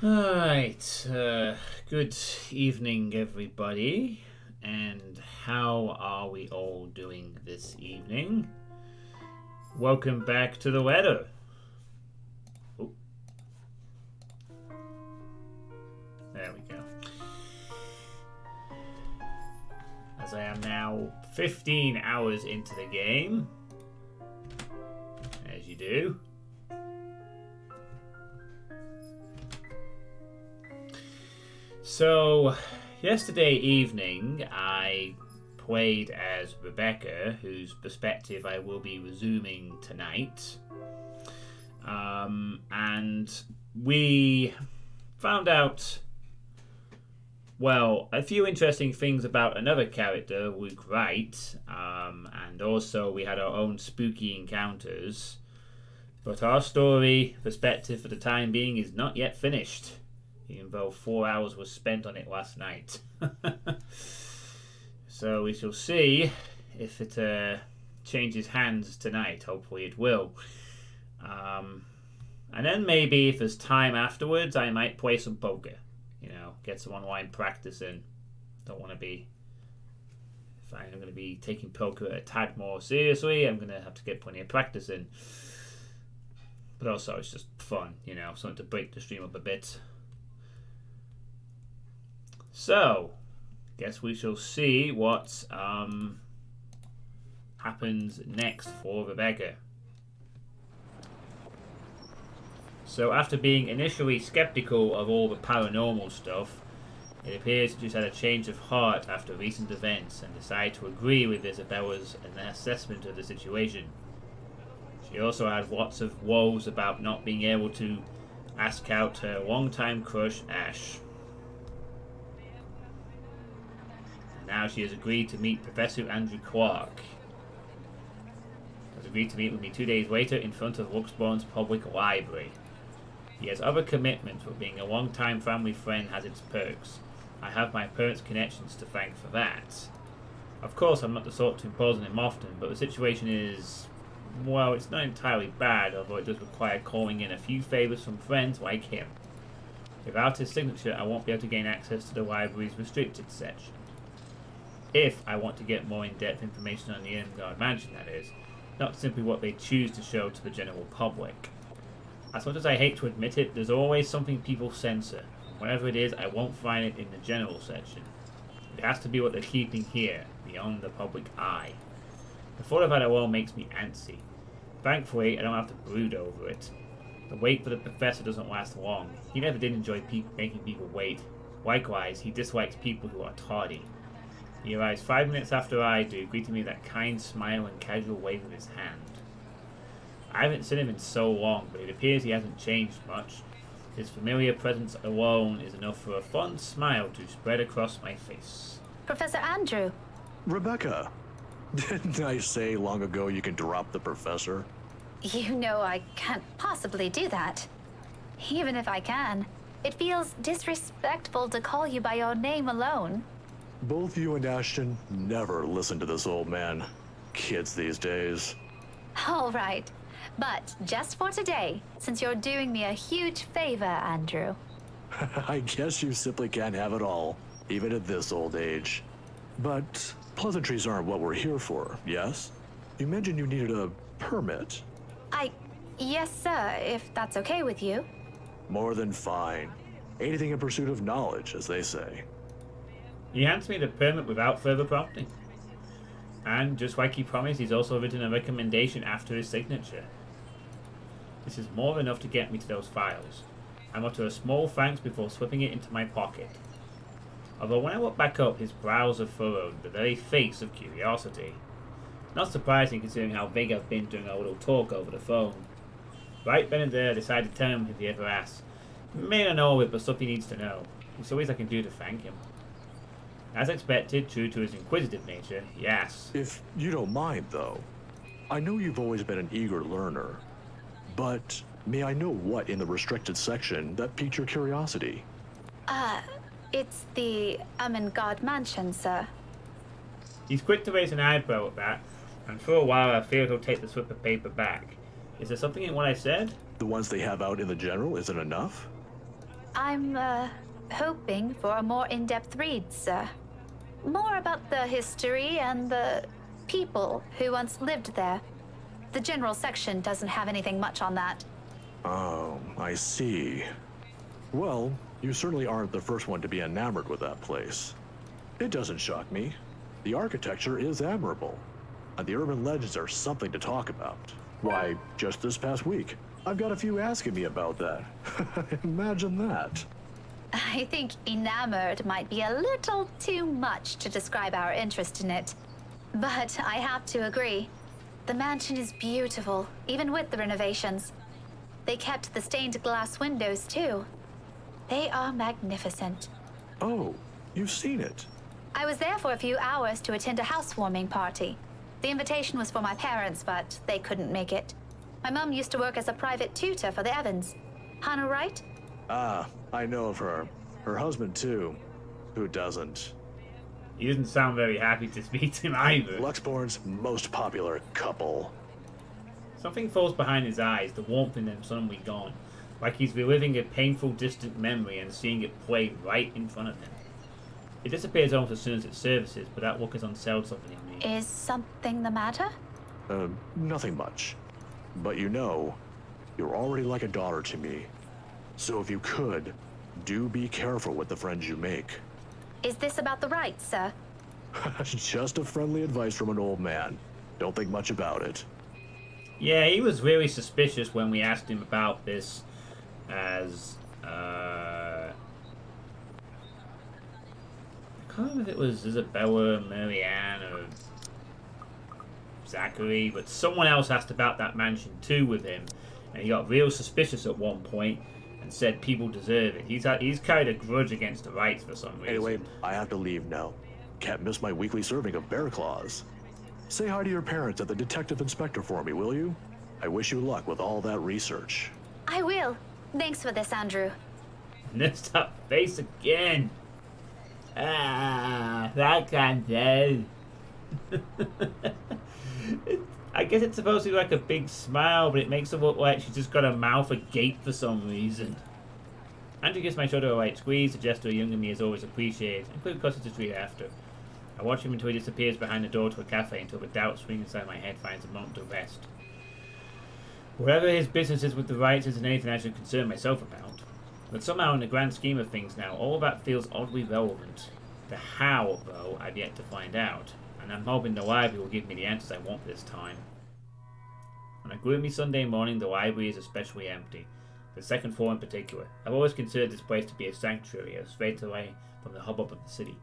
Alright, good evening, everybody. And how are we all doing this evening? Welcome back to the weather. Oh. There we go. As I am now 15 hours into the game, as you do. So, yesterday evening, I played as Rebecca, whose perspective I will be resuming tonight. And we found out, well, a few interesting things about another character, Luke Wright, and also we had our own spooky encounters. But our story, perspective for the time being, is not yet finished. Even though 4 hours was spent on it last night. So we shall see if it changes hands tonight. Hopefully it will. And then maybe if there's time afterwards, I might play some poker. You know, get some online practice in. Don't want to be... If I'm going to be taking poker a tad more seriously, I'm going to have to get plenty of practice in. But also it's just fun, you know, something to break the stream up a bit. So, guess we shall see what happens next for Rebecca. So, after being initially skeptical of all the paranormal stuff, it appears she's had a change of heart after recent events and decided to agree with Isabella's assessment of the situation. She also had lots of woes about not being able to ask out her longtime crush, Ash. Now she has agreed to meet Professor Andrew Clark. He has agreed to meet with me 2 days later in front of Luxbourne's public library. He has other commitments, but being a long-time family friend has its perks. I have my parents' connections to thank for that. Of course, I'm not the sort to impose on him often, but the situation is... well, it's not entirely bad, although it does require calling in a few favours from friends like him. Without his signature, I won't be able to gain access to the library's restricted section. If I want to get more in-depth information on the Irmgard Mansion, that is, not simply what they choose to show to the general public. As much as I hate to admit it, there's always something people censor. Whatever it is, I won't find it in the general section. It has to be what they're keeping here, beyond the public eye. The thought of that alone makes me antsy. Thankfully, I don't have to brood over it. The wait for the professor doesn't last long. He never did enjoy making people wait. Likewise, he dislikes people who are tardy. He arrives 5 minutes after I do, greeting me with that kind smile and casual wave of his hand. I haven't seen him in so long, but it appears he hasn't changed much. His familiar presence alone is enough for a fond smile to spread across my face. Professor Andrew. Rebecca, didn't I say long ago you can drop the professor? You know I can't possibly do that. Even if I can, it feels disrespectful to call you by your name alone. Both you and Ashton never listen to this old man. Kids these days. All right, but just for today, since you're doing me a huge favor, Andrew. I guess you simply can't have it all, even at this old age. But pleasantries aren't what we're here for, yes? You mentioned you needed a permit. Yes, sir, if that's okay with you. More than fine. Anything in pursuit of knowledge, as they say. He hands me the permit without further prompting. And just like he promised, he's also written a recommendation after his signature. This is more than enough to get me to those files. I mutter a small thanks before slipping it into my pocket. Although when I look back up, his brows are furrowed, the very face of curiosity. Not surprising considering how vague I've been during our little talk over the phone. Right then and there, I decide to tell him if he ever asks. May not know it, but stuff he needs to know. There's always I can do to thank him. As expected, true to his inquisitive nature, he asks. If you don't mind, though, I know you've always been an eager learner, but may I know what in the restricted section that piqued your curiosity? It's the Irmgard Mansion, sir. He's quick to raise an eyebrow at that, and for a while I fear he'll take the slip of paper back. Is there something in what I said? The ones they have out in the general isn't enough? I'm, hoping for a more in-depth read, sir. More about the history and the people who once lived there. The general section doesn't have anything much on that. Oh, I see. Well, you certainly aren't the first one to be enamored with that place. It doesn't shock me. The architecture is admirable, and the urban legends are something to talk about. Why, just this past week, I've got a few asking me about that. Imagine that. I think enamored might be a little too much to describe our interest in it. But I have to agree. The mansion is beautiful, even with the renovations. They kept the stained glass windows, too. They are magnificent. Oh, you've seen it. I was there for a few hours to attend a housewarming party. The invitation was for my parents, but they couldn't make it. My mom used to work as a private tutor for the Evans. Hannah Wright? Ah, I know of her. Her husband, too. Who doesn't? He doesn't sound very happy to speak to him either. Luxborn's most popular couple. Something falls behind his eyes, the warmth in them suddenly gone. Like he's reliving a painful, distant memory and seeing it play right in front of him. It disappears almost as soon as it surfaces, but that look has unsettled something in me. Is something the matter? Nothing much. But you know, you're already like a daughter to me. So if you could, do be careful with the friends you make. Is this about the rights, sir? Just a friendly advice from an old man. Don't think much about it. Yeah, he was really suspicious when we asked him about this as, I can't remember if it was Isabella, Marianne, or Zachary, but someone else asked about that mansion too with him, and he got real suspicious at one point and said people deserve it. He's carried a grudge against the rights for some reason. Anyway, I have to leave now. Can't miss my weekly serving of bear claws. Say hi to your parents at the detective inspector for me, will you? I wish you luck with all that research. I will. Thanks for this, Andrew. Messed up face again. Ah, that can't do. I guess it's supposed to be like a big smile, but it makes her look like she's just got a mouth agape for some reason. Andrew gives my shoulder a light squeeze, a gesture a younger me is always appreciated, including because it's a street after. I watch him until he disappears behind the door to a cafe until the doubt swinging inside my head finds a moment to rest. Whatever his business is with the rights isn't anything I should concern myself about. But somehow in the grand scheme of things now, all of that feels oddly relevant. The how, though, I've yet to find out, and I'm hoping the library will give me the answers I want this time. On a gloomy Sunday morning, the library is especially empty, the second floor in particular. I've always considered this place to be a sanctuary, a straight away from the hubbub of the city.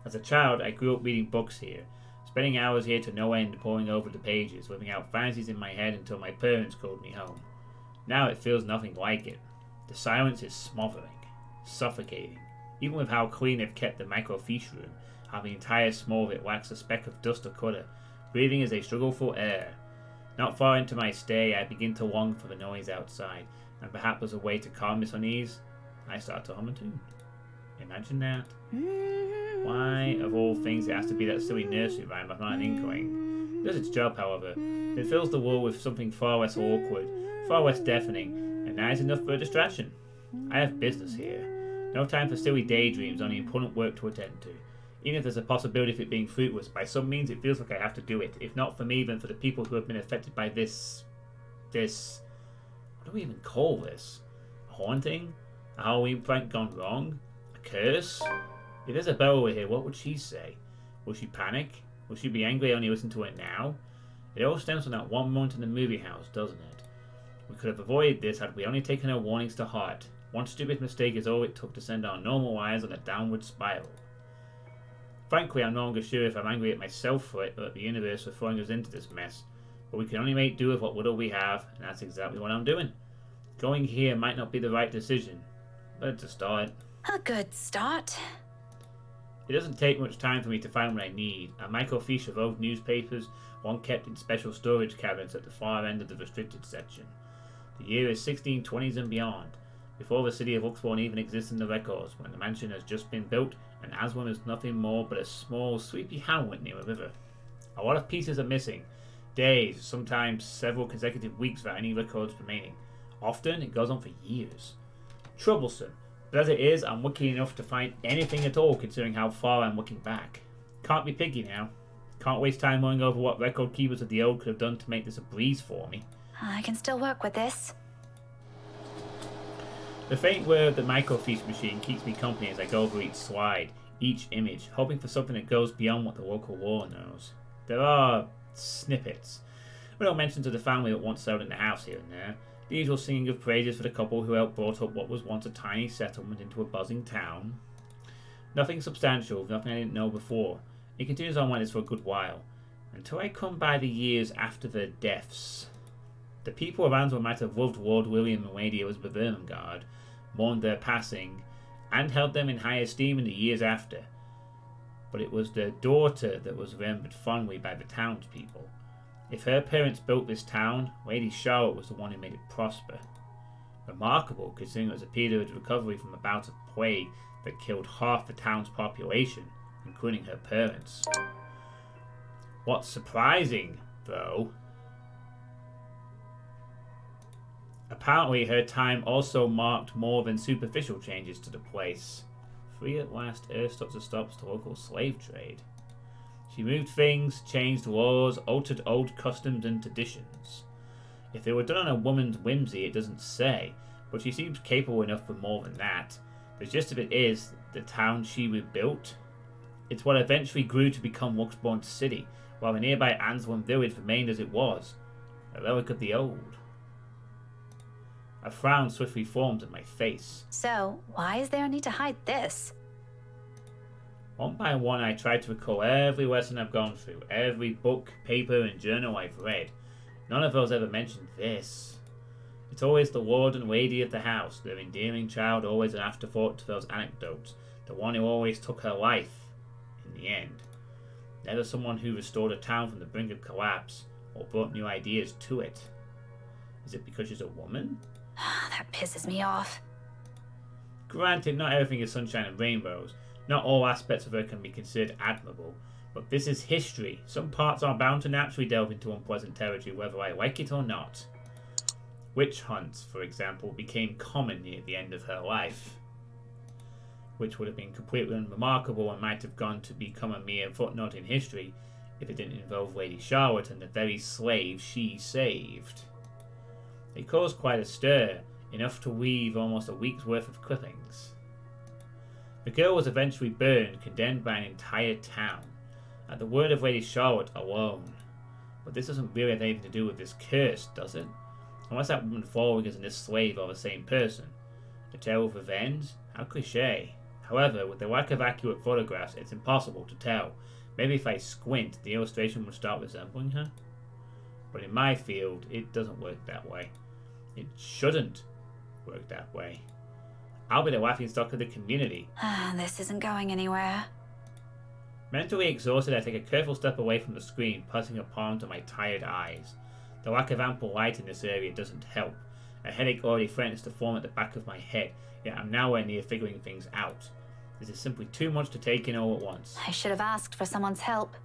As a child, I grew up reading books here, spending hours here to no end poring over the pages, living out fantasies in my head until my parents called me home. Now it feels nothing like it. The silence is smothering, suffocating, even with how clean they've kept the microfiche room, how the entire small of it lacks a speck of dust or clutter, breathing as I struggle for air. Not far into my stay, I begin to long for the noise outside, and perhaps as a way to calm this unease, I start to hum a tune. Imagine that. Why, of all things, it has to be that silly nursery rhyme of not an inkling. It does its job, however. It fills the wall with something far less awkward, far less deafening, and that is enough for a distraction. I have business here. No time for silly daydreams, only important work to attend to. Even if there's a possibility of it being fruitless, by some means it feels like I have to do it. If not for me, then for the people who have been affected by this... What do we even call this? A haunting? A Halloween prank gone wrong? A curse? If Isabella were here, what would she say? Will she panic? Will she be angry I only listen to it now? It all stems from that one moment in the movie house, doesn't it? We could have avoided this had we only taken her warnings to heart. One stupid mistake is all it took to send our normal lives on a downward spiral. Frankly, I'm no longer sure if I'm angry at myself for it or at the universe for throwing us into this mess. But we can only make do with what little we have, and that's exactly what I'm doing. Going here might not be the right decision, but it's a start. A good start. It doesn't take much time for me to find what I need. A microfiche of old newspapers, one kept in special storage cabinets at the far end of the restricted section. The year is 1620s and beyond, before the city of Uxborn even exists in the records, when the mansion has just been built and Aswan is nothing more but a small, sleepy hamlet near a river. A lot of pieces are missing. Days, sometimes several consecutive weeks without any records remaining. Often, it goes on for years. Troublesome, But as it is, I'm lucky enough to find anything at all considering how far I'm looking back. Can't be picky now. Can't waste time mulling over what record keepers of the old could have done to make this a breeze for me. I can still work with this. The faint whir of the microfiche machine keeps me company as I go over each slide, each image, hoping for something that goes beyond what the local lore knows. There are snippets. Little mentions of the family that once settled in the house here and there. The usual singing of praises for the couple who helped brought up what was once a tiny settlement into a buzzing town. Nothing substantial, nothing I didn't know before. It continues on like this for a good while, until I come by the years after their deaths. The people around who might have loved Lord William and Lady Elizabeth Ermengarde, mourned their passing, and held them in high esteem in the years after. But it was their daughter that was remembered fondly by the townspeople. If her parents built this town, Lady Charlotte was the one who made it prosper. Remarkable, considering it was a period of recovery from a bout of plague that killed half the town's population, including her parents. What's surprising, though, apparently her time also marked more than superficial changes to the place. Free at last, Aristotle stops the local slave trade. She moved things, changed laws, altered old customs and traditions. If they were done on a woman's whimsy, it doesn't say, but she seems capable enough for more than that. The gist of it is, the town she rebuilt, it's what eventually grew to become Luxbourne City, while the nearby Anselm village remained as it was, a relic of the old. A frown swiftly formed on my face. So, why is there a need to hide this? One by one I tried to recall every lesson I've gone through, every book, paper and journal I've read. None of those ever mentioned this. It's always the lord and lady of the house, their endearing child always an afterthought to those anecdotes, the one who always took her life, in the end. Never someone who restored a town from the brink of collapse, or brought new ideas to it. Is it because she's a woman? That pisses me off. Granted, not everything is sunshine and rainbows. Not all aspects of her can be considered admirable. But this is history. Some parts are bound to naturally delve into unpleasant territory whether I like it or not. Witch hunts, for example, became common near the end of her life, which would have been completely unremarkable and might have gone to become a mere footnote in history if it didn't involve Lady Charlotte and the very slave she saved. It caused quite a stir, enough to weave almost a week's worth of clippings. The girl was eventually burned, condemned by an entire town, at the word of Lady Charlotte alone. But this doesn't really have anything to do with this curse, does it? Unless that woman following us and this slave are the same person. A tale of revenge? How cliché. However, with the lack of accurate photographs, it's impossible to tell. Maybe if I squint, the illustration would start resembling her? But in my field, it doesn't work that way. It shouldn't work that way. I'll be the laughingstock of the community. This isn't going anywhere. Mentally exhausted, I take a careful step away from the screen, pressing a palm to my tired eyes. The lack of ample light in this area doesn't help. A headache already threatens to form at the back of my head, yet I'm nowhere near figuring things out. This is simply too much to take in all at once. I should have asked for someone's help.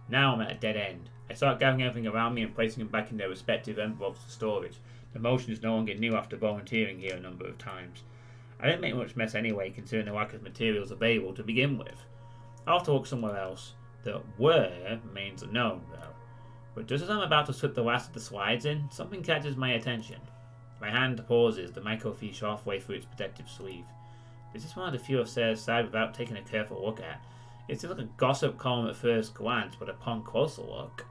Now I'm at a dead end. I start gathering everything around me and placing them back in their respective envelopes for storage. The motion is no longer new after volunteering here a number of times. I didn't make much mess anyway, considering the lack of materials available to begin with. I'll have to look somewhere else. The where remains unknown, though. But just as I'm about to slip the last of the slides in, something catches my attention. My hand pauses, the microfiche halfway through its protective sleeve. This is one of the few I've set aside without taking a careful look at. It seems like a gossip column at first glance, but upon closer look,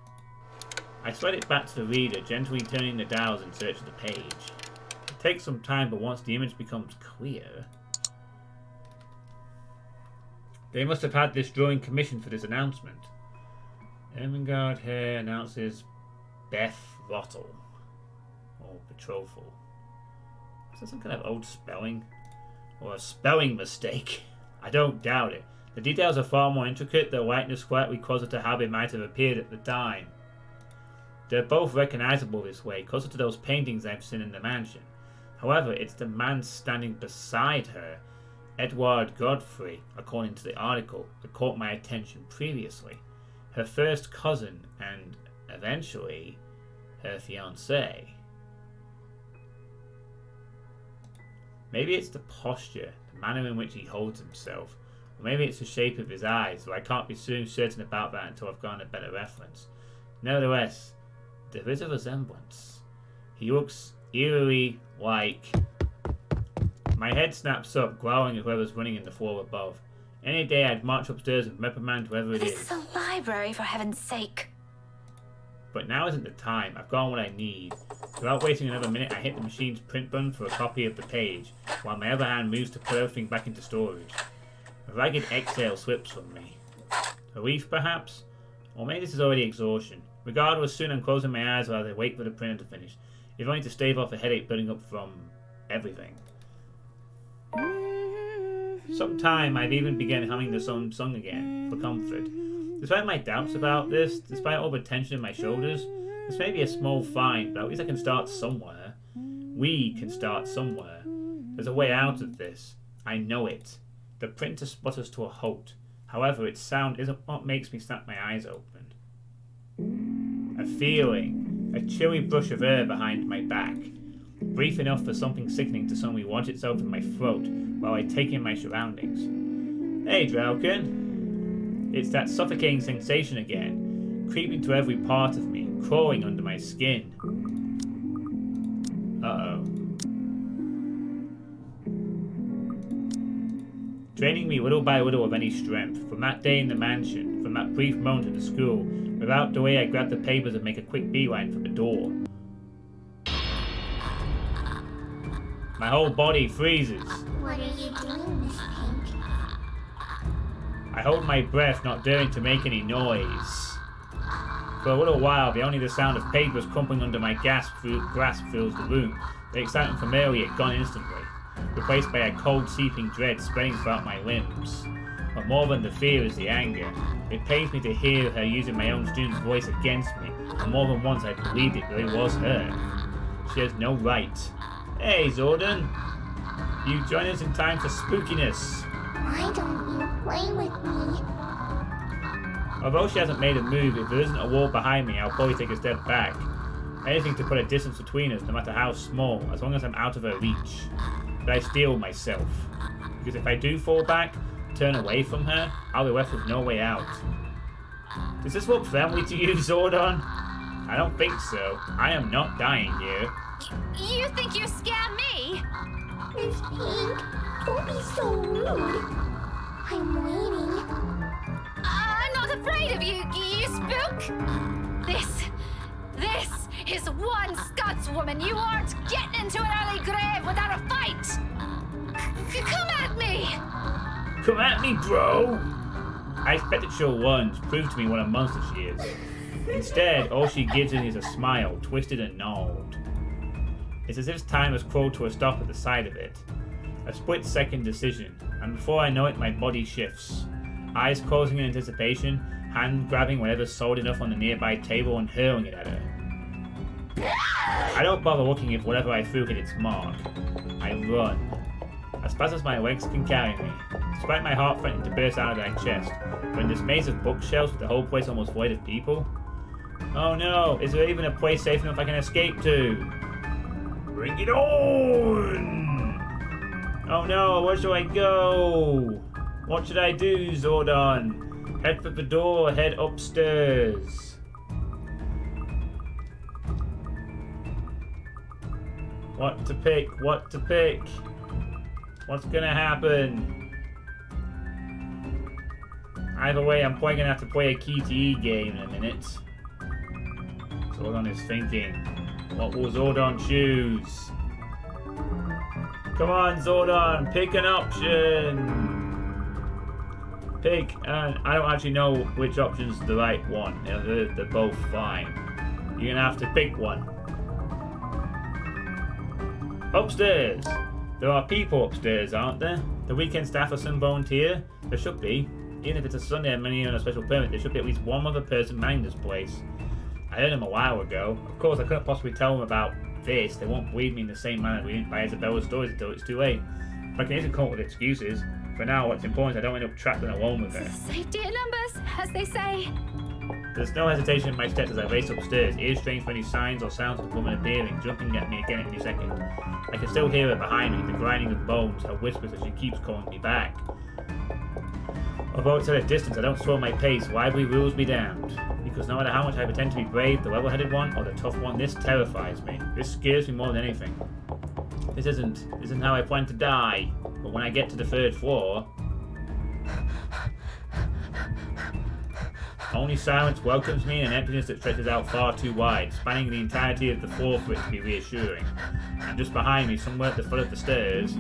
I slide it back to the reader, gently turning the dials in search of the page. It takes some time, but once the image becomes clear... They must have had this drawing commissioned for this announcement. Ermengarde here announces Beth Rottle. Or betrothal. Is that some kind of old spelling? Or a spelling mistake? I don't doubt it. The details are far more intricate, their likeness slightly closer to how they might have appeared at the time. They're both recognizable this way, closer to those paintings I've seen in the mansion. However, it's the man standing beside her, Edward Godfrey, according to the article, that caught my attention previously. Her first cousin, and eventually, her fiancé. Maybe it's the posture, the manner in which he holds himself, or maybe it's the shape of his eyes, though I can't be soon certain about that until I've gotten a better reference. Nevertheless, there is a resemblance. He looks eerily like... My head snaps up, growling at whoever's running in the floor above. Any day I'd march upstairs and reprimand whoever it is. This is a library, for heaven's sake. But now isn't the time. I've gotten what I need. Without waiting another minute, I hit the machine's print button for a copy of the page, while my other hand moves to put everything back into storage. A ragged exhale slips from me. Relief, perhaps? Or maybe this is already exhaustion. Regardless, soon I'm closing my eyes while I wait for the printer to finish, if only to stave off a headache building up from everything. Sometime I've even begun humming the song again, for comfort. Despite my doubts about this, despite all the tension in my shoulders, this may be a small find, but at least I can start somewhere. We can start somewhere. There's a way out of this. I know it. The printer sputters to a halt. However, its sound isn't what makes me snap my eyes open. A feeling, a chilly brush of air behind my back. Brief enough for something sickening to suddenly lodge itself in my throat while I take in my surroundings. Hey, Drauken. It's that suffocating sensation again, creeping to every part of me, crawling under my skin. Uh-oh. Draining me little by little of any strength, from that day in the mansion, from that brief moment at the school, without delay I grab the papers and make a quick beeline for the door. My whole body freezes. What are you doing, Miss Pink? I hold my breath, not daring to make any noise. For a little while, only the sound of papers crumpling under my grasp fills the room. The excitement from earlier gone instantly, replaced by a cold, seeping dread spreading throughout my limbs. But more than the fear is the anger. It pains me to hear her using my own student's voice against me, and more than once I believed it really was her. She has no right. Hey, Zordon. You join us in time for spookiness. Why don't you play with me? Although she hasn't made a move, if there isn't a wall behind me, I'll probably take a step back. Anything to put a distance between us, no matter how small, as long as I'm out of her reach. But I steel myself. Because if I do fall back, turn away from her, I'll be left with no way out. Does this look friendly to you, Zordon? I don't think so. I am not dying here. You think you scare me? Miss Pink, don't be so rude. I'm waiting. I'm not afraid of you, you spook! This is one Scotswoman. You aren't getting into an early grave without a fight! Come at me! Come at me, bro! I expected she'll lunge, prove to me what a monster she is. Instead, all she gives me is a smile, twisted and gnarled. It's as if time has crawled to a stop at the sight of it. A split-second decision, and before I know it, my body shifts. Eyes closing in anticipation, hand grabbing whatever's sold enough on the nearby table and hurling it at her. I don't bother looking if whatever I threw hit its mark. I run. As fast as my legs can carry me, despite my heart threatening to burst out of my chest, we're in this maze of bookshelves with the whole place almost void of people. Oh no, is there even a place safe enough I can escape to? Bring it on! Oh no, where should I go? What should I do, Zordon? Head for the door or head upstairs? What to pick? What to pick? What's gonna happen? Either way, I'm probably gonna have to play a QTE game in a minute. Zordon is thinking. What will Zordon choose? Come on, Zordon, pick an option! Pick, and I don't actually know which option's the right one. They're both fine. You're gonna have to pick one. Upstairs! There are people upstairs, aren't there? The weekend staff or some volunteer? There should be. Even if it's a Sunday and many on a special permit, there should be at least one other person manning this place. I heard him a while ago. Of course, I couldn't possibly tell them about this. They won't believe me in the same manner we didn't buy Isabella's stories until it's too late. But I can easily come up with excuses. For now, what's important is I don't end up trapped and alone with her. Safety in numbers, as they say. There's no hesitation in my steps as I race upstairs, ears strained for any signs or sounds of the woman appearing, jumping at me again at any second. I can still hear her behind me, the grinding of bones, her whispers as she keeps calling me back. Although it's at a distance, I don't slow my pace, widely rules me down. Because no matter how much I pretend to be brave, the level-headed one, or the tough one, this terrifies me. This scares me more than anything. This isn't how I plan to die. But when I get to the 3rd floor... Only silence welcomes me in an emptiness that stretches out far too wide, spanning the entirety of the floor for it to be reassuring. And just behind me, somewhere at the foot of the stairs,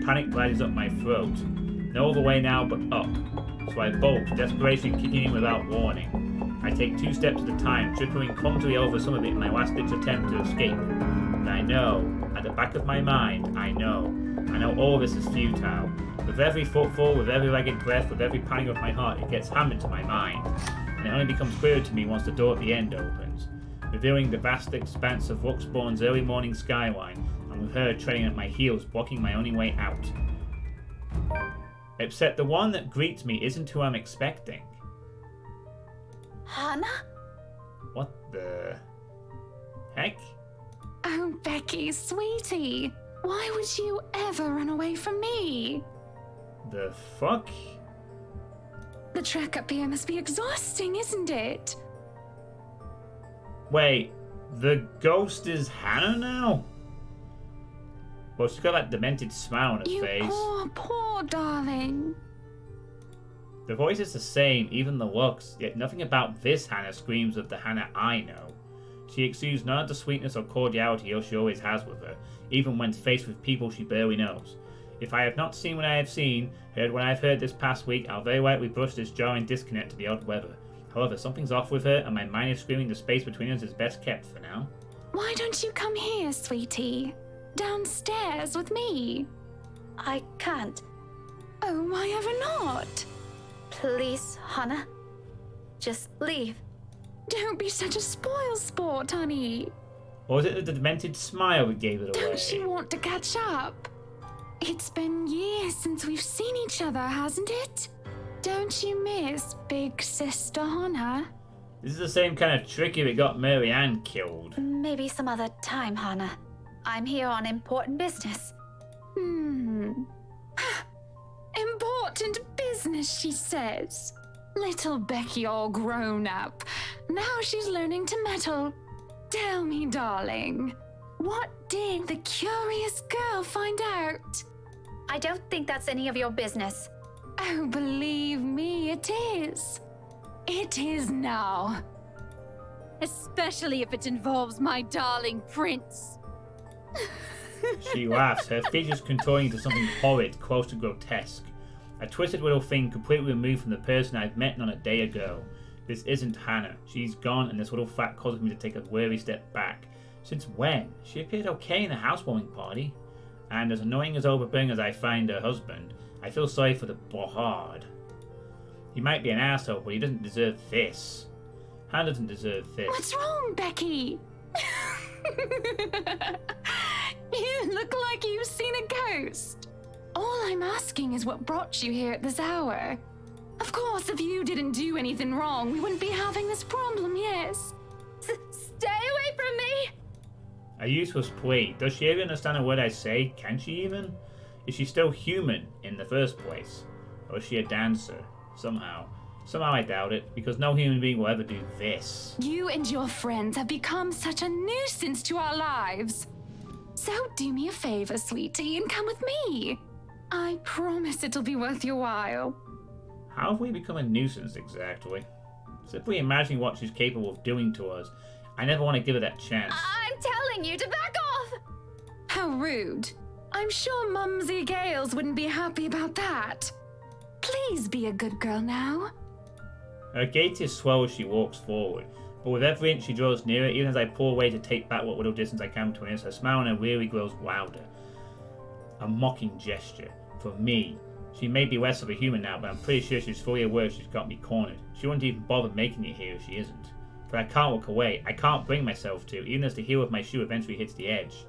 panic rises up my throat. No other way now but up. So I bolt, desperation kicking in without warning. I take 2 steps at a time, tripping clumsily over some of it in my last-ditch attempt to escape. And I know, at the back of my mind, I know all this is futile. With every footfall, with every ragged breath, with every pounding of my heart, it gets hammered to my mind. And it only becomes clearer to me once the door at the end opens, revealing the vast expanse of Ruxborn's early morning skyline, and with her treading at my heels, blocking my only way out. Except the one that greets me isn't who I'm expecting. Hannah? What the heck? Oh, Becky, sweetie. Why would you ever run away from me? The fuck? The trek up here must be exhausting, isn't it? Wait, the ghost is Hannah now? Well, she's got that demented smile on her You face. poor darling. The voice is the same, even the looks, yet nothing about this Hannah screams of the Hannah I know. She exudes none of the sweetness or cordiality she always has with her, even when faced with people she barely knows. If I have not seen what I have seen, heard what I have heard this past week, I'll very likely brush this jarring disconnect to the odd weather. However, something's off with her, and my mind is screaming the space between us is best kept for now. Why don't you come here, sweetie? Downstairs with me. I can't. Oh, why ever not? Please, Hannah. Just leave. Don't be such a spoilsport, honey. Or was it the demented smile that gave it away? Don't you want to catch up? It's been years since we've seen each other, hasn't it? Don't you miss Big Sister Hannah? This is the same kind of tricky that got Mary Ann killed. Maybe some other time, Hannah. I'm here on important business. Important business, she says. Little Becky all grown up. Now she's learning to meddle. Tell me, darling, what did the curious girl find out? I don't think that's any of your business. Oh, believe me, it is. It is now. Especially if it involves my darling prince. She laughs, her features contorting into something horrid, close to grotesque. A twisted little thing completely removed from the person I'd met not a day ago. This isn't Hannah. She's gone, and this little fact causes me to take a wary step back. Since when? She appeared okay in the housewarming party. And as annoying as overbearing as I find her husband, I feel sorry for the bohard. He might be an asshole, but he doesn't deserve this. Hannah doesn't deserve this. What's wrong, Becky? You look like you've seen a ghost. All I'm asking is what brought you here at this hour. Of course, if you didn't do anything wrong, we wouldn't be having this problem, yes? Stay away from me! A useless plea. Does she even understand a word I say? Can she even? Is she still human in the first place? Or is she a dancer? Somehow. Somehow I doubt it, because no human being will ever do this. You and your friends have become such a nuisance to our lives. So do me a favor, sweetie, and come with me. I promise it'll be worth your while. How have we become a nuisance exactly? Simply imagining what she's capable of doing to us. I never want to give her that chance. I'm telling you to back off! How rude. I'm sure Mumsy Gales wouldn't be happy about that. Please be a good girl now. Her gait is slow as she walks forward, but with every inch she draws nearer, even as I pull away to take back what little distance I can between us, her smile and her weary grows wilder. A mocking gesture. For me. She may be less of a human now, but I'm pretty sure she's fully aware she's got me cornered. She wouldn't even bother making it here if she isn't. But I can't walk away. I can't bring myself to, even as the heel of my shoe eventually hits the edge.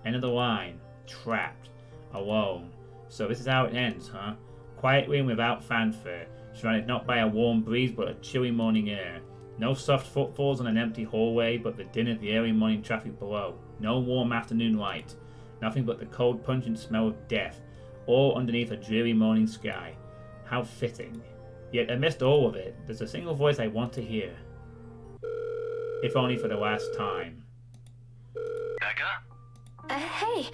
End of the line. Trapped. Alone. So this is how it ends, huh? Quietly and without fanfare. Surrounded not by a warm breeze, but a chilly morning air. No soft footfalls on an empty hallway, but the din of the early morning traffic below. No warm afternoon light. Nothing but the cold, pungent smell of death, all underneath a dreary morning sky. How fitting. Yet amidst all of it, there's a single voice I want to hear. If only for the last time. Becca? Hey,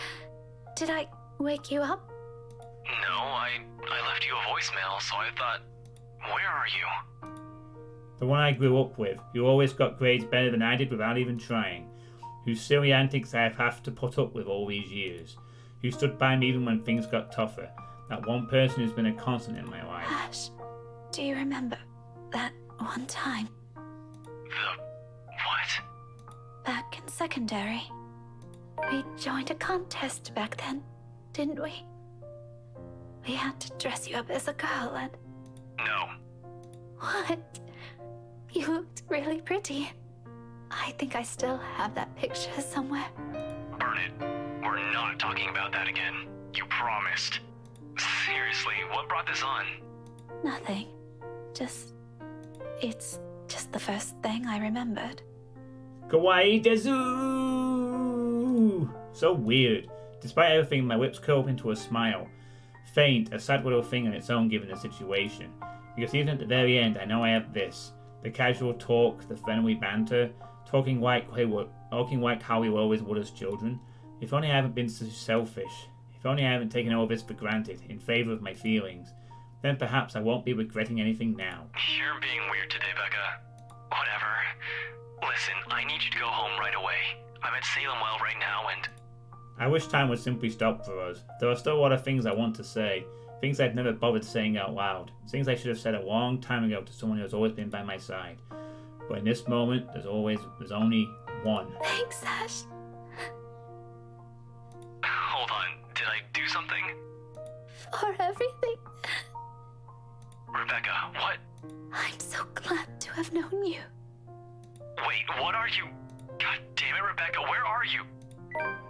did I wake you up? No, I left you a voicemail, so I thought, where are you? The one I grew up with, who always got grades better than I did without even trying. Whose silly antics I have to put up with all these years. Who stood by me even when things got tougher. That one person who's been a constant in my life. Ash, do you remember that one time The what? back in secondary? We joined a contest back then, didn't we? We had to dress you up as a girl and... No. What? You looked really pretty. I think I still have that picture somewhere. Burn it. We're not talking about that again. You promised. Seriously, what brought this on? Nothing. It's just the first thing I remembered. Kawaii desu! So weird. Despite everything, my lips curl up into a smile. Faint, a sad little thing on its own given the situation. Because even at the very end, I know I have this. The casual talk, the friendly banter, talking like how we always would as children. If only I haven't been so selfish. If only I haven't taken all this for granted, in favour of my feelings. Then perhaps I won't be regretting anything now. You're being weird today, Becca. Whatever. Listen, I need you to go home right away. I'm at Salem Well right now and... I wish time would simply stop for us. There are still a lot of things I want to say. Things I've never bothered saying out loud. Things I should have said a long time ago to someone who has always been by my side. But in this moment, there's only one. Thanks, Ash. Hold on, did I do something? For everything. Rebecca, what? I'm so glad to have known you. Wait, what are you? God damn it, Rebecca, where are you?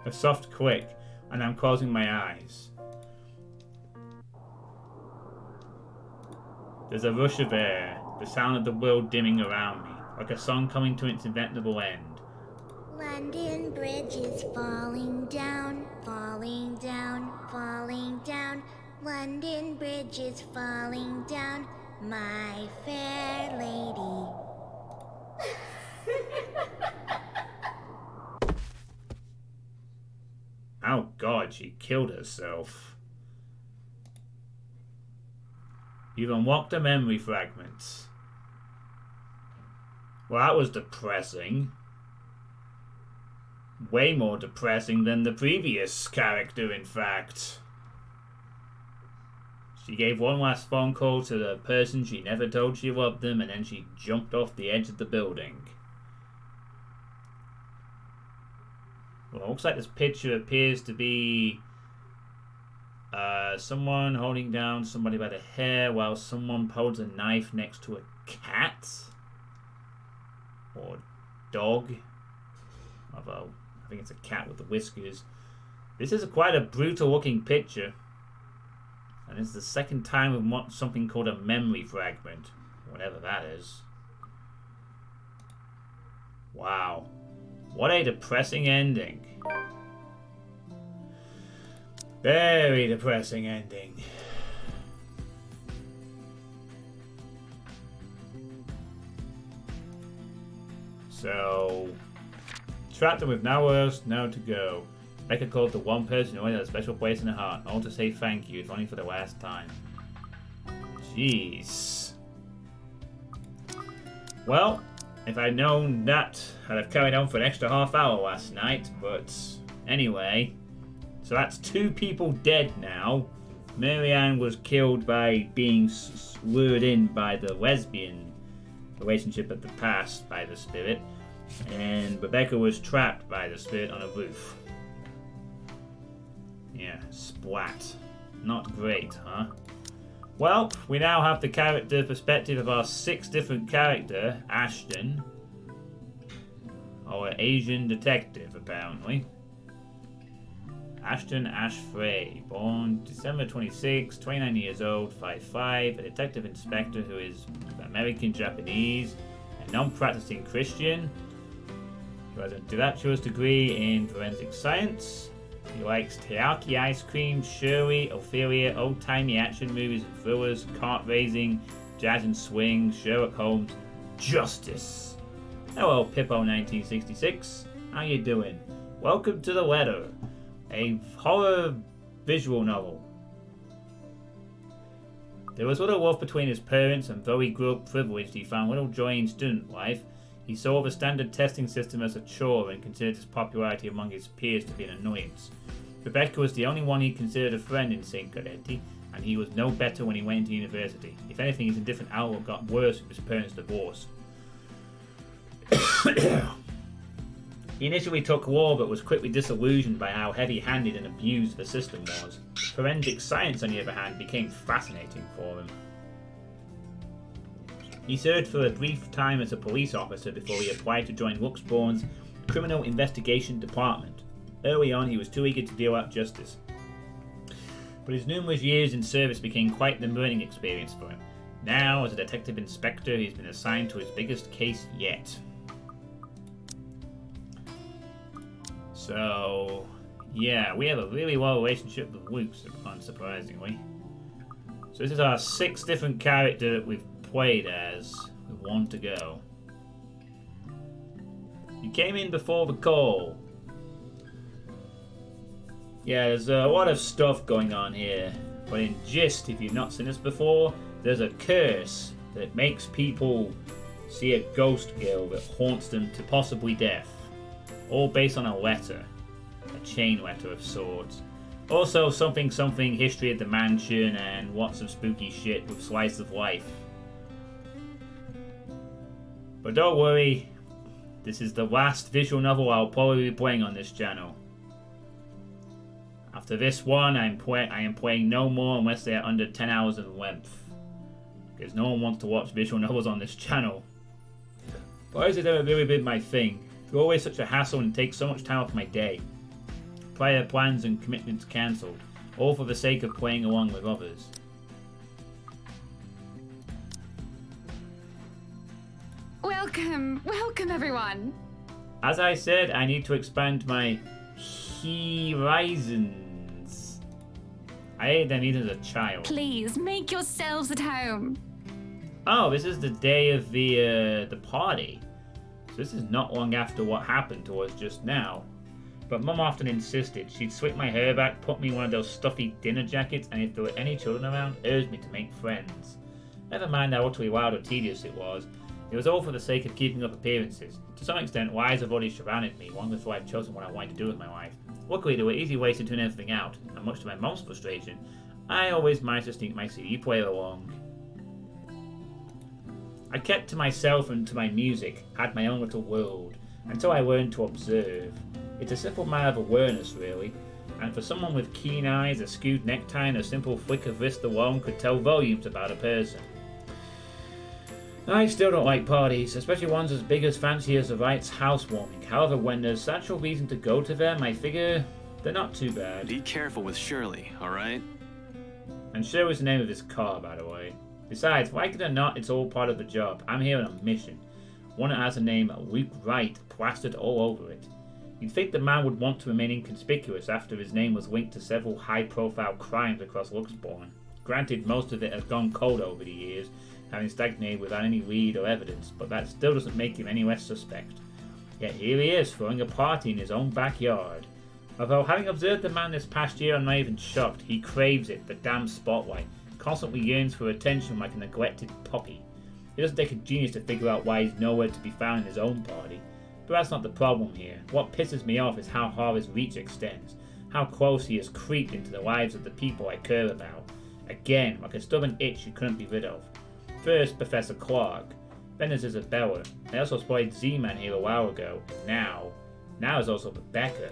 A soft click, and I'm closing my eyes. There's a rush of air, the sound of the world dimming around me, like a song coming to its inevitable end. London Bridge is falling down, falling down, falling down. London Bridge is falling down, my fair lady. Oh god, she killed herself. You've unlocked a memory fragment. Well, that was depressing. Way more depressing than the previous character, in fact. She gave one last phone call to the person she never told she loved them, and then she jumped off the edge of the building. Well, it looks like this picture appears to be someone holding down somebody by the hair while someone holds a knife next to a cat or dog. Although I think it's a cat with the whiskers. This is quite a brutal looking picture, and it's the second time we've watched something called a memory fragment, whatever that is. Wow, what a depressing ending. Very depressing ending. So, trapped and with nowhere else now to go. Becca called the one person who had a special place in her heart, all to say thank you, if only for the last time. Jeez. Well, if I'd known that, I'd have carried on for an extra half hour last night, but anyway. So that's 2 people dead now. Marianne was killed by being lured in by the lesbian relationship of the past by the spirit. And Rebecca was trapped by the spirit on a roof. Yeah, splat. Not great, huh? Well, we now have the character perspective of our 6th different character, Ashton. Our Asian detective, apparently. Ashton Ash Frey, born December 26, 29 years old, 5'5", a detective inspector who is American Japanese and non-practicing Christian who has a bachelor's degree in forensic science. He likes teriyaki ice cream, Shirley, Ophelia, old-timey action movies and thrillers, kart racing, jazz and swing, Sherlock Holmes, justice. Hello, Pippo1966. How you doing? Welcome to The Letter, a horror visual novel. There was little love between his parents, and though he grew up privileged, he found little joy in student life. He saw the standard testing system as a chore and considered his popularity among his peers to be an annoyance. Rebecca was the only one he considered a friend in St. Cadetti, and he was no better when he went into university. If anything, his indifferent outlook got worse with his parents' divorce. He initially took law, but was quickly disillusioned by how heavy-handed and abused the system was. Forensic science, on the other hand, became fascinating for him. He served for a brief time as a police officer before he applied to join Luxborn's Criminal Investigation Department. Early on, he was too eager to deal out justice, but his numerous years in service became quite the learning experience for him. Now, as a detective inspector, he's been assigned to his biggest case yet. So, yeah, we have a really well relationship with Luke, unsurprisingly. So this is our 6th different character that we've played as, with 1 to go. You came in before the call. Yeah, there's a lot of stuff going on here, but in gist, if you've not seen this before, there's a curse that makes people see a ghost girl that haunts them to possibly death. All based on a letter. A chain letter of sorts. Also something history of the mansion and lots of spooky shit with slice of life. But don't worry, this is the last visual novel I'll probably be playing on this channel. After this one, I am playing no more unless they are under 10 hours in length. Because no one wants to watch visual novels on this channel. Why has it ever really been my thing? It's always such a hassle and takes so much time off my day. Prior plans and commitments cancelled, all for the sake of playing along with others. Welcome everyone. As I said, I need to expand my horizons. I ate them even as a child. Please make yourselves at home. Oh, this is the day of the party. So this is not long after what happened to us just now. But Mum often insisted. She'd slick my hair back, put me in one of those stuffy dinner jackets, and if there were any children around, urged me to make friends. Never mind how utterly wild or tedious it was all for the sake of keeping up appearances. To some extent, lies have already surrounded me long before I'd chosen what I wanted to do with my life. Luckily, there were easy ways to tune everything out, and much to my mum's frustration, I always managed to sneak my CD player along. I kept to myself and to my music, had my own little world, until I learned to observe. It's a simple matter of awareness, really, and for someone with keen eyes, a skewed necktie, and a simple flick of wrist alone could tell volumes about a person. I still don't like parties, especially ones as big as fancy as the Wright's housewarming. However, when there's actual reason to go to them, I figure they're not too bad. Be careful with Shirley, alright? And Shirley's the name of his car, by the way. Besides, like it or not, it's all part of the job. I'm here on a mission. One that has the name Luke Wright plastered all over it. You'd think the man would want to remain inconspicuous after his name was linked to several high-profile crimes across Luxborn. Granted, most of it has gone cold over the years, having stagnated without any lead or evidence, but that still doesn't make him any less suspect. Yet here he is, throwing a party in his own backyard. Although, having observed the man this past year, I'm not even shocked. He craves it, the damn spotlight, constantly yearns for attention like a neglected puppy. It doesn't take a genius to figure out why he's nowhere to be found in his own party. But that's not the problem here. What pisses me off is how far his reach extends, how close he has creeped into the lives of the people I care about. Again, like a stubborn itch he couldn't be rid of. First, Professor Clark. Then there's Isabella. I also spotted Z-Man here a while ago. Now there's also Rebecca.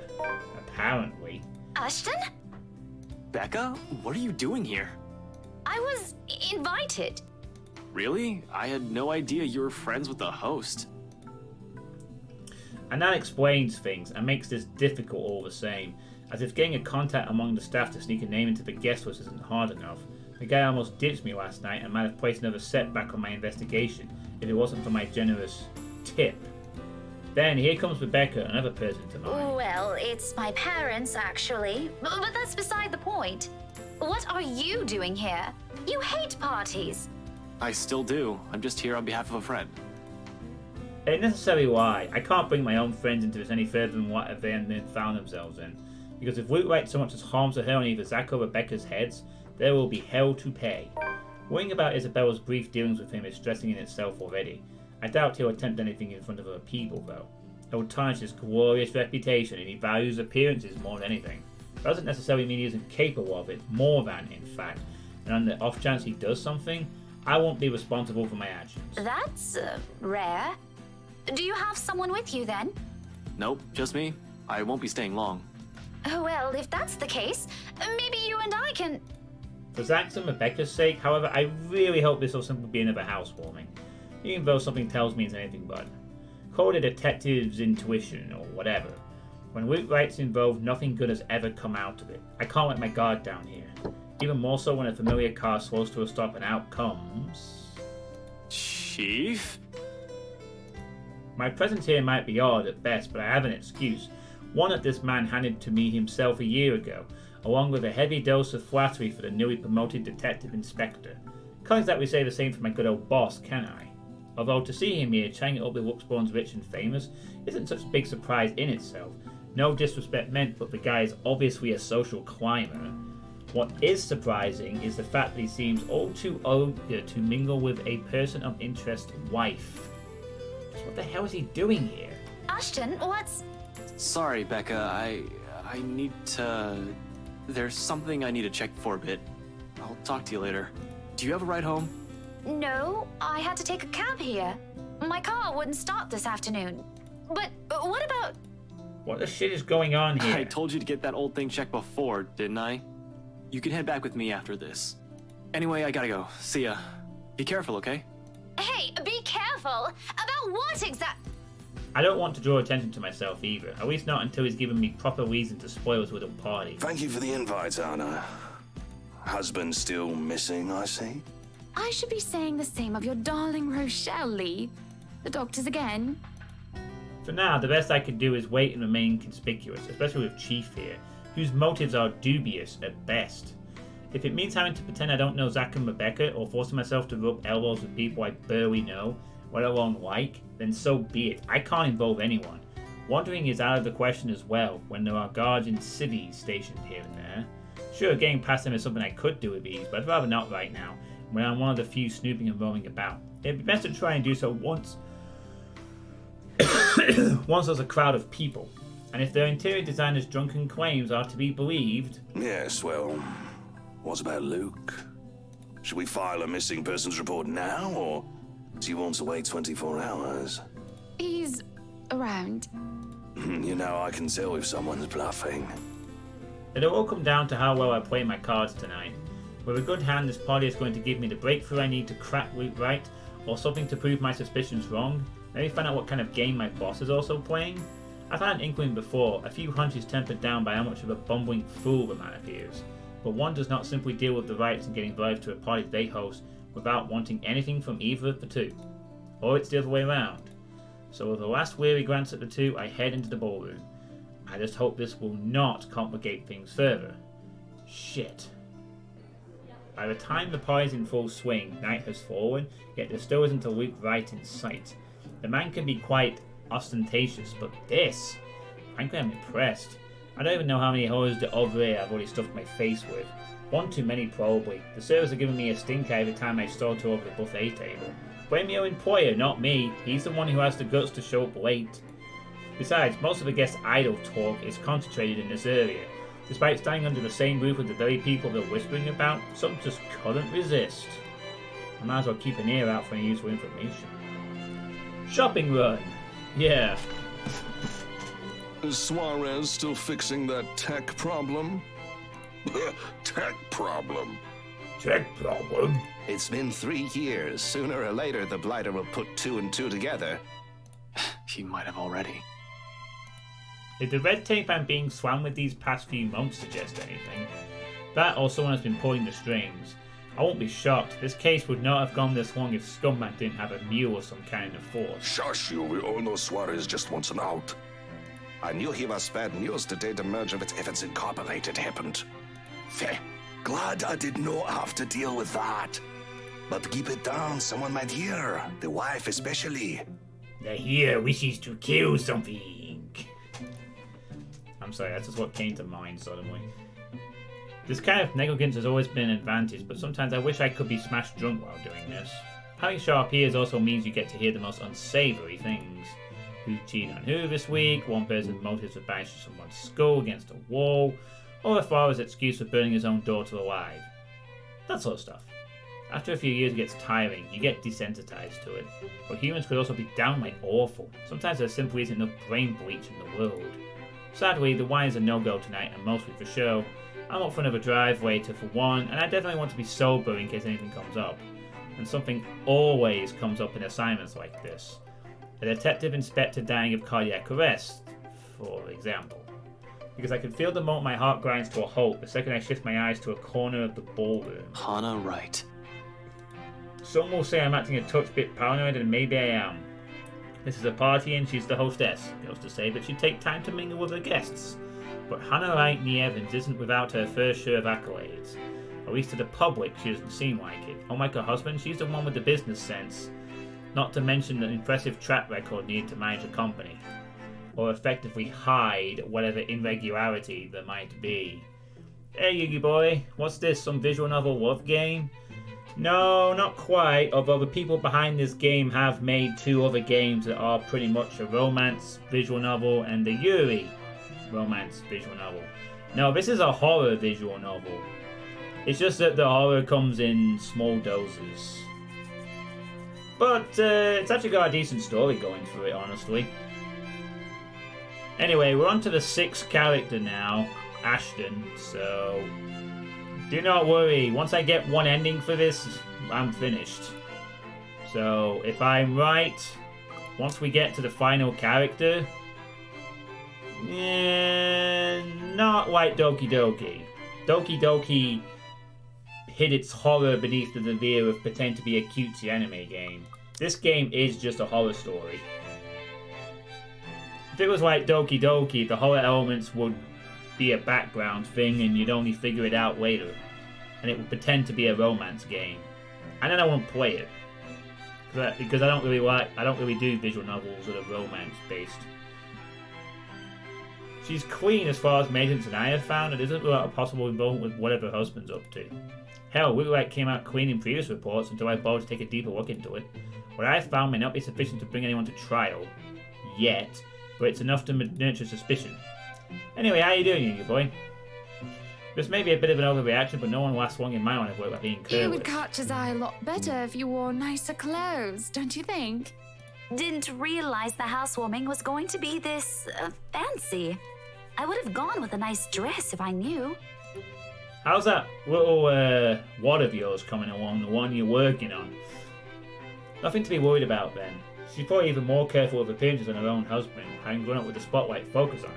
Apparently. Ashton? Becca? What are you doing here? I was invited. Really? I had no idea you were friends with the host. And that explains things and makes this difficult all the same. As if getting a contact among the staff to sneak a name into the guest list isn't hard enough. The guy almost ditched me last night and might have placed another setback on my investigation if it wasn't for my generous tip. Then here comes Rebecca, another person to mind. Well, it's my parents, actually. But that's beside the point. What are you doing here? You hate parties. I still do. I'm just here on behalf of a friend. A necessary lie. I can't bring my own friends into this any further than what they found themselves in. Because if Luke Wright so much as harms her on either Zach or Rebecca's heads, there will be hell to pay. Worrying about Isabella's brief dealings with him is stressing in itself already. I doubt he'll attempt anything in front of other people, though. It will tarnish his glorious reputation, and he values appearances more than anything. It doesn't necessarily mean he isn't capable of it, more than, in fact. And on the off chance he does something, I won't be responsible for my actions. That's rare. Do you have someone with you then? Nope, just me. I won't be staying long. Oh, well, if that's the case, maybe you and I can... For Zach's and Rebecca's sake, however, I really hope this will simply be another housewarming. Even though something tells me it's anything but. Call it a detective's intuition, or whatever. When Luke Wright's involved, nothing good has ever come out of it. I can't let my guard down here. Even more so when a familiar car slows to a stop and out comes... Chief? My presence here might be odd at best, but I have an excuse. One that this man handed to me himself a year ago, along with a heavy dose of flattery for the newly promoted detective inspector. Can't exactly say the same for my good old boss, can I? Although to see him here trying it up with Wuxborn's rich and famous isn't such a big surprise in itself. No disrespect meant, but the guy is obviously a social climber. What is surprising is the fact that he seems all too eager to mingle with a person of interest wife. So what the hell is he doing here? Ashton, what's... Sorry, Becca. I need to... There's something I need to check for a bit. I'll talk to you later. Do you have a ride home? No, I had to take a cab here. My car wouldn't start this afternoon. But what about... What the shit is going on here? I told you to get that old thing checked before, didn't I? You can head back with me after this. Anyway, I gotta go. See ya. Be careful, okay? Hey, be careful! About what exact... I don't want to draw attention to myself either, at least not until he's given me proper reason to spoil his little party. Thank you for the invite, Anna. Husband still missing, I see? I should be saying the same of your darling Rochelle, Lee. The doctors again. For now, the best I can do is wait and remain conspicuous, especially with Chief here, whose motives are dubious at best. If it means having to pretend I don't know Zach and Rebecca, or forcing myself to rub elbows with people I barely know, let alone like, then so be it. I can't involve anyone. Wandering is out of the question as well, when there are guards in cities stationed here and there. Sure, getting past them is something I could do with ease, but I'd rather not right now, when I'm one of the few snooping and roaming about. It'd be best to try and do so once there's a crowd of people. And if their interior designer's drunken claims are to be believed... Yes, well, what about Luke? Should we file a missing persons report now, or do you want to wait 24 hours? He's around. You know, I can tell if someone's bluffing. It'll all come down to how well I play my cards tonight. With a good hand, this party is going to give me the breakthrough I need to crack Luke right, or something to prove my suspicions wrong. Maybe find out what kind of game my boss is also playing. I've had an inkling before, a few hunches tempered down by how much of a bumbling fool the man appears. But one does not simply deal with the rights and getting invited to a party they host without wanting anything from either of the two. Or it's the other way around. So with a last weary glance at the two, I head into the ballroom. I just hope this will not complicate things further. Shit. By the time the party's in full swing, night has fallen, yet there still isn't a Luke Wright in sight. The man can be quite ostentatious, but this... Frankly, I'm impressed. I don't even know how many horrors d'oeuvre I've already stuffed my face with. One too many, probably. The servers are giving me a stink eye every time I saunter over the buffet table. Blame your employer, not me. He's the one who has the guts to show up late. Besides, most of the guests' idle talk is concentrated in this area. Despite standing under the same roof with the very people they're whispering about, some just couldn't resist. I might as well keep an ear out for any useful information. Shopping run! Yeah. Is Suarez still fixing that tech problem? Tech problem. Tech problem? It's been 3 years. Sooner or later, the Blighter will put 2 and 2 together. He might have already. If the red tape I'm being swam with these past few months suggests anything, that or someone has been pulling the strings. I won't be shocked. This case would not have gone this long if Scumbag didn't have a mule of some kind of force. Shush you, we all know Suarez just wants an out. I knew he was bad news the day the merger with Evans Incorporated happened. Feh, glad I did not have to deal with that. But keep it down, someone might hear. The wife especially. The here wishes to kill something. I'm sorry, that's just what came to mind suddenly. This kind of negligence has always been an advantage, but sometimes I wish I could be smashed drunk while doing this. Having sharp ears also means you get to hear the most unsavory things. Who cheated on who this week, one person's motives for bashing someone's skull against a wall, or a father's excuse for burning his own daughter alive. That sort of stuff. After a few years it gets tiring, you get desensitized to it. But humans could also be downright awful. Sometimes there simply isn't enough brain bleach in the world. Sadly, the wine is a no-go tonight, and mostly for show. I'm up for another drive later for one, and I definitely want to be sober in case anything comes up. And something always comes up in assignments like this. A detective inspector dying of cardiac arrest, for example. Because I can feel the moment my heart grinds to a halt the second I shift my eyes to a corner of the ballroom. Hannah Wright. Some will say I'm acting a touch bit paranoid, and maybe I am. This is a party and she's the hostess. Goes to say that she'd take time to mingle with her guests. But Hannah Wright Nee Evans isn't without her fair share of accolades. At least to the public, she doesn't seem like it. Unlike her husband, she's the one with the business sense. Not to mention an impressive track record needed to manage a company. Or effectively hide whatever irregularity there might be. Hey Yugi boy, what's this, some visual novel love game? No, not quite, although the people behind this game have made 2 other games that are pretty much a romance visual novel and the Yuri romance visual novel. No, this is a horror visual novel. It's just that the horror comes in small doses. But it's actually got a decent story going through it, honestly. Anyway, we're on to the 6th character now, Ashton, so do not worry, once I get one ending for this, I'm finished. So, if I'm right, once we get to the final character, not like Doki Doki. Doki Doki hid its horror beneath the veneer of pretend to be a cutesy anime game. This game is just a horror story. If it was like Doki Doki, the horror elements would be a background thing and you'd only figure it out later. And it would pretend to be a romance game. And then I won't play it. Because I don't really do visual novels that are romance based. She's clean as far as Maintenance and I have found, and isn't without a possible involvement with whatever her husband's up to. Hell, Wigglewag came out clean in previous reports until I bothered to take a deeper look into it. What I found may not be sufficient to bring anyone to trial. Yet. But it's enough to nurture suspicion. Anyway, how you doing, Yugi boy? This may be a bit of an overreaction, but no one lasts long in my line of work by being careless. It would catch his eye a lot better if you wore nicer clothes, don't you think? Didn't realize the housewarming was going to be this fancy. I would have gone with a nice dress if I knew. How's that little wad of yours coming along, the one you're working on? Nothing to be worried about then. She's probably even more careful of appearances than her own husband, having grown up with the spotlight focus on her.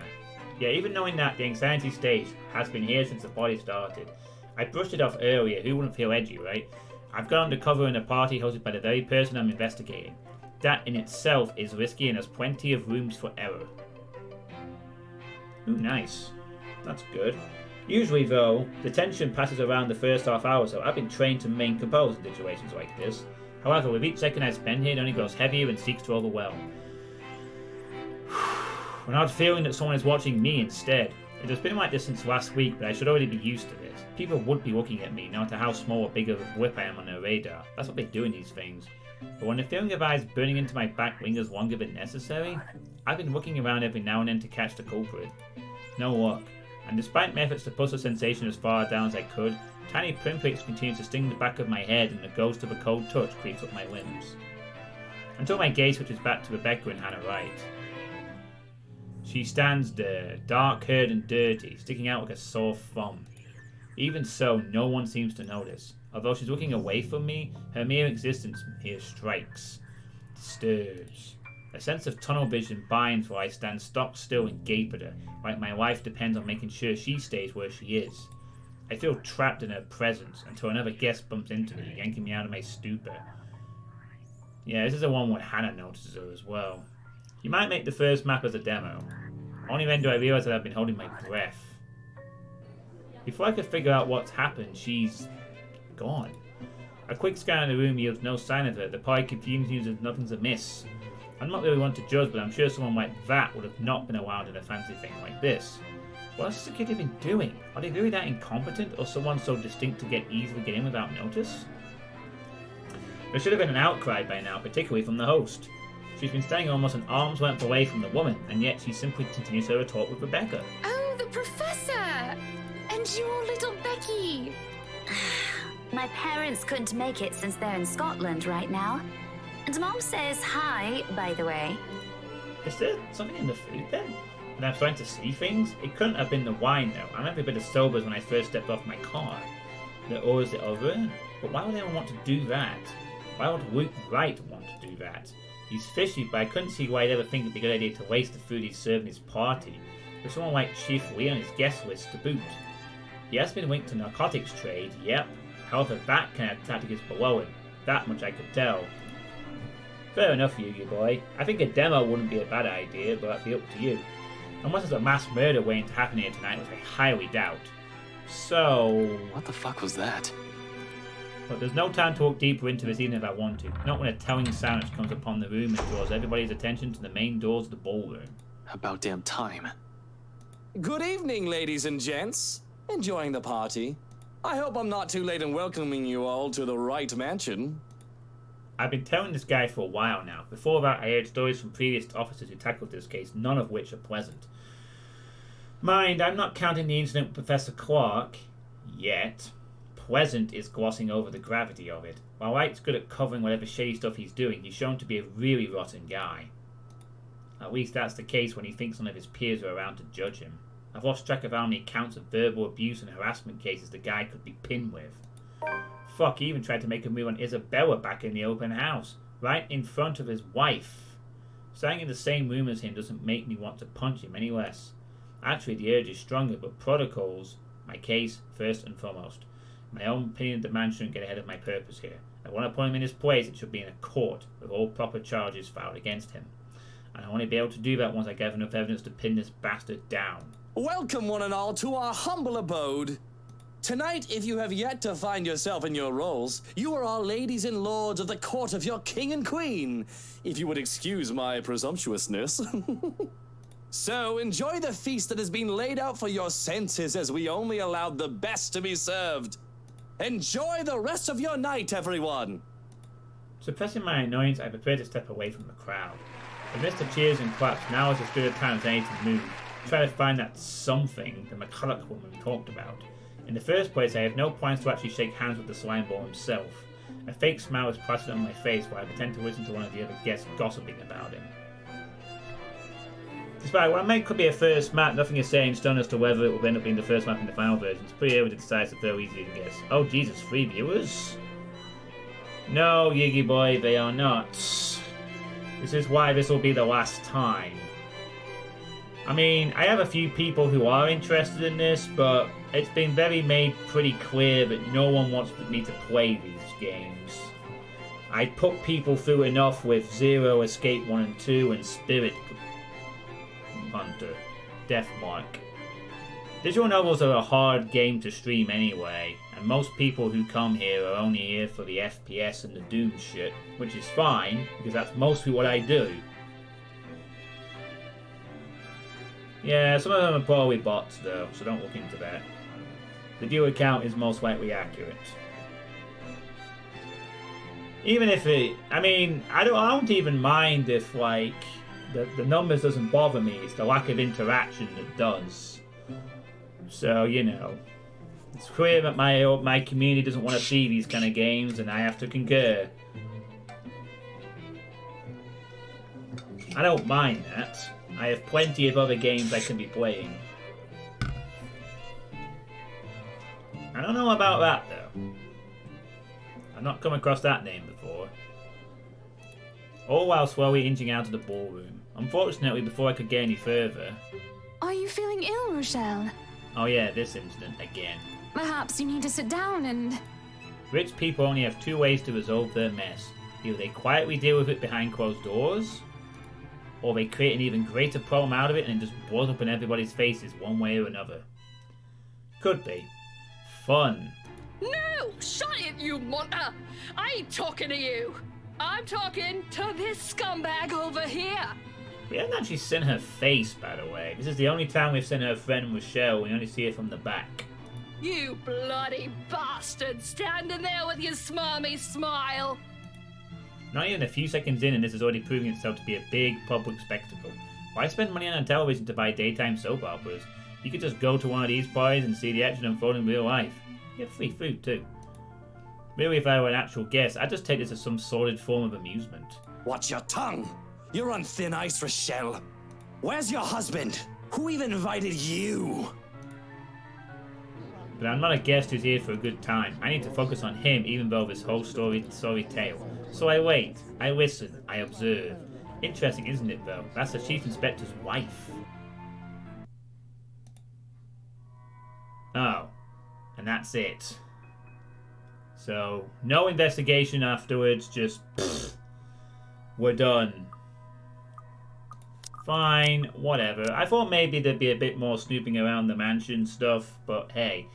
Yeah, even knowing that the anxiety stage has been here since the party started. I brushed it off earlier, who wouldn't feel edgy, right? I've gone undercover in a party hosted by the very person I'm investigating. That in itself is risky and has plenty of rooms for error. Ooh, nice. That's good. Usually, though, the tension passes around the first half hour, so I've been trained to remain composed in situations like this. However, with each second I spend here, it only grows heavier and seeks to overwhelm. An odd feeling that someone is watching me instead. It has been like this since last week, but I should already be used to this. People would be looking at me, no matter how small or big of a blip I am on their radar. That's what they do in these things. But when the feeling of eyes burning into my back lingers longer than necessary, I've been looking around every now and then to catch the culprit. No luck. And despite my efforts to push the sensation as far down as I could, tiny pinpricks continue to sting the back of my head and the ghost of a cold touch creeps up my limbs. Until my gaze switches back to Rebecca and Hannah Wright. She stands there, dark-haired and dirty, sticking out like a sore thumb. Even so, no one seems to notice. Although she's looking away from me, her mere existence here strikes, disturbs. A sense of tunnel vision binds while I stand stock still and gape at her, like my life depends on making sure she stays where she is. I feel trapped in her presence until another guest bumps into me, yanking me out of my stupor. Yeah, this is the one where Hannah notices her as well. You might make the first map as a demo. Only then do I realise that I've been holding my breath. Before I could figure out what's happened, she's gone. A quick scan of the room yields no sign of her. The party continues as nothing's amiss. I'm not really one to judge, but I'm sure someone like that would have not been around in a fancy thing like this. What else has the kid been doing? Are they really that incompetent, or someone so distinct to easily get in without notice? There should have been an outcry by now, particularly from the host. She's been standing almost an arm's length away from the woman, and yet she simply continues her talk with Rebecca. Oh, the professor! And your little Becky! My parents couldn't make it since they're in Scotland right now. And Mom says hi, by the way. Is there something in the food then? And I'm starting to see things? It couldn't have been the wine though. I'm every bit as sober as when I first stepped off my car. Or is it over? But why would anyone want to do that? Why would Luke Wright want to do that? He's fishy, but I couldn't see why he'd ever think it'd be a good idea to waste the food he's serving his party. With someone like Chief Lee on his guest list to boot. He has been linked to narcotics trade, yep. However, that kind of tactic is below him. That much I could tell. Fair enough, Yugi boy. I think a demo wouldn't be a bad idea, but that'd be up to you. Unless there's a mass murder waiting to happen here tonight, which I highly doubt. So... What the fuck was that? But there's no time to look deeper into this even if I want to. Not when a telling silence comes upon the room and draws everybody's attention to the main doors of the ballroom. About damn time. Good evening, ladies and gents. Enjoying the party? I hope I'm not too late in welcoming you all to the right mansion. I've been telling this guy for a while now. Before that, I heard stories from previous officers who tackled this case, none of which are pleasant. Mind, I'm not counting the incident with Professor Clark. Yet. Pleasant is glossing over the gravity of it. While Wright's good at covering whatever shady stuff he's doing, he's shown to be a really rotten guy. At least that's the case when he thinks none of his peers are around to judge him. I've lost track of how many counts of verbal abuse and harassment cases the guy could be pinned with. Fuck, he even tried to make a move on Isabella back in the open house, right in front of his wife. Standing in the same room as him doesn't make me want to punch him any less. Actually, the urge is stronger, but protocols, my case first and foremost. In my own opinion, the man shouldn't get ahead of my purpose here. If I want to put him in his place, it should be in a court, with all proper charges filed against him. And I want to be able to do that once I gather enough evidence to pin this bastard down. Welcome, one and all, to our humble abode. Tonight, if you have yet to find yourself in your roles, you are our ladies and lords of the court of your king and queen, if you would excuse my presumptuousness. So, enjoy the feast that has been laid out for your senses as we only allowed the best to be served. Enjoy the rest of your night, everyone! Suppressing my annoyance, I prepare to step away from the crowd. Amidst the cheers and claps, now is as good a time as any to move. Try to find that something the McCulloch woman talked about. In the first place, I have no plans to actually shake hands with the slime ball himself. A fake smile is plastered on my face while I pretend to listen to one of the other guests gossiping about him. Despite what I meant could be a first map, nothing is set in stone as to whether it will end up being the first map in the final version. It's pretty able to decide, so very easy to guess. Oh Jesus, 3 viewers? No, Yiggy boy, they are not. This is why this will be the last time. I mean, I have a few people who are interested in this, but it's been very made pretty clear that no one wants me to play these games. I put people through enough with Zero, Escape 1 and 2, and Spirit Hunter, Deathmark. Visual novels are a hard game to stream anyway, and most people who come here are only here for the FPS and the Doom shit, which is fine, because that's mostly what I do. Yeah, some of them are probably bots though, so don't look into that. The viewer count is most likely accurate. Even if it, I mean, I don't even mind if like the numbers doesn't bother me. It's the lack of interaction that does. So you know, it's clear that my community doesn't want to see these kind of games, and I have to concur. I don't mind that. I have plenty of other games I can be playing. I don't know about that though. I've not come across that name before. All while slowly inching out of the ballroom. Unfortunately, before I could get any further... Are you feeling ill, Rochelle? Oh yeah, this incident again. Perhaps you need to sit down and... Rich people only have two ways to resolve their mess. Either they quietly deal with it behind closed doors, or they create an even greater problem out of it and it just blows up in everybody's faces one way or another. Could be. Fun. No! Shut it, you munter! I ain't talking to you! I'm talking to this scumbag over here! We haven't actually seen her face, by the way. This is the only time we've seen her friend Michelle. We only see her from the back. You bloody bastard, standing there with your smarmy smile! Not even a few seconds in and this is already proving itself to be a big public spectacle. Why spend money on television to buy daytime soap operas? You could just go to one of these parties and see the action unfold in real life. You get free food too. Really, if I were an actual guest, I'd just take this as some sordid form of amusement. Watch your tongue! You're on thin ice, Rochelle. Where's your husband? Who even invited you? But I'm not a guest who's here for a good time. I need to focus on him, even though this whole sorry tale. So I wait, I listen, I observe. Interesting, isn't it, though? That's the Chief Inspector's wife. Oh. And that's it. So, no investigation afterwards, just... pfft, we're done. Fine, whatever. I thought maybe there'd be a bit more snooping around the mansion stuff, but hey.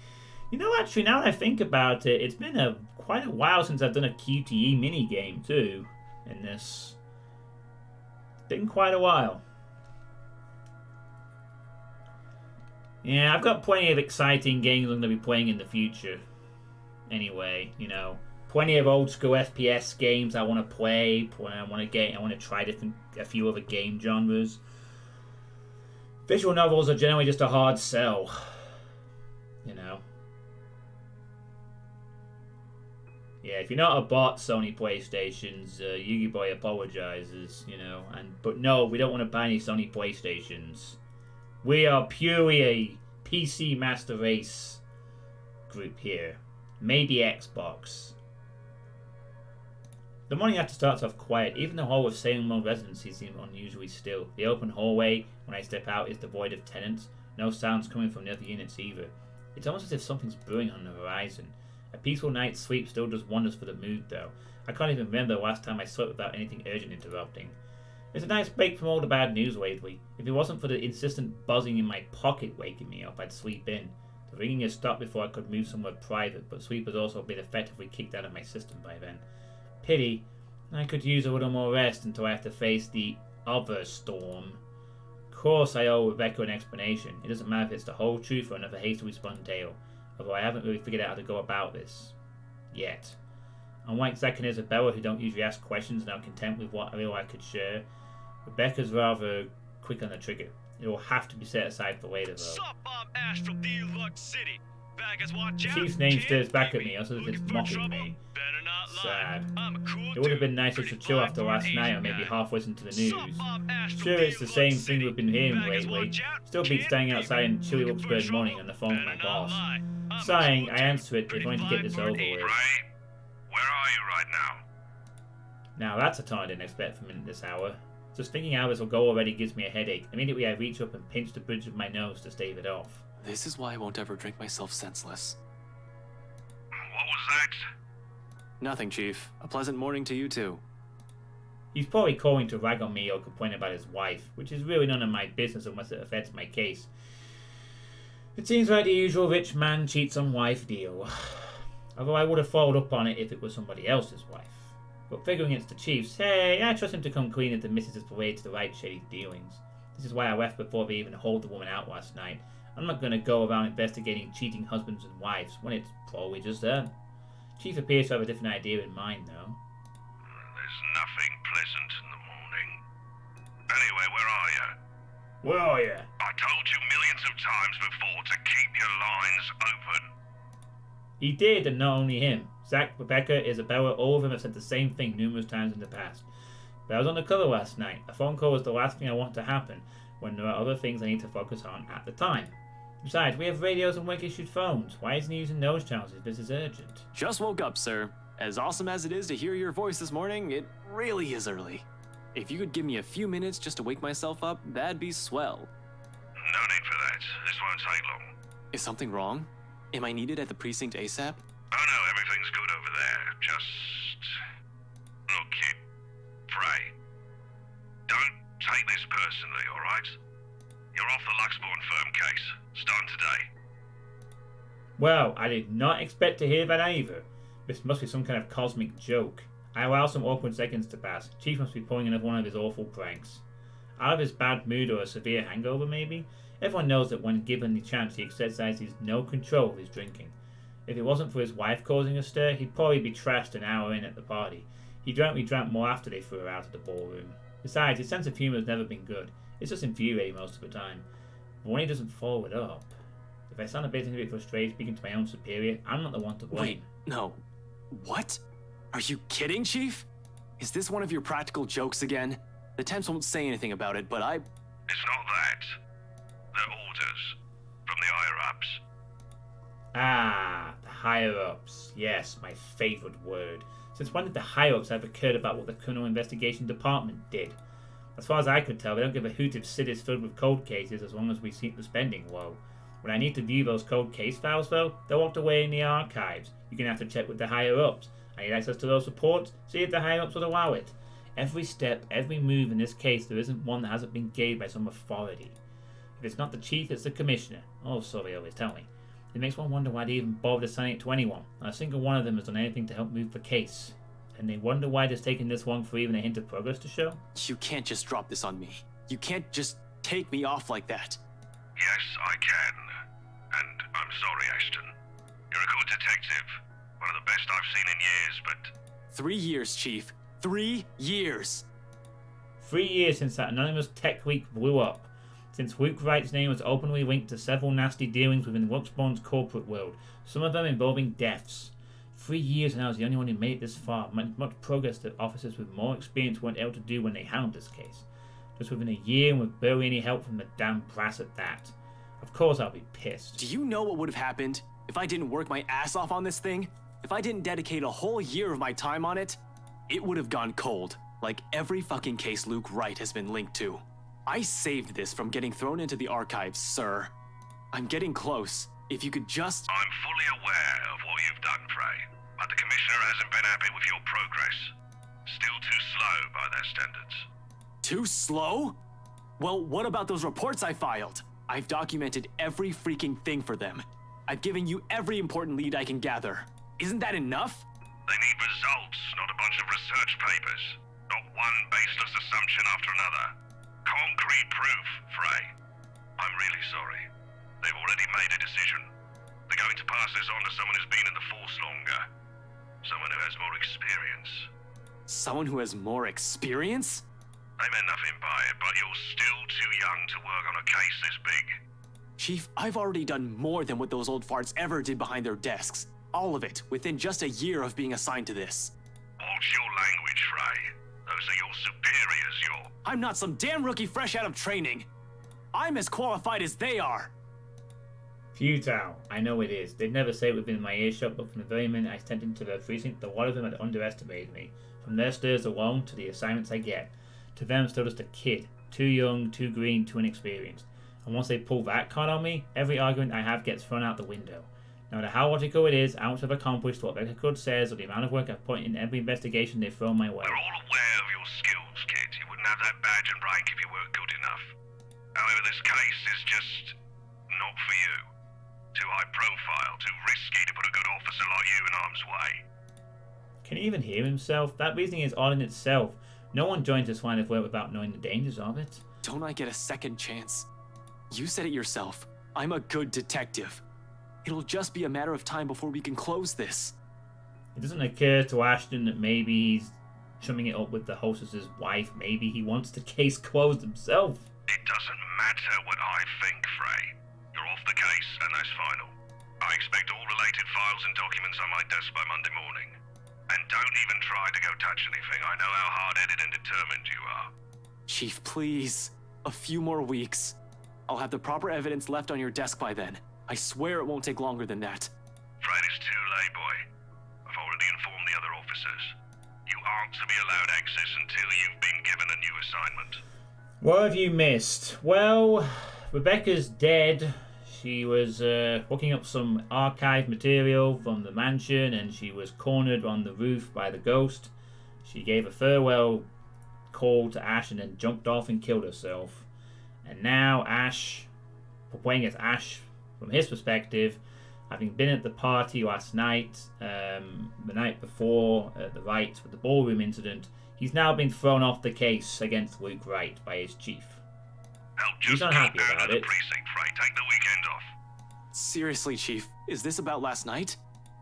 You know, actually, now that I think about it, it's been quite a while since I've done a QTE minigame, too, in this. It's been quite a while. Yeah, I've got plenty of exciting games I'm going to be playing in the future. Anyway, you know, plenty of old school FPS games I want to play. I want to try a few other game genres. Visual novels are generally just a hard sell, you know. Yeah, if you're not a bot, Sony PlayStations, Yugi Boy apologizes, you know. But no, we don't want to buy any Sony PlayStations. We are purely a PC Master Race group here. Maybe Xbox. The morning after starts off quiet. Even the hall of Salem World residency seems unusually still. The open hallway, when I step out, is devoid of tenants. No sounds coming from the other units either. It's almost as if something's brewing on the horizon. A peaceful night's sleep still does wonders for the mood, though. I can't even remember the last time I slept without anything urgent interrupting. It's a nice break from all the bad news lately. If it wasn't for the insistent buzzing in my pocket waking me up, I'd sleep in. The ringing has stopped before I could move somewhere private, but sleep has also been effectively kicked out of my system by then. Pity. I could use a little more rest until I have to face the other storm. Of course I owe Rebecca an explanation. It doesn't matter if it's the whole truth or another hastily spun tale. Although I haven't really figured out how to go about this. Yet. Unlike Zack and Isabella, who don't usually ask questions and are content with what little I could share, Rebecca's rather quick on the trigger. It will have to be set aside for later, though. Sup, I'm Ash from Deluxe City. Baggers, watch The out. Chief's name stares back at me, also as if it's mocking me. Sad. It would have been nicer to chill after last night or maybe half listen to the news. Sure, it's the same thing we've been hearing lately. Still beats staying outside in chilly Luxembourg morning on the phone with my boss. Sighing, I answer it if only to get this over with. Where are you right now? Now that's a time I didn't expect from him this hour. Just thinking how this will go already gives me a headache. Immediately I reach up and pinch the bridge of my nose to stave it off. This is why I won't ever drink myself senseless. What was that? Nothing, Chief. A pleasant morning to you too. He's probably calling to rag on me or complain about his wife, which is really none of my business unless it affects my case. It seems like the usual rich man cheats on wife deal. Although I would have followed up on it if it was somebody else's wife. But figuring it's the Chief's, hey, I trust him to come clean if the missus is parade to the right shady dealings. This is why I left before they even hauled the woman out last night. I'm not going to go around investigating cheating husbands and wives when it's probably just them. Chief appears to have a different idea in mind, though. There's nothing pleasant in the morning. Anyway, where are you? Where are you? I told you millions of times before to keep your lines open. He did, and not only him. Zack, Rebecca, Isabella, all of them have said the same thing numerous times in the past. But I was on the cover last night. A phone call was the last thing I want to happen, when there are other things I need to focus on at the time. Besides, we have radios and work-issued phones. Why isn't he using those channels if this is urgent? Just woke up, sir. As awesome as it is to hear your voice this morning, it really is early. If you could give me a few minutes just to wake myself up, that'd be swell. No need for that. This won't take long. Is something wrong? Am I needed at the precinct ASAP? Oh no, everything's good over there. Just... Look, kid. Frey. Don't take this personally, alright? You're off the Luxborn firm case. Starting today. Well, I did not expect to hear that either. This must be some kind of cosmic joke. I allow some awkward seconds to pass. Chief must be pulling another one of his awful pranks. Out of his bad mood or a severe hangover, maybe? Everyone knows that when given the chance, he exercises no control of his drinking. If it wasn't for his wife causing a stir, he'd probably be trashed an hour in at the party. He drank more after they threw her out of the ballroom. Besides, his sense of humour has never been good. It's just infuriating most of the time. But when he doesn't follow it up... If I sound a bit frustrated speaking to my own superior, I'm not the one to blame. Wait, no. What? Are you kidding, Chief? Is this one of your practical jokes again? The Temps won't say anything about it, but I... It's not that. They're orders. From the higher-ups. Ah, the higher-ups. Yes, my favourite word. Since when did the higher-ups ever cared about what the Criminal Investigation Department did? As far as I could tell, they don't give a hoot if Sid is filled with cold cases as long as we keep the spending low. When I need to view those cold case files, though, they're locked away in the archives. You're going to have to check with the higher-ups. I need access to those reports, see if the higher-ups would allow it. Every step, every move in this case, there isn't one that hasn't been gained by some authority. If it's not the chief, it's the commissioner. Oh, so they always tell me. It makes one wonder why they even bothered assigning it to anyone. Not a single one of them has done anything to help move the case. And they wonder why it's taken this long for even a hint of progress to show? You can't just drop this on me. You can't just take me off like that. Yes, I can. And I'm sorry, Ashton. You're a good detective. One of the best I've seen in years, but... 3 years, Chief. 3 years! 3 years since that anonymous tech leak blew up. Since Luke Wright's name was openly linked to several nasty dealings within Luxborn's corporate world, some of them involving deaths. 3 years and I was the only one who made it this far, much progress that officers with more experience weren't able to do when they handled this case. Just within a year and with barely any help from the damn brass at that. Of course I'll be pissed. Do you know what would have happened if I didn't work my ass off on this thing? If I didn't dedicate a whole year of my time on it? It would have gone cold, like every fucking case Luke Wright has been linked to. I saved this from getting thrown into the archives, sir. I'm getting close. If you could just... I'm fully aware of what you've done, Frey. But the Commissioner hasn't been happy with your progress. Still too slow by their standards. Too slow? Well, what about those reports I filed? I've documented every freaking thing for them. I've given you every important lead I can gather. Isn't that enough? They need results, not a bunch of research papers. Not one baseless assumption after another. Concrete proof, Frey. I'm really sorry. They've already made a decision. They're going to pass this on to someone who's been in the force longer. Someone who has more experience. Someone who has more experience? I meant nothing by it, but you're still too young to work on a case this big. Chief, I've already done more than what those old farts ever did behind their desks. All of it, within just a year of being assigned to this. Watch your language, Frey. Those are your superiors, I'm not some damn rookie fresh out of training. I'm as qualified as they are. Futile. I know it is. They'd never say it within my earshot, but from the very minute I stepped into their precinct, a lot of them had underestimated me. From their stirs alone to the assignments I get. To them, still just a kid. Too young, too green, too inexperienced. And once they pull that card on me, every argument I have gets thrown out the window. No matter how logical it is, how much I've accomplished, what Becca Code says, or the amount of work I've put in every investigation they've thrown my way. We're all aware of your skills, kid. You wouldn't have that badge and rank if you weren't good enough. However, this case is just not for you. Too high profile, too risky to put a good officer like you in harm's way. Can he even hear himself? That reasoning is odd in itself. No one joins this line of work without knowing the dangers of it. Don't I get a second chance? You said it yourself. I'm a good detective. It'll just be a matter of time before we can close this. It doesn't occur to Ashton that maybe he's chumming it up with the hostess's wife. Maybe he wants the case closed himself. It doesn't matter what I think, Frey. You're off the case, and that's final. I expect all related files and documents on my desk by Monday morning. And don't even try to go touch anything. I know how hard-headed and determined you are. Chief, please. A few more weeks. I'll have the proper evidence left on your desk by then. I swear it won't take longer than that. Fred, it's too late, boy. I've already informed the other officers. You aren't to be allowed access until you've been given a new assignment. What have you missed? Well, Rebecca's dead. She was hooking up some archive material from the mansion, and she was cornered on the roof by the ghost. She gave a farewell call to Ash and then jumped off and killed herself. And now Ash, playing as Ash from his perspective, having been at the party last night, the night before the Wright with the ballroom incident, he's now been thrown off the case against Luke Wright by his chief. He's not happy about it. Take the weekend off. Seriously, Chief, is this about last night?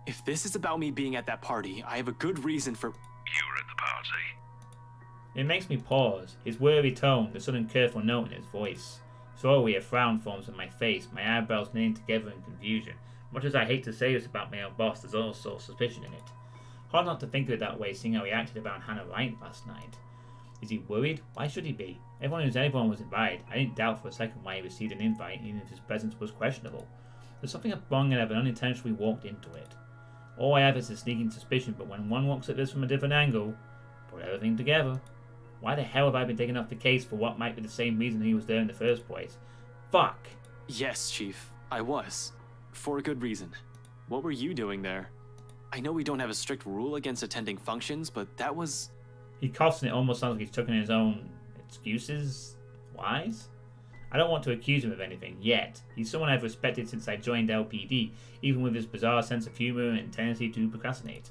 If this is about me being at that party, I have a good reason for... You were at the party. It makes me pause. His weary tone, the sudden careful note in his voice. Slowly a frown forms on my face, my eyebrows knitting together in confusion. Much as I hate to say this about my own boss, there's also suspicion in it. Hard not to think of it that way, seeing how he acted about Hannah Wright last night. Is he worried? Why should he be? Everyone who's anyone was invited. I didn't doubt for a second why he received an invite, even if his presence was questionable. There's something wrong and I've unintentionally walked into it. All I have is a sneaking suspicion, but when one looks at this from a different angle, put everything together. Why the hell have I been taken off the case for what might be the same reason he was there in the first place? Fuck! Yes, Chief, I was. For a good reason. What were you doing there? I know we don't have a strict rule against attending functions, but that was... He coughs and it almost sounds like he's chucking his own excuses. Lies? I don't want to accuse him of anything, yet. He's someone I've respected since I joined LPD, even with his bizarre sense of humour and tendency to procrastinate.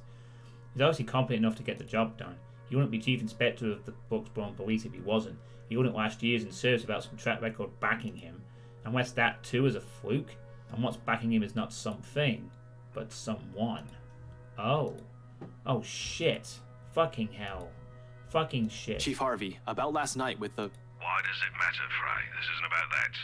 He's obviously competent enough to get the job done. He wouldn't be Chief Inspector of the Bucksborough Police if he wasn't. He wouldn't last years in service without some track record backing him. Unless that too is a fluke, and what's backing him is not something, but someone. Oh. Oh shit. Fucking hell. Fucking shit. Chief Harvey, about last night with the... Why does it matter, Frey? This isn't about that.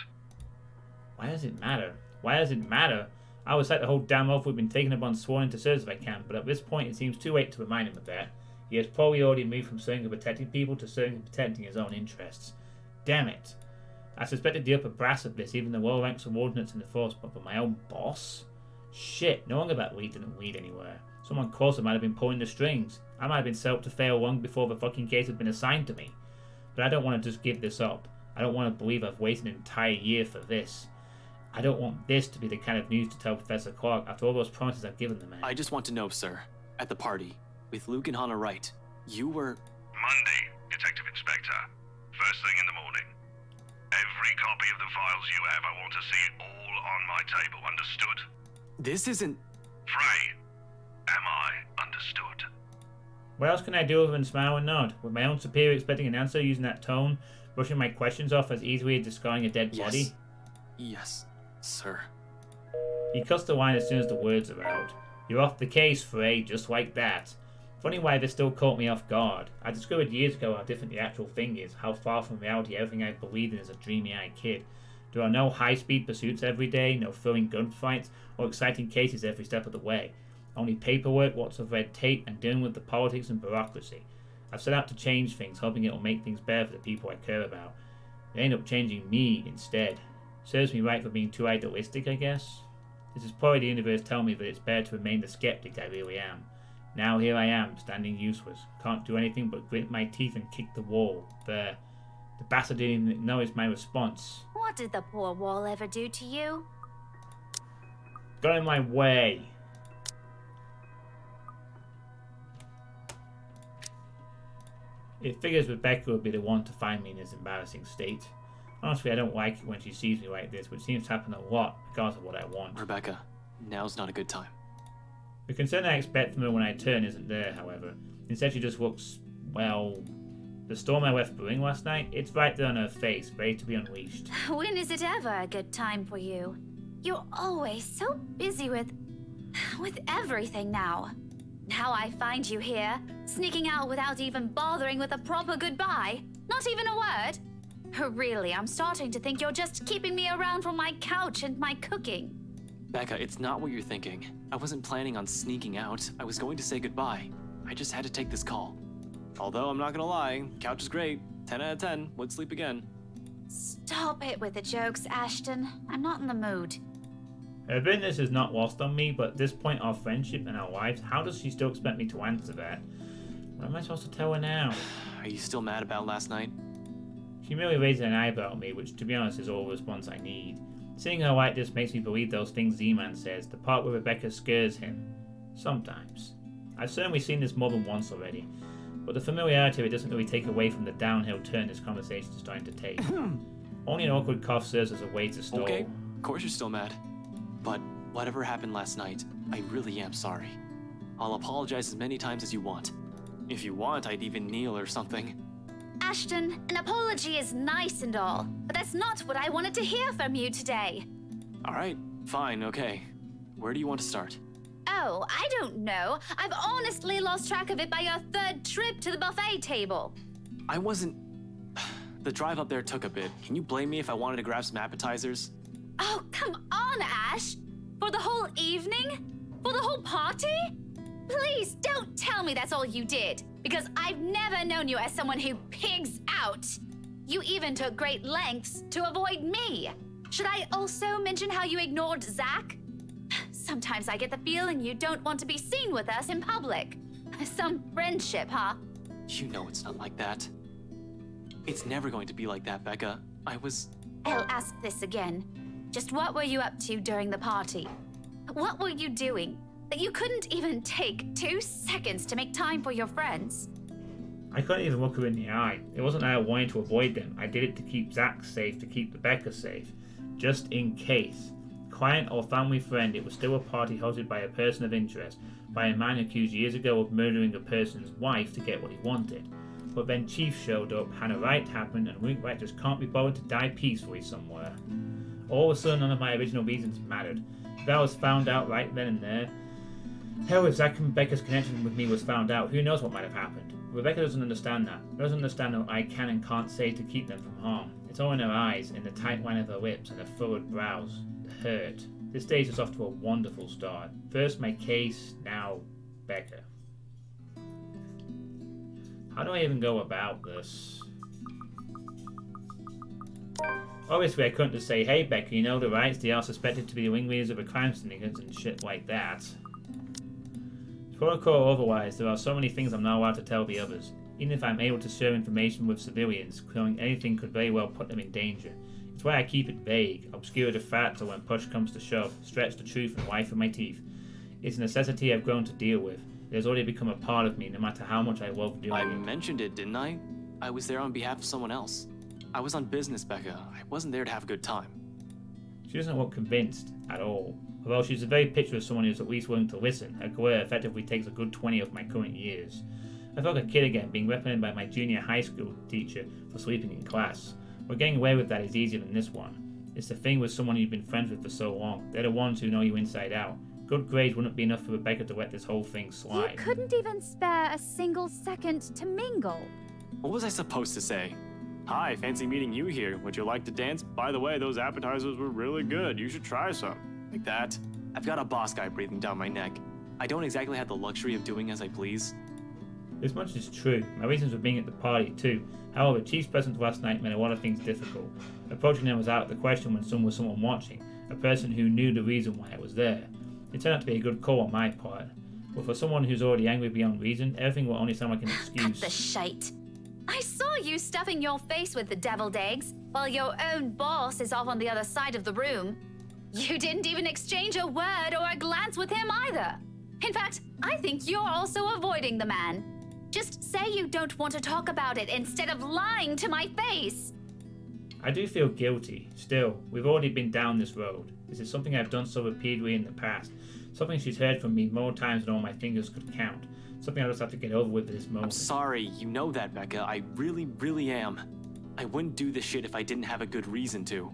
Why does it matter? Why does it matter? I would like the whole damn oath we've been taking upon sworn into service if I can, but at this point it seems too late to remind him of that. He has probably already moved from serving and protecting people to serving and protecting his own interests. Damn it. I suspected the upper brass of this, even the lower-ranked subordinates in the force, but for my own boss? Shit, no wonder that lead didn't lead anywhere. Someone closer might have been pulling the strings. I might have been set up to fail long before the fucking case had been assigned to me. But I don't want to just give this up. I don't want to believe I've wasted an entire year for this. I don't want this to be the kind of news to tell Professor Clark after all those promises I've given the man. I just want to know, sir, at the party, with Luke and Hannah Wright, you were... Monday, Detective Inspector. First thing in the morning. Every copy of the files you have, I want to see all on my table, understood? This isn't... Frey, am I understood? What else can I do other than smile and nod? With my own superior expecting an answer using that tone, brushing my questions off as easily as discarding a dead body? Yes, sir. He cuts the line as soon as the words are out. You're off the case, Frey, just like that. Funny why this still caught me off guard. I discovered years ago how different the actual thing is, how far from reality everything I believed in as a dreamy-eyed kid. There are no high-speed pursuits every day, no thrilling gunfights, or exciting cases every step of the way. Only paperwork, lots of red tape, and dealing with the politics and bureaucracy. I've set out to change things, hoping it will make things better for the people I care about. They end up changing me instead. Serves me right for being too idealistic, I guess. This is probably the universe telling me that it's better to remain the skeptic I really am. Now here I am, standing useless. Can't do anything but grit my teeth and kick the wall. There. The bastard didn't even notice my response. What did the poor wall ever do to you? Got in my way. It figures Rebecca would be the one to find me in this embarrassing state. Honestly, I don't like it when she sees me like this, which seems to happen a lot, regardless of what I want. Rebecca, now's not a good time. The concern I expect from her when I turn isn't there, however. Instead, she just looks, well... The storm I left brewing last night, it's right there on her face, ready to be unleashed. When is it ever a good time for you? You're always so busy with everything now. Now I find you here, sneaking out without even bothering with a proper goodbye. Not even a word. Really, I'm starting to think you're just keeping me around for my couch and my cooking. Becca, it's not what you're thinking. I wasn't planning on sneaking out. I was going to say goodbye. I just had to take this call. Although, I'm not gonna lie, couch is great. 10 out of 10, would sleep again. Stop it with the jokes, Ashton. I'm not in the mood. Her business is not lost on me, but at this point our friendship and our lives, how does she still expect me to answer that? What am I supposed to tell her now? Are you still mad about last night? She merely raises an eyebrow at me, which to be honest is all the response I need. Seeing her like this makes me believe those things Z-Man says, the part where Rebecca scares him. Sometimes. I've certainly seen this more than once already, but the familiarity of it doesn't really take away from the downhill turn this conversation is starting to take. Only an awkward cough serves as a way to stall. Okay, of course you're still mad. But whatever happened last night, I really am sorry. I'll apologize as many times as you want. If you want, I'd even kneel or something. Ashton, an apology is nice and all, but that's not what I wanted to hear from you today. Alright, fine, okay. Where do you want to start? Oh, I don't know. I've honestly lost track of it by your third trip to the buffet table. I wasn't... The drive up there took a bit. Can you blame me if I wanted to grab some appetizers? Oh, come on, Ash! For the whole evening? For the whole party? Please don't tell me that's all you did, because I've never known you as someone who pigs out. You even took great lengths to avoid me. Should I also mention how you ignored Zach? Sometimes I get the feeling you don't want to be seen with us in public. Some friendship, huh? You know it's not like that. It's never going to be like that, Becca. I'll ask this again. Just what were you up to during the party? What were you doing that you couldn't even take 2 seconds to make time for your friends? I couldn't even look her in the eye. It wasn't that I wanted to avoid them. I did it to keep Zach safe, to keep Rebecca safe. Just in case. Client or family friend, it was still a party hosted by a person of interest, by a man accused years ago of murdering a person's wife to get what he wanted. But then Chief showed up, had a riot happen, and Wink Right just can't be bothered to die peacefully somewhere. All of a sudden, none of my original reasons mattered. If that was found out right then and there, hell, if Zach and Rebecca's connection with me was found out, who knows what might have happened. Rebecca doesn't understand that. Doesn't understand what I can and can't say to keep them from harm. It's all in her eyes, in the tight line of her lips, and her furrowed brows. The hurt. This stage is off to a wonderful start. First my case, now Becca. How do I even go about this? Obviously I couldn't just say, hey Becca, you know the rights, they are suspected to be the ringleaders of a crime syndicate and shit like that. Protocol or otherwise, there are so many things I'm not allowed to tell the others. Even if I'm able to share information with civilians, knowing anything could very well put them in danger. It's why I keep it vague, obscure the facts, or when push comes to shove, stretch the truth and lie through my teeth. It's a necessity I've grown to deal with. It has already become a part of me, no matter how much I love doing it. I mentioned it, didn't I? I was there on behalf of someone else. I was on business, Becca. I wasn't there to have a good time. She doesn't look convinced at all. Although she's a very picture of someone who's at least willing to listen, her glare effectively takes a good 20 of my current years. I felt like a kid again, being reprimanded by my junior high school teacher for sleeping in class. But getting away with that is easier than this one. It's the thing with someone you've been friends with for so long. They're the ones who know you inside out. Good grades wouldn't be enough for Rebecca to let this whole thing slide. You couldn't even spare a single second to mingle. What was I supposed to say? Hi, fancy meeting you here. Would you like to dance? By the way, those appetizers were really good. You should try some. Like that. I've got a boss guy breathing down my neck. I don't exactly have the luxury of doing as I please. This much is true. My reasons for being at the party too. However, Chief's presence last night made a lot of things difficult. Approaching them was out of the question when someone was someone watching, a person who knew the reason why I was there. It turned out to be a good call on my part. But for someone who's already angry beyond reason, everything will only sound like an excuse. Cut the shite. I saw you stuffing your face with the deviled eggs, while your own boss is off on the other side of the room. You didn't even exchange a word or a glance with him either. In fact, I think you're also avoiding the man. Just say you don't want to talk about it instead of lying to my face. I do feel guilty. Still, we've already been down this road. This is something I've done so repeatedly in the past. Something she's heard from me more times than all my fingers could count. Something I just have to get over with at this moment. I'm sorry, you know that, Becca. I really, really am. I wouldn't do this shit if I didn't have a good reason to.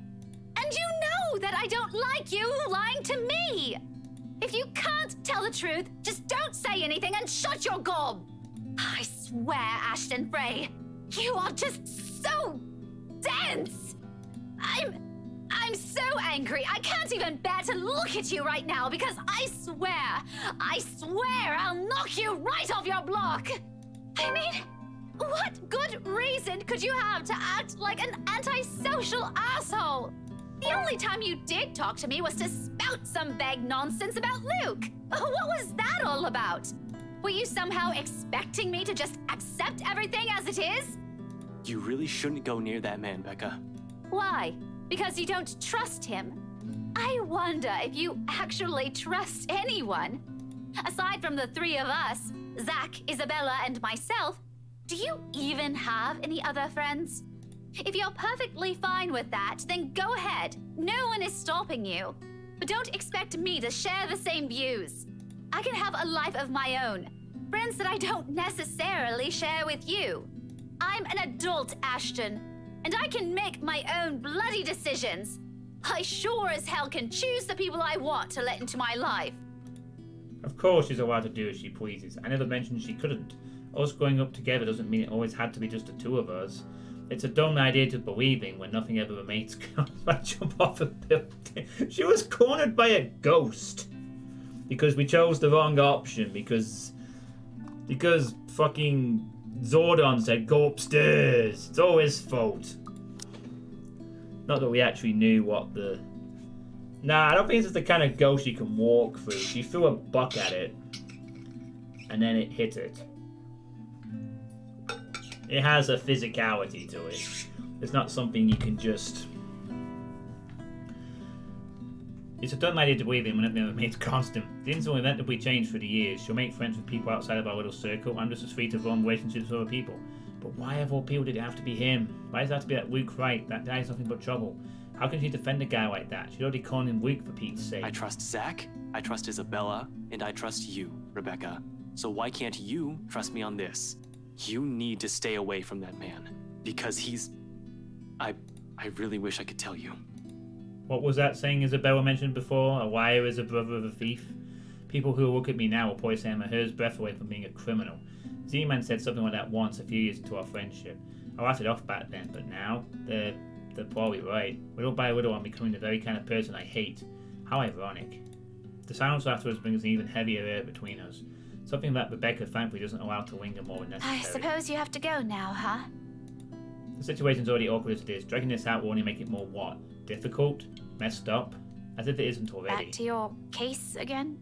And you know that I don't like you lying to me! If you can't tell the truth, just don't say anything and shut your gob! I swear, Ashton Frey, you are just so dense! I'm so angry, I can't even bear to look at you right now because I swear I'll knock you right off your block! I mean, what good reason could you have to act like an antisocial asshole? The only time you did talk to me was to spout some vague nonsense about Luke. What was that all about? Were you somehow expecting me to just accept everything as it is? You really shouldn't go near that man, Becca. Why? Because you don't trust him? I wonder if you actually trust anyone. Aside from the three of us, Zach, Isabella, and myself, do you even have any other friends? If you're perfectly fine with that, then go ahead. No one is stopping you. But don't expect me to share the same views. I can have a life of my own. Friends that I don't necessarily share with you. I'm an adult, Ashton, and I can make my own bloody decisions. I sure as hell can choose the people I want to let into my life. Of course she's allowed to do as she pleases. I never mentioned she couldn't. Us growing up together doesn't mean it always had to be just the two of us. It's a dumb idea to believe in when nothing ever remains. I jump off a building. She was cornered by a ghost. Because we chose the wrong option. Because fucking Zordon said go upstairs. It's all his fault. Not that we actually knew what the... Nah, I don't think this is the kind of ghost you can walk through. She threw a buck at it. And then it hit it. It has a physicality to it. It's not something you can just... It's a dumb idea to believe in when it remains constant. Things will inevitably change through the years. She'll make friends with people outside of our little circle. I'm just as free to form relationships with other people. But why of all people did it have to be him? Why does it have to be that Luke Wright? That guy's nothing but trouble. How can she defend a guy like that? She'd already called him Luke for Pete's sake. I trust Zach, I trust Isabella, and I trust you, Rebecca. So why can't you trust me on this? You need to stay away from that man. Because he's... I really wish I could tell you. What was that saying Isabella mentioned before? A liar is a brother of a thief? People who look at me now will probably say I'm a hair's breadth away from being a criminal. Z-Man said something like that once a few years into our friendship. I laughed it off back then, but now, they're probably right. Little by little I'm becoming the very kind of person I hate. How ironic. The silence afterwards brings an even heavier air between us. Something that Rebecca thankfully doesn't allow to linger more than necessary. I suppose you have to go now, huh? The situation's already awkward as it is. Dragging this out will only make it more what? Difficult? Messed up? As if it isn't already. Back to your case again?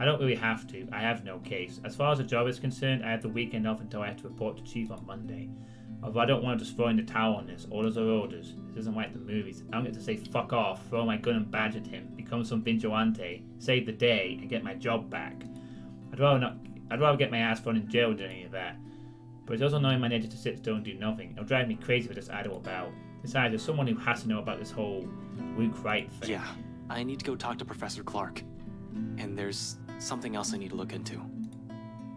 I don't really have to. I have no case. As far as the job is concerned, I have the weekend off until I have to report to Chief on Monday. Although I don't want to just throw in the towel on this. Orders are orders. This isn't like the movies. I don't get to say fuck off, throw my gun and badge at him, become some vigilante, save the day, and get my job back. I'd rather get my ass thrown in jail than any of that. But it's also knowing my nature to sit still and do nothing. It'll drive me crazy if I just idle about. Besides, there's someone who has to know about this whole Luke Wright thing. Yeah, I need to go talk to Professor Clark. And there's something else I need to look into.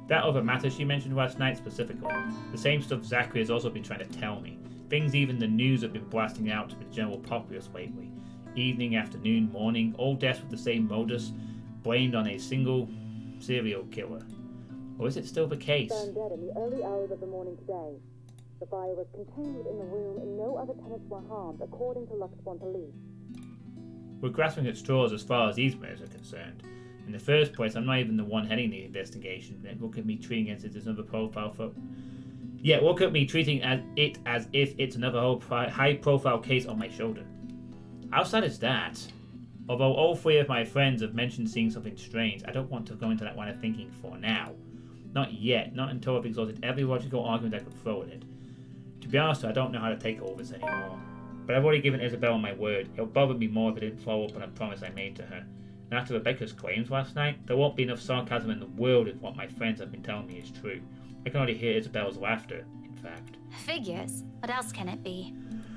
That other matter she mentioned last night specifically. The same stuff Zachary has also been trying to tell me. Things even the news have been blasting out to the general populace lately. Evening, afternoon, morning, all deaths with the same modus, blamed on a single serial killer. Or is it still the case? Found dead in the early hours of the morning today. The fire was contained within the room and no other tenants were harmed, according to Luxborn police. We're grasping at straws as far as these matters are concerned. In the first place, I'm not even the one heading the investigation. Look at me treating it as another profile for... Yeah, look at me treating it as if it's another high-profile case on my shoulder. Outside of that, although all three of my friends have mentioned seeing something strange, I don't want to go into that line of thinking for now. Not yet, not until I've exhausted every logical argument I could throw at it. To be honest, I don't know how to take all this anymore. But I've already given Isabella my word. It'll bother me more if I didn't follow up on a promise I made to her. And after Rebecca's claims last night, there won't be enough sarcasm in the world if what my friends have been telling me is true. I can already hear Isabella's laughter, in fact. Figures. What else can it be?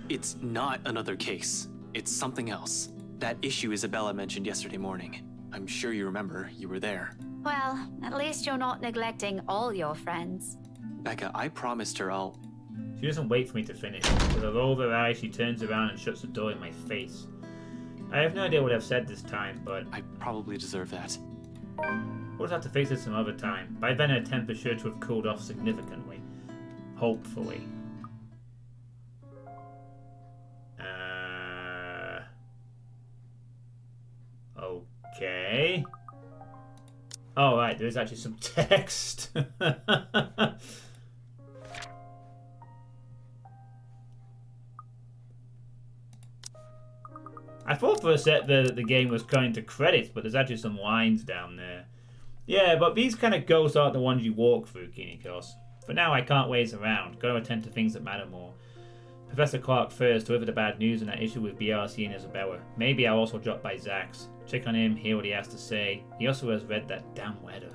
It's not another case. It's something else. That issue Isabella mentioned yesterday morning. I'm sure you remember. You were there. Well, at least you're not neglecting all your friends. Becca, I promised her I'll... She doesn't wait for me to finish. With a roll of her eyes, she turns around and shuts the door in my face. I have no idea what I've said this time, but... I probably deserve that. We'll just have to face it some other time. By then her temper should have cooled off significantly. Hopefully. Okay. Oh, right, there is actually some text. I thought for a sec the game was going to credits, but there's actually some lines down there. Yeah, but these kind of ghosts aren't the ones you walk through, Kinikos. For now, I can't waste around. Gotta attend to things that matter more. Professor Clark first, deliver the bad news on that issue with BRC and Isabella. Maybe I'll also drop by Zach's. Check on him, hear what he has to say. He also has read that damn letter.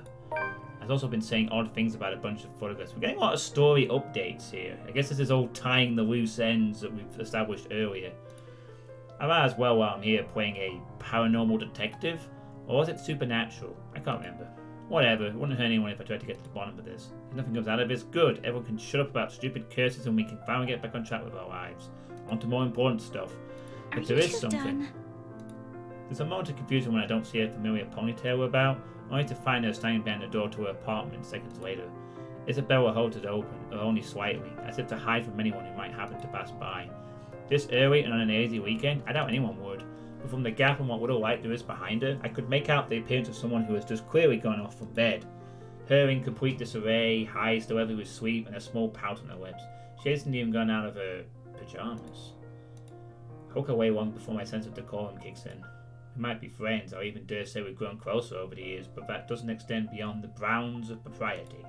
Has also been saying odd things about a bunch of photographs. We're getting a lot of story updates here. I guess this is all tying the loose ends that we've established earlier. I might as well while I'm here playing a paranormal detective. Or was it supernatural? I can't remember. Whatever, it wouldn't hurt anyone if I tried to get to the bottom of this. If nothing comes out of this, good. Everyone can shut up about stupid curses and we can finally get back on track with our lives. On to more important stuff. But there is something. There's a moment of confusion when I don't see a familiar ponytail about, only to find her standing behind the door to her apartment seconds later. Isabella holds it open, or only slightly, as if to hide from anyone who might happen to pass by. This early and on a lazy weekend, I doubt anyone would. But from the gap and what little light there is behind her, I could make out the appearance of someone who has just clearly gone off from bed. Her in complete disarray, eyes still heavy with sleep, and a small pout on her lips. She hasn't even gone out of her pyjamas. I look away long before my sense of decorum kicks in. We might be friends, or even dare say we've grown closer over the years, but that doesn't extend beyond the bounds of propriety.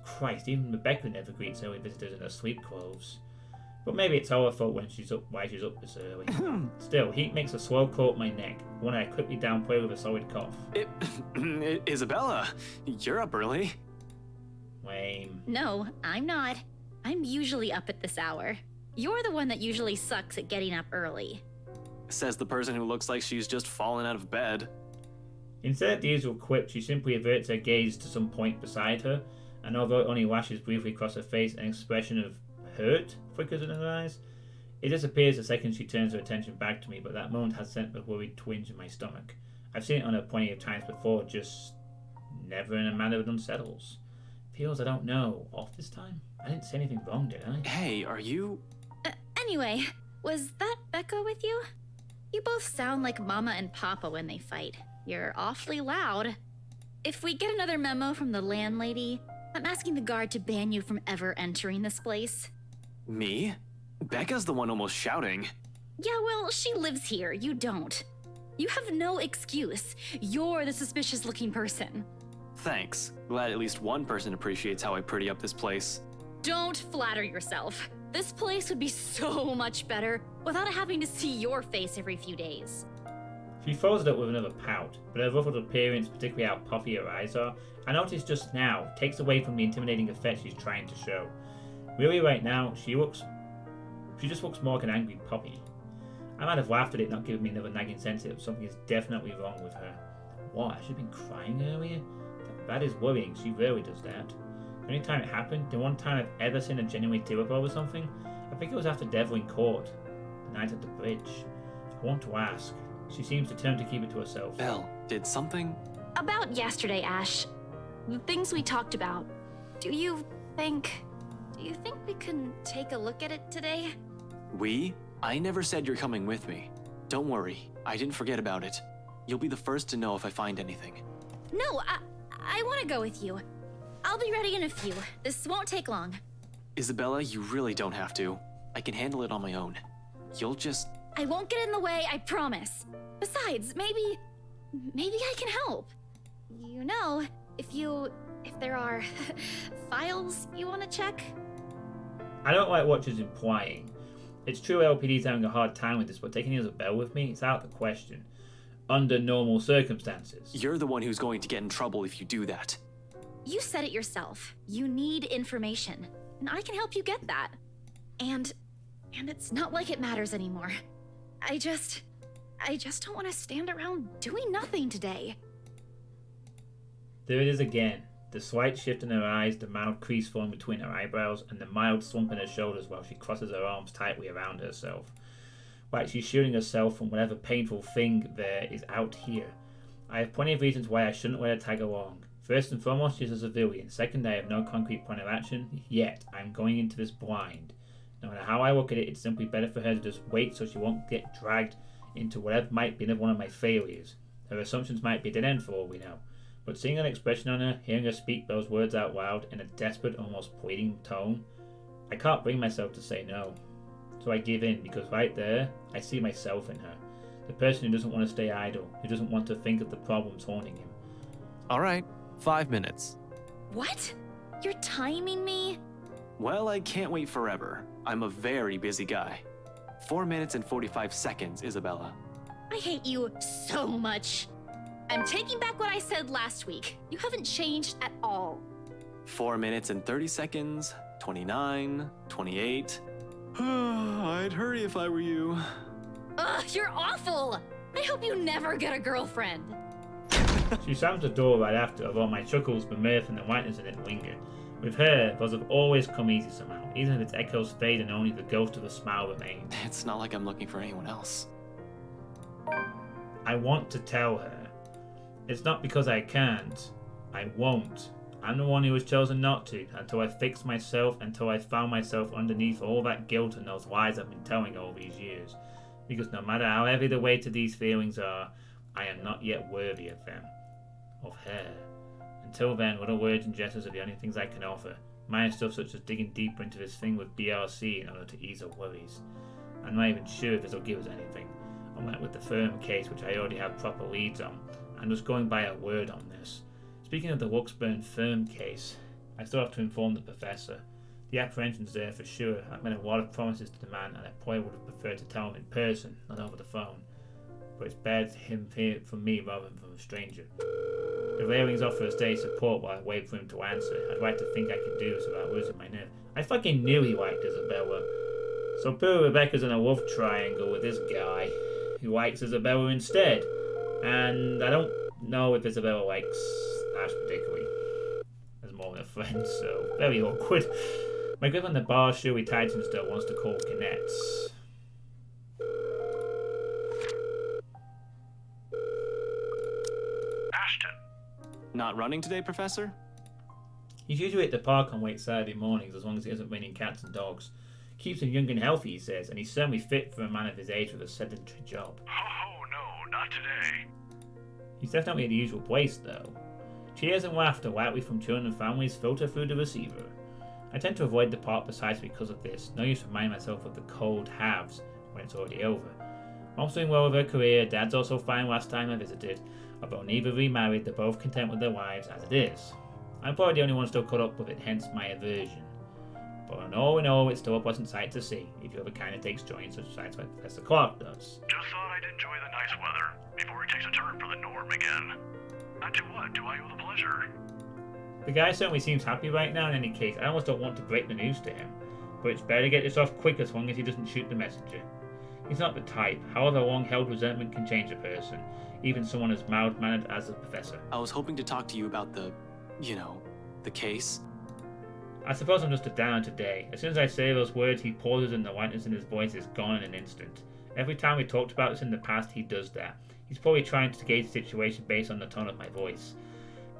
Christ, even Rebecca never greets early visitors in her sleep clothes. But maybe it's our fault when she's up, why she's up this early. Still, heat makes a slow crawl up my neck, one I quickly downplay with a solid cough. Isabella, you're up early. Lame. No, I'm not. I'm usually up at this hour. You're the one that usually sucks at getting up early. Says the person who looks like she's just fallen out of bed. Instead of the usual quip, she simply averts her gaze to some point beside her, and although it only lashes briefly across her face, an expression of hurt flickers in her eyes. It disappears the second she turns her attention back to me, but that moment has sent a worried twinge in my stomach. I've seen it on her plenty of times before, just never in a manner that unsettles. Feels I don't know. Off this time? I didn't say anything wrong, did I? Hey, are you... Anyway, was that Becca with you? You both sound like Mama and Papa when they fight. You're awfully loud. If we get another memo from the landlady, I'm asking the guard to ban you from ever entering this place. Me? Becca's the one almost shouting. Yeah, well, she lives here. You don't. You have no excuse. You're the suspicious-looking person. Thanks. Glad at least one person appreciates how I pretty up this place. Don't flatter yourself. This place would be so much better without having to see your face every few days. She follows it up with another pout, but her ruffled appearance, particularly how puffy her eyes are, I noticed just now, takes away from the intimidating effect she's trying to show. Really right now, she just looks more like an angry puppy. I might have laughed at it not giving me another nagging sense that something is definitely wrong with her. What, has she been crying earlier? That is worrying, she rarely does that. The only time it happened, the one time I've ever seen her genuinely tear up over something, I think it was after Devlin Court, the night at the bridge. I want to ask. She seems determined to keep it to herself. Belle, did something... About yesterday, Ash. The things we talked about. Do you think we can take a look at it today? We? I never said you're coming with me. Don't worry, I didn't forget about it. You'll be the first to know if I find anything. No, I want to go with you. I'll be ready in a few. This won't take long. Isabella, you really don't have to. I can handle it on my own. You'll just... I won't get in the way, I promise. Besides, maybe I can help. You know, if there are files you want to check. I don't like what she's implying. It's true LPD's having a hard time with this, but taking Isabel with me, it's out of the question. Under normal circumstances. You're the one who's going to get in trouble if you do that. You said it yourself. You need information, and I can help you get that. And it's not like it matters anymore. I just don't want to stand around doing nothing today. There it is again. The slight shift in her eyes, the mild crease forming between her eyebrows, and the mild slump in her shoulders while she crosses her arms tightly around herself. Like she's shielding herself from whatever painful thing there is out here. I have plenty of reasons why I shouldn't let her tag along. First and foremost, she's a civilian. Second, I have no concrete plan of action, yet I'm going into this blind. No matter how I look at it, it's simply better for her to just wait so she won't get dragged into whatever might be another one of my failures. Her assumptions might be a dead end for all we know. But seeing an expression on her, hearing her speak those words out loud in a desperate, almost pleading tone, I can't bring myself to say no. So I give in, because right there, I see myself in her. The person who doesn't want to stay idle, who doesn't want to think of the problems haunting him. Alright, 5 minutes. What? You're timing me? Well, I can't wait forever. I'm a very busy guy. 4 minutes and 45 seconds, Isabella. I hate you so much. I'm taking back what I said last week. You haven't changed at all. 4 minutes and 30 seconds, 29, 28. I'd hurry if I were you. Ugh, you're awful. I hope you never get a girlfriend. She slams the door right after, although my chuckles, the mirth, and the whiteness in it linger. With her, those have always come easy somehow, even if its echoes fade and only the ghost of a smile remains. It's not like I'm looking for anyone else. I want to tell her. It's not because I can't. I won't. I'm the one who has chosen not to, until I fix myself, until I found myself underneath all that guilt and those lies I've been telling all these years. Because no matter how heavy the weight of these feelings are, I am not yet worthy of them. Of her. Until then, little words and gestures are the only things I can offer. Minor stuff such as digging deeper into this thing with BRC in order to ease her worries. I'm not even sure if this will give us anything. Unlike with the firm case, which I already have proper leads on, I'm just going by a word on this. Speaking of the Wuxburn firm case, I still have to inform the professor. The apprehension's there for sure. I've made a lot of promises to the man, and I probably would have preferred to tell him in person, not over the phone. But it's bad to him hear it from me rather than from a stranger. The railings offer a steady support while I wait for him to answer. I'd like to think I could do this without losing my nerve. I fucking knew he liked Isabella. So poor Rebecca's in a love triangle with this guy, who likes Isabella instead. And I don't know if Isabella likes Ash particularly. As more than a friend, so very awkward. My grip on the bar surely tightens still wants to call Kinetz. Ashton. Not running today, Professor? He's usually at the park on late Saturday mornings as long as it isn't raining cats and dogs. Keeps him young and healthy, he says, and he's certainly fit for a man of his age with a sedentary job. Oh, no, not today. He's definitely at the usual place, though. Cheers and laughter lightly from children and families filter through the receiver. I tend to avoid the park precisely because of this. No use reminding myself of the cold halves when it's already over. Mom's doing well with her career, Dad's also fine last time I visited. Although neither remarried, they're both content with their lives as it is. I'm probably the only one still caught up with it, hence my aversion. But in all, it's still a pleasant sight to see, if you're the kind that takes joy in such sights like Professor Clark does. Just thought I'd enjoy the nice weather before it takes a turn for the norm again. And to what do I owe the pleasure? The guy certainly seems happy right now in any case. I almost don't want to break the news to him. But it's better to get this off quick as long as he doesn't shoot the messenger. He's not the type. However, long-held resentment can change a person. Even someone as mild-mannered as the professor. I was hoping to talk to you about the case. I suppose I'm just a downer today. As soon as I say those words, he pauses and the lightness in his voice is gone in an instant. Every time we talked about this in the past, he does that. He's probably trying to gauge the situation based on the tone of my voice.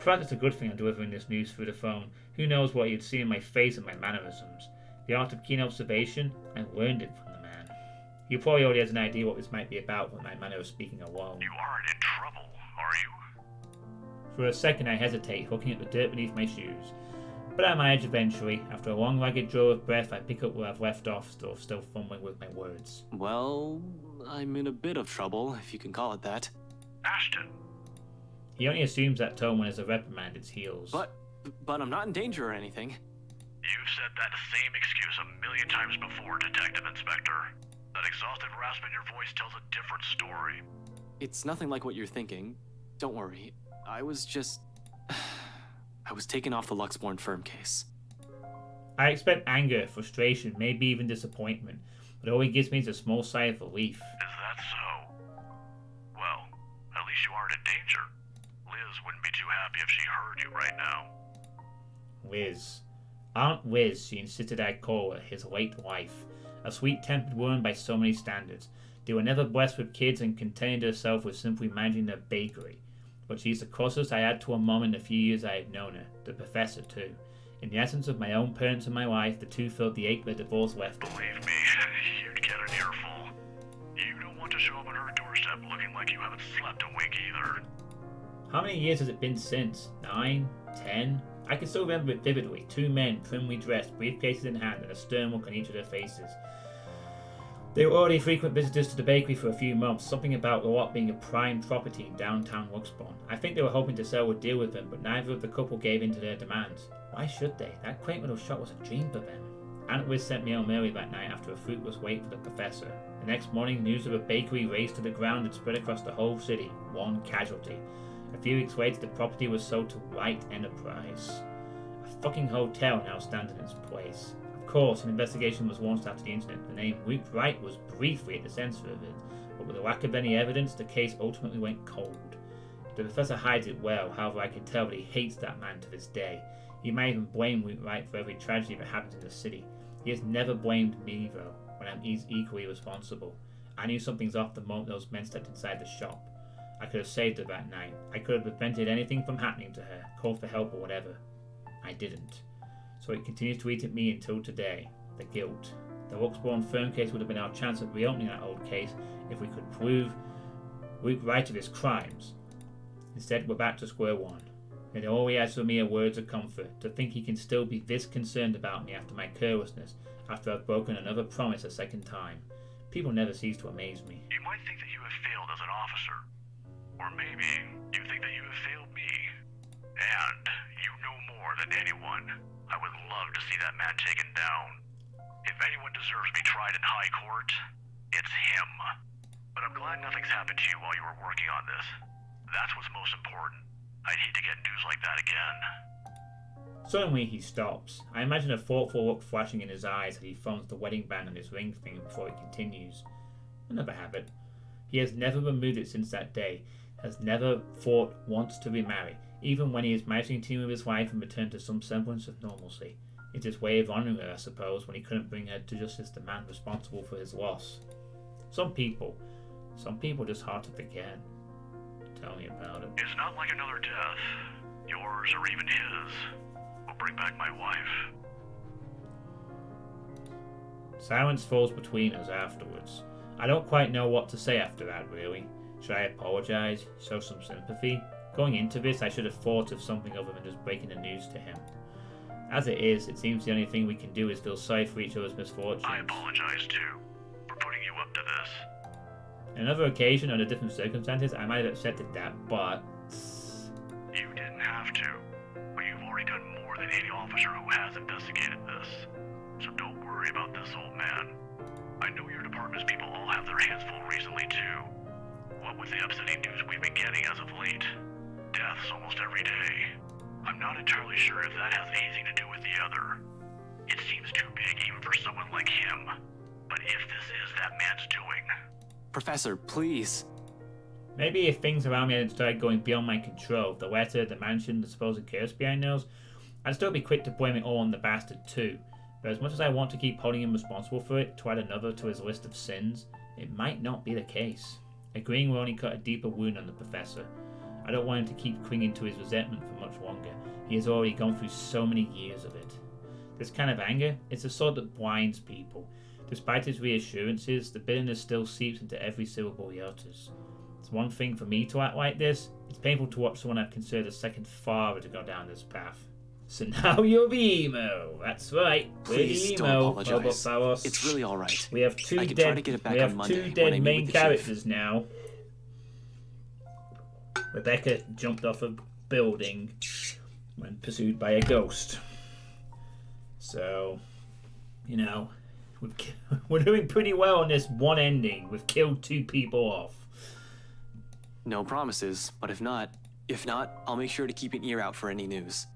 Perhaps it's a good thing I'm delivering this news through the phone. Who knows what he'd see in my face and my mannerisms. The art of keen observation, I learned it from the man. He probably already has an idea what this might be about with my manner of speaking alone. You aren't in trouble, are you? For a second I hesitate, hooking at the dirt beneath my shoes. But at my edge eventually, after a long ragged draw of breath, I pick up where I've left off, still fumbling with my words. Well, I'm in a bit of trouble, if you can call it that. Ashton. He only assumes that tone when there's a reprimand its heels. But I'm not in danger or anything. You've said that same excuse a million times before, Detective Inspector. That exhausted rasp in your voice tells a different story. It's nothing like what you're thinking. Don't worry. I was taken off the Luxborn firm case. I expect anger, frustration, maybe even disappointment, but all he gives me is a small sigh of relief. Is that so? Well, at least you aren't in danger. Liz wouldn't be too happy if she heard you right now. Liz. Aunt Liz, she insisted I call her, his late wife. A sweet-tempered woman by so many standards. They were never blessed with kids and contented herself with simply managing their bakery. But she's the closest I had to a mom in the few years I had known her, the professor too. In the essence of my own parents in my life, the two filled the ache their divorce left. Believe me, you'd get an earful. You don't want to show up on her doorstep looking like you haven't slept a wink either. How many years has it been since? 9? 10? I can still remember it vividly. Two men, primly dressed, briefcases in hand, and a stern look on each of their faces. They were already frequent visitors to the bakery for a few months, something about the lot being a prime property in downtown Luxborn. I think they were hoping to sell a deal with them, but neither of the couple gave in to their demands. Why should they? That quaint little shop was a dream for them. Aunt Wiz sent me home early that night after a fruitless wait for the professor. The next morning, news of a bakery razed to the ground had spread across the whole city. One casualty. A few weeks later, the property was sold to Wright Enterprise. A fucking hotel now stands in its place. Of course, an investigation was launched after the incident. The name Luke Wright was briefly at the center of it, but with the lack of any evidence, the case ultimately went cold. The professor hides it well, however I can tell that he hates that man to this day. He might even blame Luke Wright for every tragedy that happens in the city. He has never blamed me, though, when I'm equally responsible. I knew something's off the moment those men stepped inside the shop. I could have saved her that night. I could have prevented anything from happening to her, called for help or whatever. I didn't. So it continues to eat at me until today. The guilt. The Luxborn firm case would have been our chance at reopening that old case if we could prove Luke Wright of his crimes. Instead, we're back to square one. And all he has for me are words of comfort, to think he can still be this concerned about me after my carelessness, after I've broken another promise a second time. People never cease to amaze me. You might think that you have failed as an officer. Or maybe you think that you have failed me. And you know more than anyone. I would love to see that man taken down. If anyone deserves to be tried in high court, it's him. But I'm glad nothing's happened to you while you were working on this. That's what's most important. I'd hate to get news like that again. Suddenly he stops. I imagine a thoughtful look flashing in his eyes as he thumbs the wedding band on his ring finger before he continues. Another habit. He has never removed it since that day, has never thought once to remarry, even when he is married with his wife and returned to some semblance of normalcy. It's his way of honouring her, I suppose, when he couldn't bring her to justice the man responsible for his loss. Some people just hard to forget. Tell me about it. It's not like another death. Yours or even his will bring back my wife. Silence falls between us afterwards. I don't quite know what to say after that, really. Should I apologise? Show some sympathy? Going into this, I should have thought of something other than just breaking the news to him. As it is, it seems the only thing we can do is feel sorry for each other's misfortunes. I apologize too, for putting you up to this. On another occasion, under different circumstances, I might have accepted that, but... You didn't have to, but you've already done more than any officer who has investigated this. So don't worry about this, old man. I know your department's people all have their hands full recently too. What with the upsetting news we've been getting as of late. Deaths almost every day. I'm not entirely sure if that has anything to do with the other. It seems too big even for someone like him. But if this is that man's doing... Professor, please. Maybe if things around me had started going beyond my control, the letter, the mansion, the supposed curse behind those, I'd still be quick to blame it all on the bastard too. But as much as I want to keep holding him responsible for it, to add another to his list of sins, it might not be the case. Agreeing will only cut a deeper wound on the professor. I don't want him to keep clinging to his resentment for much longer. He has already gone through so many years of it. This kind of anger, it's the sort that blinds people. Despite his reassurances, the bitterness still seeps into every syllable he utters. It's one thing for me to act like this. It's painful to watch someone I've considered a second father to go down this path. So now you're the emo. That's right. Please don't apologize. It's really all right. We have two I can try to get it back on Monday two when I dead meet main with the chief. characters now. Rebecca jumped off a building when pursued by a ghost. So, you know, we're doing pretty well on this one ending. We've killed 2 people off. No promises, but if not, I'll make sure to keep an ear out for any news.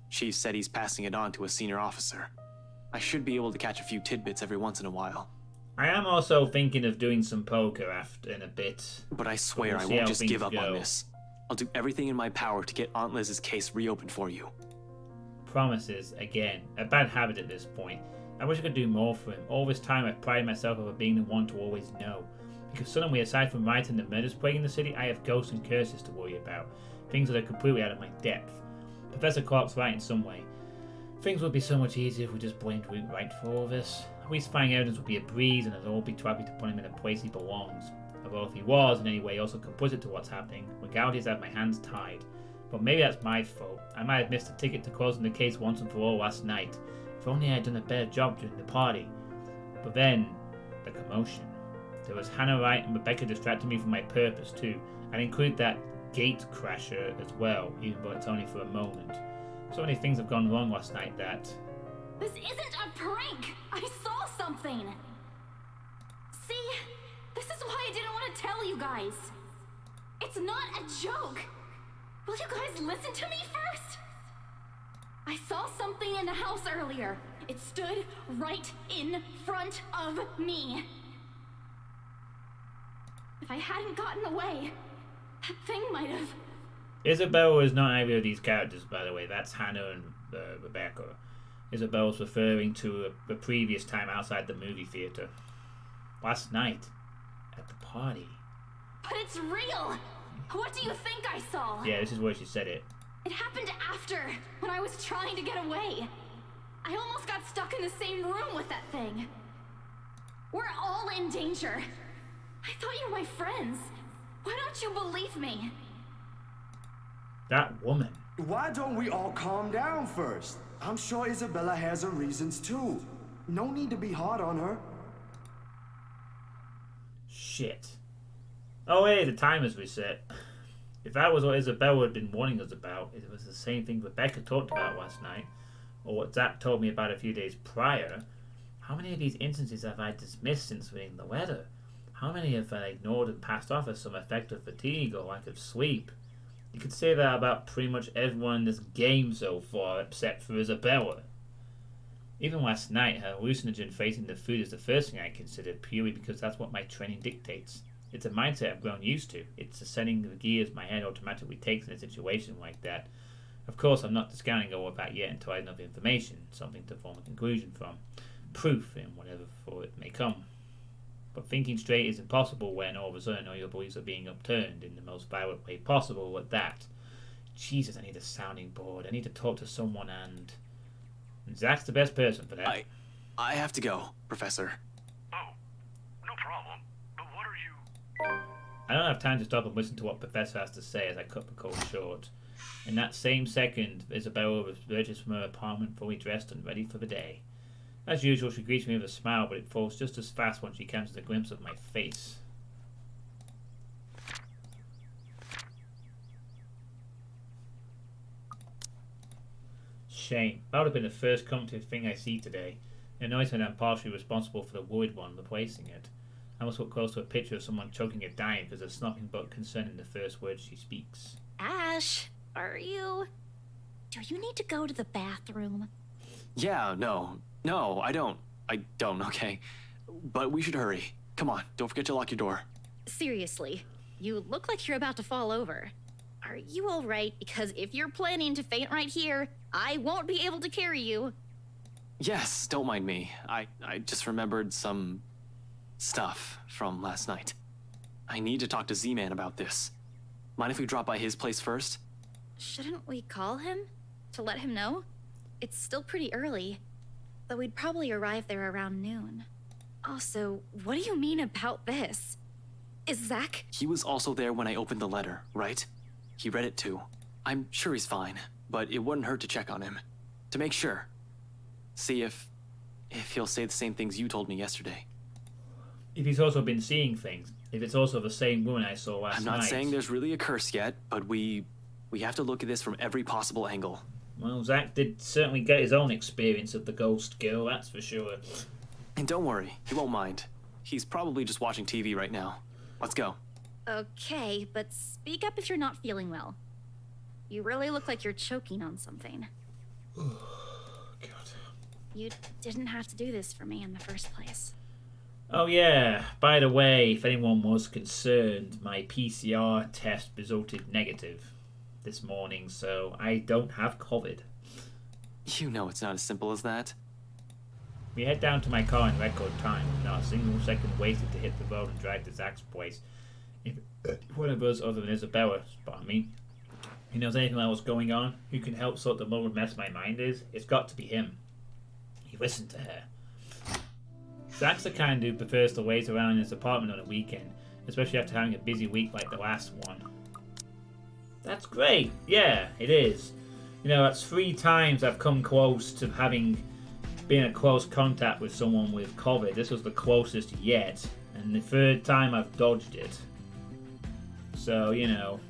Chief said he's passing it on to a senior officer. I should be able to catch a few tidbits every once in a while. I am also thinking of doing some poker after in a bit. But I swear I won't just give up on this. I'll do everything in my power to get Aunt Liz's case reopened for you. Promises, again, a bad habit at this point. I wish I could do more for him. All this time I've prided myself over being the one to always know. Because suddenly, aside from writing the murders plaguing the city, I have ghosts and curses to worry about. Things that are completely out of my depth. Professor Clark's right in some way. Things would be so much easier if we just blamed Luke Wright for all this. At least finding evidence would be a breeze and I'd all be too happy to put him in a place he belongs. Although if he was in any way also complicit to what's happening, legalities have my hands tied. But maybe that's my fault. I might have missed a ticket to closing the case once and for all last night. If only I had done a better job during the party. But then, the commotion. There was Hannah Wright and Rebecca distracting me from my purpose too. I'd include that gate crasher as well, even though it's only for a moment. So many things have gone wrong last night that... This isn't a prank! I saw something! See? This is why I didn't want to tell you guys. It's not a joke! Will you guys listen to me first? I saw something in the house earlier. It stood right in front of me. If I hadn't gotten away, that thing might have... Isabella is not either of these characters, by the way. That's Hannah and Rebecca. Isabella's referring to a previous time outside the movie theater. Last night, at the party. But it's real! What do you think I saw? Yeah, this is where she said it. It happened after, when I was trying to get away. I almost got stuck in the same room with that thing. We're all in danger. I thought you were my friends. Why don't you believe me? That woman. Why don't we all calm down first? I'm sure Isabella has her reasons too. No need to be hard on her. Shit. Oh hey, the timer's reset. If that was what Isabella had been warning us about, it was the same thing Rebecca talked about last night, or what Zach told me about a few days prior. How many of these instances have I dismissed since reading the weather? How many have I ignored and passed off as some effect of fatigue or lack of sleep? You could say that about pretty much everyone in this game so far, except for Isabella. Even last night, her hallucinogen facing the food is the first thing I considered, purely because that's what my training dictates. It's a mindset I've grown used to. It's the setting of the gears my head automatically takes in a situation like that. Of course, I'm not discounting all of that yet until I have enough information, something to form a conclusion from, proof in whatever form it may come. But thinking straight is impossible when all of a sudden all your beliefs are being upturned in the most violent way possible at that. Jesus, I need a sounding board. I need to talk to someone and Zach's the best person for that. I have to go, Professor. Oh, no problem. But what are you... I don't have time to stop and listen to what Professor has to say as I cut the call short. In that same second, Isabella emerges from her apartment fully dressed and ready for the day. As usual, she greets me with a smile, but it falls just as fast when she catches a glimpse of my face. Shame. That would have been the first comforting thing I see today. It annoys me that I'm partially responsible for the worried one replacing it. I must look close to a picture of someone choking and dying because of snopping but concerning the first words she speaks. Ash, are you... Do you need to go to the bathroom? Yeah, no, I don't, okay? But we should hurry. Come on, don't forget to lock your door. Seriously, you look like you're about to fall over. Are you alright? Because if you're planning to faint right here, I won't be able to carry you. Yes, don't mind me. I just remembered some stuff from last night. I need to talk to Z-Man about this. Mind if we drop by his place first? Shouldn't we call him? To let him know? It's still pretty early, though we'd probably arrive there around noon. Also, what do you mean about this? Is Zach... He was also there when I opened the letter, right? He read it too. I'm sure he's fine, but it wouldn't hurt to check on him. To make sure. See if he'll say the same things you told me yesterday. If he's also been seeing things. If it's also the same woman I saw last night. I'm not saying there's really a curse yet, but we have to look at this from every possible angle. Well, Zach did certainly get his own experience of the ghost girl, that's for sure. And don't worry, he won't mind. He's probably just watching TV right now. Let's go. Okay, but speak up if you're not feeling well. You really look like you're choking on something. God. You didn't have to do this for me in the first place. Oh yeah, by the way, if anyone was concerned, my PCR test resulted negative this morning, so I don't have COVID. You know it's not as simple as that. We head down to my car in record time, not a single second wasted to hit the road and drive to Zach's place. If one of us other than Isabella spot me, who knows anything about what's going on, who can help sort the muddled mess my mind is, it's got to be him. He listened to her. Zach's the kind who prefers to wait around in his apartment on a weekend, especially after having a busy week like the last one. That's great, yeah, it is. You know, that's 3 times I've come close to having been in close contact with someone with COVID. This was the closest yet, and the 3rd time I've dodged it. So, you know,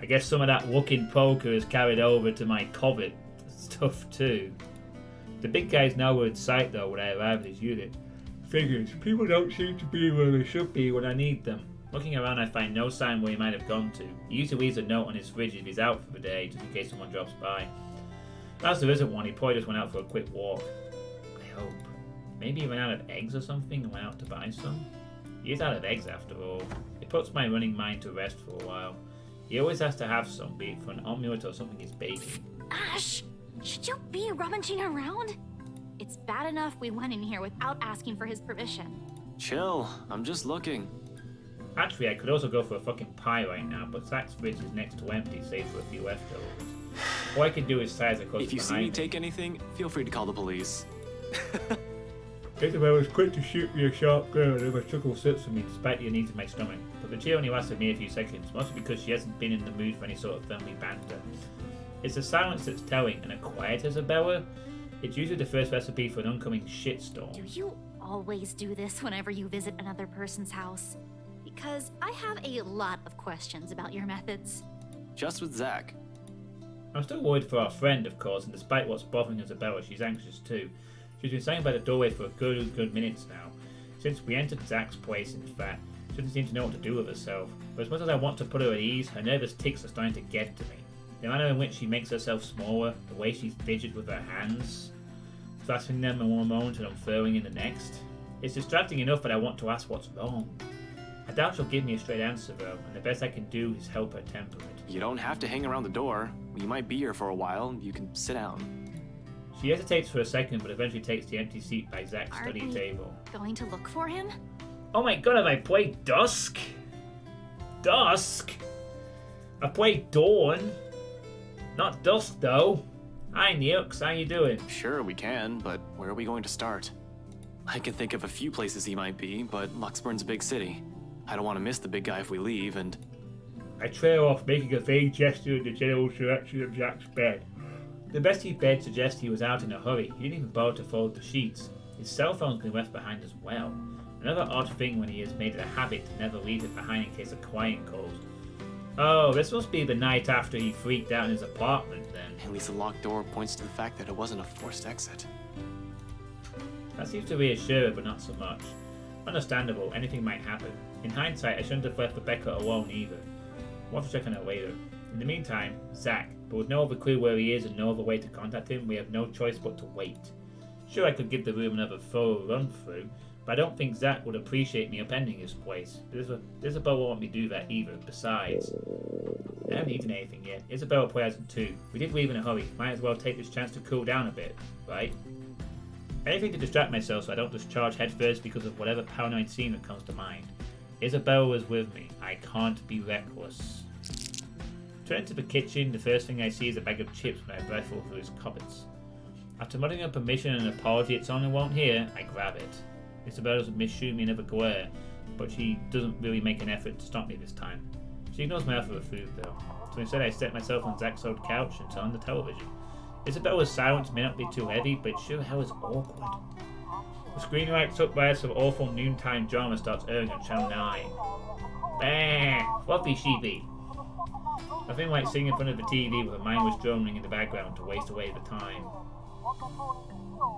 I guess some of that luck in poker is carried over to my covet stuff too. The big guys now were in sight though when I arrived at his unit. Figures, people don't seem to be where they should be when I need them. Looking around, I find no sign where he might have gone to. He usually leaves a note on his fridge if he's out for the day, just in case someone drops by. As there isn't one, he probably just went out for a quick walk. I hope. Maybe he ran out of eggs or something and went out to buy some? He is out of eggs after all. It puts my running mind to rest for a while. He always has to have some, be it for an omelette or something he's baking. Ash, should you be rummaging around? It's bad enough we went in here without asking for his permission. Chill, I'm just looking. Actually, I could also go for a fucking pie right now, but Zach's fridge is next to empty, save for a few leftovers. All I can do is size across If you see me take anything, feel free to call the police. Isabel was quick to shoot me a sharp gun and her chuckle sits for me despite the unease in my stomach. But the cheer only lasted me a few seconds, mostly because she hasn't been in the mood for any sort of friendly banter. It's the silence that's telling, and a quiet Isabella? It's usually the first recipe for an oncoming shitstorm. Do you always do this whenever you visit another person's house? Because I have a lot of questions about your methods. Just with Zach. I'm still worried for our friend, of course, and despite what's bothering Isabella, she's anxious too. She's been standing by the doorway for a good minutes now. Since we entered Zach's place, in fact, she doesn't seem to know what to do with herself. But as much as I want to put her at ease, her nervous tics are starting to get to me. The manner in which she makes herself smaller, the way she fidgets with her hands, clasping them in one moment and unfurling in the next. It's distracting enough that I want to ask what's wrong. I doubt she'll give me a straight answer though, and the best I can do is help her temper it. You don't have to hang around the door. You might be here for a while. You can sit down. She hesitates for a second, but eventually takes the empty seat by Zach's study table. Going to look for him? Oh my god, have I played Dusk? Dusk? I played Dawn. Not Dusk, though. Hi, Neox, how you doing? Sure, we can, but where are we going to start? I can think of a few places he might be, but Luxburn's a big city. I don't want to miss the big guy if we leave, and... I trail off, making a vague gesture in the general direction of Jack's bed. The bestie bed suggests he was out in a hurry. He didn't even bother to fold the sheets. His cell phone's been left behind as well. Another odd thing when he has made it a habit to never leave it behind in case a client calls. Oh, this must be the night after he freaked out in his apartment then. At least the locked door points to the fact that it wasn't a forced exit. That seems to reassure her, but not so much. Understandable, anything might happen. In hindsight, I shouldn't have left Rebecca alone either. We'll have to check on her later. In the meantime, Zach, but with no other clue where he is and no other way to contact him, we have no choice but to wait. Sure, I could give the room another thorough run through, but I don't think Zach would appreciate me appending his place. Isabel won't want me to do that either. Besides, I haven't eaten anything yet. Isabel probably hasn't too. We did leave in a hurry. Might as well take this chance to cool down a bit, right? Anything to distract myself so I don't just charge headfirst because of whatever paranoid scene that comes to mind. Isabel was with me. I can't be reckless. Turning to the kitchen, the first thing I see is a bag of chips when I rifle through his cupboards. After muttering a permission and an apology it's on and won't hear, I grab it. Isabel doesn't shoot me another glare, but she doesn't really make an effort to stop me this time. She ignores my offer of food though, so instead I set myself on Zach's old couch and turn on the television. Isabel's silence may not be too heavy, but it sure hell is awkward. The screen lights up by some awful noontime drama starts airing on Channel 9. Bah! Fluffy sheepy. Nothing like sitting in front of the TV with a mindless droning in the background to waste away the time.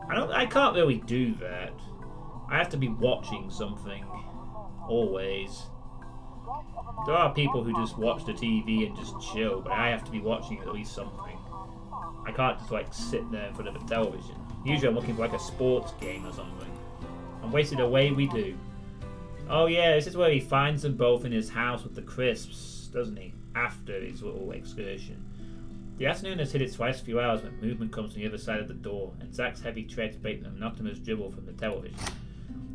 I can't really do that. I have to be watching something. Always. There are people who just watch the TV and just chill, but I have to be watching at least something. I can't just like sit there in front of a television. Usually I'm looking for like a sports game or something. And wasted away we do. Oh yeah, this is where he finds them both in his house with the crisps, doesn't he? After his little excursion. The afternoon has hit its twice a few hours when movement comes from the other side of the door, and Zach's heavy treads break the monotonous dribble from the television.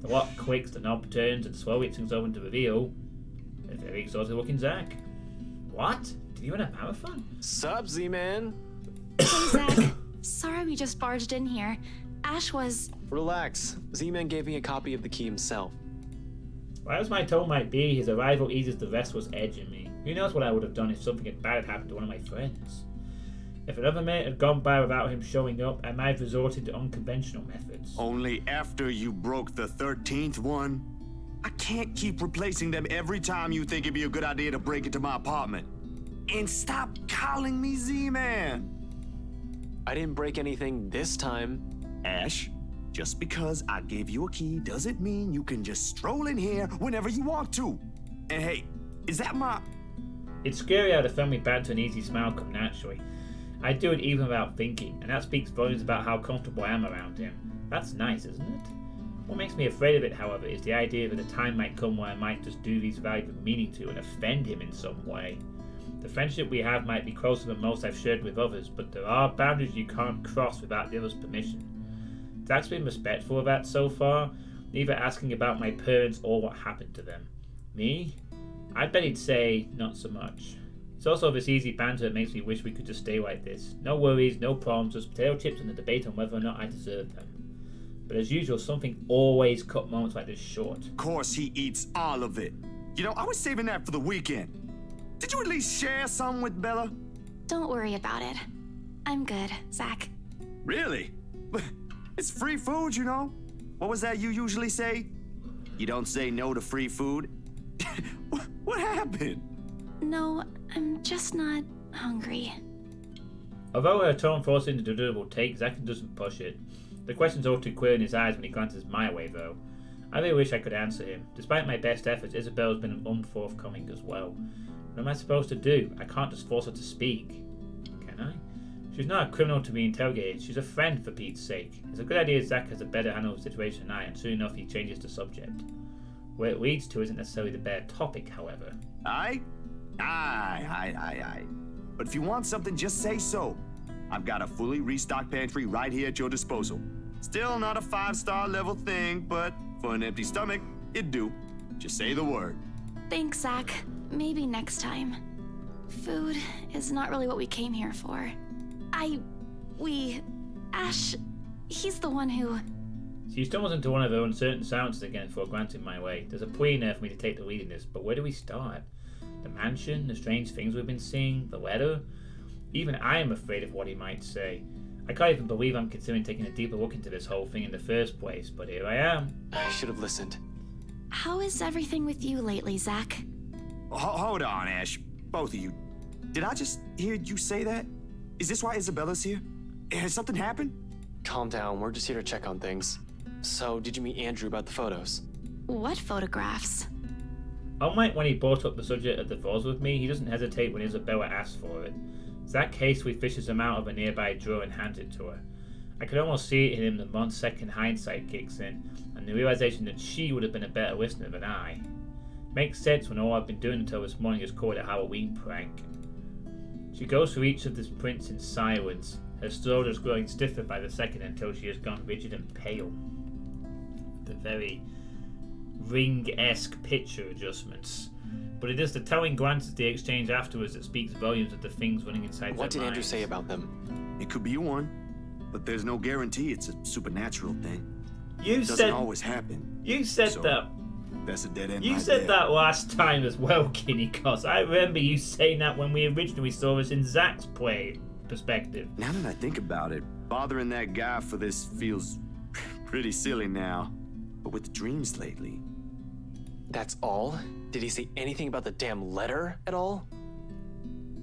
The lock clicks, the knob turns, and slowly it swings open to reveal a very exhausted looking Zach. What? Did you run a marathon? Sup, Z-Man? Hey, Zach. Sorry we just barged in here. Ash was... Relax. Z-Man gave me a copy of the key himself. Well, as my tone might be, his arrival eases the restless edge in me. Who knows what I would have done if something bad had happened to one of my friends. If another minute had gone by without him showing up, I might have resorted to unconventional methods. Only after you broke the 13th one? I can't keep replacing them every time you think it'd be a good idea to break into my apartment. And stop calling me Z-Man. I didn't break anything this time. Ash, just because I gave you a key doesn't mean you can just stroll in here whenever you want to. And hey, is that my... It's scary how the friendly banter and easy smile come naturally. I do it even without thinking, and that speaks volumes about how comfortable I am around him. That's nice, isn't it? What makes me afraid of it, however, is the idea that a time might come where I might just do these without even meaning to and offend him in some way. The friendship we have might be closer than most I've shared with others, but there are boundaries you can't cross without the other's permission. Zach's been respectful of that so far, neither asking about my parents or what happened to them. Me? I bet he'd say, not so much. It's also this easy banter that makes me wish we could just stay like this. No worries, no problems, just potato chips and a debate on whether or not I deserve them. But as usual, something always cut moments like this short. Of course he eats all of it. You know, I was saving that for the weekend. Did you at least share some with Bella? Don't worry about it. I'm good, Zach. Really? It's free food, you know? What was that you usually say? You don't say no to free food? What happened? No, I'm just not hungry. Although her tone forces an individual take, Zach doesn't push it. The question's all too clear in his eyes when he glances my way, though. I really wish I could answer him. Despite my best efforts, Isabel's been unforthcoming as well. What am I supposed to do? I can't just force her to speak. Can I? She's not a criminal to be interrogated. She's a friend, for Pete's sake. It's a good idea Zach has a better handle of the situation than I, and soon enough he changes the subject. Where it leads to isn't necessarily the bad topic, however. Aye. But if you want something, just say so. I've got a fully restocked pantry right here at your disposal. Still not a 5-star level thing, but for an empty stomach, it'd do. Just say the word. Thanks, Zach. Maybe next time. Food is not really what we came here for. Ash, he's the one who... She stumbles into one of her uncertain silences again before glancing my way. There's a plea in there for me to take the lead in this, but where do we start? The mansion, the strange things we've been seeing, the letter? Even I am afraid of what he might say. I can't even believe I'm considering taking a deeper look into this whole thing in the first place, but here I am. I should have listened. How is everything with you lately, Zach? Hold on, Ash. Both of you. Did I just hear you say that? Is this why Isabella's here? Has something happened? Calm down, we're just here to check on things. So, did you meet Andrew about the photos? What photographs? Unlike when he brought up the subject of the divorce with me, he doesn't hesitate when Isabella asks for it. Zach hastily fishes them out of a nearby drawer and hands it to her. I could almost see it in him the month's second hindsight kicks in, and the realization that she would have been a better listener than I. Makes sense when all I've been doing until this morning is called a Halloween prank. She goes through each of the prints in silence, her shoulders growing stiffer by the second until she has gone rigid and pale. The very Ring-esque picture adjustments. But it is the telling glances they exchange afterwards that speaks volumes of the things running inside their What did Andrew minds. say about them? It could be one, but there's no guarantee it's a supernatural thing. You It said doesn't always happen. You said So, that. That's a dead end. You right said there. that last time as well, Kinney Cos. I remember you saying that when we originally saw this in Zach's play perspective. Now that I think about it, bothering that guy for this feels pretty silly now. But with the dreams lately. That's all? Did he say anything about the damn letter at all?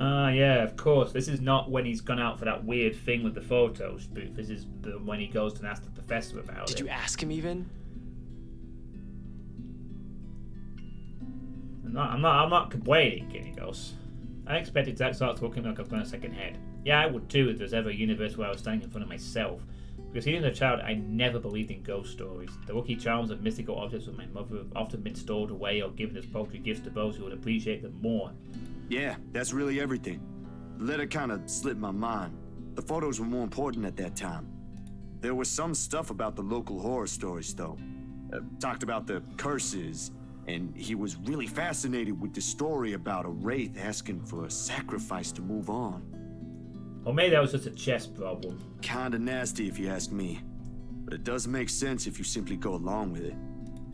Yeah, of course. This is not when he's gone out for that weird thing with the photo spoof. This is when he goes to ask the professor about it. Did you ask him even? I'm not complaining, Kinney goes. I expected Zach starts to look at me like I've gone a second head. Yeah, I would too if there's ever a universe where I was standing in front of myself. Because even as a child, I never believed in ghost stories. The lucky charms of mystical objects with my mother have often been stored away or given as paltry gifts to those who would appreciate them more. Yeah, that's really everything. The letter kind of slipped my mind. The photos were more important at that time. There was some stuff about the local horror stories, though. Talked about the curses, and he was really fascinated with the story about a wraith asking for a sacrifice to move on. Or maybe that was just a chess problem. Kinda nasty if you ask me. But it does make sense if you simply go along with it.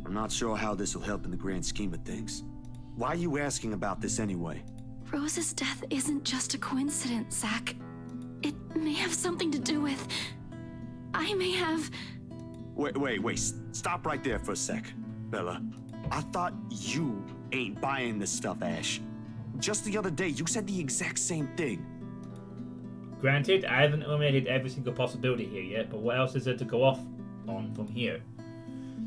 I'm not sure how this will help in the grand scheme of things. Why are you asking about this anyway? Rose's death isn't just a coincidence, Zach. It may have something to do with... I may have... Wait. Stop right there for a sec, Bella. I thought you ain't buying this stuff, Ash. Just the other day, you said the exact same thing. Granted, I haven't eliminated every single possibility here yet, but what else is there to go off on from here?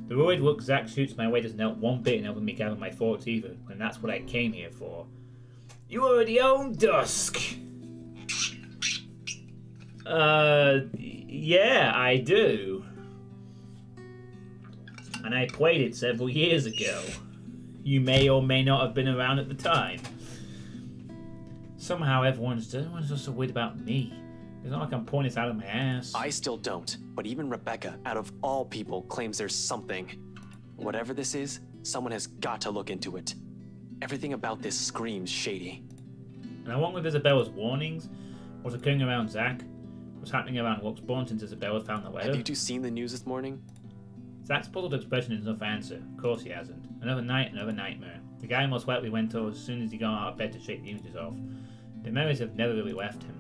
The worried look Zack shoots my way doesn't help one bit in helping me gather my thoughts either, and that's what I came here for. You already own Dusk! Yeah, I do. And I played it several years ago. You may or may not have been around at the time. Somehow everyone's just so worried about me. It's not like I'm pointing this out of my ass. I still don't, but even Rebecca, out of all people, claims there's something. Whatever this is, someone has got to look into it. Everything about this screams shady. And along with Isabella's warnings, what's occurring around Zack, what's happening around Luxborn since Isabella found the letter. Have you two seen the news this morning? Zack's puzzled expression is enough answer. Of course he hasn't. Another night, another nightmare. The guy most likely went to as soon as he got out of bed to shake the images off. The memories have never really left him.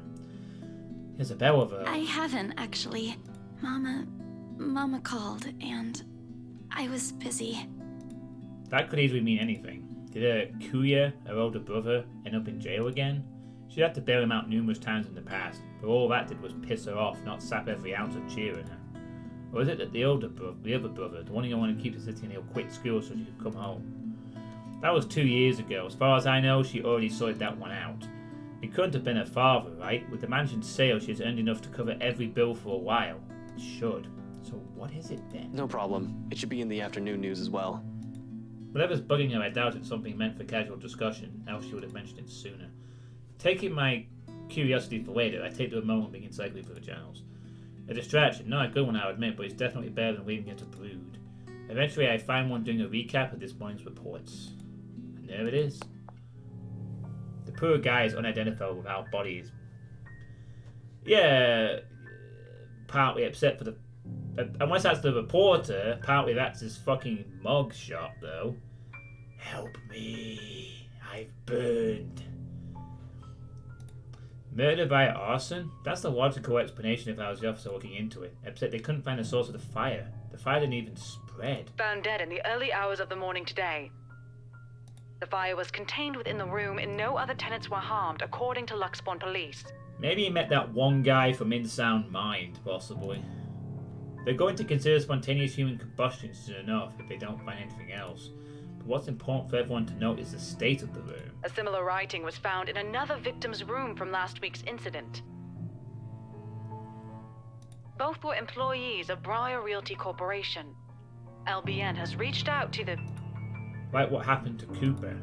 Isabella, though. I haven't, actually. Mama called, and I was busy. That could easily mean anything. Did Kuya, her older brother, end up in jail again? She had to bail him out numerous times in the past, but all that did was piss her off, not sap every ounce of cheer in her. Or is it that the other brother, the one who wanted to keep the city and he'll quit school so she could come home? That was 2 years ago. As far as I know, she already sorted that one out. It couldn't have been her father, right? With the mansion's sale, she has earned enough to cover every bill for a while. It should. So what is it then? No problem. It should be in the afternoon news as well. Whatever's bugging her, I doubt it's something meant for casual discussion, else she would have mentioned it sooner. Taking my curiosity for later, I take the moment and begin cycling through the channels. A distraction, not a good one I'll admit, but it's definitely better than leaving it to brood. Eventually I find one doing a recap of this morning's reports. And there it is. The poor guy is unidentified without bodies. Yeah, partly upset for the... unless that's the reporter, partly that's his fucking mug shot, though. Help me. I've burned. Murder by arson? That's the logical explanation if I was the officer looking into it. Except they couldn't find the source of the fire. The fire didn't even spread. Found dead in the early hours of the morning today. The fire was contained within the room and no other tenants were harmed, according to Luxborn police. Maybe he met that one guy from Insound Mind, possibly. They're going to consider spontaneous human combustion soon enough if they don't find anything else. But what's important for everyone to note is the state of the room. A similar writing was found in another victim's room from last week's incident. Both were employees of Briar Realty Corporation. LBN has reached out to the... Like what happened to Cooper.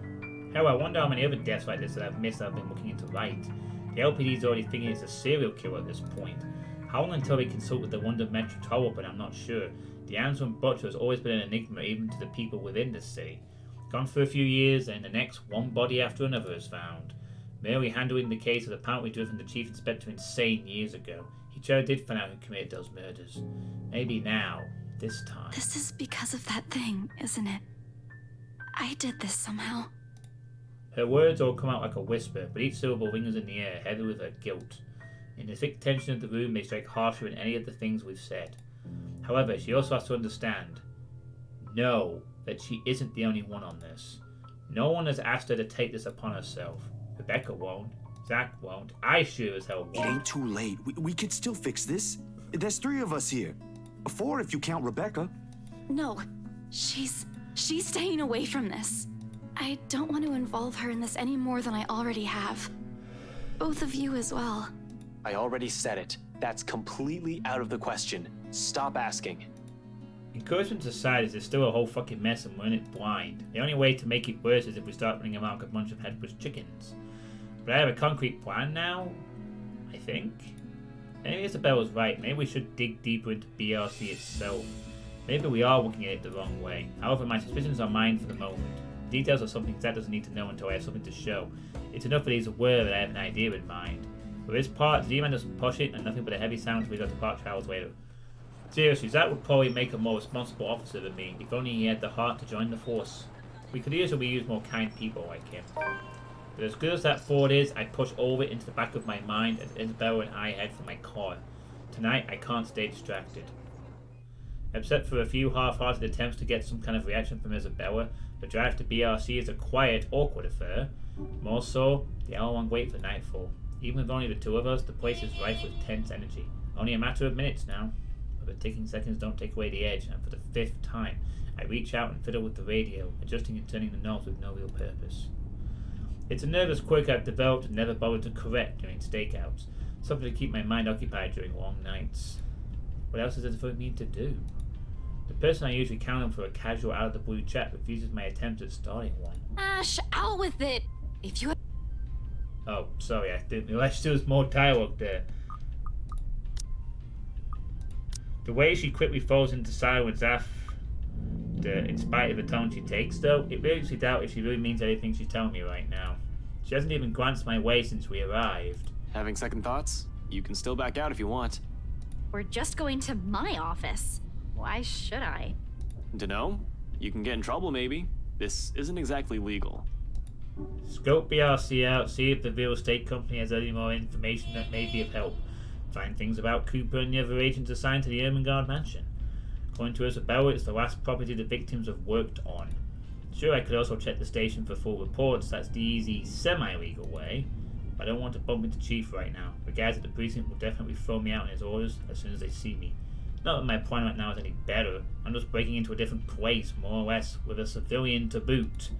Hell, I wonder how many other deaths like this that I've missed that I've been looking into right. The LPD's already thinking it's a serial killer at this point. How long until they consult with the Wonder Metropolitan, I'm not sure. The answer from Butcher has always been an enigma even to the people within the city. Gone for a few years, and the next one body after another is found. Merely handling the case had apparently driven the Chief Inspector insane years ago. He sure did find out who committed those murders. Maybe now, this time. This is because of that thing, isn't it? I did this somehow. Her words all come out like a whisper, but each syllable lingers in the air, heavy with her guilt. In the thick tension of the room, they strike harsher than any of the things we've said. However, she also has to understand, know that she isn't the only one on this. No one has asked her to take this upon herself. Rebecca won't. Zack won't. I sure as hell won't. It ain't too late. We could still fix this. There's 3 of us here. 4 if you count Rebecca. No, she's staying away from this. I don't want to involve her in this any more than I already have. Both of you as well. I already said it. That's completely out of the question. Stop asking. Encouragement aside, there's still a whole fucking mess and we're in it blind. The only way to make it worse is if we start running around like a bunch of headless chickens. But I have a concrete plan now, I think. Maybe Isabella's right. Maybe we should dig deeper into BRC itself. Maybe we are looking at it the wrong way. However, my suspicions are mine for the moment. Details are something Zach doesn't need to know until I have something to show. It's enough that he's aware that I have an idea in mind. For his part, Z-Man just push it and nothing but a heavy sound until we got to Park Trials later. Seriously, Zach would probably make a more responsible officer than me, if only he had the heart to join the force. We could easily use more kind people like him. But as good as that thought is, I push all of it into the back of my mind as Isabella and I head for my car. Tonight, I can't stay distracted. Except for a few half-hearted attempts to get some kind of reaction from Isabella, the drive to BRC is a quiet, awkward affair. More so, they all want to wait for nightfall. Even with only the two of us, the place is rife with tense energy. Only a matter of minutes now. But the ticking seconds don't take away the edge, and for the 5th time, I reach out and fiddle with the radio, adjusting and turning the knobs with no real purpose. It's a nervous quirk I've developed and never bothered to correct during stakeouts, something to keep my mind occupied during long nights. What else is there for me to do? The person I usually count on for a casual out-of-the-blue chat refuses my attempt at starting one. Ash, out with it! If you... Oh, sorry, I didn't realize there was more dialogue there. The way she quickly falls into silence in spite of the tone she takes, though, it makes me doubt if she really means anything she's telling me right now. She hasn't even glanced my way since we arrived. Having second thoughts? You can still back out if you want. We're just going to my office. Why should I? Dunno. You can get in trouble, maybe. This isn't exactly legal. Scope BRC out, see if the real estate company has any more information that may be of help. Find things about Cooper and the other agents assigned to the Ermengarde mansion. According to Isabella, it's the last property the victims have worked on. Sure, I could also check the station for full reports. That's the easy, semi-legal way. But I don't want to bump into Chief right now. The guys at the precinct will definitely throw me out in his orders as soon as they see me. Not that my plan right now is any better. I'm just breaking into a different place, more or less, with a civilian to boot.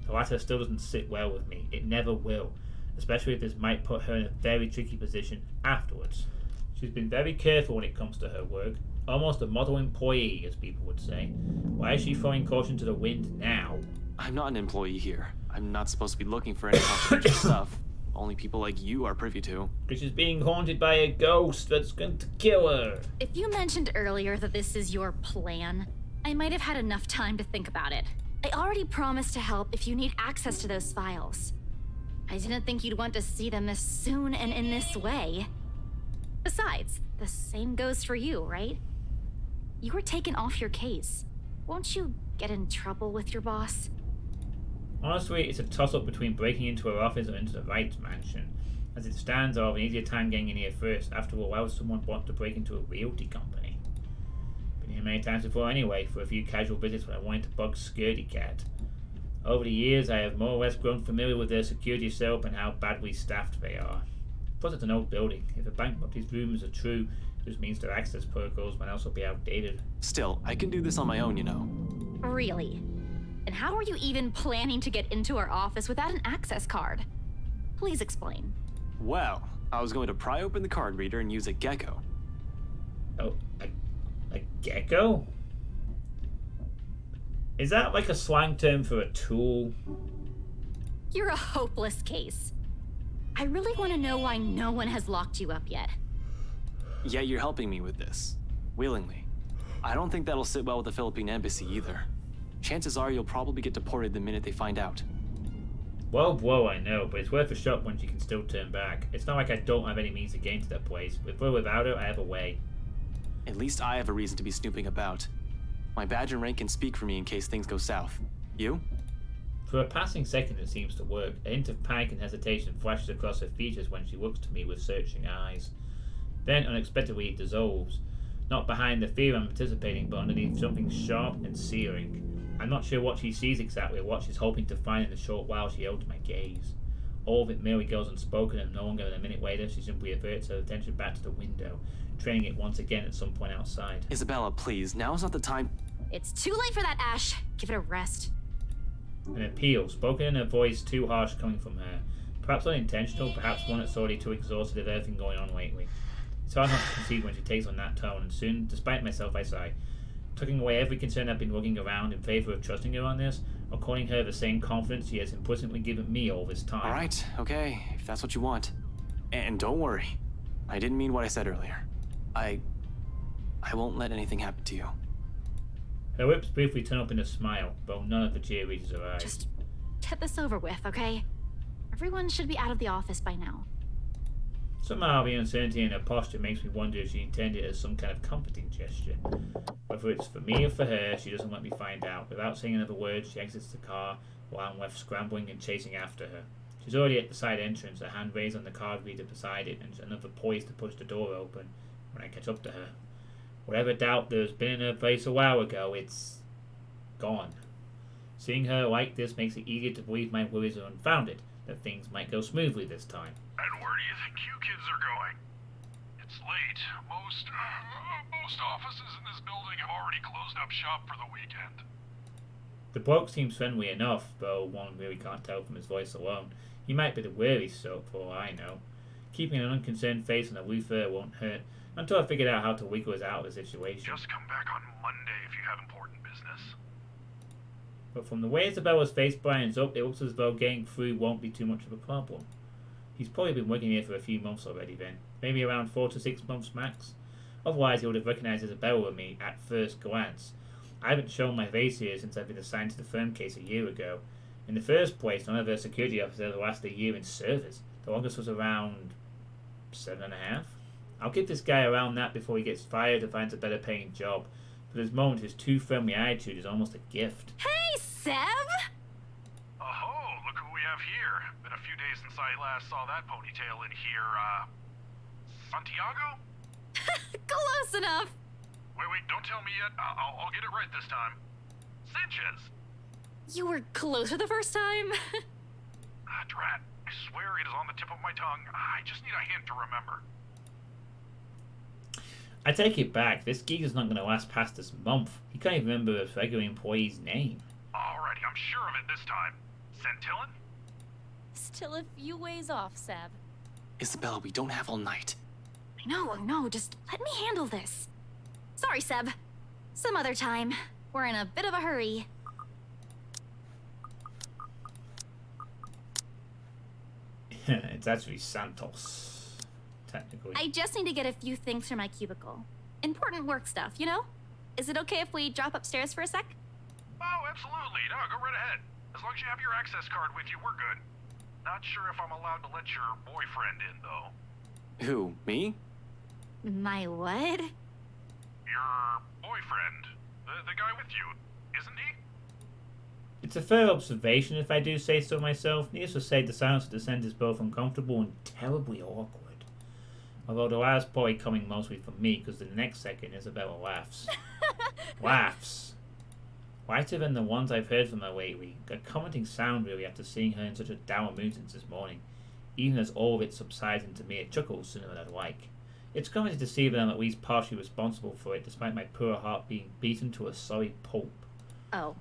The latter still doesn't sit well with me. It never will. Especially if this might put her in a very tricky position afterwards. She's been very careful when it comes to her work. Almost a model employee, as people would say. Why is she throwing caution to the wind now? I'm not an employee here. I'm not supposed to be looking for any confidential stuff. Only people like you are privy to. Because she's being haunted by a ghost that's going to kill her. If you mentioned earlier that this is your plan, I might have had enough time to think about it. I already promised to help if you need access to those files. I didn't think you'd want to see them this soon and in this way. Besides, the same goes for you, right? You were taken off your case. Won't you get in trouble with your boss? Honestly, it's a toss-up between breaking into her office or into the Wright's mansion. As it stands, I'll have an easier time getting in here first. After all, why would someone want to break into a realty company? Been here many times before anyway, for a few casual visits when I wanted to bug Scaredy Cat. Over the years, I have more or less grown familiar with their security setup and how badly staffed they are. Plus, it's an old building. If the bankruptcy's rumors are true, it just means their access protocols might also be outdated. Still, I can do this on my own, you know. Really? And how are you even planning to get into our office without an access card? Please explain. Well, I was going to pry open the card reader and use a gecko. Oh, a gecko? Is that like a slang term for a tool? You're a hopeless case. I really want to know why no one has locked you up yet. Yet you're helping me with this. Willingly. I don't think that'll sit well with the Philippine embassy either. Chances are you'll probably get deported the minute they find out. Well, whoa, I know, but it's worth a shot when she can still turn back. It's not like I don't have any means to get into that place. With or without her, I have a way. At least I have a reason to be snooping about. My badge and rank can speak for me in case things go south. You? For a passing second, it seems to work. A hint of panic and hesitation flashes across her features when she looks to me with searching eyes. Then, unexpectedly, it dissolves. Not behind the fear I'm anticipating, but underneath something sharp and searing. I'm not sure what she sees exactly or what she's hoping to find in the short while she holds my gaze. All of it merely goes unspoken, and no longer than a minute later, she simply averts her attention back to the window, training it once again at some point outside. Isabella, please, now's not the time. It's too late for that, Ash. Give it a rest. An appeal, spoken in a voice too harsh coming from her. Perhaps unintentional, perhaps one that's already too exhausted of everything going on lately. It's hard not to concede when she takes on that tone, and soon, despite myself, I sigh. Tucking away every concern I've been lugging around in favor of trusting her on this, according her the same confidence she has implicitly given me all this time. Alright, okay, if that's what you want. And don't worry, I didn't mean what I said earlier. I won't let anything happen to you. Her lips briefly turn up in a smile, though none of the cheer reaches her eyes. Just get this over with, okay? Everyone should be out of the office by now. Somehow the uncertainty in her posture makes me wonder if she intended it as some kind of comforting gesture. Whether it's for me or for her, she doesn't let me find out. Without saying another word, she exits the car, while I'm left scrambling and chasing after her. She's already at the side entrance, her hand raised on the card reader beside it, and another poised to push the door open when I catch up to her. Whatever doubt there's been in her face a while ago, it's gone. Seeing her like this makes it easier to believe my worries are unfounded. that things might go smoothly this time. And where do you think you kids are going? It's late. Most offices in this building have already closed up shop for the weekend. The bloke seems friendly enough, though one really can't tell from his voice alone. He might be the weary sort, for all I know. Keeping an unconcerned face and a aloof air won't hurt, until I figured out how to wiggle us out of the situation. Just come back on Monday if you have important business. But from the way Isabella's face brightens up, it looks as though getting through won't be too much of a problem. He's probably been working here for a few months already then. Maybe around 4 to 6 months max. Otherwise he would have recognized Isabella and me at first glance. I haven't shown my face here since I've been assigned to the firm case a year ago. In the first place, none of their security officers lasted a year in service. The longest was around 7.5. I'll give this guy around that before he gets fired or finds a better paying job. For this moment, his too friendly attitude is almost a gift. Hey, Seb! Oh, look who we have here. Been a few days since I last saw that ponytail in here, Santiago? Close enough! Wait, don't tell me yet. I'll get it right this time. Sanchez! You were closer the first time? Drat. I swear it is on the tip of my tongue. I just need a hint to remember. I take it back. This gig is not going to last past this month. He can't even remember his regular employee's name. Alrighty, I'm sure of it this time. Centillon? Still a few ways off, Seb. Isabella, we don't have all night. I know. Just let me handle this. Sorry, Seb. Some other time. We're in a bit of a hurry. It's actually Santos, technically. I just need to get a few things from my cubicle. Important work stuff, you know? Is it okay if we drop upstairs for a sec? Oh, absolutely. No, go right ahead. As long as you have your access card with you, we're good. Not sure if I'm allowed to let your boyfriend in, though. Who, me? My what? Your boyfriend. The guy with you, isn't he? It's a fair observation if I do say so myself. Needless to say, the silence at the descent is both uncomfortable and terribly awkward. Although the last probably coming mostly from me, because the next second Isabella laughs. Laughs. Lighter than the ones I've heard from her lately. A commenting sound really after seeing her in such a dour mood since this morning. Even as all of it subsides into mere chuckles sooner than I'd like. It's coming to see that I'm at least partially responsible for it, despite my poor heart being beaten to a sorry pulp. Oh.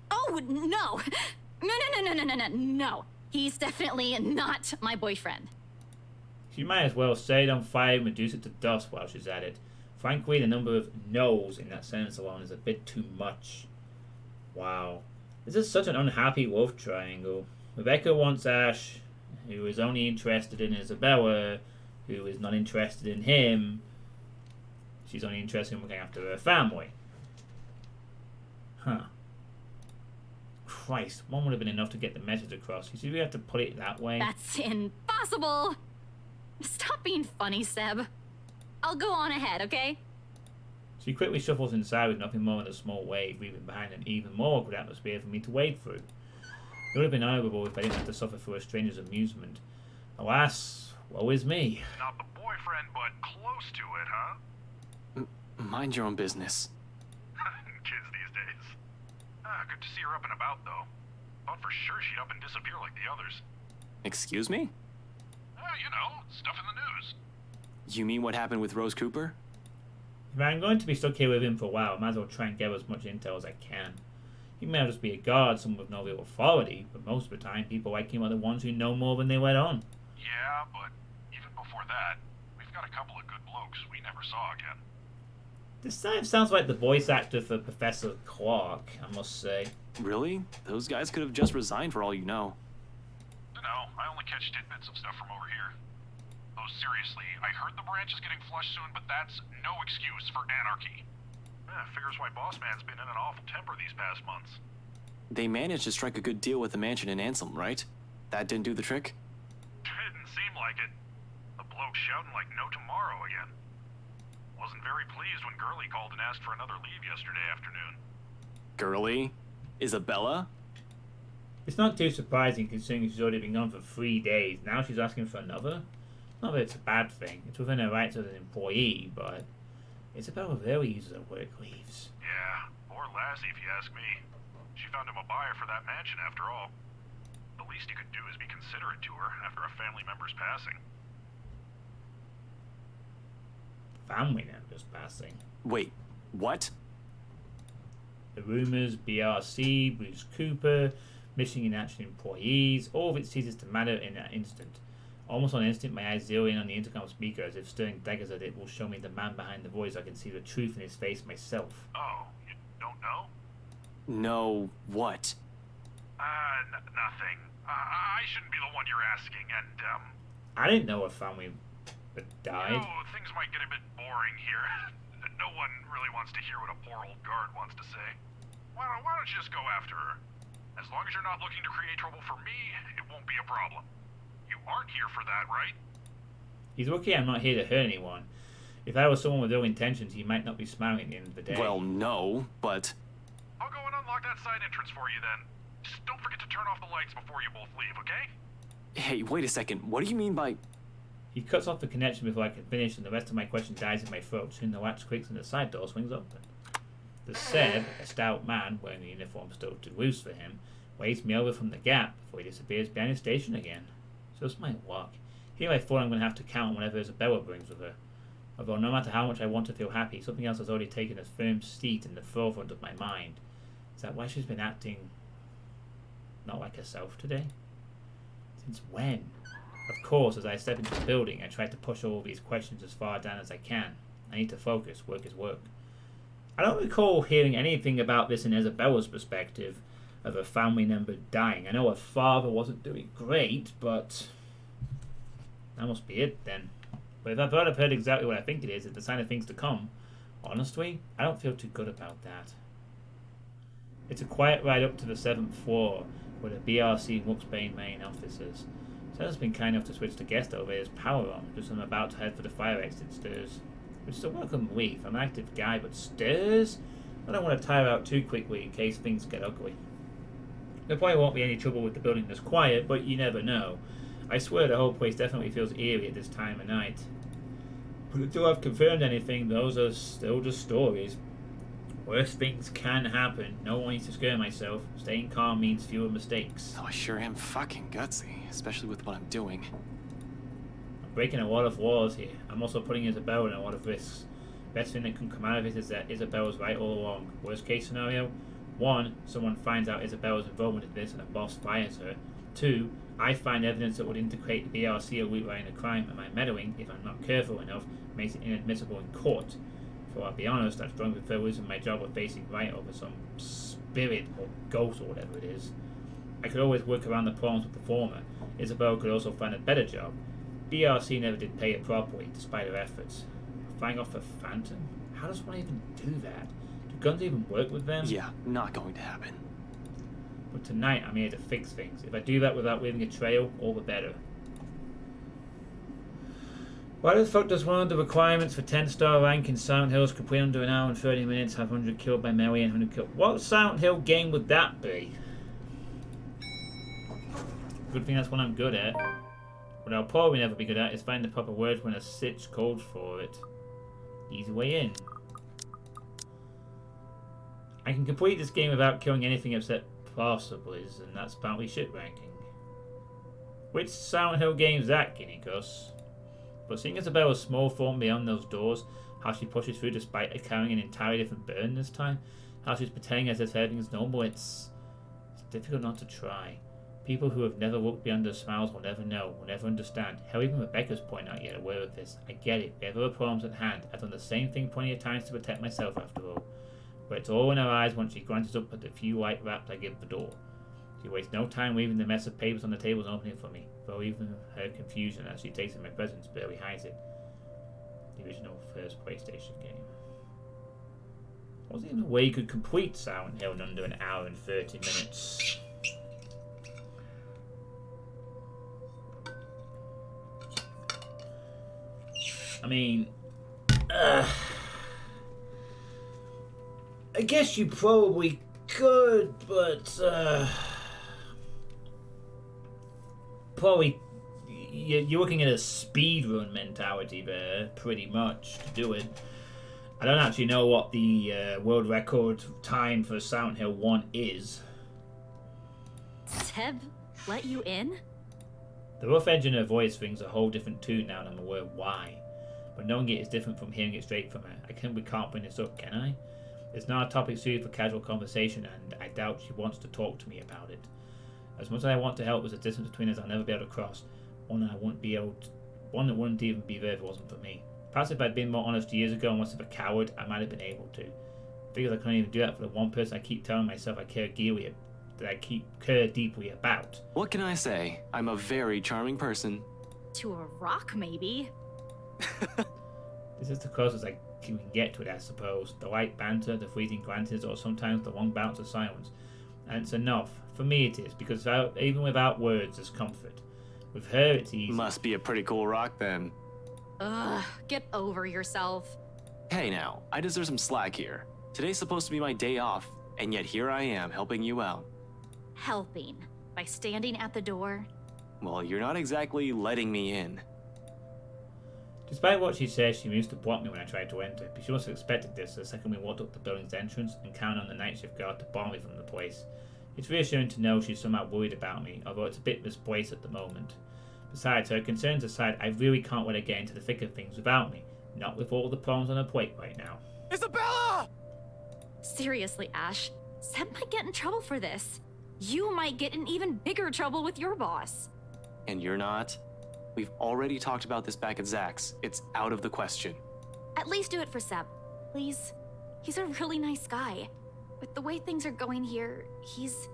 Oh, no! No. He's definitely not my boyfriend. She might as well set it on fire and reduce it to dust while she's at it. Frankly, the number of no's in that sentence alone is a bit too much. Wow. This is such an unhappy love triangle. Rebecca wants Ash, who is only interested in Isabella, who is not interested in him. She's only interested in looking after her family. Huh. Christ, one would have been enough to get the message across. You see, we have to put it that way. That's impossible! Stop being funny, Seb. I'll go on ahead, okay? She quickly shuffles inside with nothing more than a small wave, leaving behind an even more awkward atmosphere for me to wade through. It would have been honourable if I didn't have to suffer for a stranger's amusement. Alas, woe is me. Not the boyfriend, but close to it, huh? Mind your own business. Kids these days. Good to see her up and about, though. Thought for sure she'd up and disappear like the others. Excuse me? You know, stuff in the news. You mean what happened with Rose Cooper? If I'm going to be stuck here with him for a while, I might as well try and get as much intel as I can. He may just be a guard, someone with no real authority, but most of the time people like him are the ones who know more than they let on. Yeah, but even before that, we've got a couple of good blokes we never saw again. This time sounds like the voice actor for Professor Clark, I must say. Really? Those guys could have just resigned for all you know. No, I only catch tidbits of stuff from over here. Though seriously, I heard the branch is getting flushed soon, but that's no excuse for anarchy. Figures why Boss Man's been in an awful temper these past months. They managed to strike a good deal with the mansion in Ansem, right? That didn't do the trick? Didn't seem like it. The bloke shouting like no tomorrow again. Wasn't very pleased when Gurley called and asked for another leave yesterday afternoon. Gurley? Isabella? It's not too surprising considering she's already been gone for 3 days. Now she's asking for another? Not that it's a bad thing. It's within her rights as an employee, but Isabella rarely uses her work leaves. Yeah, poor lassie if you ask me. She found him a buyer for that mansion after all. The least you could do is be considerate to her after a family member's passing. Family members passing? Wait, what? The rumors, BRC, Bruce Cooper, missing in action employees, all of it ceases to matter in an instant. Almost on instant, my eyes zero in on the intercom speaker as if stirring daggers at it will show me the man behind the voice. I can see the truth in his face myself. Oh, you don't know? No, what? Nothing. I shouldn't be the one you're asking, and, I didn't know a family had died. You know, things might get a bit boring here. No one really wants to hear what a poor old guard wants to say. Why don't you just go after her? As long as you're not looking to create trouble for me, it won't be a problem. You aren't here for that, right? He's lucky I'm not here to hurt anyone. If I was someone with ill intentions, he might not be smiling at the end of the day. Well, no, but... I'll go and unlock that side entrance for you then. Just don't forget to turn off the lights before you both leave, okay? Hey, wait a second. What do you mean by... He cuts off the connection before I can finish, and the rest of my question dies in my throat. Soon the latch clicks and the side door swings open. The Seb, a stout man wearing the uniform still too loose for him, waves me over from the gap before he disappears behind his station again. Just my luck. Here I thought I'm going to have to count on whatever Isabella brings with her. Although no matter how much I want to feel happy, something else has already taken a firm seat in the forefront of my mind. Is that why she's been acting not like herself today? Since when? Of course, as I step into the building, I try to push all these questions as far down as I can. I need to focus. Work is work. I don't recall hearing anything about this in Isabella's perspective of a family member dying. I know her father wasn't doing great, but that must be it then. But if I've heard exactly what I think it is, it's the sign of things to come. Honestly, I don't feel too good about that. It's a quiet ride up to the 7th floor, where the BRC Wuxbane main office is. Sarah's been kind enough to switch the guest elevator's power on, just as I'm about to head for the fire exit stairs. Which is a welcome relief. I'm an active guy, but stairs? I don't want to tire out too quickly in case things get ugly. There probably won't be any trouble with the building this quiet, but you never know. I swear the whole place definitely feels eerie at this time of night. But until I've confirmed anything, those are still just stories. Worse things can happen. No one needs to scare myself. Staying calm means fewer mistakes. Oh, I sure am fucking gutsy, especially with what I'm doing. I'm breaking a lot of laws here. I'm also putting Isabella in a lot of risks. Best thing that can come out of it is that Isabella's right all along. Worst case scenario? 1. Someone finds out Isabella's involvement in this and a boss fires her. 2. I find evidence that would indicate the BRC are outright in a crime, and my meddling, if I'm not careful enough, makes it inadmissible in court. For I'll be honest, I'd strongly prefer losing my job of facing right over some spirit or ghost or whatever it is. I could always work around the problems with the former. Isabella could also find a better job. BRC never did pay it properly, despite her efforts. Flying off a phantom? How does one even do that? Do guns even work with them? Yeah, not going to happen. But tonight I'm here to fix things. If I do that without leaving a trail, all the better. Why the fuck does one of the requirements for 10-star rank in Silent Hills complete under an hour and 30 minutes, have 100 killed by melee and 100 killed? What Silent Hill game would that be? Good thing that's one I'm good at. What I'll probably never be good at is find the proper words when a sitch calls for it. Easy way in. I can complete this game without killing anything except possibilities, and that's apparently shit ranking. Which Silent Hill game's that, Guinea Gus? But seeing Isabella's small form beyond those doors, how she pushes through despite her carrying an entirely different burden this time, how she's pretending as if everything's normal, it's difficult not to try. People who have never looked beyond their smiles will never know, will never understand. Hell, even Rebecca's point not yet aware of this. I get it, we have other problems at hand. I've done the same thing plenty of times to protect myself after all. But it's all in her eyes once she glances up at the few white wraps I give the door. She wastes no time leaving the mess of papers on the table and opening for me, though even her confusion as she takes in my presence barely hides it. The original first PlayStation game. Wasn't even a way you could complete Silent Hill in under an hour and 30 minutes. I mean, I guess you probably could, but probably you're looking at a speedrun mentality there, pretty much, to do it. I don't actually know what the world record time for Silent Hill 1 is. Seb, let you in? The rough edge in her voice rings a whole different tune now, and I'm aware why. But knowing it is different from hearing it straight from her. We can't bring this up, can I? It's not a topic suited for casual conversation, and I doubt she wants to talk to me about it. As much as I want to help, there's a distance between us I'll never be able to cross. One that wouldn't even be there if it wasn't for me. Perhaps if I'd been more honest years ago and wasn't a coward, I might have been able to. Because I couldn't even do that for the one person I keep telling myself I care deeply about. What can I say? I'm a very charming person. To a rock, maybe. This is the closest I can get to it, I suppose. The light banter, the fleeting glances, or sometimes the long bouts of silence. And it's enough. For me it is, because even without words there's comfort. With her it's easy. Must be a pretty cool rock then. Ugh, get over yourself. Hey now, I deserve some slack here. Today's supposed to be my day off, and yet here I am helping you out. Helping? By standing at the door? Well, you're not exactly letting me in. Despite what she says, she used to block me when I tried to enter, but she must have expected this the second we walked up the building's entrance and counted on the night shift guard to bar me from the place. It's reassuring to know she's somehow worried about me, although it's a bit misplaced at the moment. Besides, her concerns aside, I really can't let her get into the thick of things without me, not with all the problems on her plate right now. Isabella! Seriously, Ash, Seb might get in trouble for this. You might get in even bigger trouble with your boss. And you're not? We've already talked about this back at Zach's. It's out of the question. At least do it for Seb, please. He's a really nice guy. With the way things are going here, he's...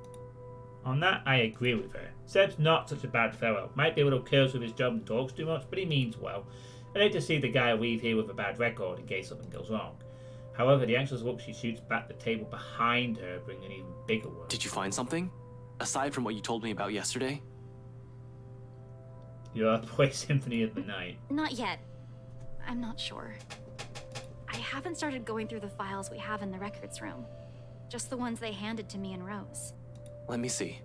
On that, I agree with her. Seb's not such a bad fellow. Might be a little careless with his job and talks too much, but he means well. I'd hate to see the guy leave here with a bad record in case something goes wrong. However, the anxious look she shoots back the table behind her bring an even bigger worry. Did you find something? Aside from what you told me about yesterday? Your play Symphony of the Night. Not yet. I'm not sure. I haven't started going through the files we have in the records room. Just the ones they handed to me in rows. Let me see.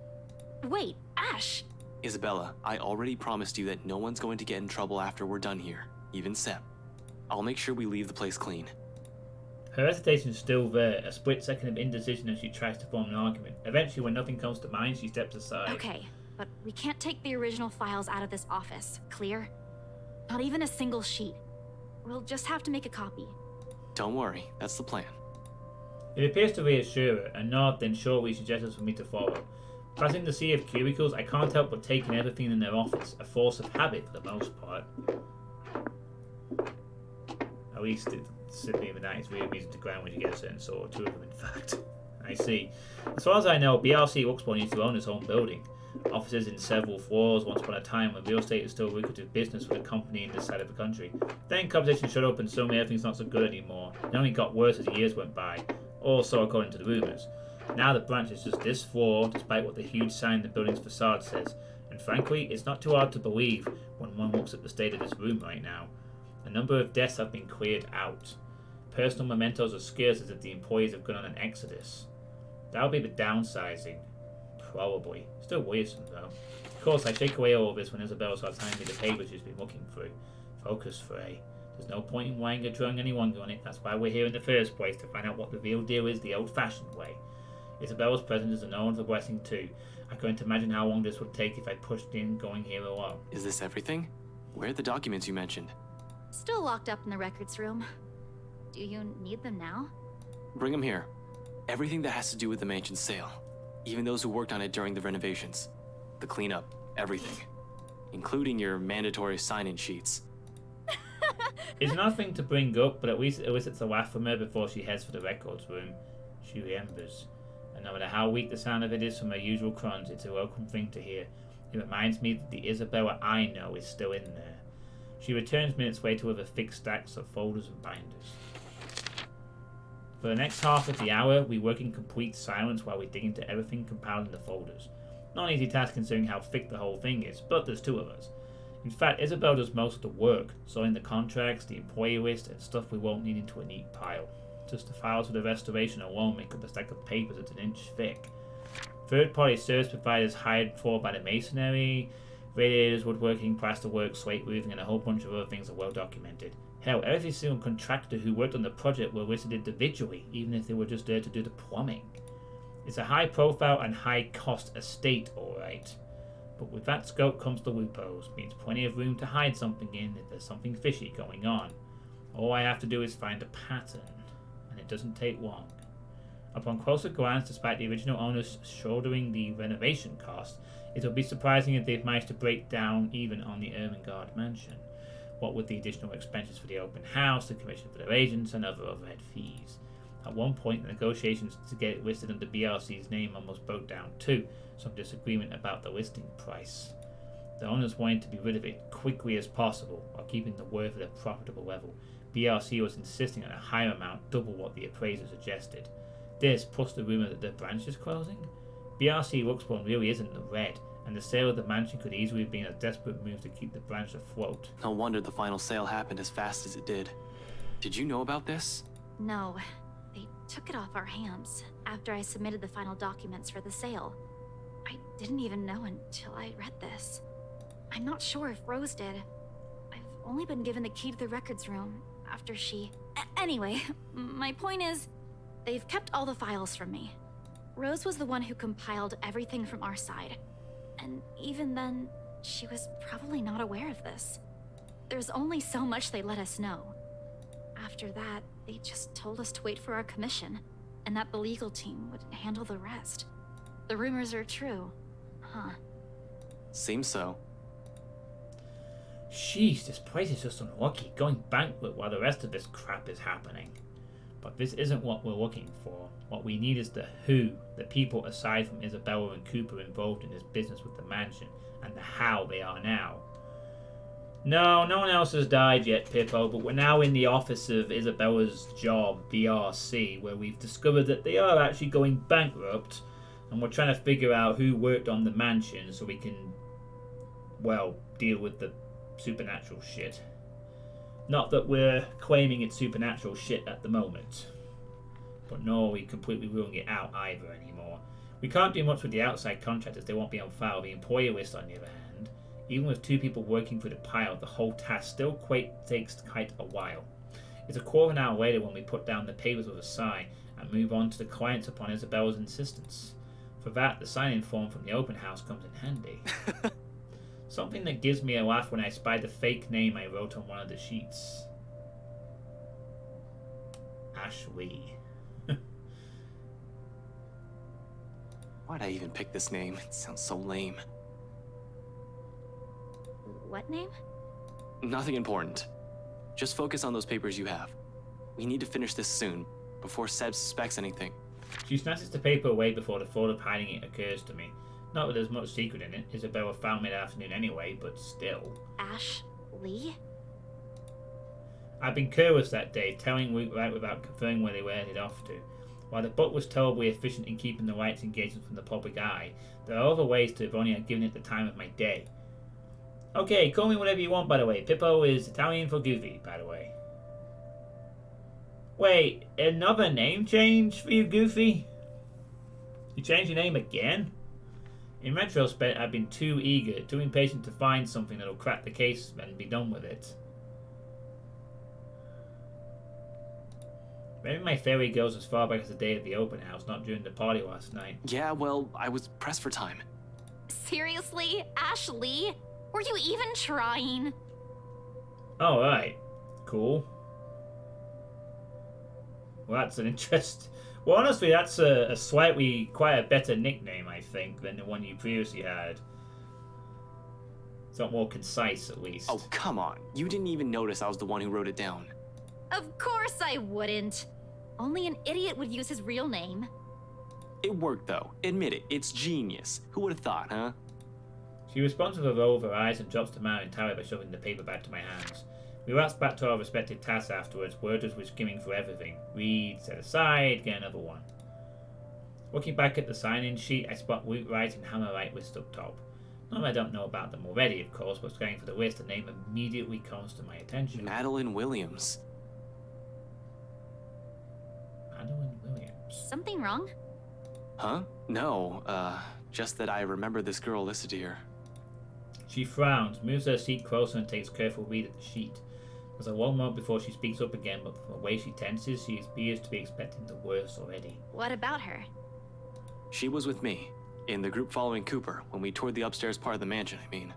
Wait, Ash! Isabella, I already promised you that no one's going to get in trouble after we're done here. Even Seb. I'll make sure we leave the place clean. Her hesitation's still there, a split second of indecision as she tries to form an argument. Eventually, when nothing comes to mind, she steps aside. Okay, but we can't take the original files out of this office, clear? Not even a single sheet. We'll just have to make a copy. Don't worry, that's the plan. It appears to reassure her, a nod then shortly suggests for me to follow. Passing the sea of cubicles, I can't help but taking everything in their office, a force of habit for the most part. At least Symphony of the Night is really amusing to ground when you get a certain sort, two of them in fact. I see. As far as I know, BRC Luxborn used to own its own building. Offices in several floors once upon a time when real estate is still a lucrative business for the company in this side of the country. Then competition shut up and suddenly everything's not so good anymore. It only got worse as years went by. Also according to the rumours. Now the branch is just this floor, despite what the huge sign in the building's facade says. And frankly, it's not too hard to believe when one looks at the state of this room right now. A number of desks have been cleared out. Personal mementos are scarce as if the employees have gone on an exodus. That'll be the downsizing. Probably. Still wearisome though. Of course, I shake away all of this when Isabella starts handing me the papers she's been looking through. Focus, Frey. There's no point in lying or throwing any longer on it. That's why we're here in the first place, to find out what the real deal is the old-fashioned way. Isabella's presence is an honor blessing too. I couldn't imagine how long this would take if I pushed in going here alone. Is this everything? Where are the documents you mentioned? Still locked up in the records room. Do you need them now? Bring them here. Everything that has to do with the mansion's sale. Even those who worked on it during the renovations. The cleanup. Everything. Including your mandatory sign-in sheets. It's nothing to bring up, but at least it elicits a laugh from her before she heads for the records room. She remembers. And no matter how weak the sound of it is from her usual crunch, it's a welcome thing to hear. It reminds me that the Isabella I know is still in there. She returns minutes later with a thick stacks of folders and binders. For the next half of the hour, we work in complete silence while we dig into everything compiled in the folders. Not an easy task considering how thick the whole thing is, but there's two of us. In fact, Isabel does most of the work, sorting the contracts, the employee list, and stuff we won't need into a neat pile. Just the files for the restoration alone make up a stack of papers that's an inch thick. Third-party service providers hired for by the masonry, radiators, woodworking, plasterwork, slate roofing, and a whole bunch of other things are well documented. Hell, every single contractor who worked on the project were listed individually, even if they were just there to do the plumbing. It's a high-profile and high-cost estate, alright. But with that scope comes the loopholes, means plenty of room to hide something in if there's something fishy going on. All I have to do is find a pattern, and it doesn't take long. Upon closer glance, despite the original owners shouldering the renovation cost, it will be surprising if they've managed to break down even on the Ermengarde mansion. What with the additional expenses for the open house, the commission for their agents, and other overhead fees. At one point, the negotiations to get it listed under BRC's name almost broke down too, some disagreement about the listing price. The owners wanted to be rid of it quickly as possible, while keeping the worth at a profitable level. BRC was insisting on a higher amount, double what the appraiser suggested. This, plus the rumour that the branch is closing? BRC Luxborn really isn't the red, and the sale of the mansion could easily have been a desperate move to keep the branch afloat. No wonder the final sale happened as fast as it did. Did you know about this? No, they took it off our hands after I submitted the final documents for the sale. I didn't even know until I read this. I'm not sure if Rose did. I've only been given the key to the records room after she... Anyway, my point is, they've kept all the files from me. Rose was the one who compiled everything from our side. And even then, she was probably not aware of this. There's only so much they let us know. After that, they just told us to wait for our commission, and that the legal team would handle the rest. The rumors are true, huh? Seems so. Sheesh, this place is just unlucky, going bankrupt while the rest of this crap is happening. But this isn't what we're looking for. What we need is the who, the people aside from Isabella and Cooper involved in this business with the mansion, and the how they are now. No one else has died yet, Pippo, but we're now in the office of Isabella's job, BRC, where we've discovered that they are actually going bankrupt, and we're trying to figure out who worked on the mansion so we can, well, deal with the supernatural shit. Not that we're claiming it's supernatural shit at the moment. But nor are we completely ruling it out either anymore. We can't do much with the outside contractors, they won't be on file. The employer list, on the other hand, even with 2 people working for the pilot, the whole task still takes quite a while. It's a quarter of an hour later when we put down the papers with a sigh and move on to the clients upon Isabella's insistence. For that, the sign-in form from the open house comes in handy. Something that gives me a laugh when I spy the fake name I wrote on one of the sheets. Ashley. Why'd I even pick this name? It sounds so lame. What name? Nothing important. Just focus on those papers you have. We need to finish this soon, before Seb suspects anything. She snatches the paper away before the thought of hiding it occurs to me. Not that there's much secret in it. Isabella found mid-afternoon anyway, but still. Ash Lee? I'd been careless that day, telling Luke right without confirming where they were headed off to. While the book was terribly efficient in keeping the rights engagement from the public eye, there are other ways to have only given it the time of my day. Okay, call me whatever you want, by the way. Pippo is Italian for Goofy, by the way. Wait, another name change for you, Goofy? You changed your name again? In retrospect, I've been too eager, too impatient to find something that'll crack the case and be done with it. Maybe my theory goes as far back as the day of the open house, not during the party last night. Yeah, well, I was pressed for time. Seriously? Ash Lee? Were you even trying? Oh, right. Cool. Well, that's an interest. Well, honestly, that's a slightly, quite a better nickname, I think, than the one you previously had. It's not more concise, at least. Oh, come on. You didn't even notice I was the one who wrote it down. Of course I wouldn't. Only an idiot would use his real name. It worked, though. Admit it. It's genius. Who would have thought, huh? She responds with a roll of her eyes and drops the matter entirely by shoving the paper back to my hands. We ratched back to our respective tasks afterwards, word as we're skimming through everything. Read, set aside, get another one. Looking back at the sign-in sheet, I spot Woot right and Hammer right listed up top. Not that I don't know about them already, of course, but scanning for the list, the name immediately comes to my attention. Madeline Williams. Madeline Williams. Something wrong? Huh? No, just that I remember this girl listed here. She frowns, moves her seat closer and takes a careful read at the sheet. There's a long moment before she speaks up again, but from the way she tenses, she appears to be expecting the worst already. What about her? She was with me. In the group following Cooper, when we toured the upstairs part of the mansion, I mean.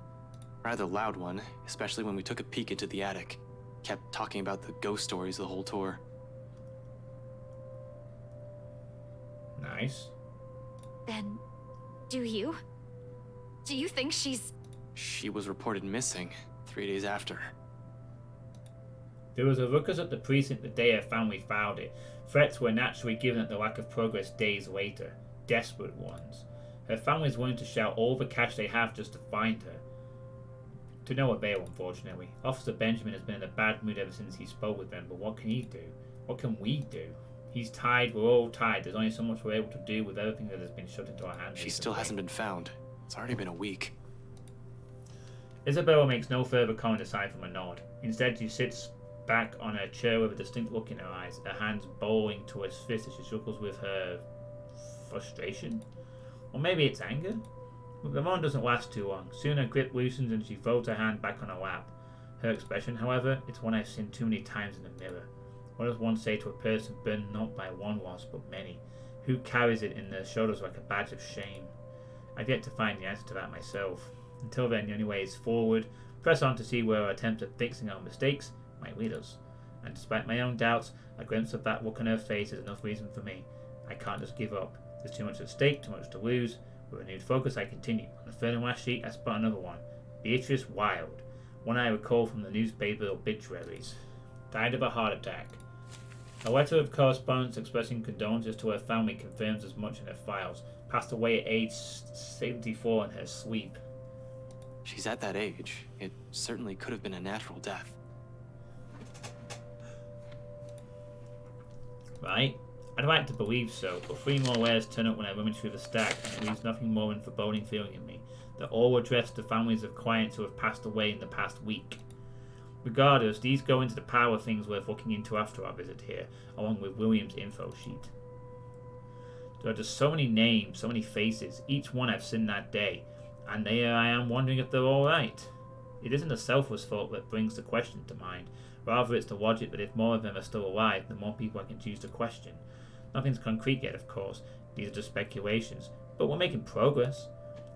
Rather loud one, especially when we took a peek into the attic. Kept talking about the ghost stories the whole tour. Nice. Then, do you? Do you think she's... She was reported missing 3 days after. There was a ruckus at the precinct the day her family found it. Threats were naturally given at the lack of progress days later. Desperate ones. Her family's willing to shell all the cash they have just to find her. To no avail, unfortunately. Officer Benjamin has been in a bad mood ever since he spoke with them, but what can he do? What can we do? He's tied, we're all tied. There's only so much we're able to do with everything that has been shut into our hands. She still hasn't been found. It's already been a week. Isabella makes no further comment aside from a nod. Instead, she sits back on her chair with a distinct look in her eyes, her hands bowling to her fist as she struggles with her frustration. Or maybe it's anger? But the moment doesn't last too long. Soon her grip loosens and she folds her hand back on her lap. Her expression, however, it's one I've seen too many times in the mirror. What does one say to a person burned not by one loss but many? Who carries it in their shoulders like a badge of shame? I've yet to find the answer to that myself. Until then, the only way is forward, press on to see where our attempts at fixing our mistakes might lead us. And despite my own doubts, a glimpse of that look on her face is enough reason for me. I can't just give up. There's too much at stake, too much to lose. With renewed focus, I continue. On the third and last sheet, I spot another one. Beatrice Wilde. One I recall from the newspaper obituaries. Died of a heart attack. A letter of correspondence expressing condolences to her family confirms as much in her files. Passed away at age 74 in her sleep. She's at that age. It certainly could have been a natural death. Right? I'd like to believe so, but 3 more layers turn up when I rummage through the stack, and it leaves nothing more than foreboding feeling in me. They're all addressed to families of clients who have passed away in the past week. Regardless, these go into the pile of things worth looking into after our visit here, along with William's info sheet. There are just so many names, so many faces, each one I've seen that day, and there I am wondering if they're alright. It isn't a selfless thought that brings the question to mind, rather it's the logic that if more of them are still alive, the more people I can choose to question. Nothing's concrete yet, of course, these are just speculations, but we're making progress.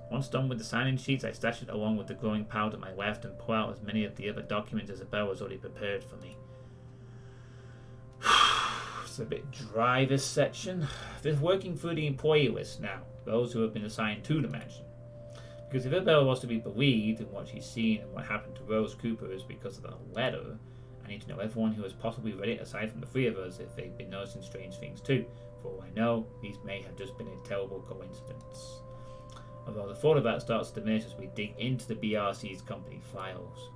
Once done with the sign-in sheets, I stash it along with the growing pile to my left and pull out as many of the other documents as Isabel has already prepared for me. It's a bit dry, this section. Just working through the employee list now, those who have been assigned to the mansion. Because if Isabel was to be believed in what she's seen and what happened to Rose Cooper is because of the letter, I need to know everyone who has possibly read it aside from the 3 of us if they've been noticing strange things too. For all I know, these may have just been a terrible coincidence. Although the thought of that starts to diminish as we dig into the BRC's company files.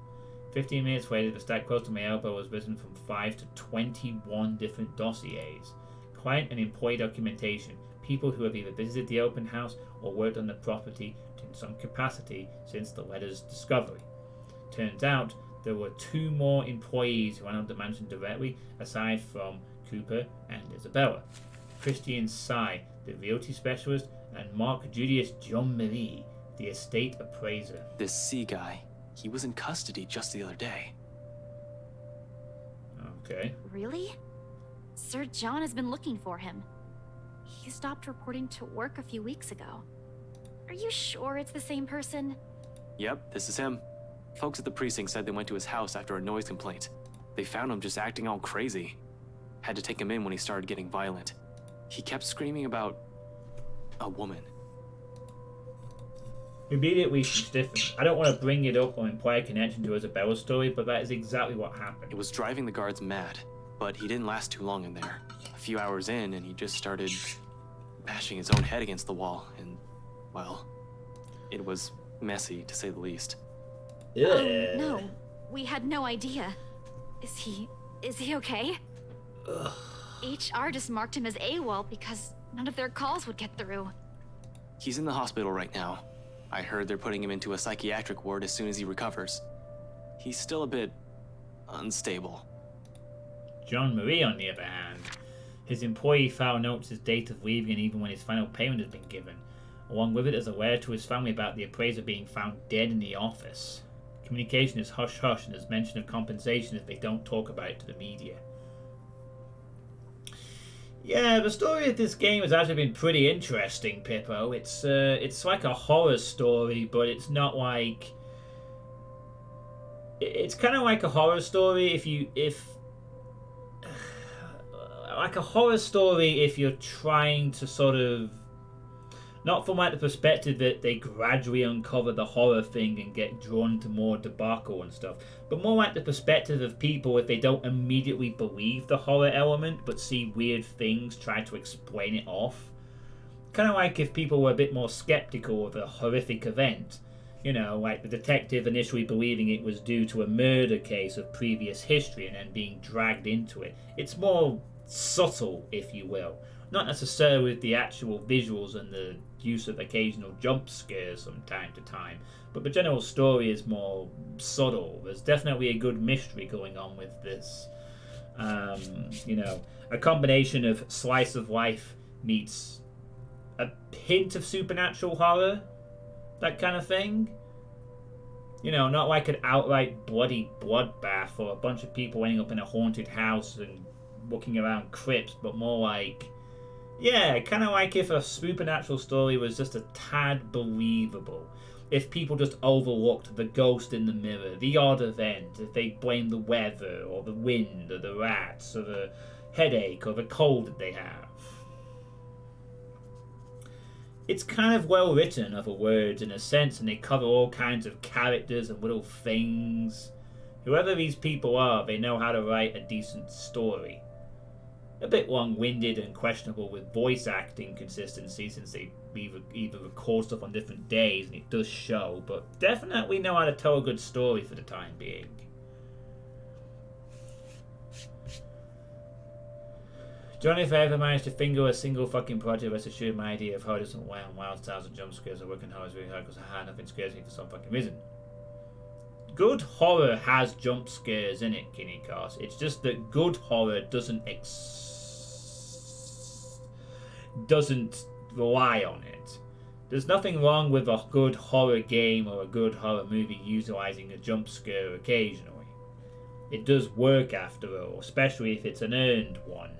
15 minutes later, the stack close to my elbow was risen from 5 to 21 different dossiers. Client and employee documentation, people who have either visited the open house or worked on the property in some capacity since the letter's discovery. Turns out, there were 2 more employees who entered the mansion directly, aside from Cooper and Isabella. Christian Sy, the realty specialist, and Mark Julius John Marie, the estate appraiser. This C guy, he was in custody just the other day. Okay. Really? Sir John has been looking for him. He stopped reporting to work a few weeks ago. Are you sure it's the same person? Yep, this is him. Folks at the precinct said they went to his house after a noise complaint. They found him just acting all crazy. Had to take him in when he started getting violent. He kept screaming about a woman. Immediately she stiffened. I don't want to bring it up or imply a connection to Isabella's story, but that is exactly what happened. It was driving the guards mad, but he didn't last too long in there. A few hours in, and he just started bashing his own head against the wall, and, well, it was messy, to say the least. No, we had no idea. Is he okay? Ugh. HR just marked him as AWOL because none of their calls would get through. He's in the hospital right now. I heard they're putting him into a psychiatric ward as soon as he recovers. He's still a bit unstable. John Marie, on the other hand, his employee file notes his date of leaving and even when his final payment has been given. Along with it is a letter to his family about the appraiser being found dead in the office. Communication is hush-hush and there's mention of compensation if they don't talk about it to the media. Yeah, the story of this game has actually been pretty interesting, Pippo. It's like a horror story, but it's not like... It's kind of like a horror story like a horror story if you're trying to sort of... Not from like the perspective that they gradually uncover the horror thing and get drawn to more debacle and stuff, but more like the perspective of people if they don't immediately believe the horror element but see weird things, try to explain it off. Kind of like if people were a bit more skeptical of a horrific event. You know, like the detective initially believing it was due to a murder case of previous history and then being dragged into it. It's more subtle, if you will. Not necessarily with the actual visuals and the use of occasional jump scares from time to time, but the general story is more subtle. There's definitely a good mystery going on with this. You know, a combination of slice of life meets a hint of supernatural horror, that kind of thing. You know, not like an outright bloody bloodbath or a bunch of people ending up in a haunted house and walking around crypts, but more like... Yeah, kind of like if a supernatural story was just a tad believable. If people just overlooked the ghost in the mirror, the odd event, if they blamed the weather or the wind or the rats or the headache or the cold that they have. It's kind of well written, other words, in a sense, and they cover all kinds of characters and little things. Whoever these people are, they know how to write a decent story. A bit long-winded and questionable with voice acting consistency since they either record stuff on different days and it does show, but definitely know how to tell a good story for the time being. Johnny, if I ever managed to finger a single fucking project, rest assured my idea of horror doesn't rely on wild styles and jump scares or working horror is really hard because nothing scares me for some fucking reason. Good horror has jump scares in it, Kinney Cars. It's just that good horror doesn't rely on it. There's nothing wrong with a good horror game or a good horror movie utilizing a jump scare occasionally. It does work after all, especially if it's an earned one.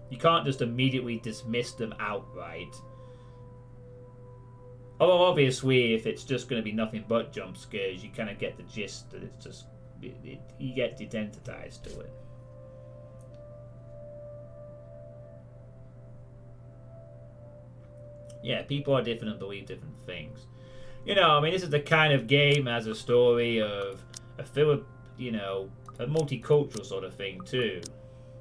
You can't just immediately dismiss them outright. Although obviously if it's just going to be nothing but jump scares, you kind of get the gist that it's just... you get desensitized to it. Yeah, people are different and believe different things. You know, I mean, this is the kind of game as a story of a a multicultural sort of thing too.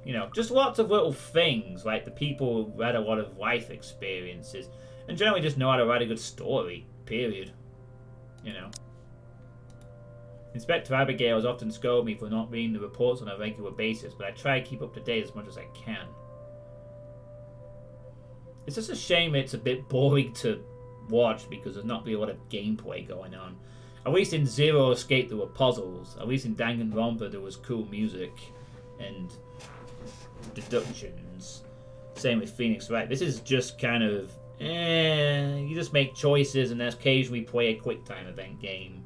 You know, just lots of little things, like the people who had a lot of life experiences and generally just know how to write a good story, period. You know. Inspector Abigail has often scolded me for not reading the reports on a regular basis, but I try to keep up to date as much as I can. It's just a shame it's a bit boring to watch because there's not really a lot of gameplay going on. At least in Zero Escape there were puzzles. At least in Danganronpa there was cool music and deductions. Same with Phoenix Wright. This is just kind of, you just make choices and occasionally play a quick time event game.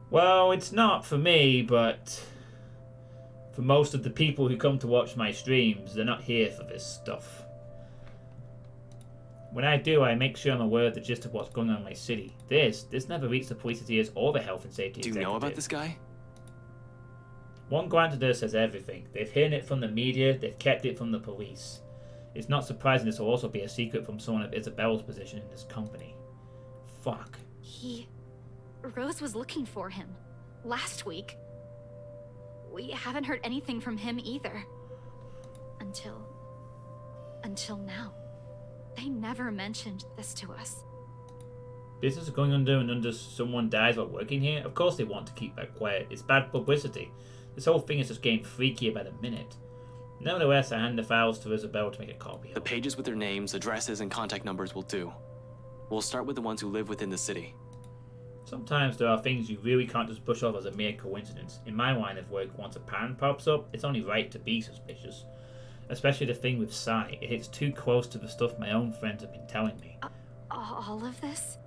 Well, it's not for me, but for most of the people who come to watch my streams, they're not here for this stuff. When I do, I make sure I'm aware of the gist of what's going on in my city. This never reached the police's ears or the health and safety executive. Do you know about this guy? One glance at her says everything. They've hidden it from the media, they've kept it from the police. It's not surprising this will also be a secret from someone of Isabel's position in this company. Fuck. Rose was looking for him. Last week. We haven't heard anything from him either. Until now. They never mentioned this to us. Business is going under and under someone dies while working here? Of course they want to keep that quiet. It's bad publicity. This whole thing is just getting freakier by the minute. Nevertheless, I hand the files to Isabel to make a copy. The pages with their names, addresses, and contact numbers will do. We'll start with the ones who live within the city. Sometimes there are things you really can't just brush off as a mere coincidence. In my line of work, once a pattern pops up, it's only right to be suspicious. Especially the thing with Sai. It hits too close to the stuff my own friends have been telling me. All of this?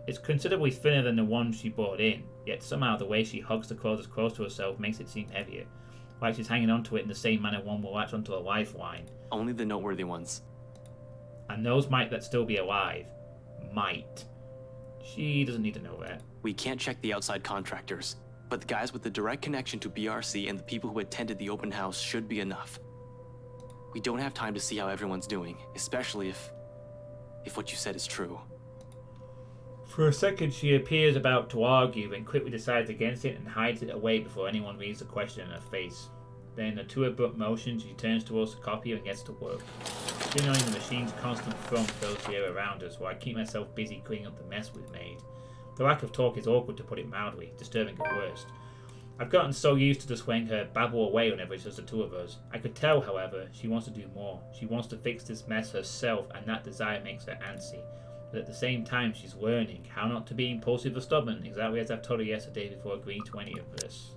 It's considerably thinner than the one she brought in, yet somehow the way she hugs the clothes as close to herself makes it seem heavier. like she's hanging onto it in the same manner one will latch onto a lifeline. Only the noteworthy ones. And those might still be alive. Might. She doesn't need to know that. We can't check the outside contractors, but the guys with the direct connection to BRC and the people who attended the open house should be enough. We don't have time to see how everyone's doing, especially if what you said is true. For a second, she appears about to argue, then quickly decides against it and hides it away before anyone reads the question in her face. Then, in a two abrupt motion, she turns towards the copier and gets to work. Still knowing the machine's constant thrum fills the air around us, while I keep myself busy cleaning up the mess we've made. The lack of talk is awkward, to put it mildly, disturbing at worst. I've gotten so used to just letting her babble away whenever it's just the two of us. I could tell, however, she wants to do more. She wants to fix this mess herself, and that desire makes her antsy. But at the same time, she's learning how not to be impulsive or stubborn, exactly as I've told her yesterday before agreeing to any of this.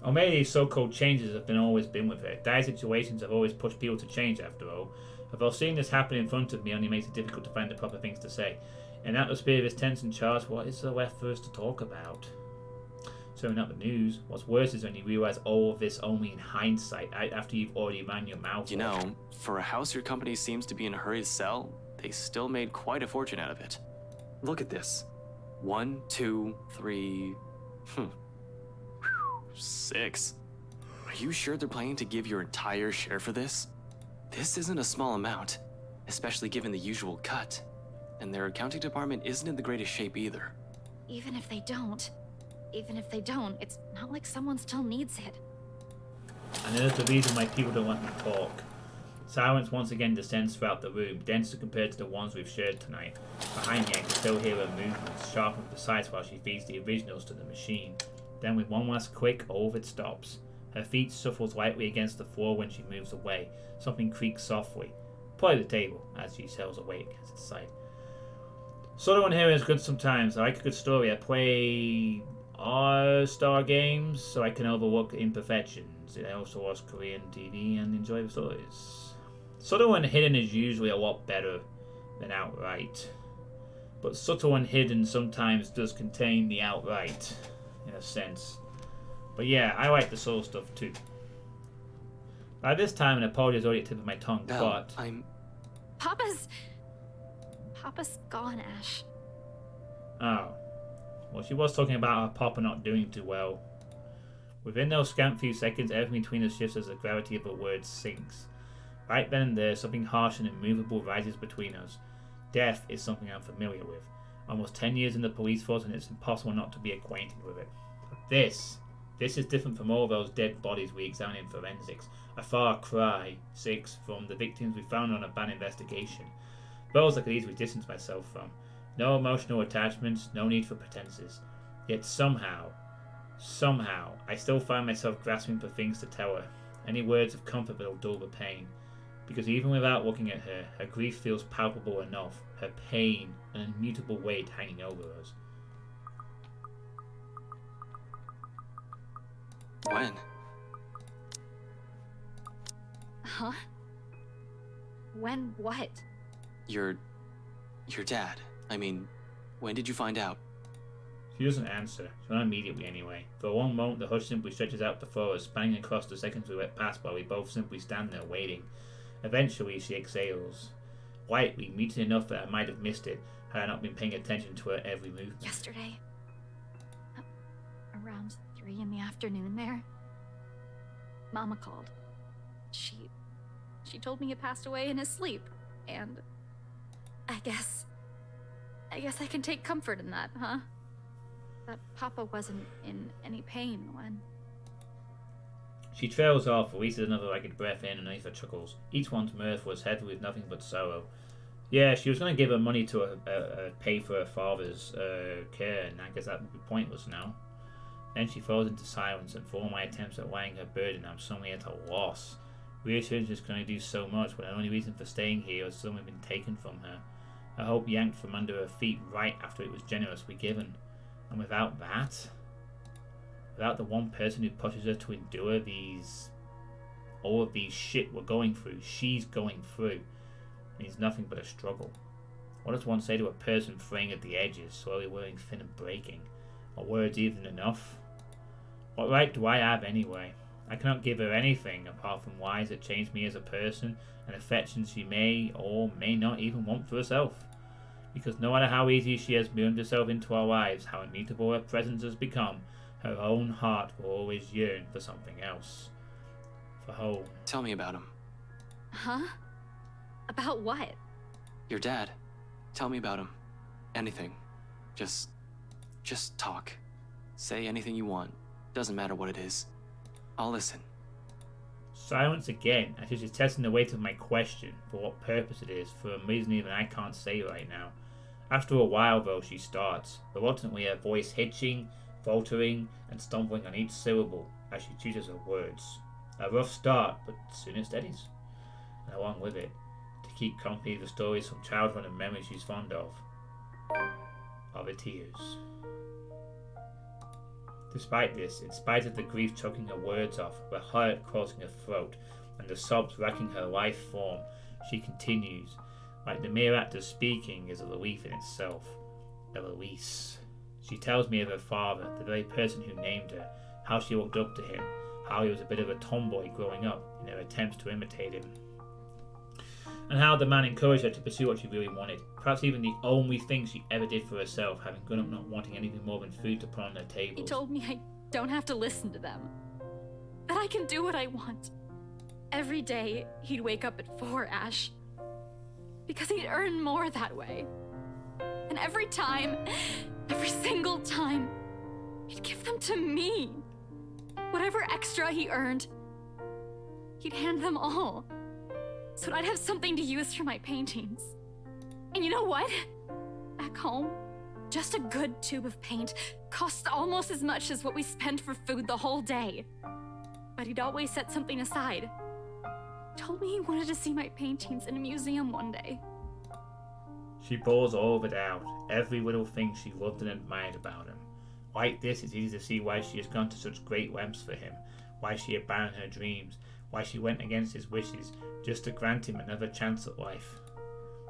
Or maybe these so-called changes have always been with her. Dire situations have always pushed people to change, after all. Although seeing this happen in front of me only makes it difficult to find the proper things to say. In that atmosphere is tense and charged, what is there left for us to talk about? Certainly not the news. What's worse is when you realise all of this only in hindsight, after you've already ran your mouth. You know, for a house your company seems to be in a hurry to sell, they still made quite a fortune out of it. Look at this. 1, 2, 3... 6. Are you sure they're planning to give your entire share for this? This isn't a small amount, especially given the usual cut. And their accounting department isn't in the greatest shape either. Even if they don't, it's not like someone still needs it. And there's the reason why people don't want me to talk. Silence once again descends throughout the room, denser compared to the ones we've shared tonight. Behind me I can still hear her movements, sharp and precise while she feeds the originals to the machine. Then with one last click, all of it stops. Her feet shuffles lightly against the floor when she moves away. Something creaks softly. Probably the table, as she sails away against its side. Solo and Hero is good sometimes. I like a good story. I play R-Star games, so I can overlook imperfections. I also watch Korean TV and enjoy the stories. Subtle and hidden is usually a lot better than outright. But subtle and hidden sometimes does contain the outright, in a sense. But yeah, I like the soul stuff too. By this time, an apology is already at the tip of my tongue, Belle, but... Papa's gone, Ash. Oh. Well, she was talking about her Papa not doing too well. Within those scant few seconds, everything between us shifts as the gravity of the words sinks. Right then and there, something harsh and immovable rises between us. Death is something I'm familiar with. Almost 10 years in the police force, and it's impossible not to be acquainted with it. But this is different from all those dead bodies we examine in forensics. A far cry, 6, from the victims we found on a bad investigation. Those I could easily distance myself from. No emotional attachments, no need for pretenses. Yet somehow, I still find myself grasping for things to tell her. Any words of comfort that'll dull the pain. Because even without looking at her, her grief feels palpable enough. Her pain, an immutable weight hanging over us. When? Huh? When what? Your dad. I mean, when did you find out? She doesn't answer. Not immediately anyway. For a long moment the hush simply stretches out before us, spanning across the seconds we went past while we both simply stand there waiting. Eventually she exhales. Lightly, muted enough that I might have missed it, had I not been paying attention to her every movement. Yesterday, around 3 in the afternoon there, Mama called. She told me he passed away in his sleep, and I guess I can take comfort in that, huh? That Papa wasn't in any pain when... She trails off, releases another ragged breath in underneath her chuckles. Each one's mirth was heavy with nothing but sorrow. Yeah, she was going to give her money to pay for her father's care, and I guess that would be pointless now. Then she falls into silence, and for all my attempts at weighing her burden, I'm suddenly at a loss. Reassurance is going to do so much, when the only reason for staying here has suddenly been taken from her. A hope yanked from under her feet right after it was generously given. And without that... without the one person who pushes her to endure all of these shit we're going through, she's going through, means nothing but a struggle. What does one say to a person fraying at the edges, slowly wearing thin and breaking? Are words even enough? What right do I have anyway? I cannot give her anything apart from lies that change me as a person and affection she may or may not even want for herself. Because no matter how easy she has moved herself into our lives, how unmeetable her presence has become, her own heart will always yearn for something else. For home. Tell me about him. Huh? About what? Your dad. Tell me about him. Anything. Just talk. Say anything you want. Doesn't matter what it is. I'll listen. Silence again, as if she's testing the weight of my question, for what purpose it is, for a reason even I can't say right now. After a while, though, she starts, reluctantly, her voice hitching, faltering, and stumbling on each syllable as she chooses her words. A rough start, but soon it steadies. And along with it, to keep company the stories from childhood and memories she's fond of her tears. Despite this, in spite of the grief choking her words off, the heart crossing her throat, and the sobs racking her life form, she continues, like the mere act of speaking is a relief in itself. A release. She tells me of her father, the very person who named her, how she looked up to him, how he was a bit of a tomboy growing up in her attempts to imitate him, and how the man encouraged her to pursue what she really wanted, perhaps even the only thing she ever did for herself, having grown up not wanting anything more than food to put on her table. He told me I don't have to listen to them, that I can do what I want. Every day, he'd wake up at 4, Ash, because he'd earn more that way. And every time, every single time, he'd give them to me. Whatever extra he earned, he'd hand them all, so I'd have something to use for my paintings. And you know what? Back home, just a good tube of paint costs almost as much as what we spend for food the whole day. But he'd always set something aside. Told me he wanted to see my paintings in a museum one day. She bawls all of it out, every little thing she loved and admired about him. Like this, it's easy to see why she has gone to such great lengths for him, why she abandoned her dreams, why she went against his wishes, just to grant him another chance at life.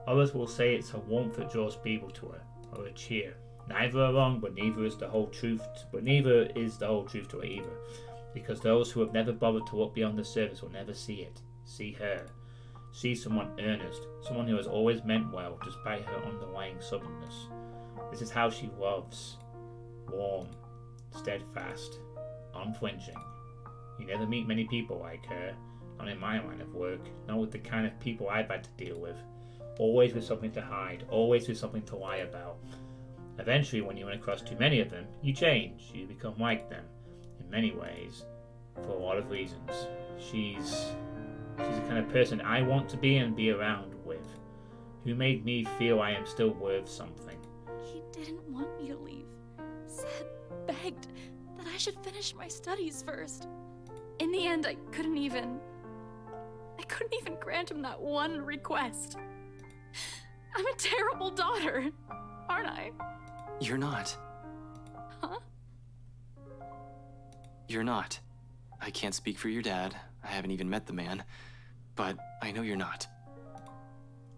Others will say it's her warmth that draws people to her, or her cheer. Neither are wrong, but neither is the whole truth to her either, because those who have never bothered to look beyond the surface will never see it, see her, see someone earnest, someone who has always meant well despite her underlying stubbornness. This is how she loves. Warm, steadfast, unflinching. You never meet many people like her, not in my line of work, not with the kind of people I've had to deal with. Always with something to hide, always with something to lie about. Eventually, when you run across too many of them, you change, you become like them, in many ways, for a lot of reasons. She's the kind of person I want to be and be around with, who made me feel I am still worth something. He didn't want me to leave. Said, begged that I should finish my studies first. In the end, I couldn't even grant him that one request. I'm a terrible daughter, aren't I? You're not. Huh? You're not. I can't speak for your dad. I haven't even met the man. But I know you're not.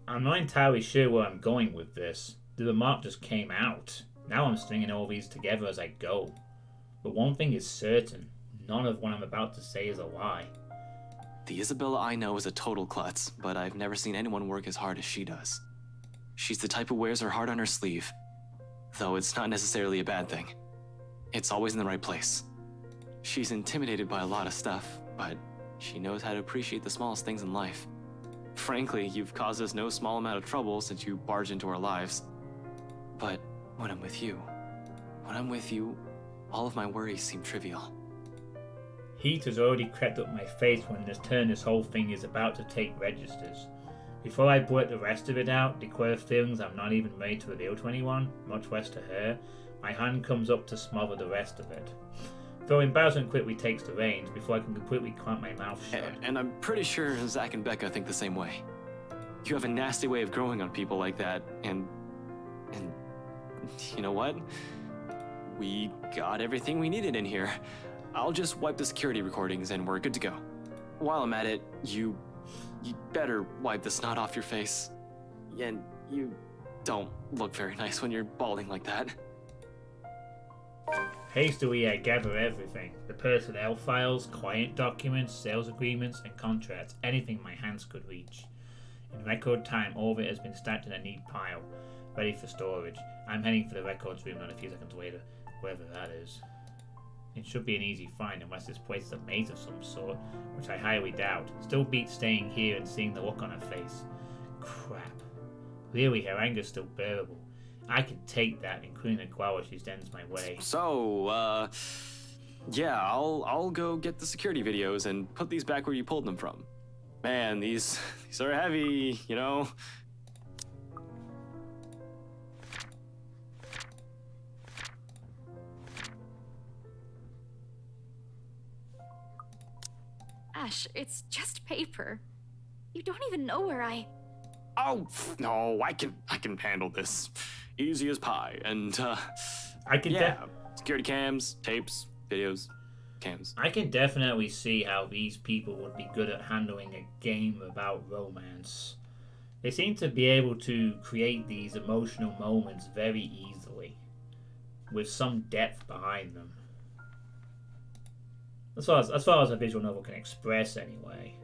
I'm not entirely sure where I'm going with this. The remark just came out. Now I'm stringing all these together as I go. But one thing is certain. None of what I'm about to say is a lie. The Isabella I know is a total klutz, but I've never seen anyone work as hard as she does. She's the type who wears her heart on her sleeve. Though it's not necessarily a bad thing. It's always in the right place. She's intimidated by a lot of stuff, but she knows how to appreciate the smallest things in life. Frankly, you've caused us no small amount of trouble since you barged into our lives. But when I'm with you, all of my worries seem trivial. Heat has already crept up my face when this whole thing is about to take registers. Before I blurt the rest of it out, declare feelings I'm not even ready to reveal to anyone, much less to her, my hand comes up to smother the rest of it. Though embarrassment quickly takes the reins before I can completely clamp my mouth shut. And I'm pretty sure Zach and Becca think the same way. You have a nasty way of growing on people like that, and you know what? we got everything we needed in here. I'll just wipe the security recordings and we're good to go. While I'm at it, you better wipe the snot off your face. And you don't look very nice when you're balding like that. Hastily, I gather everything. The personnel files, client documents, sales agreements, and contracts. Anything my hands could reach. In record time, all of it has been stacked in a neat pile, ready for storage. I'm heading for the records room not a few seconds later, wherever that is. It should be an easy find unless this place is a maze of some sort, which I highly doubt. Still beats staying here and seeing the look on her face. Crap. Really, her anger's still bearable. I can take that, including the glow as she stands my way. So, yeah, I'll go get the security videos and put these back where you pulled them from. Man, these are heavy, you know? Ash, it's just paper. You don't even know where I... Oh, no, I can handle this. Easy as pie, and, I can security cams, tapes, videos, cams. I can definitely see how these people would be good at handling a game about romance. They seem to be able to create these emotional moments very easily, with some depth behind them. As far as a visual novel can express, anyway.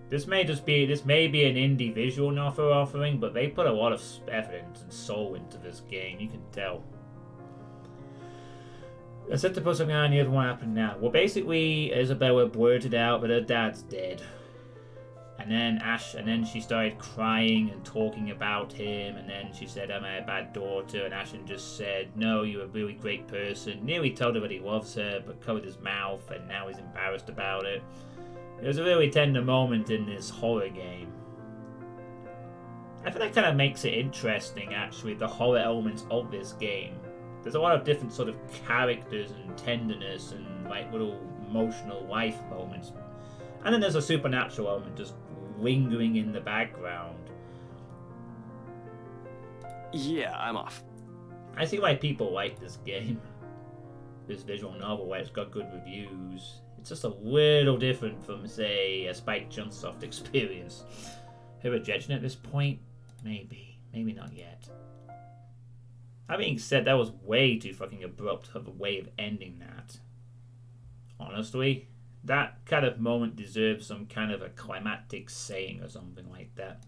This may be an indie visual novel offering, but they put a lot of effort and soul into this game. You can tell. I said to put something on the other one happened now. Well, basically, Isabella blurted out that her dad's dead. And then she started crying and talking about him, and then she said, am I a bad daughter? And Ashen just said, no, you're a really great person. Nearly told her that he loves her, but covered his mouth, and now he's embarrassed about it. It was a really tender moment in this horror game. I think that kind of makes it interesting, actually, the horror elements of this game. There's a lot of different sort of characters and tenderness and like little emotional life moments. And then there's a supernatural element just lingering in the background. Yeah, I'm off. I see why people like this game. This visual novel, where it's got good reviews. It's just a little different from, say, a Spike Chunsoft experience. Her rejection at this point? Maybe. Maybe not yet. That being said, that was way too fucking abrupt of a way of ending that. Honestly, that kind of moment deserves some kind of a climactic saying or something like that.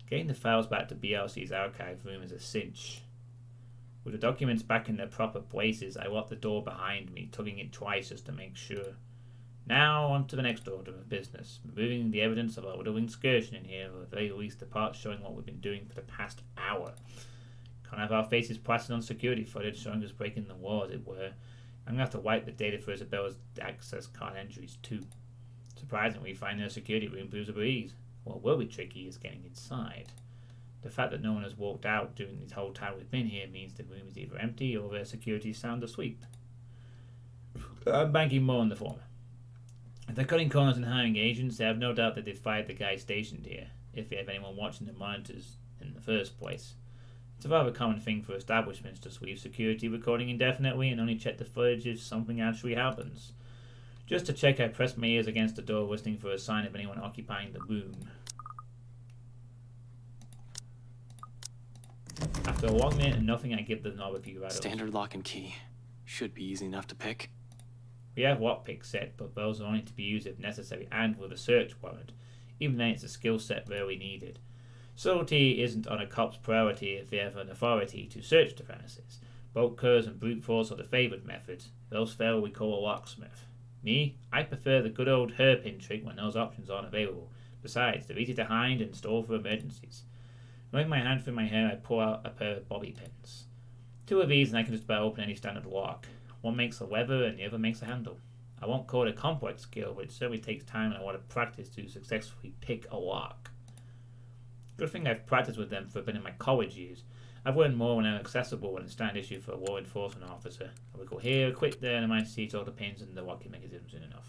Getting the files back to BLC's archive room is a cinch. With the documents back in their proper places, I locked the door behind me, tugging it twice just to make sure. Now, on to the next order of business. Removing the evidence of our little excursion in here, or at the very least the parts showing what we've been doing for the past hour. Can't have our faces plastered on security footage showing us breaking the law, as it were. I'm going to have to wipe the data for Isabella's access card entries, too. Surprisingly, finding a security room proves a breeze. What will be tricky is getting inside. The fact that no one has walked out during the whole time we've been here means the room is either empty or their security is sound asleep. I'm banking more on the former. If they're cutting corners and hiring agents, I have no doubt that they've fired the guy stationed here, if they have anyone watching the monitors in the first place. It's a rather common thing for establishments to leave security recording indefinitely and only check the footage if something actually happens. Just to check, I pressed my ears against the door, listening for a sign of anyone occupying the room. After a long minute and nothing, I give the knob a few rattles. Standard lock and key. Should be easy enough to pick. We have lockpicks set, but those are only to be used if necessary and with a search warrant. Even then, it's a skill set rarely needed. Subtlety isn't on a cop's priority if they have an authority to search the premises. Bolt curbs and brute force are the favoured methods. Those fail, we call a locksmith. Me, I prefer the good old hairpin trick when those options aren't available. Besides, they're easy to hide and store for emergencies. Running my hand through my hair, I pull out a pair of bobby pins. 2 of these and I can just about open any standard lock. One makes a lever and the other makes a handle. I won't call it a complex skill, but it certainly takes time and a lot of practice to successfully pick a lock. Good thing I've practiced with them for a bit in my college years. I've learned more when I'm accessible and a standard issue for a law enforcement officer. I will go here, quick there, and I might see all the pins and the locking mechanisms in enough.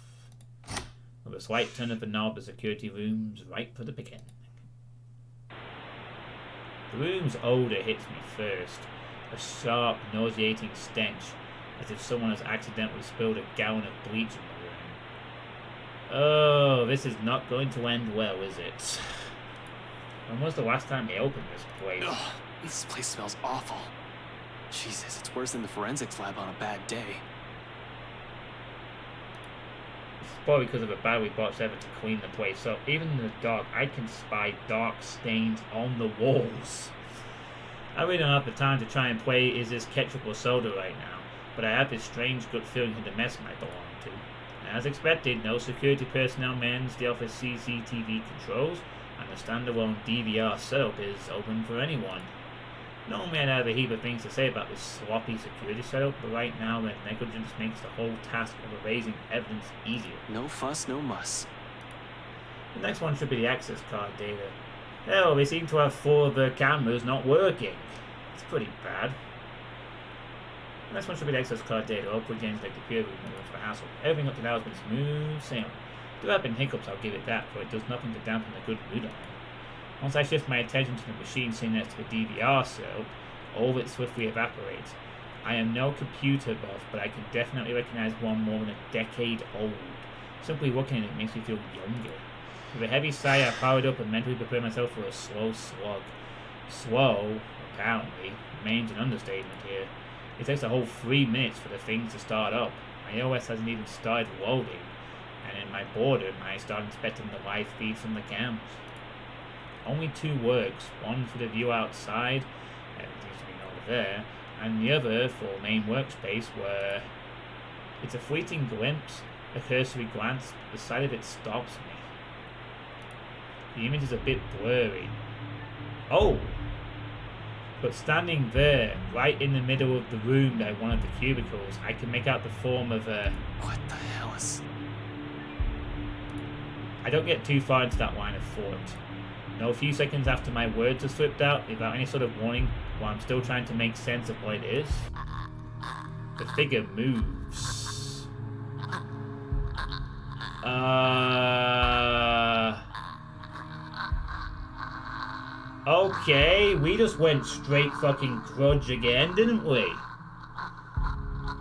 With a slight turn of the knob, the security room's ripe for the picking. The room's odour hits me first. A sharp, nauseating stench, as if someone has accidentally spilled a gallon of bleach in the room. Oh, this is not going to end well, is it? When was the last time they opened this place? Ugh, this place smells awful. Jesus, it's worse than the forensics lab on a bad day. It's probably because of a badly botched effort to clean the place up. Even in the dark, I can spy dark stains on the walls. I really don't have the time to try and play Is This Ketchup or Soda right now, but I have this strange gut feeling who the mess might belong to. As expected, no security personnel mans the office CCTV controls, and the standalone DVR setup is open for anyone. Normally I'd have a heap of things to say about this sloppy security setup, but right now their negligence makes the whole task of erasing evidence easier. No fuss, no muss. The next one should be the access card data. Hell, they seem to have 4 of the cameras not working. It's pretty bad. The next one should be the access card data. All quick games like the peer review for hassle. Everything up to now has been smooth sailing. There have been hiccups, I'll give it that, but it does nothing to dampen the good mood I'm in. Once I shift my attention to the machine sitting next to the DVR setup, all of it swiftly evaporates. I am no computer buff, but I can definitely recognize one more than a decade old. Simply looking at it makes me feel younger. With a heavy sigh, I powered up and mentally prepared myself for a slow slug. Slow, apparently, remains an understatement here. It takes a whole 3 minutes for the thing to start up. My OS hasn't even started loading, and in my boredom, I start inspecting the live feed from the cams. Only 2 works, one for the view outside, everything to be over there, and the other for main workspace where it's a fleeting glimpse, a cursory glance, the sight of it stops me. The image is a bit blurry. Oh! But standing there, right in the middle of the room by one of the cubicles, I can make out the form of a... What the hell is... I don't get too far into that line of thought. No, a few seconds after my words are slipped out, without any sort of warning, while I'm still trying to make sense of what it is, the figure moves. Okay, we just went straight fucking Grudge again, didn't we?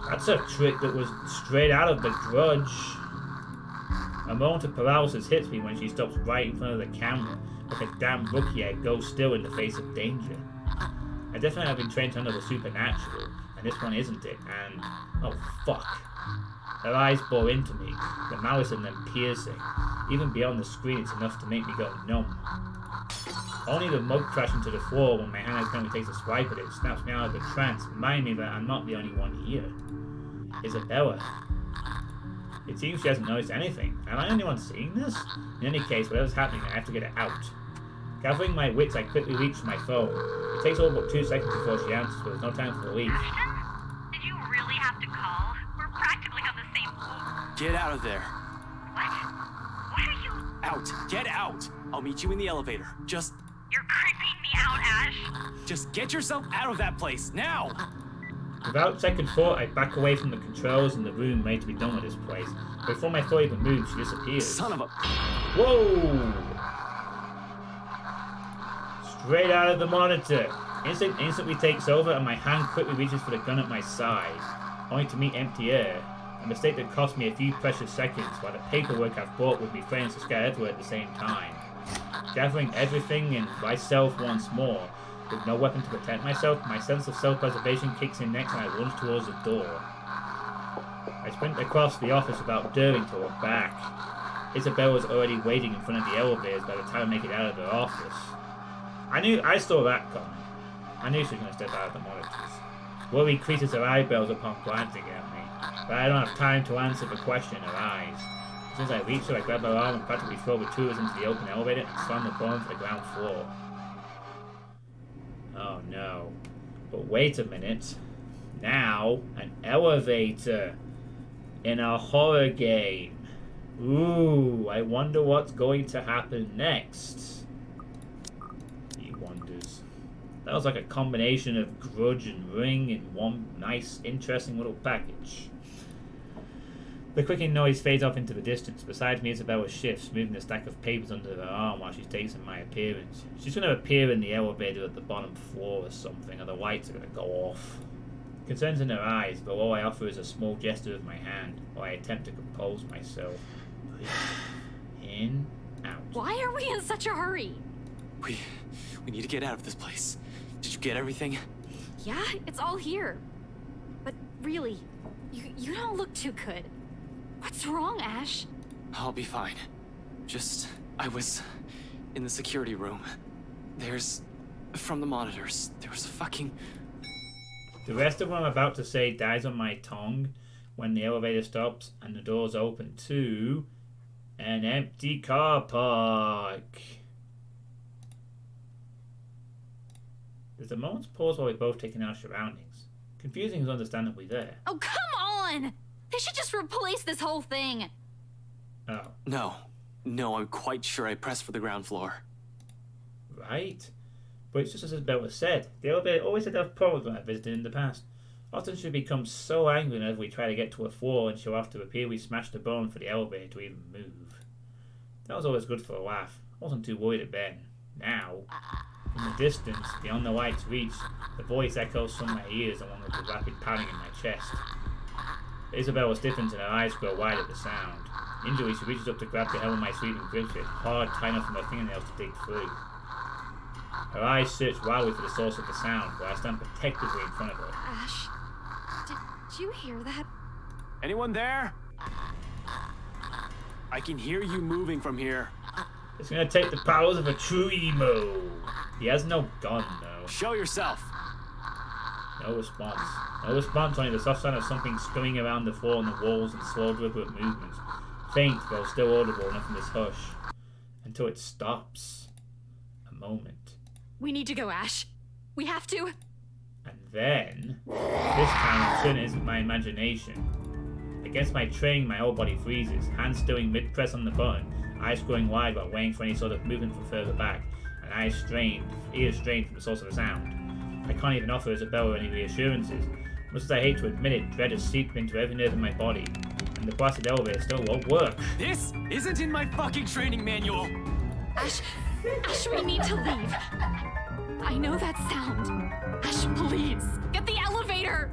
That's a trick that was straight out of the Grudge. A moment of paralysis hits me when she stops right in front of the camera, like a damn rookie egg goes still in the face of danger. I definitely have been trained to handle the supernatural, and this one isn't it, and... oh fuck. Her eyes bore into me, the malice in them piercing. Even beyond the screen, it's enough to make me go numb. Only the mug crashing to the floor when my hand accidentally takes a swipe at it snaps me out of the trance, reminding me that I'm not the only one here. Isabella. It seems she hasn't noticed anything. Am I the only one seeing this? In any case, whatever's happening, I have to get it out. Gathering my wits, I quickly reach for my phone. It takes all but 2 seconds before she answers, but there's no time for relief. Did you really have to call? We're practically on the same floor. Get out of there. What? What are you... Out. Get out. I'll meet you in the elevator. Just... You're creeping me out, Ash. Just get yourself out of that place, now! Without second thought, I back away from the controls in the room made to be done with this place. Before my thought even moved, she disappears. Son of a... Whoa! Straight out of the monitor. Instinct instantly takes over and my hand quickly reaches for the gun at my side, only to meet empty air. A mistake that cost me a few precious seconds while the paperwork I've brought with me friends to scatter everywhere at the same time. Gathering everything and myself once more, with no weapon to protect myself, my sense of self-preservation kicks in next and I lunge towards the door. I sprint across the office without daring to look back. Isabel was already waiting in front of the elevators by the time I make it out of her office. I saw that coming. I knew she was going to step out of the monitors. Worry creases her eyebrows upon glancing at me, but I don't have time to answer the question in her eyes. As soon as I reach her, I grab her arm and practically throw the two of us into the open elevator and slam the bottom for the ground floor. Oh no. But wait a minute. Now, an elevator in a horror game. Ooh, I wonder what's going to happen next. He wonders. That was like a combination of Grudge and Ring in one nice, interesting little package. The clicking noise fades off into the distance. Beside me, Isabella shifts, moving a stack of papers under her arm while she takes in my appearance. She's going to appear in the elevator at the bottom floor or something, or the lights are going to go off. Concerns in her eyes, but all I offer is a small gesture with my hand, while I attempt to compose myself. In, out. Why are we in such a hurry? We need to get out of this place. Did you get everything? Yeah, it's all here. But really, you don't look too good. What's wrong, Ash? I'll be fine. Just, I was in the security room. From the monitors, there was a fucking... The rest of what I'm about to say dies on my tongue when the elevator stops and the doors open to an empty car park. There's a moment's pause while we both take in our surroundings. Confusing is understandably there. Oh, come on! They should just replace this whole thing. Oh. No, I'm quite sure I pressed for the ground floor. Right. But it's just as Isabella said. The elevator always had to have problems when I visited in the past. Often she becomes so angry whenever we try to get to a floor and she'll have to repeatedly smash the bone for the elevator to even move. That was always good for a laugh. I wasn't too worried at Ben. Now, in the distance, beyond the light's reach, the voice echoes from my ears along with the rapid pounding in my chest. Isabella stiffens and her eyes grow wide at the sound. Injury, she reaches up to grab the hem of my sleeve and grips it, hard, tight enough for my fingernails to dig through. Her eyes search wildly for the source of the sound, while I stand protectively in front of her. Ash, did you hear that? Anyone there? I can hear you moving from here. It's gonna take the powers of a true emo. He has no gun, though. Show yourself. No response. No response, only the soft sound of something scurrying around the floor and the walls in slow, deliberate movements. Faint, though still audible enough in this hush. Until it stops. A moment. We need to go, Ash. We have to. And then, this time the turn isn't my imagination. Against my training, my whole body freezes, hands stilling mid-press on the button, eyes growing wide while waiting for any sort of movement from further back, and ears strained from the source of the sound. I can't even offer Isabella any reassurances. Much as I hate to admit it, dread has seeped into every nerve in my body, and the blasted elevator still won't work. This isn't in my fucking training manual! Ash, we need to leave. I know that sound. Ash, please, get the elevator!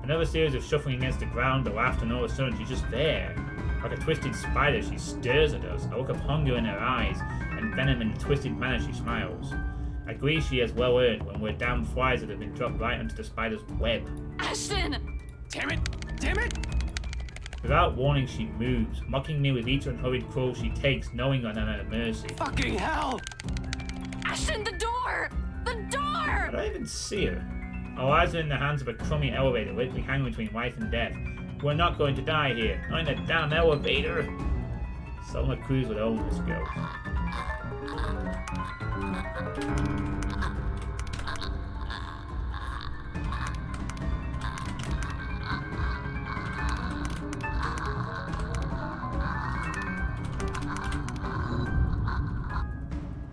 Another series of shuffling against the ground, the laughter, and all of a sudden she's just there. Like a twisted spider, she stares at us. I look up hunger in her eyes, and venom in the twisted manner she smiles. I agree she has well earned when we're damn flies that have been dropped right onto the spider's web. Ashton! Damn it! Without warning, she moves, mocking me with each unhurried crawl she takes, knowing I'm at her mercy. Fucking hell! Ashton, the door! The door! I don't even see her. Our lives are in the hands of a crummy elevator, literally hanging between life and death. We're not going to die here. Not in a damn elevator. Selma Cruz would own this girl.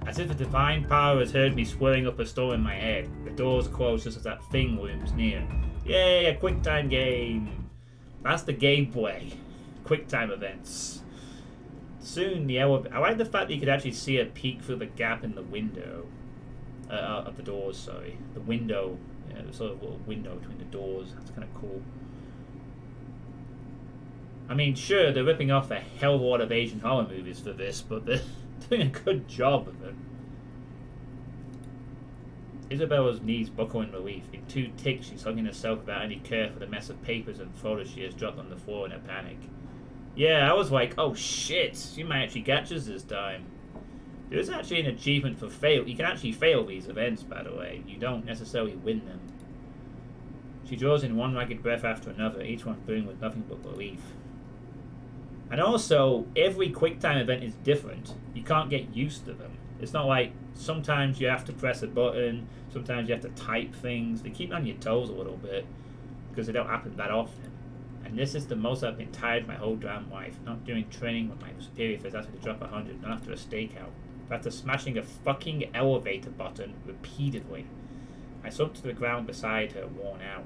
As if a divine power has heard me swirling up a storm in my head, the doors close just as that thing looms near. Yay, a QuickTime game! That's the gameplay. QuickTime events. Soon the elevator... I like the fact that you could actually see a peek through the gap in the window. Of the doors, sorry. The window. Yeah, the sort of little window between the doors. That's kind of cool. I mean, sure, they're ripping off a hell of a lot of Asian horror movies for this, but they're doing a good job of it. Isabella's knees buckle in relief. In 2 ticks, she's hugging herself without any care for the mess of papers and photos she has dropped on the floor in her panic. Yeah, I was like, oh shit, she might actually catch us this time. There is actually an achievement for fail. You can actually fail these events, by the way. You don't necessarily win them. She draws in one ragged breath after another, each one filling with nothing but relief. And also, every QuickTime event is different. You can't get used to them. It's not like sometimes you have to press a button, sometimes you have to type things. They keep you on your toes a little bit because they don't happen that often. And this is the most I've been tired my whole damn life. Not doing training when my superior has asked me to drop 100, not after a stakeout, but after smashing a fucking elevator button repeatedly. I sunk to the ground beside her, worn out.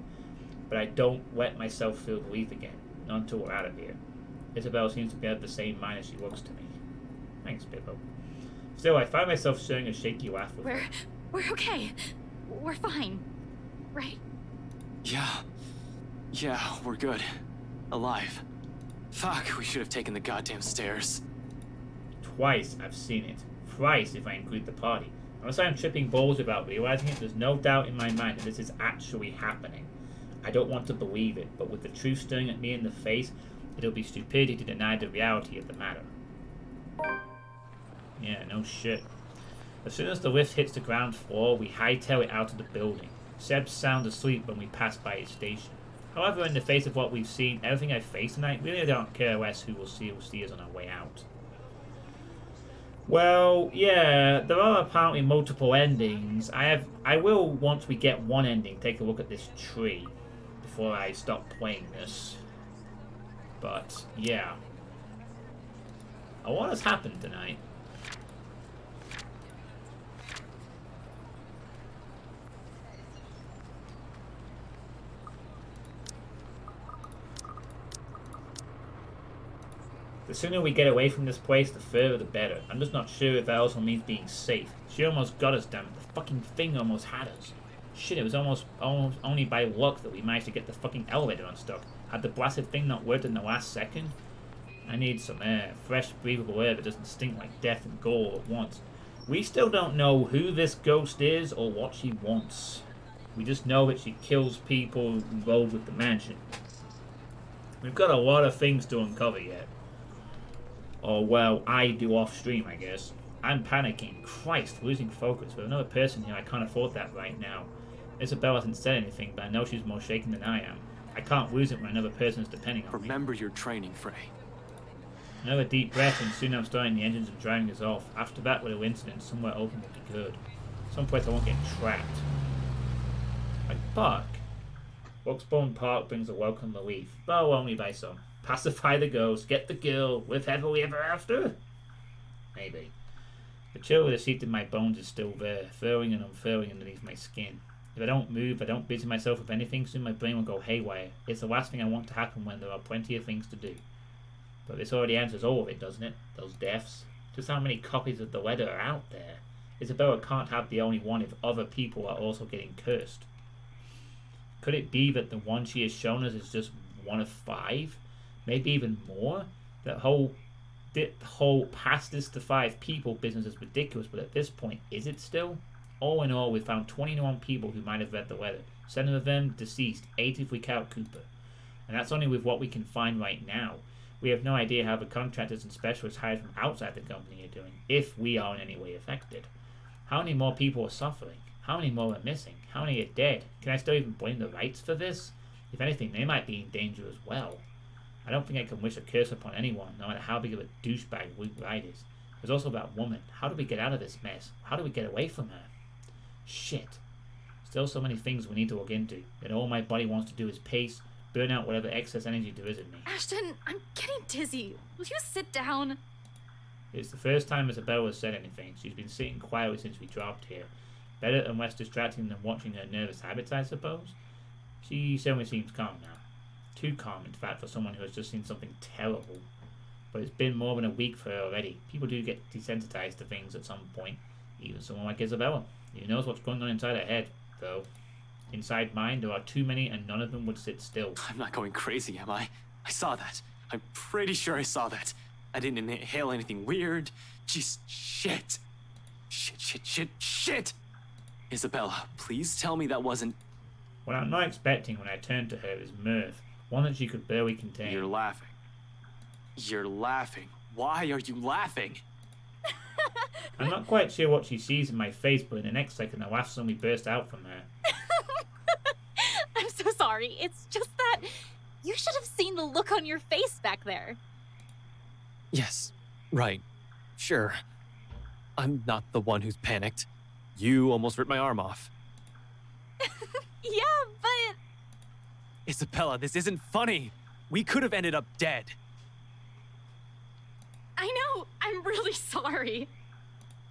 But I don't let myself feel relief again, not until we're out of here. Isabel seems to be of the same mind as she looks to me. Thanks, Bibbo. Still, I find myself sharing a shaky laugh with her. We're okay. We're fine. Right? Yeah, we're good. Alive. Fuck, we should have taken the goddamn stairs. Twice I've seen it. Thrice if I include the party. Unless I'm tripping balls without realizing it, there's no doubt in my mind that this is actually happening. I don't want to believe it, but with the truth staring at me in the face, it'll be stupidity to deny the reality of the matter. Yeah, no shit. As soon as the lift hits the ground floor, we hightail it out of the building. Seb's sound asleep when we pass by his station. However, in the face of what we've seen, everything I've faced tonight, really don't care less who will see us on our way out. Well, yeah, there are apparently multiple endings. I will, once we get one ending, take a look at this tree before I stop playing this. But, yeah. A lot has happened tonight. The sooner we get away from this place, the further the better. I'm just not sure if that also means being safe. She almost got us, damn it. The fucking thing almost had us. Shit, it was almost only by luck that we managed to get the fucking elevator unstuck. Had the blasted thing not worked in the last second? I need some air. Fresh, breathable air that doesn't stink like death and gore at once. We still don't know who this ghost is or what she wants. We just know that she kills people involved with the mansion. We've got a lot of things to uncover yet. Or, well, I do off stream, I guess. I'm panicking. Christ, losing focus. With another person here, I can't afford that right now. Isabel hasn't said anything, but I know she's more shaken than I am. I can't lose it when another person is depending on me. Remember your training, Frey. Another deep breath, and soon I'm starting the engines and driving us off. After that little incident, somewhere open would be good. Someplace I won't get trapped. Like Park. Wuxbone Park brings a welcome relief, though only by some. Pacify the ghost, get the girl, live happily ever after? Maybe. The chill that has seeped in my bones is still there, furrowing and unfurling underneath my skin. If I don't move, I don't busy myself with anything, soon my brain will go haywire. It's the last thing I want to happen when there are plenty of things to do. But this already answers all of it, doesn't it? Those deaths. Just how many copies of the letter are out there? Isabella can't have the only one if other people are also getting cursed. Could it be that the one she has shown us is just one of 5? Maybe even more? That whole past this to 5 people business is ridiculous, but at this point, is it still? All in all, we found 21 people who might have read the letter. 7 of them deceased, 8 if we count Cooper. And that's only with what we can find right now. We have no idea how the contractors and specialists hired from outside the company are doing, if we are in any way affected. How many more people are suffering? How many more are missing? How many are dead? Can I still even blame the Wrights for this? If anything, they might be in danger as well. I don't think I can wish a curse upon anyone, no matter how big of a douchebag Luke Wright is. There's also that woman. How do we get out of this mess? How do we get away from her? Shit. Still so many things we need to look into, and all my body wants to do is pace, burn out whatever excess energy there is in me. Ashton, I'm getting dizzy. Will you sit down? It's the first time Isabella has said anything. She's been sitting quietly since we dropped here. Better and less distracting than watching her nervous habits, I suppose. She certainly seems calm now. Too calm, in fact, for someone who has just seen something terrible. But it's been more than a week for her already. People do get desensitized to things at some point. Even someone like Isabella. Who knows what's going on inside her head, though. Inside mine, there are too many and none of them would sit still. I'm not going crazy, am I? I saw that. I'm pretty sure I saw that. I didn't inhale anything weird. Just shit. Shit. Isabella, please tell me that wasn't... What I'm not expecting when I turn to her is mirth. One that she could barely contain. You're laughing. Why are you laughing? I'm not quite sure what she sees in my face, but in the next second, a laugh suddenly burst out from her. I'm so sorry. It's just that you should have seen the look on your face back there. Yes, right. Sure. I'm not the one who's panicked. You almost ripped my arm off. Yeah, but... Isabella, this isn't funny. We could have ended up dead. I know. I'm really sorry.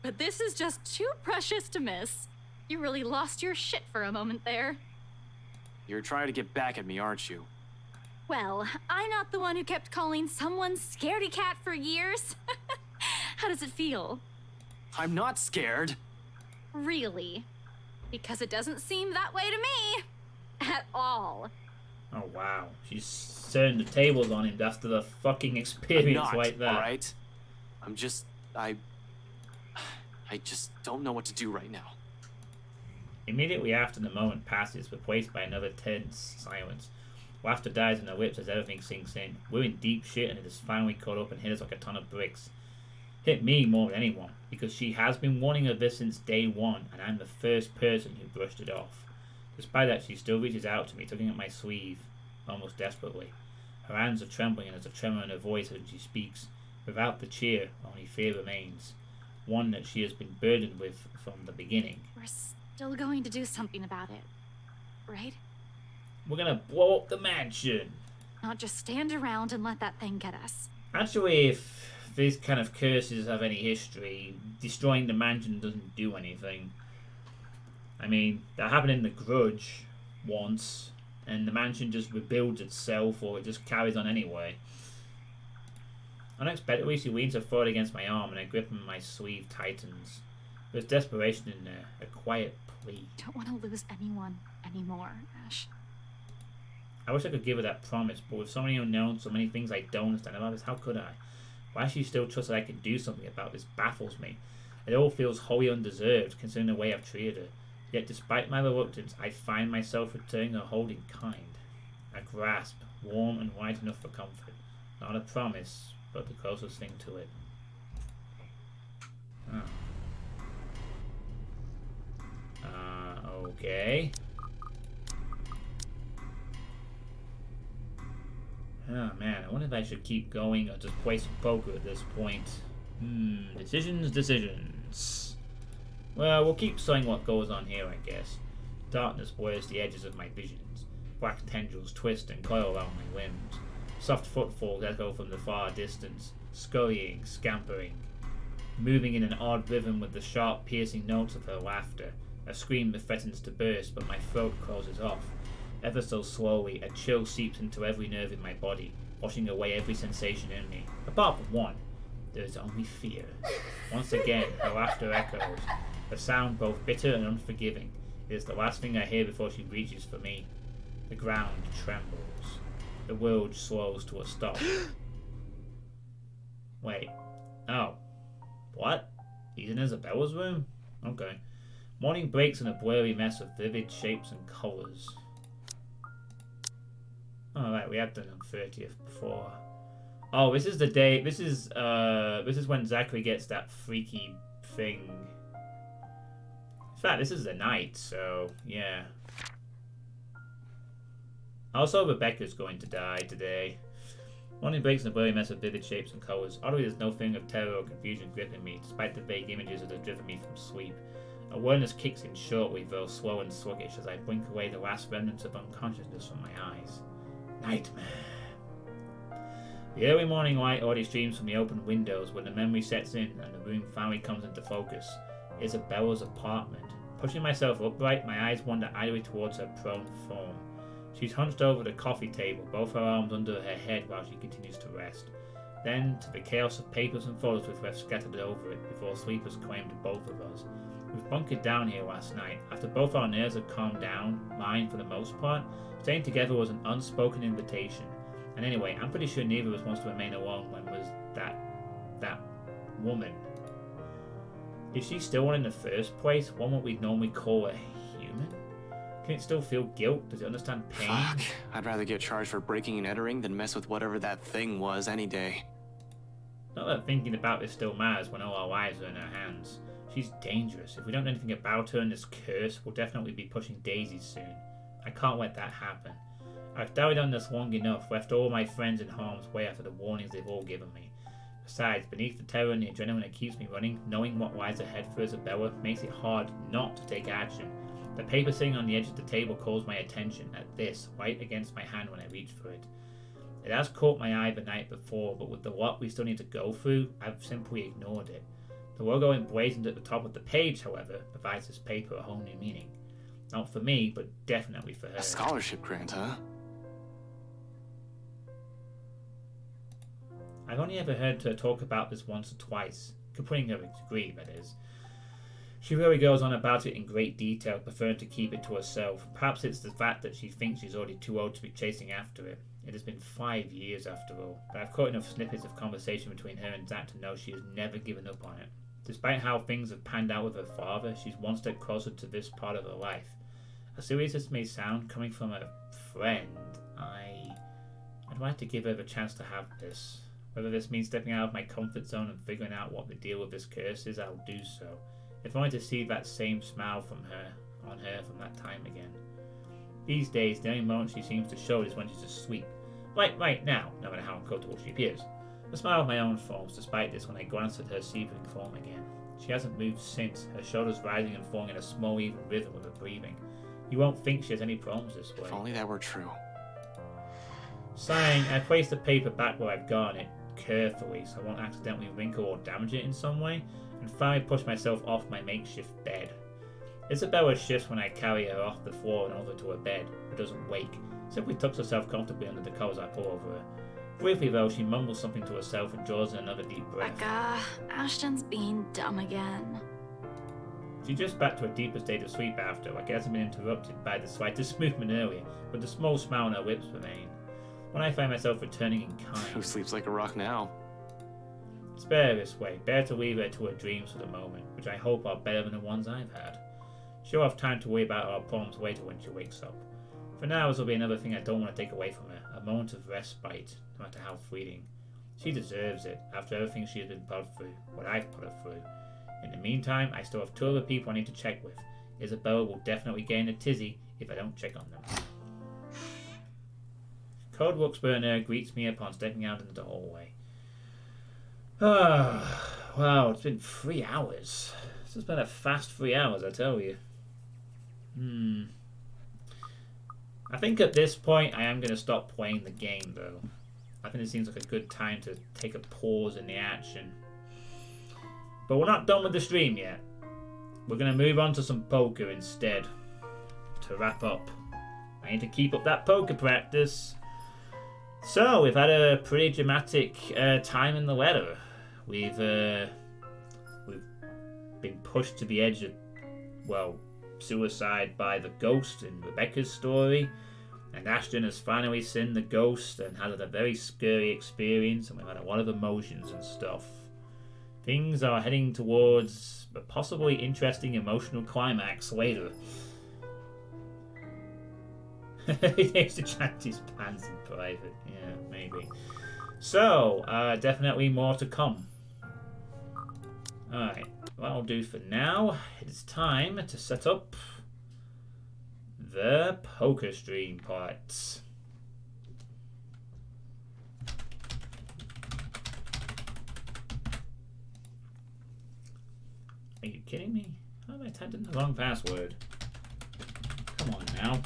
But this is just too precious to miss. You really lost your shit for a moment there. You're trying to get back at me, aren't you? Well, I'm not the one who kept calling someone scaredy cat for years. How does it feel? I'm not scared. Really? Because it doesn't seem that way to me. At all. Oh wow, she's turned the tables on him after the fucking experience I'm not, like that. alright? I just don't know what to do right now. Immediately after the moment passes, replaced by another tense silence. Laughter dies in her lips as everything sinks in. We're in deep shit and it has finally caught up and hit us like a ton of bricks. Hit me more than anyone, because she has been warning of this since day one, and I'm the first person who brushed it off. Despite that, she still reaches out to me, tugging at my sleeve, almost desperately. Her hands are trembling and there's a tremor in her voice as she speaks. Without the cheer, only fear remains. One that she has been burdened with from the beginning. We're still going to do something about it, right? We're gonna blow up the mansion! Not just stand around and let that thing get us. Actually, if these kind of curses have any history, destroying the mansion doesn't do anything. I mean, that happened in The Grudge once, and the mansion just rebuilds itself, or it just carries on anyway. Unexpectedly, she leans her foot against my arm, and her grip on my sleeve tightens. There's desperation in there, a quiet plea. Don't want to lose anyone anymore, Ash. I wish I could give her that promise, but with so many unknowns, so many things I don't understand about this, how could I? Why she still trusts that I can do something about this baffles me. It all feels wholly undeserved, considering the way I've treated her. Yet despite my reluctance, I find myself returning her holding kind. A grasp, warm and wide enough for comfort. Not a promise, but the closest thing to it. Oh. Okay. Oh man, I wonder if I should keep going or just play some poker at this point. Decisions. Well, we'll keep seeing what goes on here, I guess. Darkness blurs the edges of my visions. Black tendrils twist and coil around my limbs. Soft footfalls echo from the far distance, scurrying, scampering, moving in an odd rhythm with the sharp, piercing notes of her laughter. A scream that threatens to burst, but my throat closes off. Ever so slowly, a chill seeps into every nerve in my body, washing away every sensation in me. Apart from one, there is only fear. Once again, her laughter echoes, a sound both bitter and unforgiving. It is the last thing I hear before she reaches for me. The ground trembles. The world slows to a stop. Wait. Oh. What? He's in Isabella's room? Okay. Morning breaks in a blurry mess of vivid shapes and colours. Alright, we have done on 30th before. Oh, this is the day. This is when Zachary gets that freaky thing. In fact, this is the night, so yeah. Also, Rebecca's going to die today. Morning breaks in a blurry mess of vivid shapes and colours. Oddly, there's no feeling of terror or confusion gripping me, despite the vague images that have driven me from sleep. Awareness kicks in shortly, though slow and sluggish, as I blink away the last remnants of unconsciousness from my eyes. Nightmare. The early morning light already streams from the open windows when the memory sets in and the room finally comes into focus. Isabella's apartment. Pushing myself upright, my eyes wander idly towards her prone form. She's hunched over the coffee table, both her arms under her head while she continues to rest. Then to the chaos of papers and photos with left scattered over it before sleep has claimed both of us. We've bunkered down here last night. After both our nerves had calmed down, mine for the most part, staying together was an unspoken invitation. And anyway, I'm pretty sure neither of us wants to remain alone when was that woman. Is she still one in the first place? One what we'd normally call a human? Can it still feel guilt? Does it understand pain? Fuck. I'd rather get charged for breaking and entering than mess with whatever that thing was any day. Not that thinking about this still matters when all our lives are in her hands. She's dangerous. If we don't know anything about her and this curse, we'll definitely be pushing daisies soon. I can't let that happen. I've doubted on this long enough, left all my friends in harm's way after the warnings they've all given me. Besides, beneath the terror and the adrenaline that keeps me running, knowing what lies ahead for Isabella makes it hard not to take action. The paper sitting on the edge of the table calls my attention at this, right against my hand when I reach for it. It has caught my eye the night before, but with the lot we still need to go through, I've simply ignored it. The logo emblazoned at the top of the page, however, provides this paper a whole new meaning. Not for me, but definitely for her. A scholarship grant, huh? I've only ever heard her talk about this once or twice, putting her to agree, that is. She really goes on about it in great detail, preferring to keep it to herself. Perhaps it's the fact that she thinks she's already too old to be chasing after it. It has been 5 years after all, but I've caught enough snippets of conversation between her and Zach to know she has never given up on it. Despite how things have panned out with her father, she's one step closer to this part of her life. As serious as it may sound, coming from a friend, I'd like to give her the chance to have this. Whether this means stepping out of my comfort zone and figuring out what the deal with this curse is, I'll do so. If only to see that same smile on her from that time again. These days, the only moment she seems to show is when she's asleep. Like right now, no matter how uncomfortable she appears. A smile of my own forms, despite this, when I glance at her seething form again. She hasn't moved since, her shoulders rising and falling in a small even rhythm with her breathing. You won't think she has any problems this way. If only that were true. Sighing, I place the paper back where I've gotten it carefully so I won't accidentally wrinkle or damage it in some way, and finally push myself off my makeshift bed. Isabella shifts when I carry her off the floor and over to her bed, but doesn't wake. Simply tucks herself comfortably under the covers I pull over her. Briefly though, she mumbles something to herself and draws in another deep breath. Becca, Ashton's being dumb again. She drifts back to a deeper state of sleep after, like it hasn't been interrupted by the slightest movement earlier, but the small smile on her lips remain. When I find myself returning in kind. Who sleeps like a rock now? It's better this way, better to leave her to her dreams for the moment, which I hope are better than the ones I've had. She'll have time to worry about our problems later when she wakes up. For now, this will be another thing I don't want to take away from her, a moment of respite, no matter how fleeting. She deserves it, after everything she has been put through, what I've put her through. In the meantime, I still have 2 other people I need to check with. Isabella will definitely gain a tizzy if I don't check on them. Cold Ruxburner greets me upon stepping out into the hallway. Wow, it's been 3 hours. This has been a fast 3 hours, I tell you. I think at this point I am going to stop playing the game, though. I think it seems like a good time to take a pause in the action. But we're not done with the stream yet. We're going to move on to some poker instead. To wrap up. I need to keep up that poker practice. So, we've had a pretty dramatic time in the weather. We've been pushed to the edge of, well, suicide by the ghost in Rebecca's story. And Ashton has finally seen the ghost and had a very scary experience, and we've had a lot of emotions and stuff. Things are heading towards a possibly interesting emotional climax later. He needs to change his plans in private. Yeah, maybe. So, definitely more to come. Alright, what I'll do for now, it's time to set up the poker stream parts. Are you kidding me? How have I typed in the wrong password? Come on now.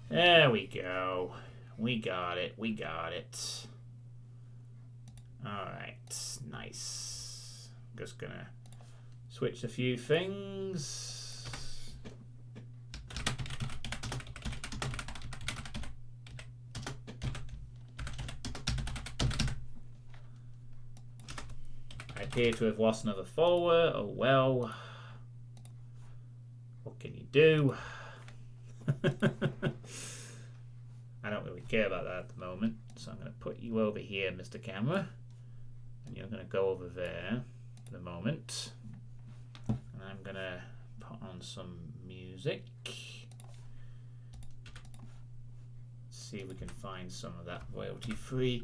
There we go. We got it. We got it. Alright. Nice. Just gonna switch a few things. I appear to have lost another follower. Oh well. What can you do? I don't really care about that at the moment, so I'm going to put you over here, Mr. Camera, and you're going to go over there for the moment, and I'm going to put on some music, see if we can find some of that royalty-free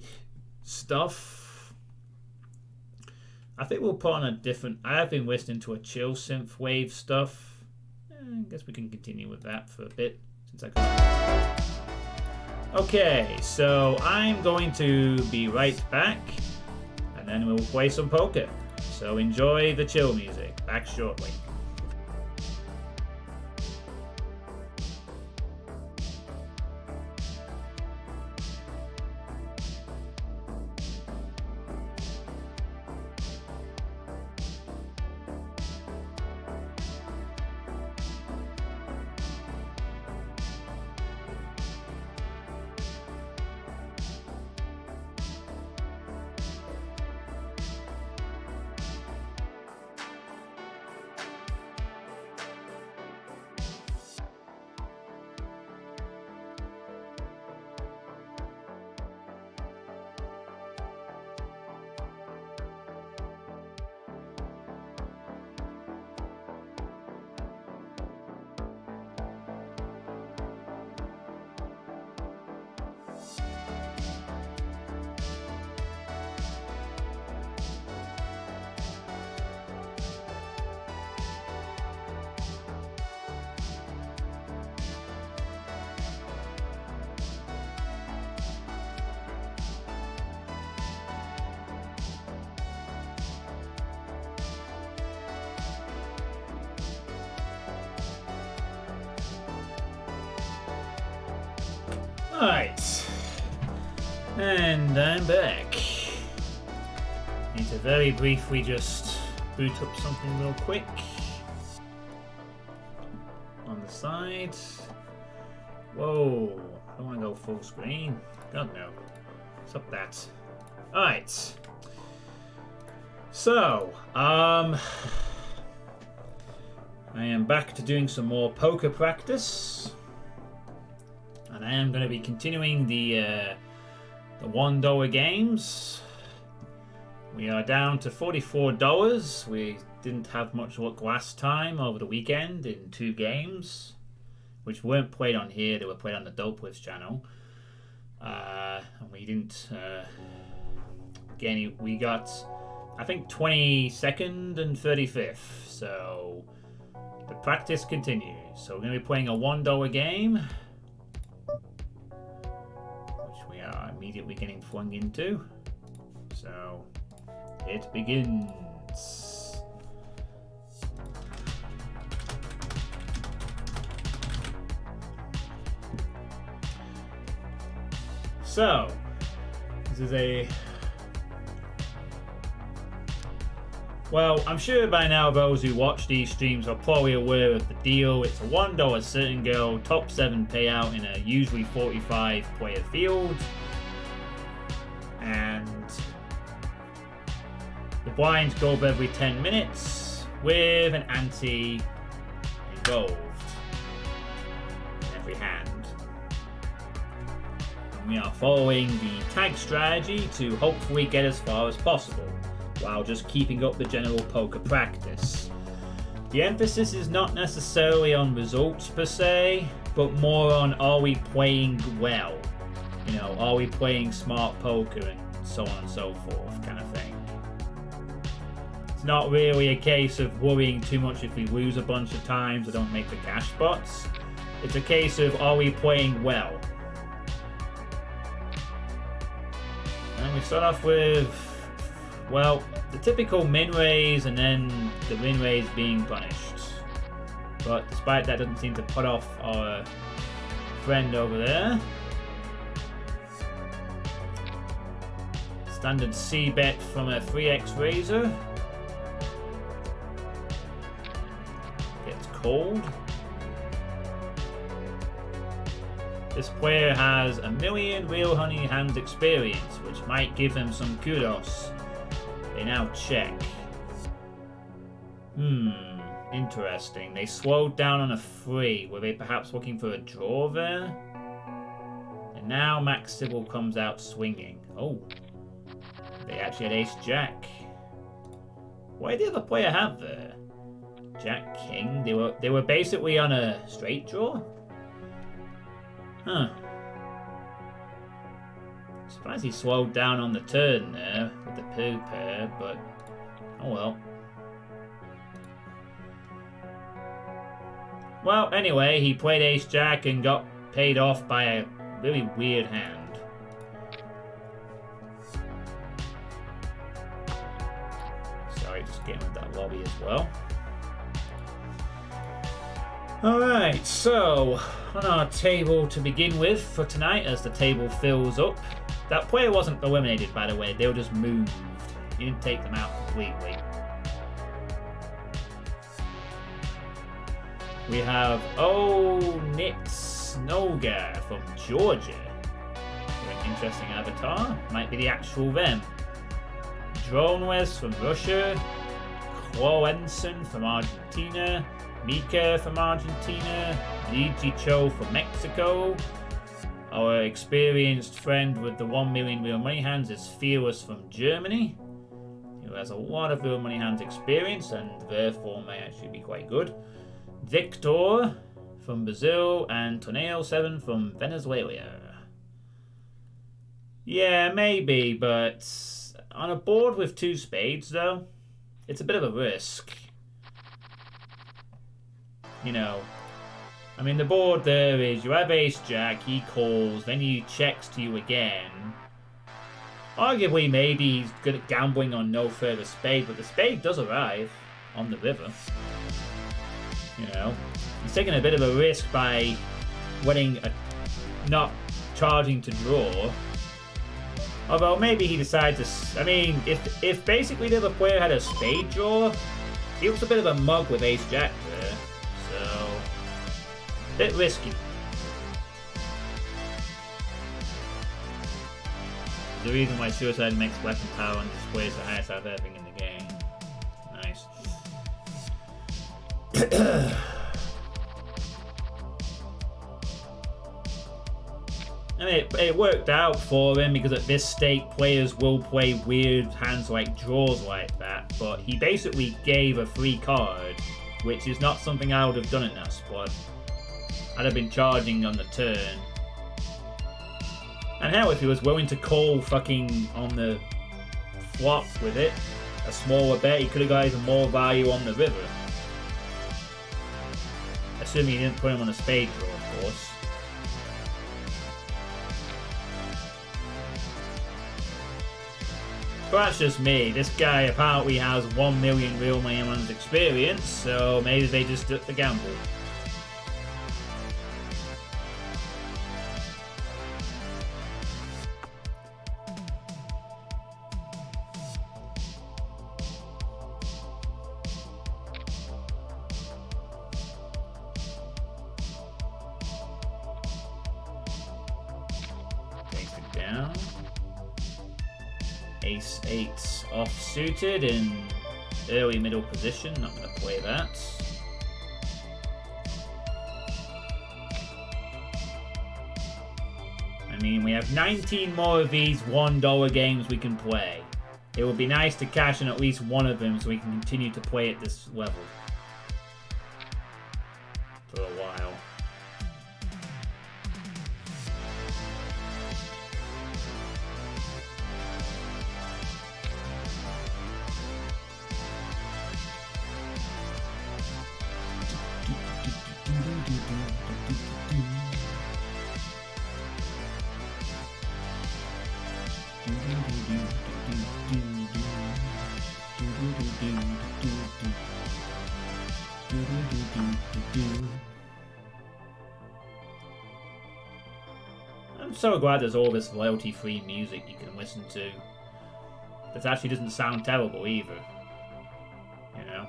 stuff. I think we'll put on a different, I have been listening to a chill synthwave stuff. I guess we can continue with that for a bit, since I can. Okay, so I'm going to be right back, and then we'll play some poker. So enjoy the chill music. Back shortly. Alright. And I'm back. Need to very briefly just boot up something real quick. On the side. Whoa. I don't want to go full screen. God no. Stop that. Alright. So, I am back to doing some more poker practice. And I am going to be continuing the $1 games. We are down to $44. We didn't have much luck last time over the weekend in 2 games, which weren't played on here. They were played on the Dopeworths channel. And we didn't get any. We got, I think, 22nd and 35th. So the practice continues. So we're going to be playing a $1 game, which we are immediately getting flung into. So it begins. So, this is a... Well, I'm sure by now those who watch these streams are probably aware of the deal. It's a $1 certain go, top 7 payout in a usually 45 player field. And the blinds go up every 10 minutes with an ante involved in every hand. We are following the tag strategy to hopefully get as far as possible, while just keeping up the general poker practice. The emphasis is not necessarily on results per se, but more on, are we playing well? You know, are we playing smart poker and so on and so forth kind of thing. It's not really a case of worrying too much if we lose a bunch of times or don't make the cash spots. It's a case of, are we playing well? And we start off with, well, the typical min raise and then the win raise being punished. But despite that, doesn't seem to put off our friend over there. Standard C bet from a 3x raiser. Gets called. This player has 1,000,000 real honey hand experience, which might give him some kudos. They now check. Interesting. They slowed down on a 3. Were they perhaps looking for a draw there? And now Max Sybil comes out swinging. Oh, they actually had Ace-Jack. What did the other player have there? Jack-King? They were basically on a straight draw? Huh. Surprised he slowed down on the turn there with the poo pair, but oh well. Well, anyway, he played Ace-Jack and got paid off by a really weird hand. Sorry, just getting with that lobby as well. Alright, so on our table to begin with for tonight, as the table fills up. That player wasn't eliminated, by the way, they were just moved. You didn't take them out completely. We have Nitsnoga from Georgia. An interesting avatar. Might be the actual them. Dronewes from Russia. Kloensen from Argentina. Mika from Argentina. Liji Cho from Mexico. Our experienced friend with the 1,000,000 real money hands is Fearless from Germany, who has a lot of real money hands experience and therefore may actually be quite good. Victor from Brazil and Torneo7 from Venezuela. Yeah, maybe, but on a board with 2 spades though, it's a bit of a risk. You know, I mean, the board there is you have Ace-Jack, he calls, then he checks to you again. Arguably, maybe he's good at gambling on no further spade, but the spade does arrive on the river. You know, he's taking a bit of a risk by winning not charging to draw. Although maybe he decided to... I mean, if basically the other player had a spade draw, he was a bit of a mug with ace-jack there. So, bit risky. The reason why Suicide makes weapon power on display is the highest out of everything in the game. Nice. I mean, it worked out for him because at this stake, players will play weird hands like draws like that. But he basically gave a free card, which is not something I would have done in that spot. I'd have been charging on the turn. And hell, if he was willing to call fucking on the flop with it, a smaller bet, he could have got even more value on the river. Assuming he didn't put him on a spade draw, of course. But that's just me. This guy apparently has 1 million real money on his experience, so maybe they just took the gamble. Down. Ace 8 off-suited in early middle position. Not going to play that. I mean, we have 19 more of these $1 games we can play. It would be nice to cash in at least one of them so we can continue to play at this level for a while. I'm so glad there's all this royalty-free music you can listen to. That actually doesn't sound terrible either. You know?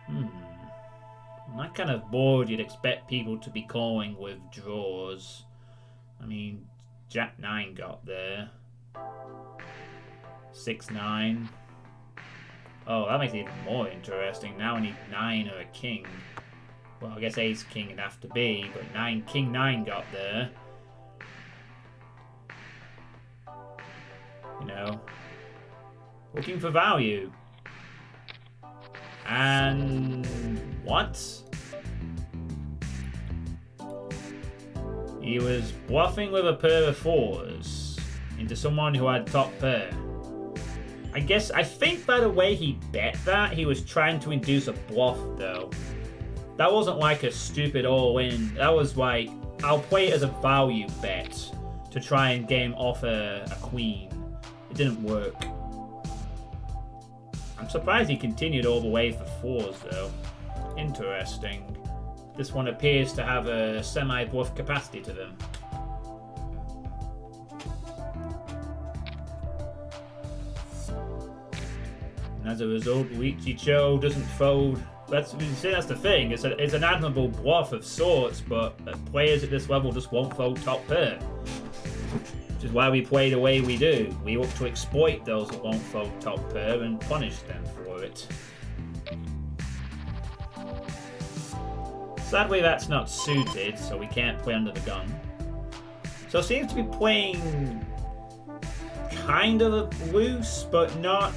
I'm not kind of bored you'd expect people to be calling with draws. I mean, Jack 9 got there. 6-9. Oh, that makes it even more interesting. Now I need 9 or a king. Well, I guess ace king it'd have to be, but king 9 got there. You know, looking for value. And what? He was bluffing with a pair of 4s into someone who had top pair. I think by the way he bet that, he was trying to induce a bluff though. That wasn't like a stupid all-in. That was like, I'll play it as a value bet to try and game off a queen. It didn't work. I'm surprised he continued all the way for 4s though. Interesting. This one appears to have a semi-bluff capacity to them. And as a result, Luigi doesn't fold. That's the thing. It's an admirable bluff of sorts, but players at this level just won't fold top pair. Which is why we play the way we do. We look to exploit those that won't fold top pair and punish them for it. Sadly, that's not suited, so we can't play under the gun. So it seems to be playing kind of loose, but not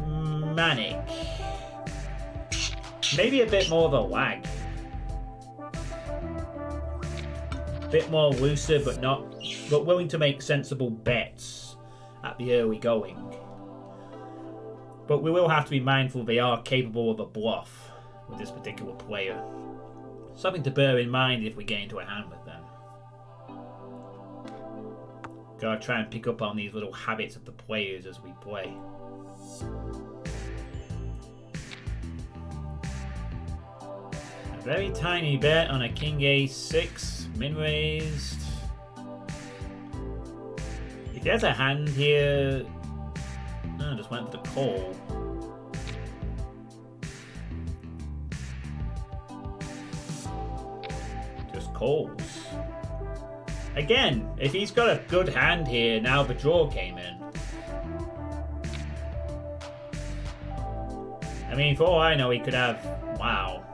manic. Maybe a bit more of a lag. A bit more looser, but willing to make sensible bets at the early going. But we will have to be mindful they are capable of a bluff with this particular player. Something to bear in mind if we get into a hand with them. Gotta try and pick up on these little habits of the players as we play. Very tiny bet on a king a6, min raised. If he has a hand here, no, just went for the call. Just calls. Again, if he's got a good hand here, now the draw came in. I mean, for all I know, he could have... Wow.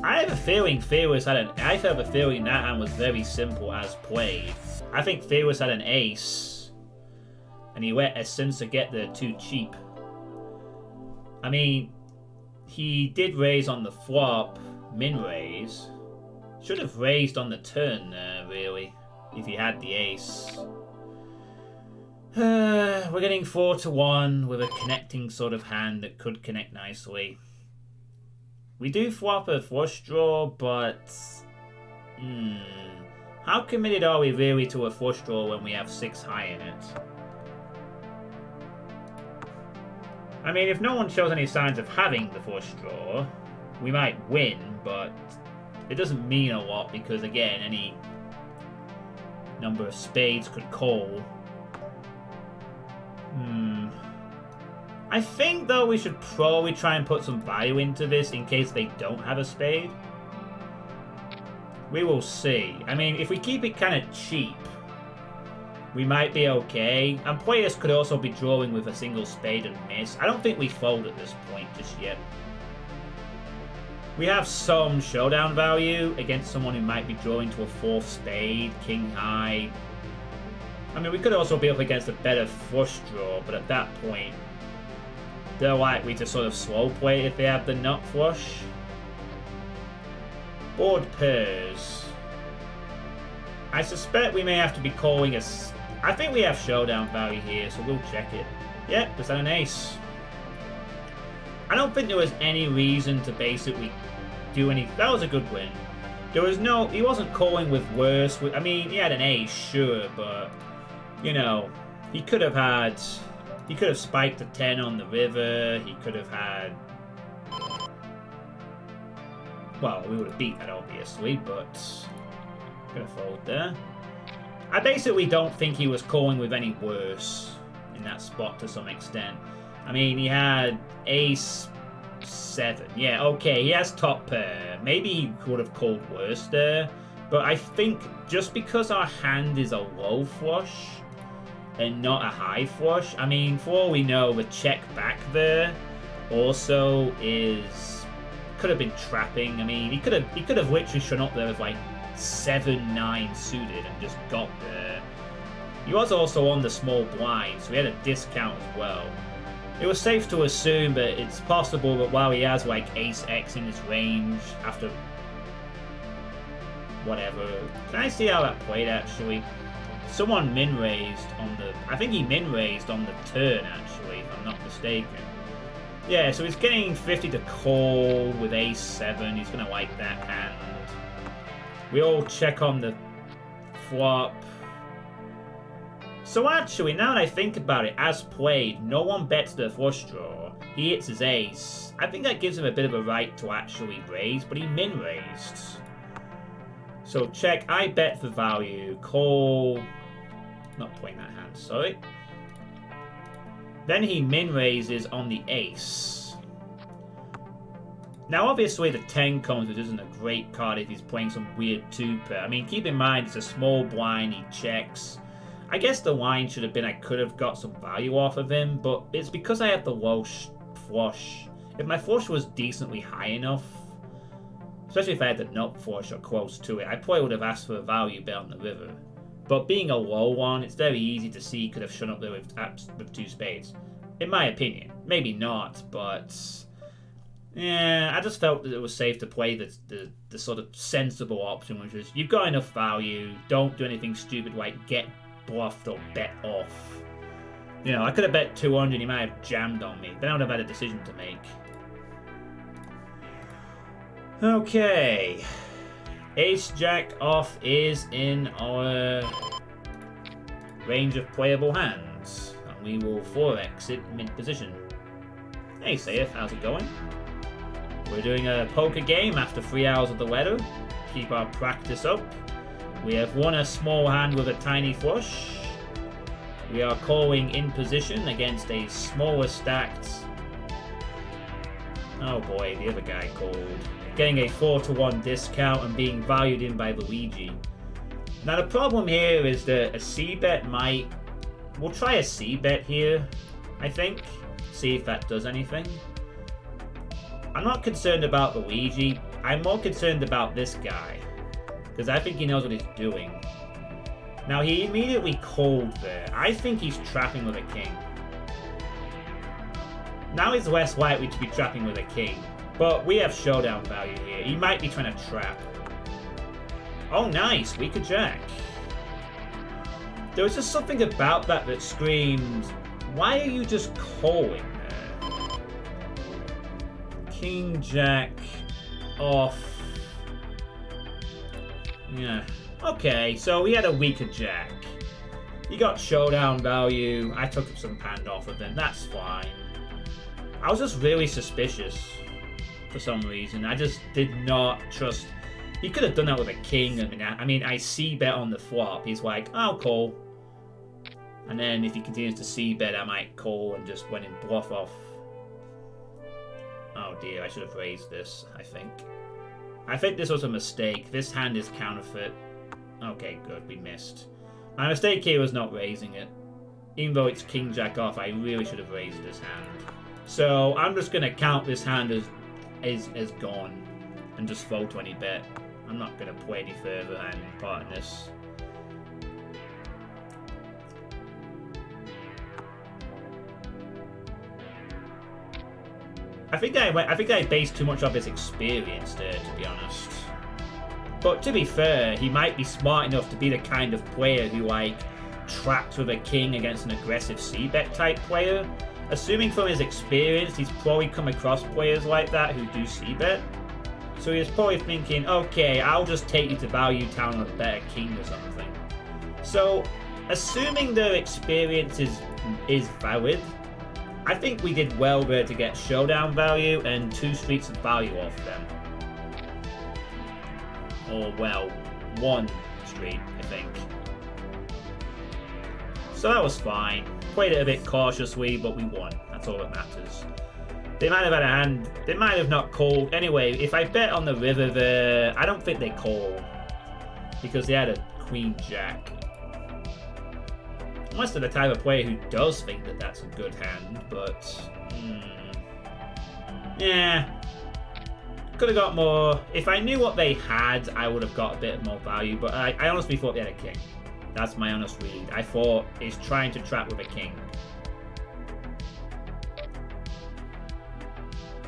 I have a feeling Fearless had an... I have a feeling that hand was very simple as played. I think Fearless had an ace. And he let Essenza get there too cheap. I mean, he did raise on the flop. Min raise. Should have raised on the turn there, really. If he had the ace. We're getting 4-1 with a connecting sort of hand that could connect nicely. We do flop a flush draw, but... how committed are we really to a flush draw when we have 6 high in it? I mean, if no one shows any signs of having the flush draw, we might win, but it doesn't mean a lot because, again, any number of spades could call. I think, though, we should probably try and put some value into this in case they don't have a spade. We will see. I mean, if we keep it kind of cheap, we might be okay. And players could also be drawing with a single spade and miss. I don't think we fold at this point just yet. We have some showdown value against someone who might be drawing to a 4th spade, king high. I mean, we could also be up against a better flush draw, but at that point, they're likely to sort of slow play if they have the nut flush. Board pairs. I suspect we may have to be calling a... I think we have showdown value here, so we'll check it. Yep, there's an ace. I don't think there was any reason to basically do any... That was a good win. There was no... He wasn't calling with worse. I mean, he had an ace, sure, but... You know, he could have had... He could have spiked a 10 on the river. He could have had... Well, we would have beat that, obviously, but... Gonna fold there. I basically don't think he was calling with any worse in that spot to some extent. I mean, he had ace 7. Yeah, okay, he has top pair. Maybe he would have called worse there. But I think just because our hand is a low flush and not a high flush, I mean, for all we know, the check back there also is... Could have been trapping. I mean, he could have literally shown up there with like 7-9 suited and just got there. He was also on the small blind, so he had a discount as well. It was safe to assume that it's possible that while he has like ace X in his range after whatever. Can I see how that played actually? Someone min raised on the... I think he min raised on the turn actually, if I'm not mistaken. Yeah, so he's getting 50 to call with ace 7. He's going to like that hand. We all check on the flop. So actually, now that I think about it, as played, no one bets the flush draw. He hits his ace. I think that gives him a bit of a right to actually raise, but he min raised. So check, I bet for value. Call. Not playing that hand, sorry. Then he min raises on the ace. Now obviously the 10 comes, which isn't a great card if he's playing some weird 2-pair. I mean, keep in mind it's a small blind, he checks. I guess the line should have been I could have got some value off of him, but it's because I have the low flush. If my flush was decently high enough, especially if I had the nut flush or close to it, I probably would have asked for a value bet on the river. But being a low one, it's very easy to see he could have shown up there with 2 spades. In my opinion. Maybe not, but... Yeah, I just felt that it was safe to play the sort of sensible option, which is you've got enough value, don't do anything stupid like get bluffed or bet off. You know, I could have bet 200, he might have jammed on me. Then I would have had a decision to make. Okay. Ace-Jack off is in our range of playable hands. And we will 4x it mid-position. Hey, Saif, how's it going? We're doing a poker game after 3 hours of the weather. Keep our practice up. We have won a small hand with a tiny flush. We are calling in position against a smaller stacked... Oh boy, the other guy called. Getting a 4-to-1 discount and being valued in by Luigi. Now the problem here is that a C-bet might... We'll try a C-bet here, I think. See if that does anything. I'm not concerned about Luigi. I'm more concerned about this guy. Because I think he knows what he's doing. Now he immediately called there. I think he's trapping with a king. Now he's less likely to be trapping with a king. But we have showdown value here. He might be trying to trap. Oh nice, weaker jack. There was just something about that that screamed, why are you just calling there? King jack off. Yeah. Okay, so we had a weaker jack. He got showdown value. I took some panned off of him. That's fine. I was just really suspicious for some reason. I just did not trust. He could have done that with a king. I mean, I c-bet on the flop. He's like, I'll call. And then if he continues to c-bet, I might call and just went and bluff off. Oh dear, I should have raised this, I think. I think this was a mistake. This hand is counterfeit. Okay, good, we missed. My mistake here was not raising it. Even though it's king jack off, I really should have raised this hand. So I'm just going to count this hand as gone and just fold 20 bet. I'm not going to play any further and part in this. I think I based too much of his experience there, to be honest. But to be fair, he might be smart enough to be the kind of player who, like, traps with a king against an aggressive c-bet type player. Assuming from his experience, he's probably come across players like that who do c-bet. So he's probably thinking, okay, I'll just take you to Value Town on a better king or something. So, assuming their experience is valid, I think we did well there to get showdown value and 2 streets of value off them. Or, well, 1 street, I think. So that was fine. Played it a bit cautiously, but we won. That's all that matters. They might have had a hand. They might have not called. Anyway, if I bet on the river there, I don't think they call. Because they had a queen jack. Unless they're the type of player who does think that that's a good hand, but... yeah. Could have got more. If I knew what they had, I would have got a bit more value, but I honestly thought they had a king. That's my honest read. I thought he's trying to trap with a king.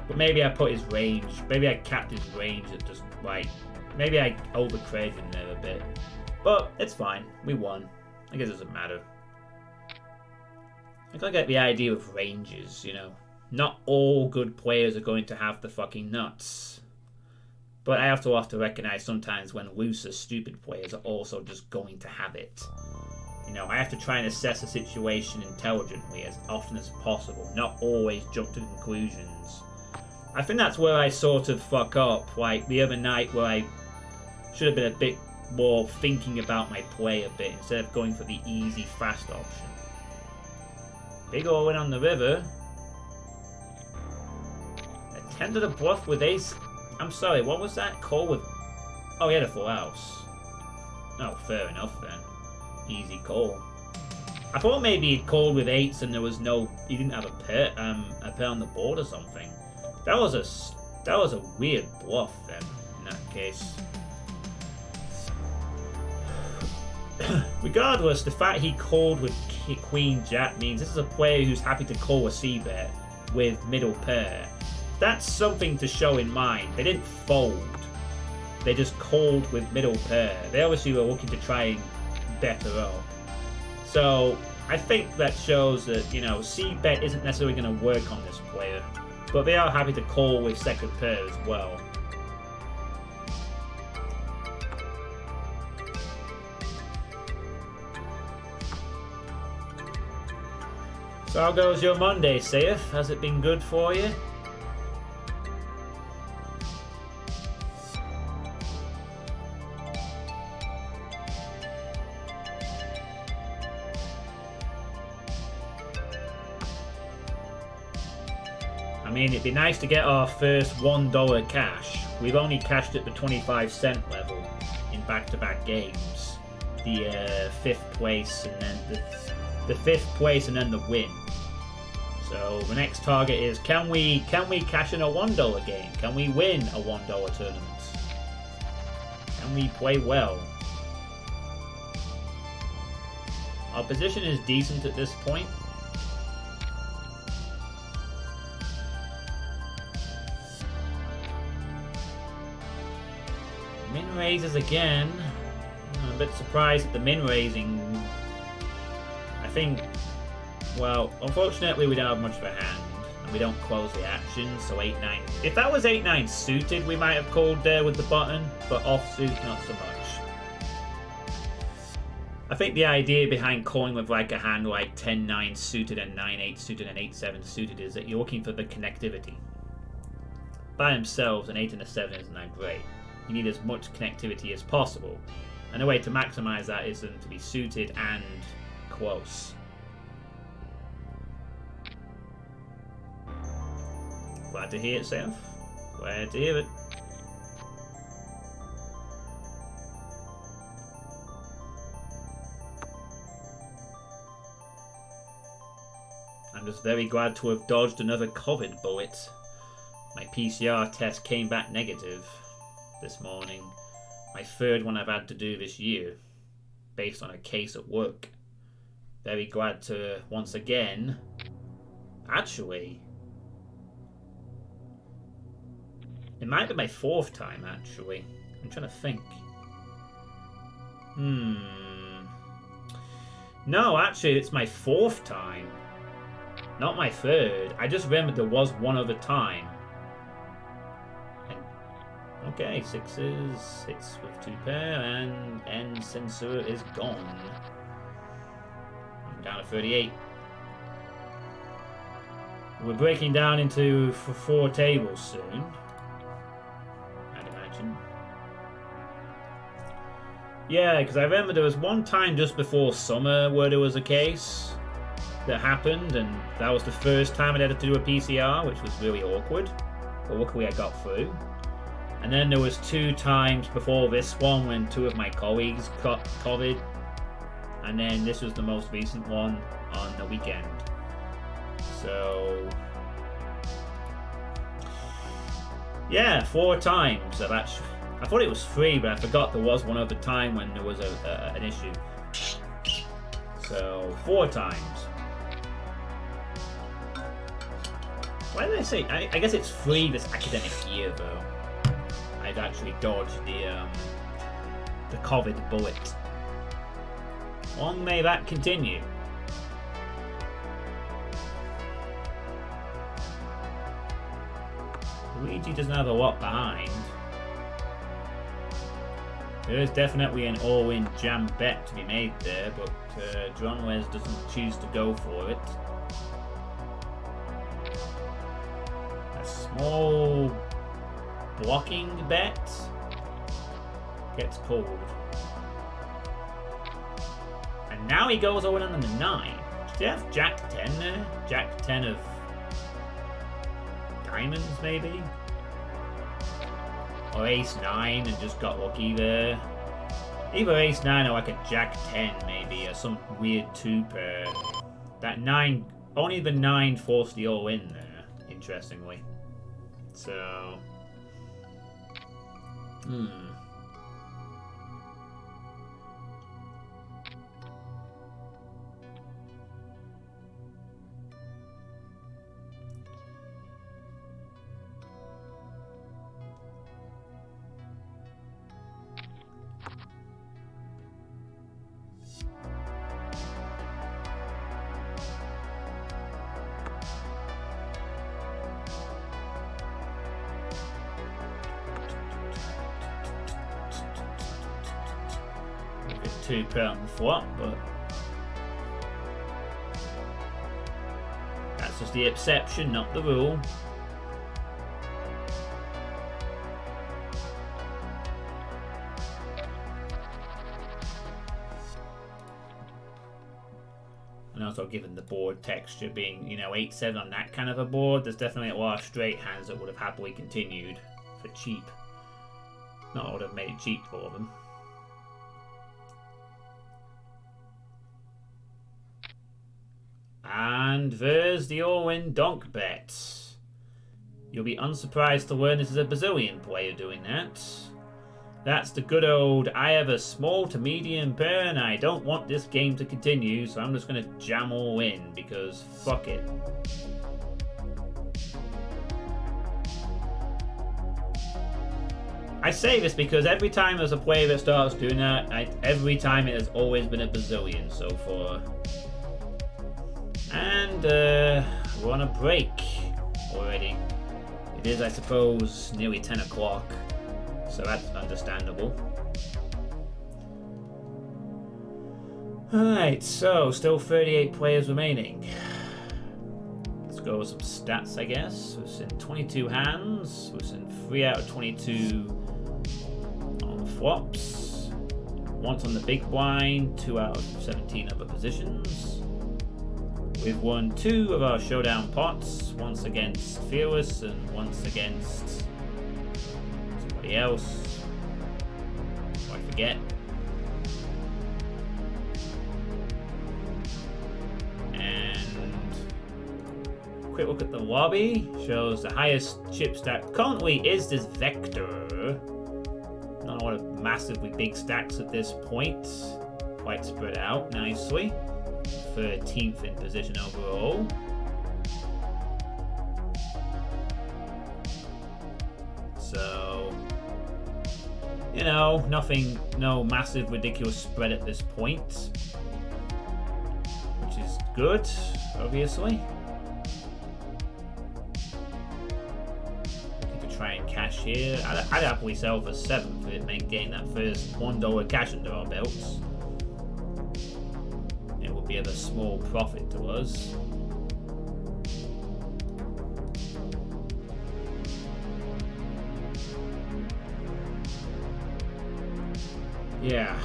But maybe I put his range. Maybe I capped his range at just, like... Maybe I overcraved him there a bit. But it's fine. We won. I guess it doesn't matter. I gotta get the idea of ranges, you know. Not all good players are going to have the fucking nuts. But I also have to recognize sometimes when looser, stupid players are also just going to have it. You know, I have to try and assess a situation intelligently as often as possible, not always jump to conclusions. I think that's where I sort of fuck up, like the other night where I should have been a bit more thinking about my play a bit instead of going for the easy, fast option. Big all-in on the river. Attempted a bluff with ace. I'm sorry, what was that? Call with... Oh, he had a full house. Oh, fair enough then. Easy call. I thought maybe he'd called with 8s and there was no... He didn't have a pair on the board or something. That was a weird bluff then, in that case. Regardless, the fact he called with Queen Jack means this is a player who's happy to call a c-bet with middle pair. That's something to show in mind. They didn't fold. They just called with middle pair. They obviously were looking to try and bet her up. So I think that shows that, you know, c-bet isn't necessarily going to work on this player. But they are happy to call with second pair as well. So how goes your Monday, Saif? Has it been good for you? I mean, it'd be nice to get our first $1 cash. We've only cashed at the 25-cent level in back-to-back games. The 5th place and then the 5th place and then the win. So the next target is, can we cash in a $1 game? Can we win a $1 tournament? Can we play well? Our position is decent at this point. Min raises again. I'm a bit surprised at the min raising. I think, well, unfortunately we don't have much of a hand, and we don't close the action, so 8-9. If that was 8-9 suited, we might have called there with the button, but offsuit, not so much. I think the idea behind calling with like a hand like 10-9 suited and 9-8 suited and 8-7 suited is that you're looking for the connectivity. By themselves, an 8 and a 7 isn't that great. You need as much connectivity as possible, and the way to maximize that is them to be suited and close. Glad to hear it, Seth. Glad to hear it. I'm just very glad to have dodged another COVID bullet. My PCR test came back negative this morning. My 3rd one I've had to do this year, based on a case at work. Very glad to once again, actually, it might be my 4th time actually. I'm trying to think. No, actually it's my 4th time. Not my 3rd. I just remembered there was one other time. Okay, 6s, hits with 2 pair, and end sensor is gone. I'm down to 38. We're breaking down into 4 tables soon, I'd imagine. Yeah, because I remember there was one time just before summer where there was a case that happened, and that was the first time I'd had to do a PCR, which was really awkward, but luckily I got through. And then there was 2 times before this one when 2 of my colleagues got COVID. And then this was the most recent one on the weekend. So, yeah, 4 times. I thought it was 3, but I forgot there was one other time when there was an issue. So, 4 times. Why did I say? I guess it's 3 this academic year, though. I've actually dodged the COVID bullet. Long may that continue. Luigi doesn't have a lot behind. There is definitely an all-in jam bet to be made there, but Dronwes doesn't choose to go for it. A small blocking bet gets called. And now he goes over on number 9. Does he have Jack 10 there? Jack 10 of diamonds, maybe? Or Ace 9 and just got lucky there. Either Ace 9 or like a Jack 10, maybe, or some weird 2 pair. That 9, only the 9 forced the all in there, interestingly. So. Two pair on the flop, but that's just the exception, not the rule. And also given the board texture being, you know, 8-7 on that kind of a board, there's definitely a lot of straight hands that would have happily continued for cheap. Not I would have made it cheap for them. And there's the all-in donk bet. You'll be unsurprised to learn this is a Brazilian player doing that. That's the good old, I have a small to medium pair and I don't want this game to continue, so I'm just going to jam all in, because fuck it. I say this because every time there's a player that starts doing that, every time it has always been a Brazilian so far. And we're on a break already. It is, I suppose, nearly 10 o'clock. So that's understandable. Alright, so still 38 players remaining. Let's go with some stats, I guess. We've seen 22 hands. We've seen 3 out of 22 on flops. Once on the big blind, 2 out of 17 other positions. We've won 2 of our showdown pots, once against Fearless and once against somebody else. Oh, I forget. And quick look at the lobby. Shows the highest chip stack currently is this Vector. Not a lot of massively big stacks at this point. Quite spread out nicely. 13th in position overall. So, you know, no massive ridiculous spread at this point, which is good, obviously. Looking to try and cash here. I'd happily sell for 7 if it meant getting that first $1 cash under our belts. Be of a small profit to us. Yeah.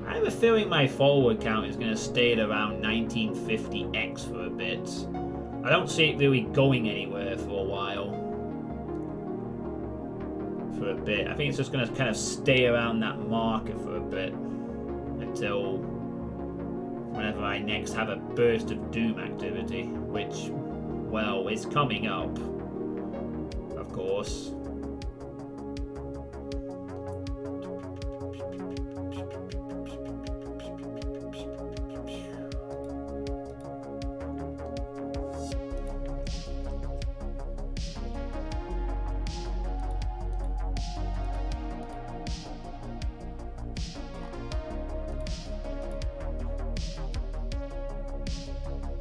I have a feeling my forward count is going to stay at around 1950x for a bit. I don't see it really going anywhere for a while. For a bit. I think it's just going to kind of stay around that marker for a bit until whenever I next have a burst of doom activity, which, well, is coming up, of course.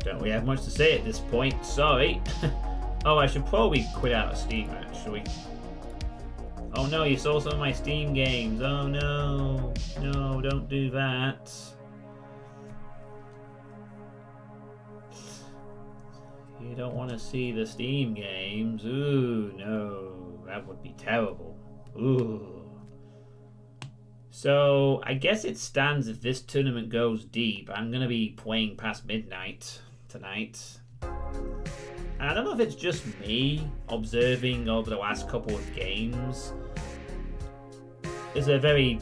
Don't we have much to say at this point? Sorry. Oh, I should probably quit out of Steam, actually. Oh no, you saw some of my Steam games. Oh no. No, don't do that. You don't want to see the Steam games. Ooh, no. That would be terrible. Ooh. So, I guess it stands if this tournament goes deep. I'm going to be playing past midnight tonight. And I don't know if it's just me observing over the last couple of games. It's a very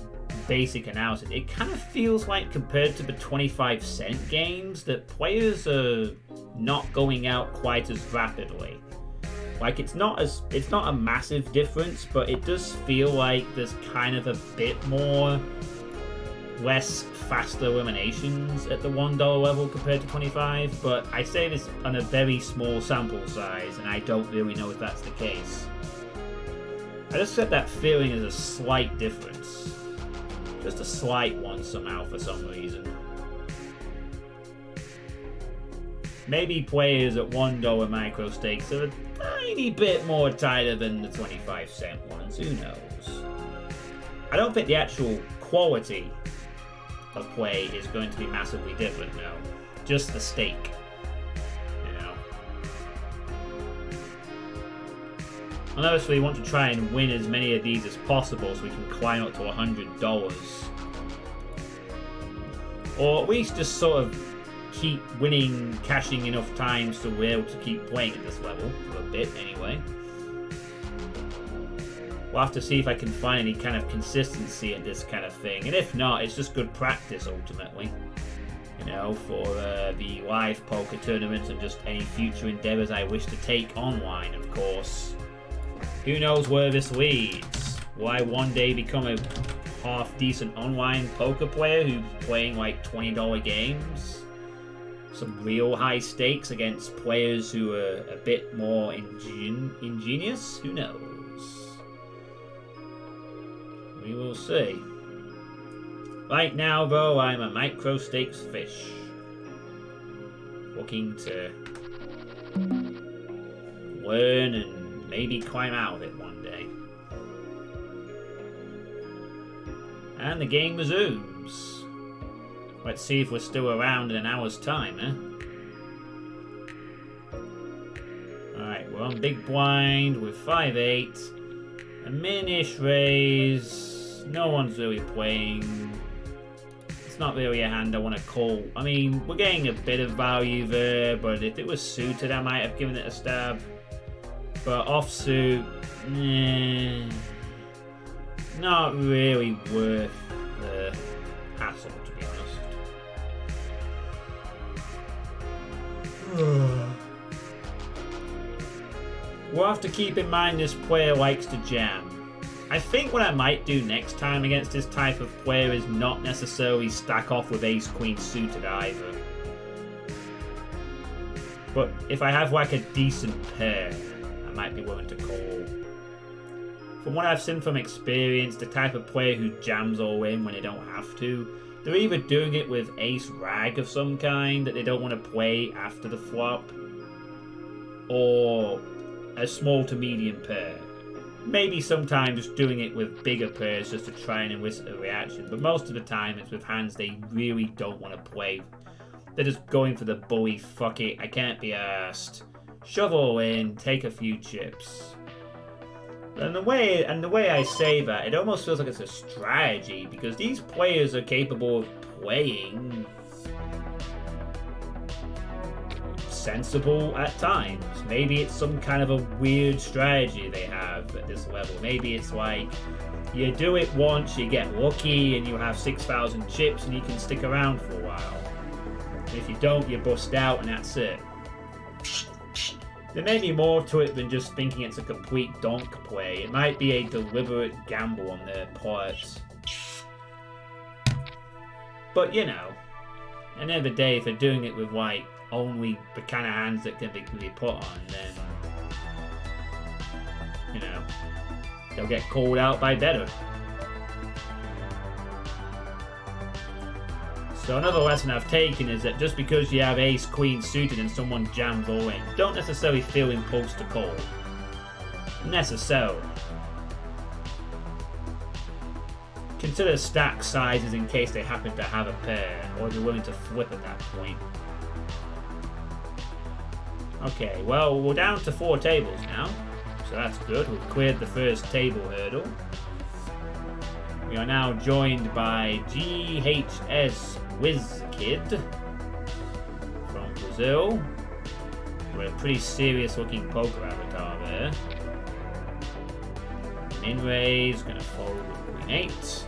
basic analysis. It kind of feels like, compared to the 25-cent games, that players are not going out quite as rapidly. Like, it's not a massive difference, but it does feel like there's kind of a bit less faster eliminations at the $1 level compared to 25, but I say this on a very small sample size, and I don't really know if that's the case. I just get that feeling as a slight difference. Just a slight one somehow for some reason. Maybe players at $1 micro stakes are a tiny bit more tighter than the 25-cent ones, who knows? I don't think the actual quality of play is going to be massively different, no. Just the stake. You know. And obviously we want to try and win as many of these as possible so we can climb up to $100. Or at least just sort of keep winning, cashing enough times so we're able to keep playing at this level for a bit anyway. We'll have to see if I can find any kind of consistency at this kind of thing. And if not, it's just good practice ultimately. You know, for the live poker tournaments and just any future endeavours I wish to take online, of course. Who knows where this leads? Will I one day become a half-decent online poker player who's playing like $20 games? Some real high stakes against players who are a bit more ingenious? Who knows? We will see. Right now, though, I'm a micro stakes fish. Looking to learn and maybe climb out of it one day. And the game resumes. Let's see if we're still around in an hour's time, eh? Alright, we're on big blind with 5-8. A minish raise. No one's really playing. It's not really a hand I want to call. I mean, we're getting a bit of value there, but if it was suited, I might have given it a stab. But offsuit, not really worth the hassle, to be honest. We'll have to keep in mind this player likes to jam. I think what I might do next time against this type of player is not necessarily stack off with ace-queen suited either. But if I have like a decent pair, I might be willing to call. From what I've seen from experience, the type of player who jams all in when they don't have to, they're either doing it with ace-rag of some kind that they don't want to play after the flop, or a small to medium pair. Maybe sometimes doing it with bigger pairs just to try and elicit a reaction, but most of the time it's with hands they really don't want to play. They're just going for the bully, fuck it, I can't be arsed. Shovel in, take a few chips. And the way I say that, it almost feels like it's a strategy, because these players are capable of playing sensible at times. Maybe it's some kind of a weird strategy they have at this level. Maybe it's like you do it once, you get lucky, and you have 6,000 chips and you can stick around for a while. And if you don't, you bust out and that's it. There may be more to it than just thinking it's a complete donk play. It might be a deliberate gamble on their part. But you know, at the end of the day, if they're doing it with like only the kind of hands that can be put on, then you know, they'll get called out by better. So another lesson I've taken is that just because you have ace queen suited and someone jams all in, don't necessarily feel impulsed to call. Necessarily. Consider stack sizes in case they happen to have a pair, or if you're willing to flip at that point. Okay, well, we're down to 4 tables now, so that's good. We've cleared the first table hurdle. We are now joined by GHS WizKid from Brazil. With a pretty serious looking poker avatar there. Min raise, gonna fold with Queen 8.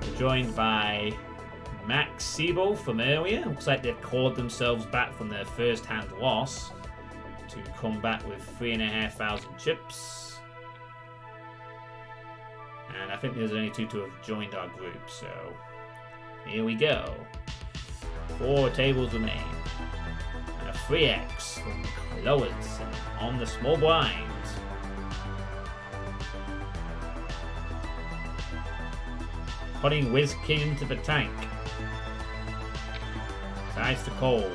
We're joined by Max Siebel from earlier. Looks like they've clawed themselves back from their first hand loss to come back with 3,500 chips. And I think there's only 2 to have joined our group, so here we go. 4 tables remain. And a 3x from Lois on the small blind. Putting WizKid into the tank. Decides to call.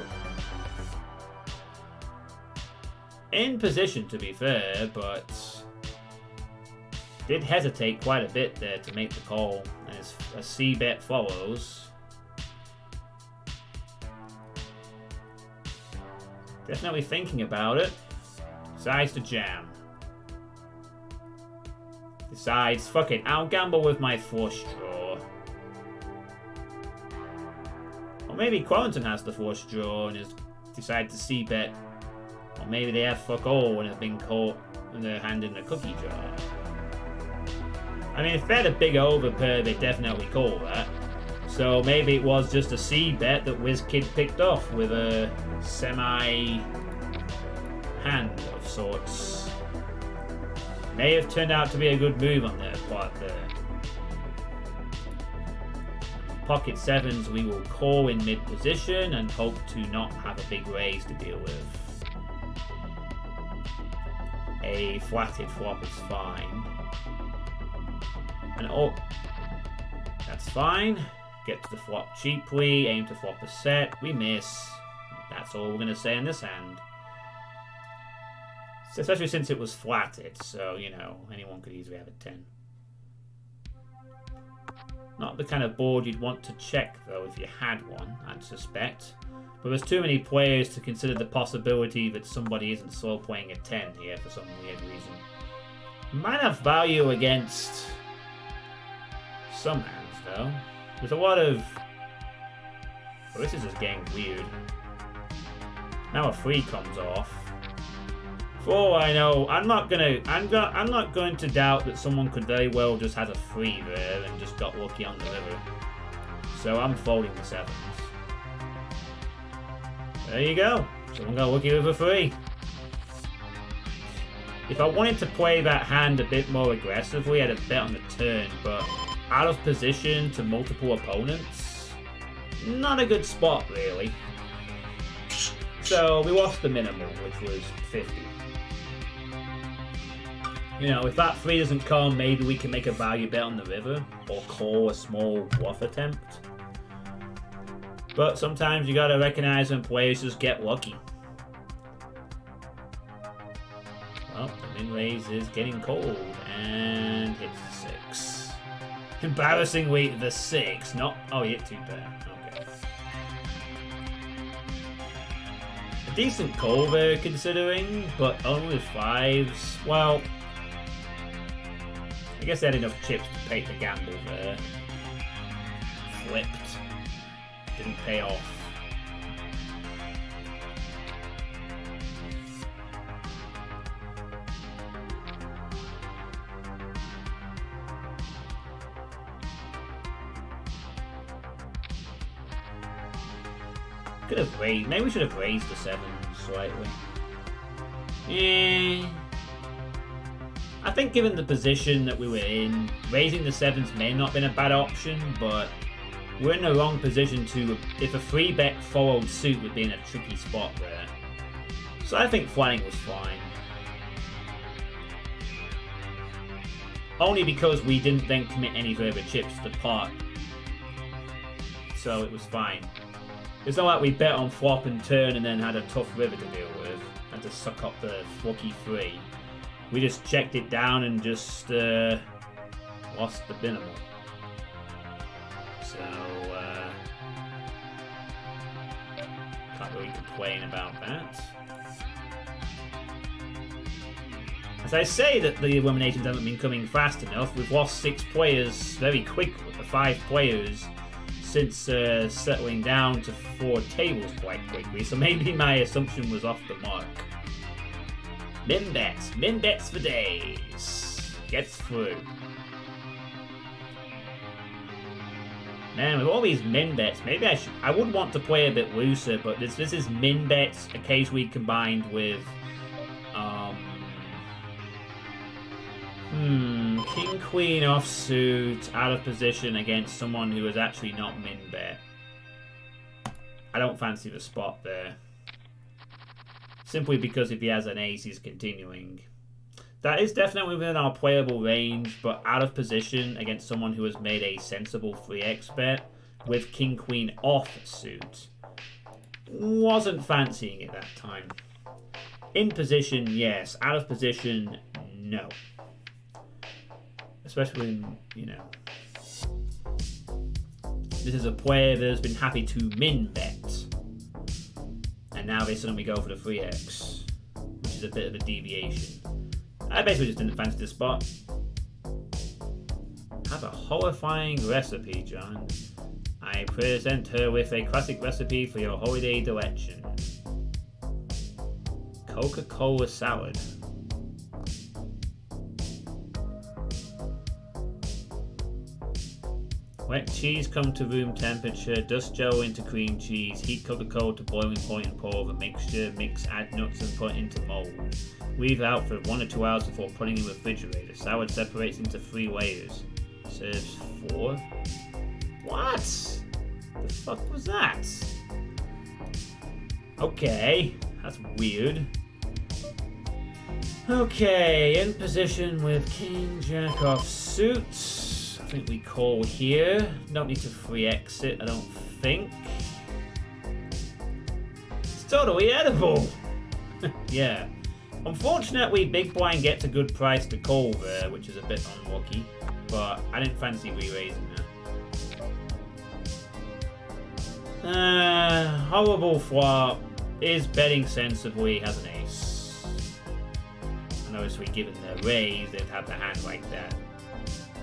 In position, to be fair, but did hesitate quite a bit there to make the call, as a C-bet follows. Definitely thinking about it. Decides to jam. decides, fuck it, I'll gamble with my flush draw. Or maybe Quarrington has the flush draw and has decided to c-bet. Or maybe they have fuck all and have been caught with their hand in the cookie jar. I mean, if they had a big overpair, they definitely call that. So maybe it was just a c-bet that WizKid picked off with a semi-hand of sorts. May have turned out to be a good move on their part there. Pocket sevens we will call in mid-position and hope to not have a big raise to deal with. A flatted flop is fine. And oh, that's fine. Get to the flop cheaply, aim to flop a set, we miss. That's all we're going to say in this hand. Especially since it was flatted, so, you know, anyone could easily have a 10. Not the kind of board you'd want to check, though, if you had one, I'd suspect. But there's too many players to consider the possibility that somebody isn't slow playing a 10 here for some weird reason. Might have value against some hands, though. There's a lot of... Oh, this is just getting weird. Now a 3 comes off. For all I know, I'm not going to doubt that someone could very well just have a 3 there and just got lucky on the river. So I'm folding the 7s. There you go. Someone got lucky with a 3. If I wanted to play that hand a bit more aggressively, I'd have bet on the turn, but out of position to multiple opponents, not a good spot, really. So we lost the minimum, which was 50. You know, if that 3 doesn't come, maybe we can make a value bet on the river, or call a small bluff attempt. But sometimes you gotta recognize when players just get lucky. Well, the min raise is getting cold, and hits the 6. Embarrassingly, the 6, not... Oh, he hit 2 pair. Okay. A decent call there, considering, but only with 5s. Well, I guess they had enough chips to pay the gamble there. Flipped. Didn't pay off. Could have raised. Maybe we should have raised the 7s slightly. Yeah. I think given the position that we were in, raising the 7s may not have been a bad option, but we're in the wrong position to... If a 3-bet followed suit would be in a tricky spot there. So I think flatting was fine. Only because we didn't then commit any further chips to the pot. So it was fine. It's not like we bet on flop and turn and then had a tough river to deal with. Had to suck up the lucky 3. We just checked it down and just lost the minimal. So, can't really complain about that. As I say that the eliminations haven't been coming fast enough, we've lost 6 players very quickly, 5 players, since settling down to 4 tables quite quickly, so maybe my assumption was off the mark. Min bets for days. Gets through. Man, with all these min bets, maybe I would want to play a bit looser, but this is min bets occasionally combined with King Queen offsuit out of position against someone who is actually not min bet. I don't fancy the spot there. Simply because if he has an ace, he's continuing. That is definitely within our playable range, but out of position against someone who has made a sensible 3x bet with King Queen offsuit. Wasn't fancying it that time. In position, yes. Out of position, no. Especially when, you know, this is a player that has been happy to min bet. And now they suddenly go for the 3x, which is a bit of a deviation. I basically just didn't fancy the spot. have a horrifying recipe, John. I present her with a classic recipe for your holiday direction. Coca-Cola salad. Wet cheese come to room temperature, dust gel into cream cheese, heat Coca-Cola to boiling point and pour over mixture, mix, add nuts and put into mold. Leave out for 1 or 2 hours before putting in the refrigerator. Salad separates into 3 layers. Serves 4? What? The fuck was that? Okay, that's weird. Okay, in position with King Jack off suit. I think we call here. Don't need to free exit, I don't think. It's totally edible! Yeah. Unfortunately, Big Blind gets a good price to call there, which is a bit unlucky. But I didn't fancy re-raising that. Horrible flop. Is betting sensibly, has an ace. And obviously given the raise, they'd have the hand like that.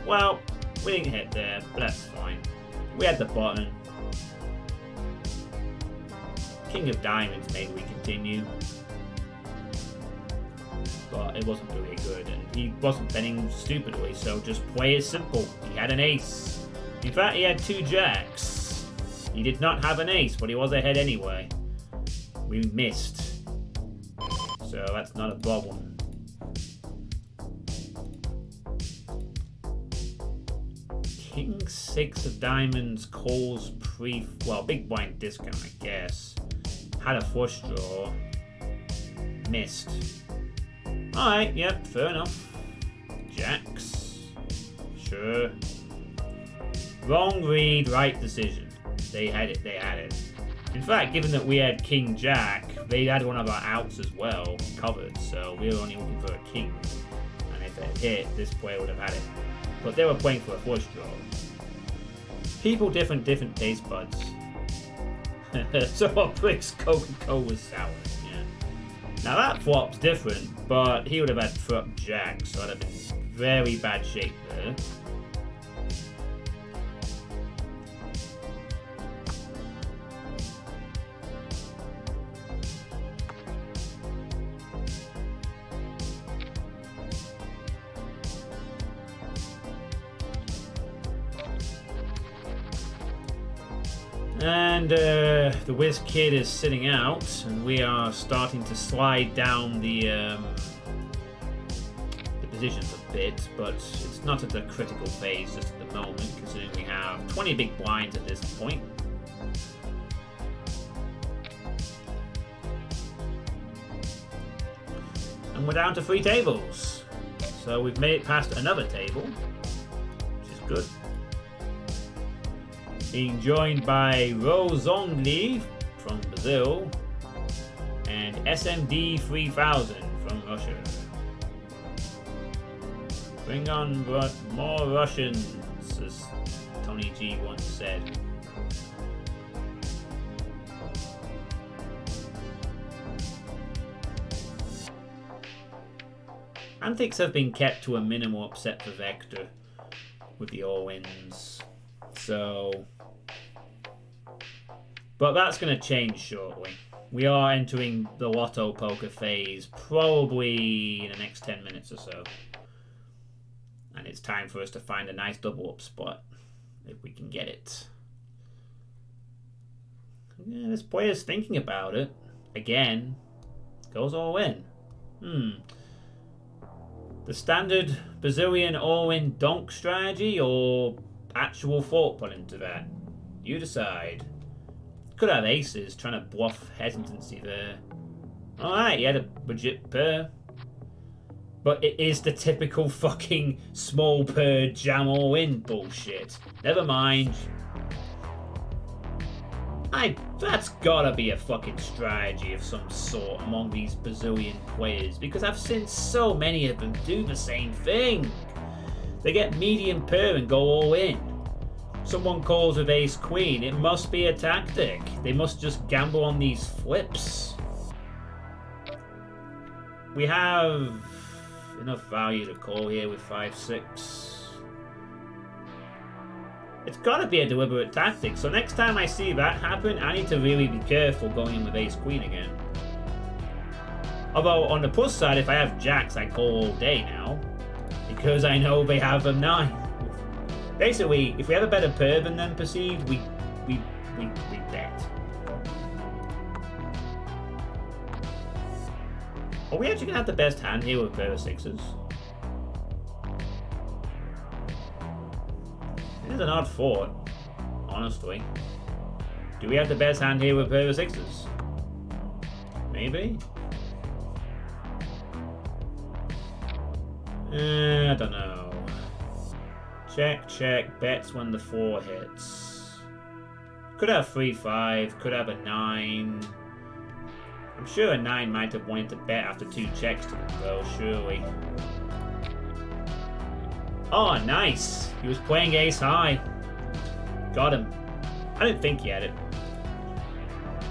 Well, we didn't hit there, but that's fine. We had the button. King of Diamonds, maybe we continue. But it wasn't really good, and he wasn't betting stupidly, so just play it simple. He had an ace. In fact, he had 2 jacks. He did not have an ace, but he was ahead anyway. We missed. So that's not a problem. King 6 of Diamonds calls big blind discount, I guess. Had a flush draw. Missed. Alright, yep, fair enough. Jacks. Sure. Wrong read, right decision. They had it. In fact, given that we had King Jack, they had one of our outs as well covered, so we were only looking for a king. And if it hit, this player would have had it. But they were playing for a flush draw. People different taste buds. So what brings Coca-Cola sour? Yeah. Now that flop's different, but he would have had truck jack, so I'd have been in very bad shape there. And the Whiz Kid is sitting out, and we are starting to slide down the positions a bit, but it's not at the critical phase just at the moment, considering we have 20 big blinds at this point. And we're down to 3 tables. So we've made it past another table, which is good. Being joined by Rozongli from Brazil and SMD 3000 from Russia. Bring on more Russians, as Tony G once said. Antics have been kept to a minimal upset for Vector with the all-wins. So... But that's going to change shortly. We are entering the Lotto Poker phase probably in the next 10 minutes or so. And it's time for us to find a nice double up spot, if we can get it. Yeah, this player's thinking about it. Again. Goes all in. The standard Brazilian all-in donk strategy or actual thought put into that? You decide. Could have aces, trying to bluff hesitancy there. Alright, he had a legit pair. But it is the typical fucking small pair jam all in bullshit. Never mind. That's gotta be a fucking strategy of some sort among these Brazilian players, because I've seen so many of them do the same thing. They get medium pair and go all in. Someone calls with ace queen, it must be a tactic. They must just gamble on these flips. We have enough value to call here with 5-6. It's gotta be a deliberate tactic, so next time I see that happen, I need to really be careful going in with ace-queen again. Although, on the plus side, if I have jacks, I call all day now. Because I know they have a 9. Basically, if we have a better pair than them perceived, we bet. Are we actually gonna have the best hand here with a pair of 6s? It is an odd thought, honestly. Do we have the best hand here with a pair of 6s? Maybe? I don't know. Check, check, bets when the 4 hits. Could have 3-5, could have a 9. I'm sure a 9 might have wanted to bet after 2 checks to them, though, surely. Oh, nice! He was playing ace high. Got him. I didn't think he had it.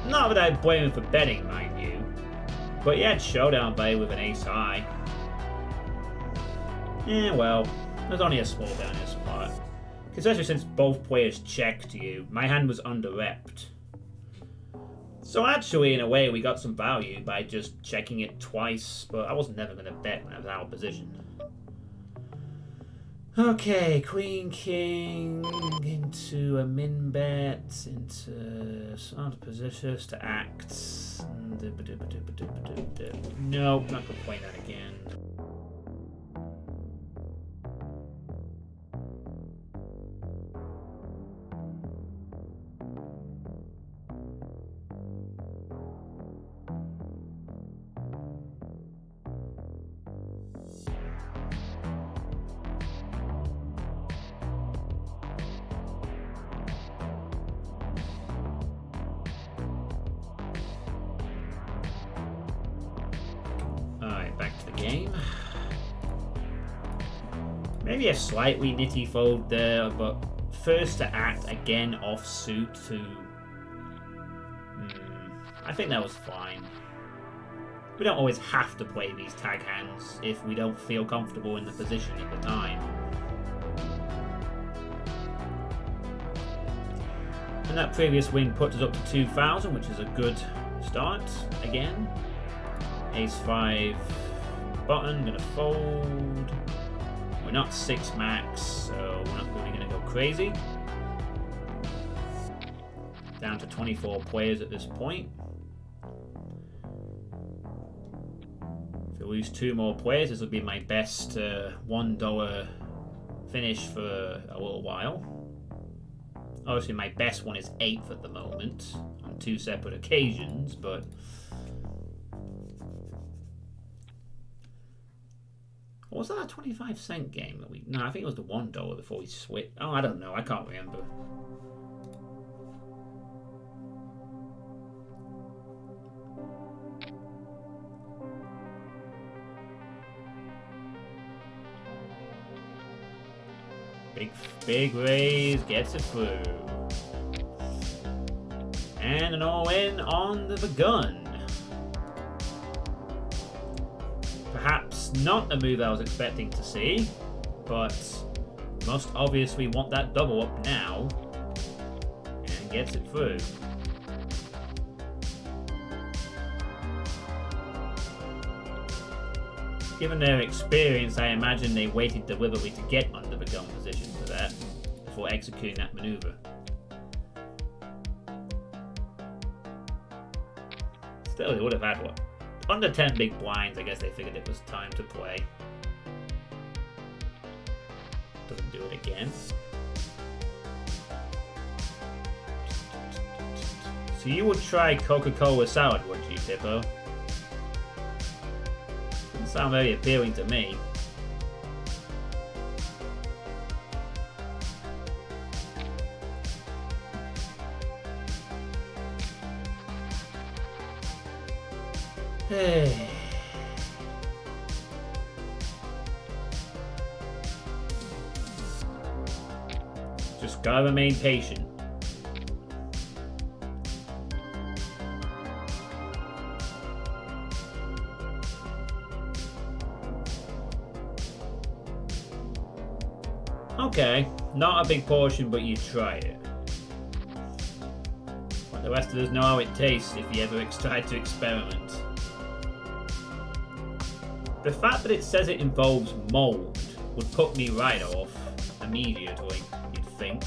Not that I'd blame him for betting, mind you. But he had showdown play with an ace high. Yeah, well, there's only a small down his part. Especially since both players checked you, my hand was under-repped. So actually, in a way, we got some value by just checking it twice, but I was never going to bet when I was out of position. Okay, queen, king, into a min bet, into some positions to act. Nope, not going to play that again. Game. Maybe a slightly nitty fold there, but first to act again off suit to... I think that was fine. We don't always have to play these tag hands if we don't feel comfortable in the position at the time. And that previous win puts us up to 2,000, which is a good start again. Ace 5 button, gonna fold. We're not 6 max, so we're not really gonna go crazy. Down to 24 players at this point. If we lose 2 more players, this will be my best $1 finish for a little while. Obviously, my best one is 8th at the moment on 2 separate occasions, but. Was that a 25-cent game that we... No, I think it was the $1 before we switched. Oh, I don't know. I can't remember. Big raise gets it through. And an all-in on the gun. Perhaps not a move I was expecting to see, but must obviously want that double up now, and gets it through. Given their experience, I imagine they waited deliberately to get under the gun position for that, before executing that maneuver. Still, they would have had what? Under 10 big blinds, I guess they figured it was time to play. Doesn't do it again. So you would try Coca-Cola salad, wouldn't you, Pippo? Doesn't sound very appealing to me. Hey. Just gotta remain patient. Okay, not a big portion, but you try it. Let the rest of us know how it tastes if you ever try to experiment. The fact that it says it involves mold would put me right off immediately, you'd think.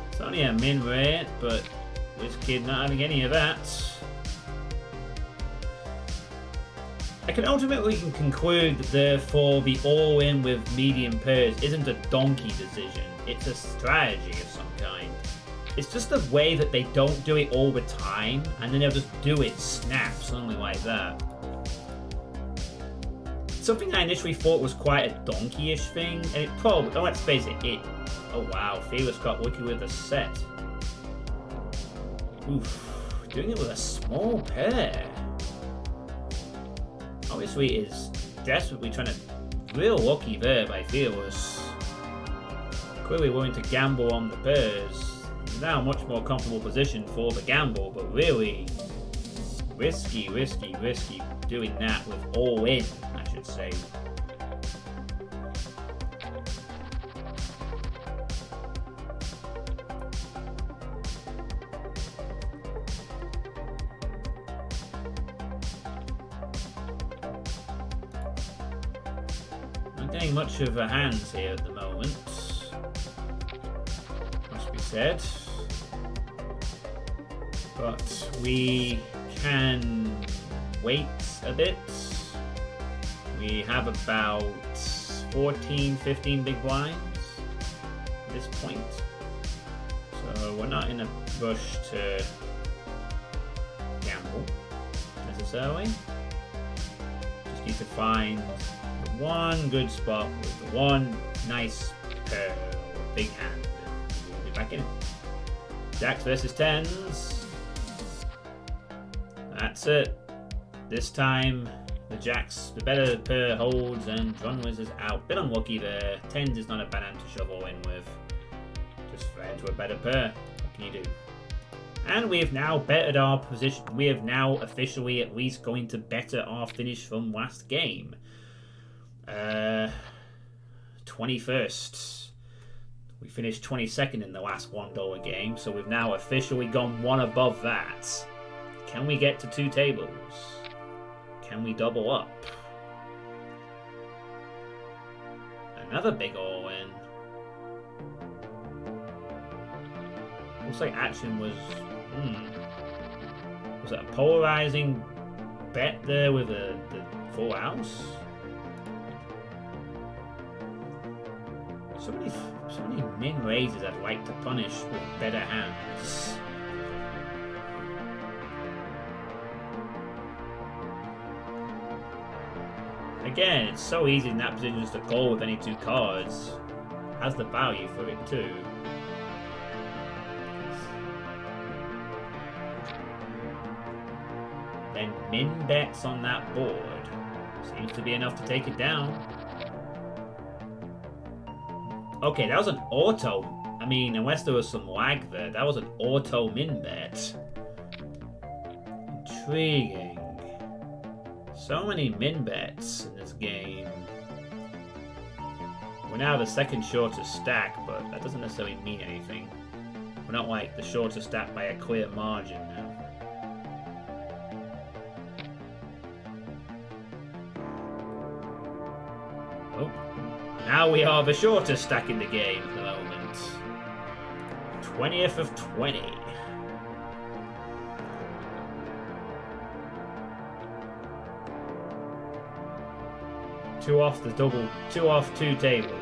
It's only a min rate, but this kid not having any of that. I can ultimately conclude that therefore the all-in with medium pairs isn't a donkey decision, it's a strategy of some kind. It's just the way that they don't do it all the time, and then they'll just do it snap, something like that. Something I initially thought was quite a donkey-ish thing, and it probably, oh, let's face it, oh wow, Fearless got lucky with a set. Oof, doing it with a small pair. Obviously is desperately trying to, real lucky there by Fearless. Clearly willing to gamble on the pairs. Now much more comfortable position for the gamble, but really risky doing that with all in, I should say. Not getting much of a hands here at the moment, must be said. But we can wait a bit. We have about 14, 15 big blinds at this point. So we're not in a rush to gamble necessarily. Just need to find the one good spot with the one nice pair or big hand. And we'll be back in it. Jacks versus tens. That's it. This time, the jacks, the better pair holds and Drunwiz is out. Bit unlucky there. Tens is not a bad hand to shovel in with. Just fair to a better pair. What can you do? And we have now bettered our position. We have now officially at least going to better our finish from last game. 21st. We finished 22nd in the last $1 game, so we've now officially gone one above that. Can we get to 2 tables? Can we double up? Another big all-in. Looks like action was... Was it a polarizing bet there with the full house? So many min raises I'd like to punish with better hands. Again, it's so easy in that position just to call with any 2 cards. Has the value for it too. Then min bets on that board. Seems to be enough to take it down. Okay, that was an auto. I mean, unless there was some lag there, that was an auto min bet. Intriguing. So many min bets in this game. We're now the second shortest stack, but that doesn't necessarily mean anything. We're not like the shortest stack by a clear margin now. Oh, now we are the shortest stack in the game at the moment. 20th of 20. Two off the double, 2 off 2 tables.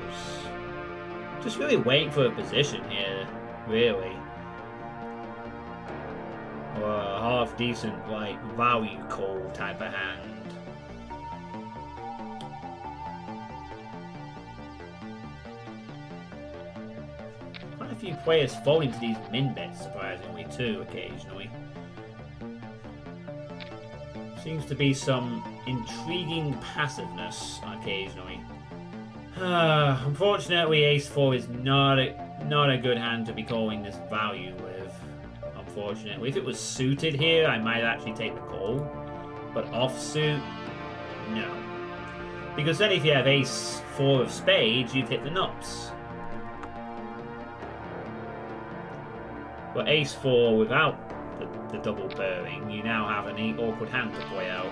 Just really waiting for a position here, really. Or a half decent, like, value call type of hand. a few players fall into these min bets, surprisingly, too, occasionally. Seems to be some intriguing passiveness, occasionally. Unfortunately, Ace 4 is not a good hand to be calling this value with. Unfortunately, if it was suited here, I might actually take the call. But offsuit, no. Because then if you have Ace 4 of spades, you've hit the nuts. But Ace 4 without the double pairing, you now have an awkward hand to play out.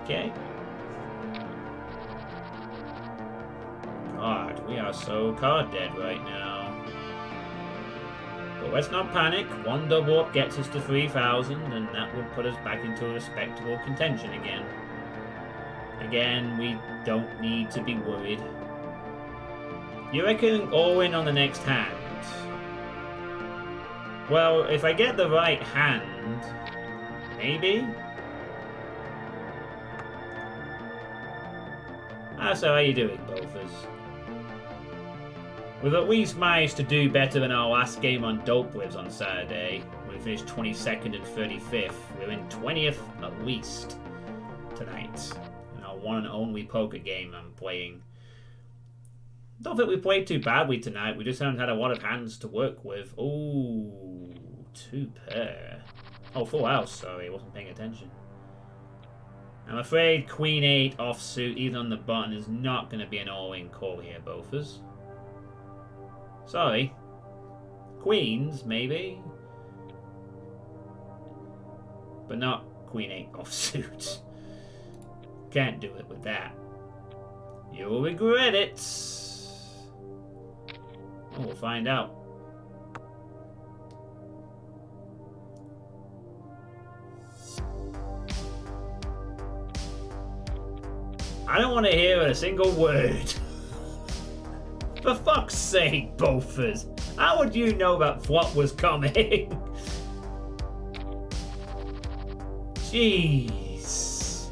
Okay. God, we are so card dead right now. But let's not panic. One double up gets us to 3,000, and that would put us back into a respectable contention again. Again, we don't need to be worried. You reckon all in on the next hand? Well, if I get the right hand, maybe? So how you doing, Bofers? We've at least managed to do better than our last game on Dope Whips on Saturday. We finished 22nd and 35th. We're in 20th at least tonight. In our one and only poker game I'm playing. Don't think we played too badly tonight. We just haven't had a lot of hands to work with. Ooh, 2 pair. Oh, full house, sorry. I wasn't paying attention. I'm afraid Queen 8 offsuit, even on the button, is not going to be an all-in call here, Bofers. Sorry. Queens, maybe? But not Queen 8 offsuit. Can't do it with that. You'll regret it. Oh, we'll find out. I don't want to hear a single word. For fuck's sake, Bofers. How would you know that flop was coming? Jeez.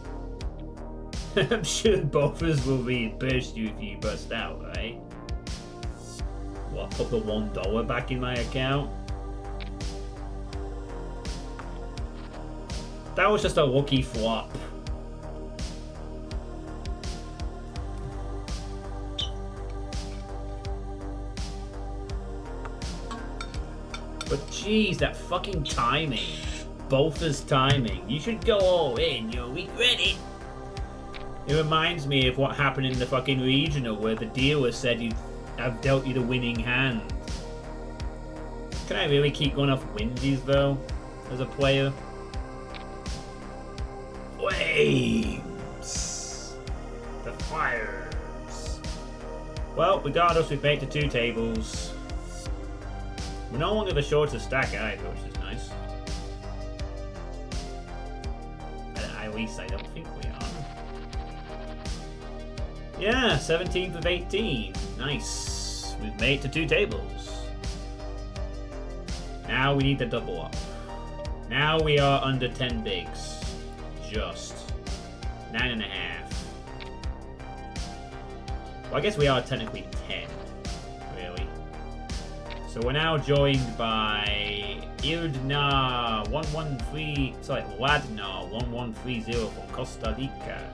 I'm sure Bofers will reimburse you if you bust out, right? What, put the $1 back in my account? That was just a lucky flop. But jeez, that fucking timing. Bofers timing. You should go all in, you'll regret it. It reminds me of what happened in the fucking regional where the dealer said I've dealt you the winning hand. Can I really keep going off windies though, as a player? Flames! The fires! Well, regardless, we've made it to 2 tables. We're no longer the shortest stack either, which is nice. At least I don't think we are. Yeah, 17th of 18. Nice. We've made it to 2 tables. Now we need the double up. Now we are under 10 bigs. Just. 9.5. Well, I guess we are technically 10. Really. So we're now joined by Ladna 1130 from Costa Rica.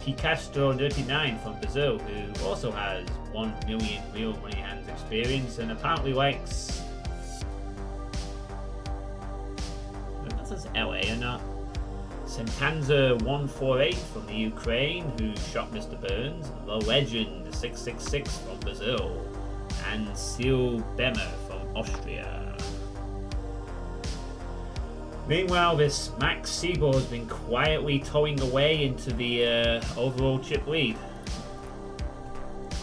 Picastro 39 from Brazil, who also has 1 million real money hands experience and apparently likes. That says LA or not. Sentanza 148 from the Ukraine, who shot Mr. Burns. The Legend 666 from Brazil. And Seal Bemer from Austria. Meanwhile, this Max Siebel has been quietly towing away into the overall chip lead.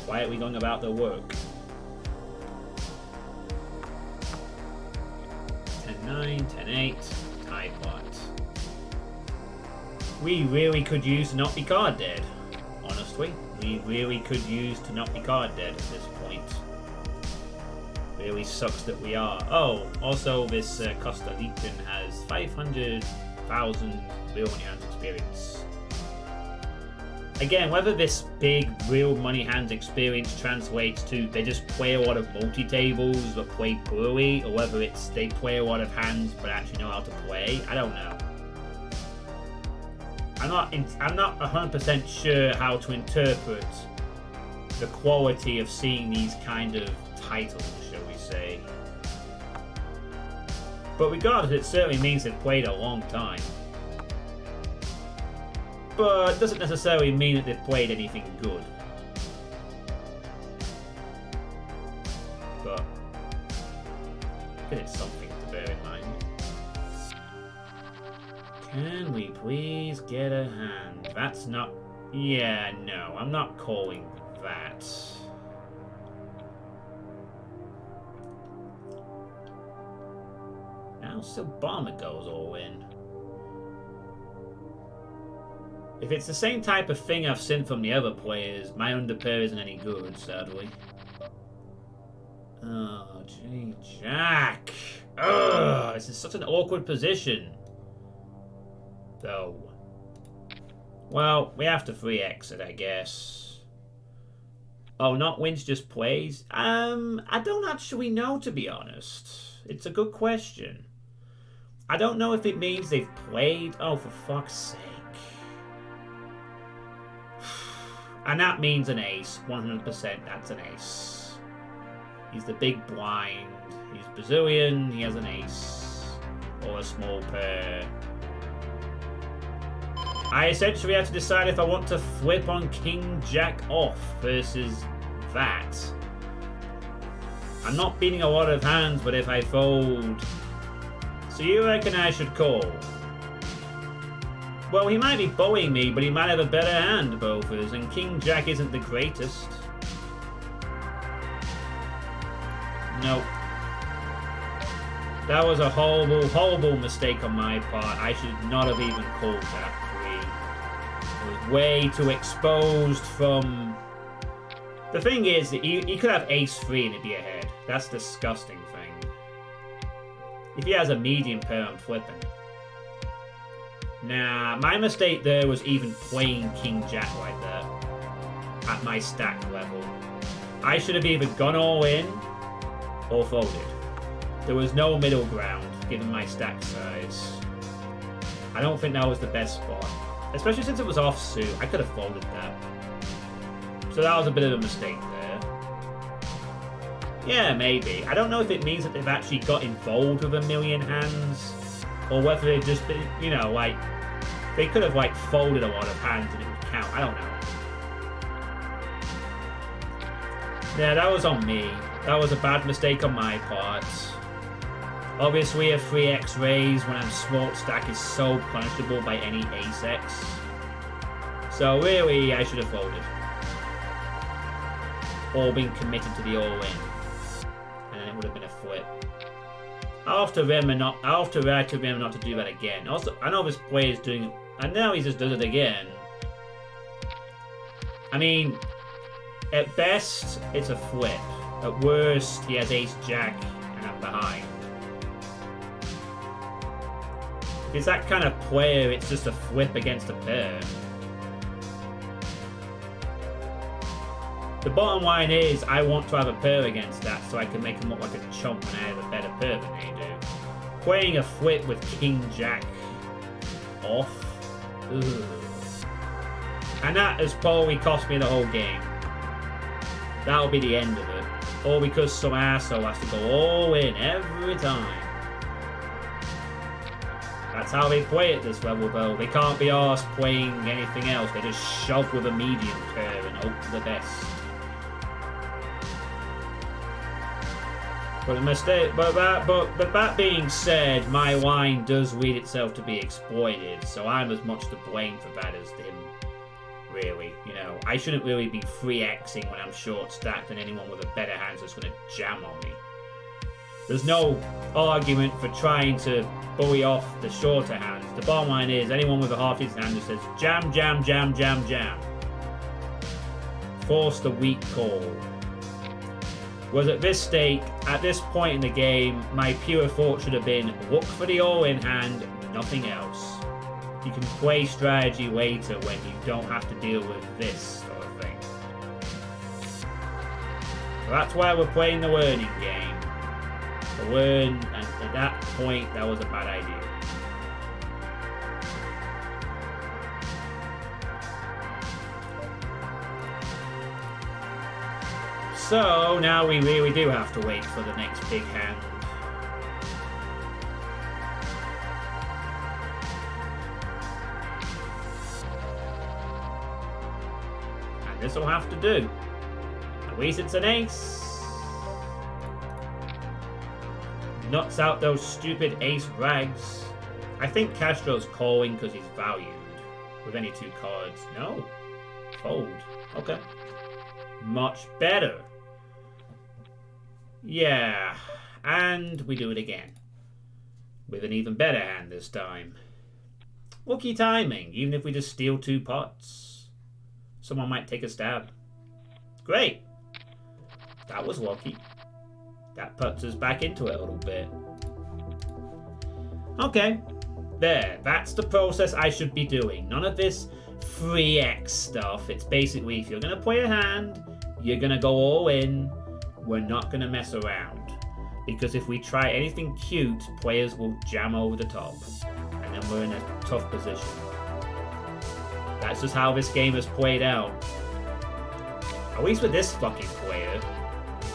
Quietly going about their work. 10-9, 10-8, tie pot. We really could use to not be card dead. Honestly, we really could use to not be card dead at this point. Really sucks that we are. Oh, also this Costa Rican has 500,000 real money hands experience. again, whether this big real money hands experience translates to they just play a lot of multi-tables but play poorly, or whether it's they play a lot of hands but actually know how to play, I don't know. I'm not 100% sure how to interpret the quality of seeing these kind of titles, shall we say. But regardless, it certainly means they've played a long time. But it doesn't necessarily mean that they've played anything good. But it's something to bear in mind. Can we please get a hand? That's not... Yeah, no, I'm not calling that. Now Silbama goes all in. If it's the same type of thing I've seen from the other players, my underpair isn't any good, sadly. Oh, gee, Jack. Ugh, this is such an awkward position. Though. Well, we have to free exit, I guess. Oh, not wins, just plays? I don't actually know, to be honest. It's a good question. I don't know if it means they've played. Oh, for fuck's sake. And that means an ace. 100% that's an ace. He's the big blind. He's Brazilian. He has an ace. Or a small pair. I essentially have to decide if I want to flip on King Jack off versus that. I'm not beating a lot of hands, but if I fold... So you reckon I should call? Well, he might be bullying me, but he might have a better hand, both of us, and King Jack isn't the greatest. Nope. That was a horrible, horrible mistake on my part. I should not have even called that free. I was way too exposed from... The thing is, he could have ace-3 and it'd be ahead. That's the disgusting thing. If he has a medium pair, I'm flipping. Nah, my mistake there was even playing King Jack like that. At my stack level. I should have either gone all in or folded. There was no middle ground, given my stack size. I don't think that was the best spot. Especially since it was offsuit, I could have folded that. So that was a bit of a mistake there. Yeah, maybe. I don't know if it means that they've actually got involved with a million hands. Or whether they've just been, you know, like... They could have, like, folded a lot of hands and it would count. I don't know. Yeah, that was on me. That was a bad mistake on my part. Obviously, a 3x raise when I'm small stack is so punishable by any ace-x. So really, I should have folded. Or been committed to the all-in. And then it would have been a flip. I'll have to remember not to do that again. Also, I know this player's doing it, and now he just does it again. I mean, at best, it's a flip. At worst, he has ace-jack, and I'm behind. If it's that kind of player, it's just a flip against a pair. The bottom line is, I want to have a pair against that so I can make him look like a chump when I have a better pair than they do. Playing a flip with King Jack off. Ugh. And that has probably cost me the whole game. That'll be the end of it. All because some asshole has to go all in every time. That's how they play at this level though. They can't be arsed playing anything else. They just shove with a medium pair and hope for the best. But that being said, my line does lead itself to be exploited, so I'm as much to blame for that as him. Really, you know, I shouldn't really be 3xing when I'm short stacked and anyone with a better hand is just going to jam on me. There's no argument for trying to bully off the shorter hands. The bottom line is, anyone with a half-decent hand just says jam, jam, jam, jam, jam. Force the weak call. Was at this stake, at this point in the game, my pure thought should have been look for the all-in hand, nothing else. You can play strategy later when you don't have to deal with this sort of thing. So that's why we're playing the learning game. To learn, and at that point, that was a bad idea. So now we really do have to wait for the next big hand. And this will have to do. At least it's an ace. Nuts out those stupid ace rags. I think Castro's calling because he's valued. With any 2 cards. No. Fold. Okay. Much better. Yeah, and we do it again. With an even better hand this time. Lucky timing, even if we just steal 2 pots. Someone might take a stab. Great. That was lucky. That puts us back into it a little bit. Okay. There, that's the process I should be doing. None of this free X stuff. It's basically, if you're going to play a hand, you're going to go all in. We're not going to mess around. Because if we try anything cute, players will jam over the top. And then we're in a tough position. That's just how this game has played out. At least with this fucking player.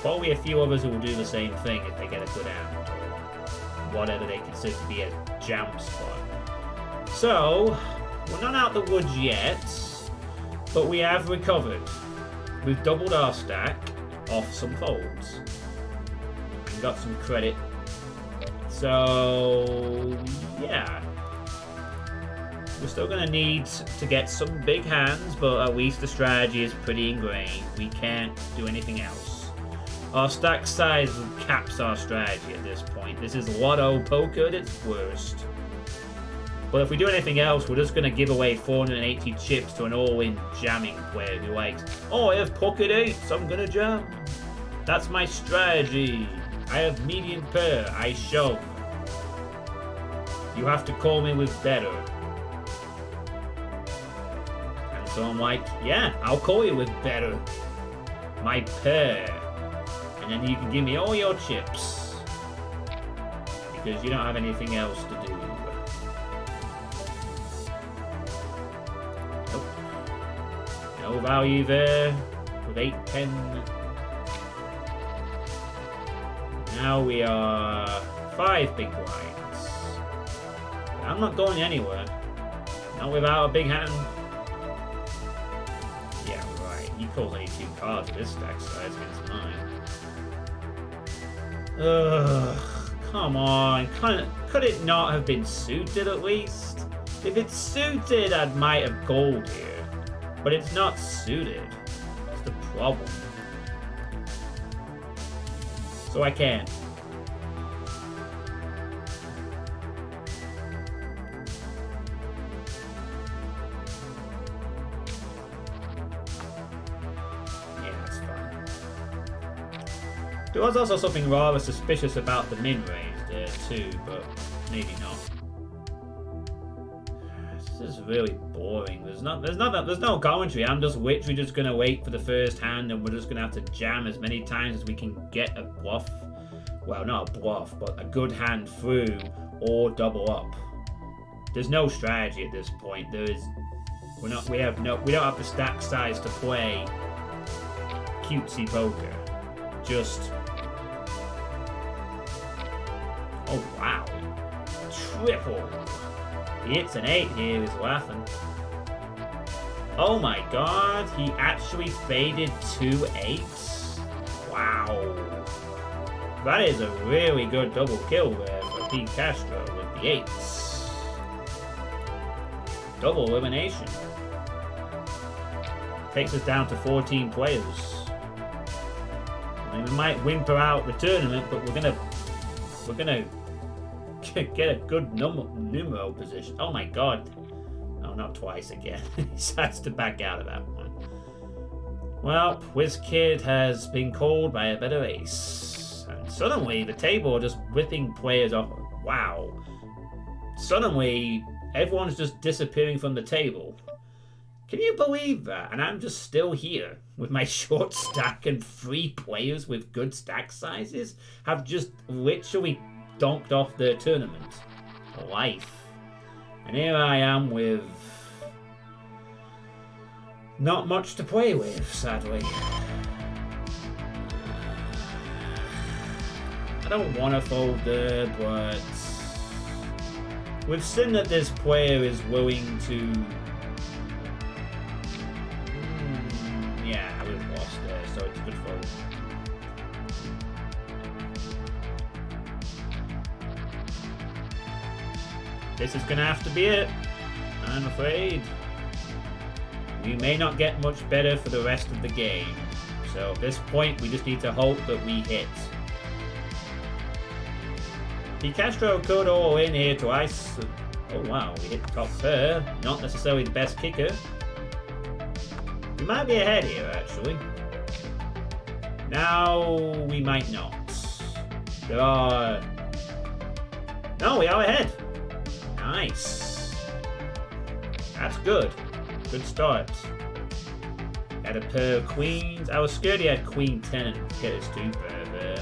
Probably a few others who will do the same thing if they get a good hand. Or whatever they consider to be a jam spot. So, we're not out the woods yet. But we have recovered. We've doubled our stack. Off some folds and got some credit. So yeah, we're still gonna need to get some big hands, but at least the strategy is pretty ingrained. We can't do anything else. Our stack size caps our strategy at this point. This is Lotto poker at its worst. But if we do anything else, we're just going to give away 480 chips to an all-in jamming player who likes, oh, I have pocket 8s, I'm going to jam. That's my strategy. I have medium pair, I shove. You have to call me with better. And so I'm like, yeah, I'll call you with better. My pair. And then you can give me all your chips. Because you don't have anything else to do. No value there with 8-10. Now we are 5 big blinds. I'm not going anywhere. Not without a big hand. Yeah, right. He calls only 2 cards with this stack size against mine. Ugh, come on. Could it not have been suited at least? If it's suited, I might have called here. But it's not suited. That's the problem. So I can't. Yeah, that's fine. There was also something rather suspicious about the min range there too, but maybe not. This is really boring. There's no commentary. I'm just literally just gonna wait for the first hand, and we're just gonna have to jam as many times as we can get a bluff. Well, not a bluff, but a good hand through or double up. There's no strategy at this point. We don't have the stack size to play cutesy poker. Just, oh wow, triple. He hits an 8 here, he's laughing. Oh my god, he actually faded 2 8s? Wow. That is a really good double kill there for Pete Castro with the 8s. Double elimination. Takes us down to 14 players. I mean, we might whimper out the tournament, but we're gonna get a good numero position. Oh my god. Oh, not twice again. He decides to back out of that one. Well, WizKid has been called by a better ace. And suddenly, the table are just whipping players off. Wow. Suddenly, Everyone's just disappearing from the table. Can you believe that? And I'm just still here with my short stack, and 3 players with good stack sizes have just literally donked off their tournament. Life. And here I am with not much to play with, sadly. I don't want to fold there, but we've seen that this player is willing to... yeah, we've lost there, so it's a good fold. This is going to have to be it, I'm afraid. We may not get much better for the rest of the game. So at this point, we just need to hope that we hit. De Castro could all in here twice. Oh wow, we hit the top pair. Not necessarily the best kicker. We might be ahead here, actually. Now, we might not. There are... no, we are ahead. Nice. That's good. Good start. Had a pair of queens. I was scared he had queen 10 and get his 2 pair there.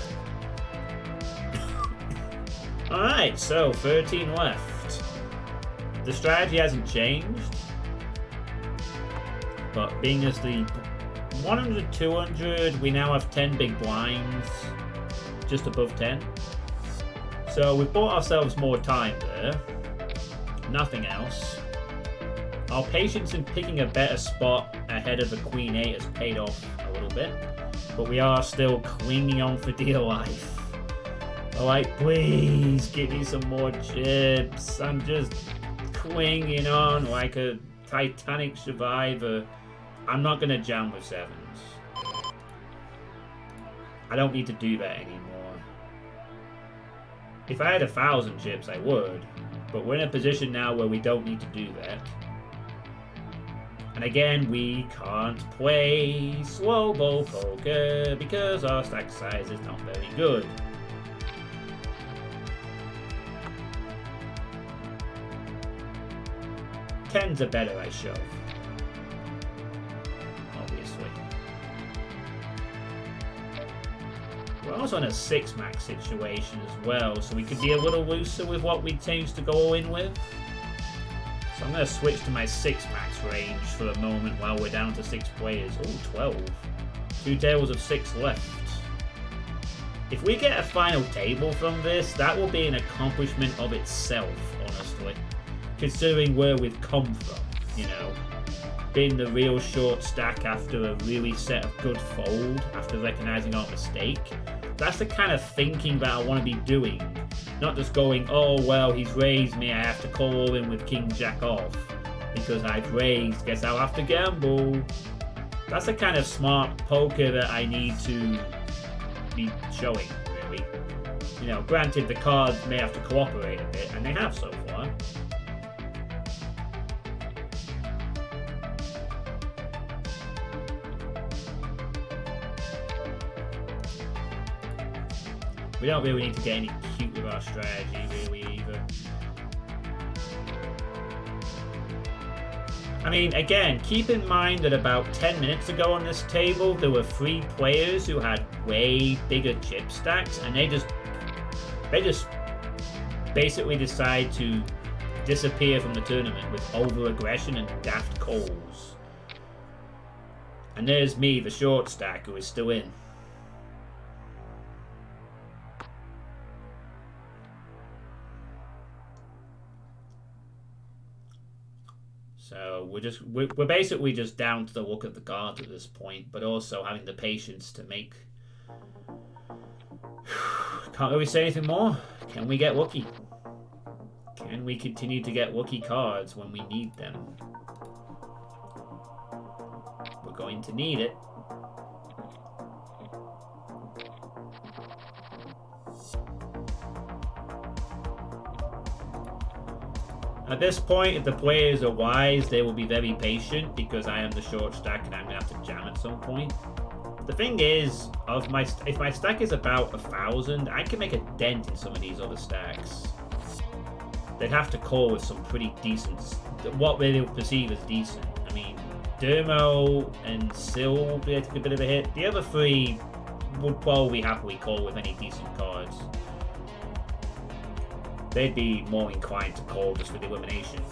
Alright, so 13 left. The strategy hasn't changed. But being as the 100, 200, we now have 10 big blinds. Just above 10. So we've bought ourselves more time there. Nothing else. Our patience in picking a better spot ahead of the Queen 8 has paid off a little bit. But we are still clinging on for dear life. Alright, please give me some more chips. I'm just clinging on like a Titanic survivor. I'm not going to jam with 7s. I don't need to do that anymore. If I had 1,000 chips, I would. But we're in a position now where we don't need to do that. And again, we can't play slow ball poker because our stack size is not very good. Tens are better, I shove. Obviously. We're also in a 6 max situation as well, so we could be a little looser with what we choose to go all in with. So I'm going to switch to my 6 max range for a moment while we're down to 6 players. Oh, 12. 2 tables of 6 left. If we get a final table from this, that will be an accomplishment of itself, honestly. Considering where we've come from, you know. Being the real short stack after a really set of good fold, after recognizing our mistake. That's the kind of thinking that I want to be doing. Not just going, oh, well, he's raised me, I have to call all in with King Jack off. Because I've raised, guess I'll have to gamble. That's the kind of smart poker that I need to be showing, really. You know, granted, the cards may have to cooperate a bit, and they have so far. We don't really need to get any cute with our strategy, really, either. I mean, again, keep in mind that about 10 minutes ago on this table, there were 3 players who had way bigger chip stacks, and they just basically decide to disappear from the tournament with over-aggression and daft calls. And there's me, the short stack, who is still in. So we're basically just down to the look of the cards at this point, but also having the patience to make. Can't really say anything more. Can we get lucky? Can we continue to get lucky cards when we need them? We're going to need it. At this point, if the players are wise, they will be very patient because I am the short stack and I'm going to have to jam at some point. The thing is, if my stack is about 1,000, I can make a dent in some of these other stacks. they'd have to call with some pretty decent, what they would perceive as decent. I mean, Dermo and Sil will be taking a bit of a hit. The other three would probably happily call with any decent cards. They'd be more inclined to call just for the elimination.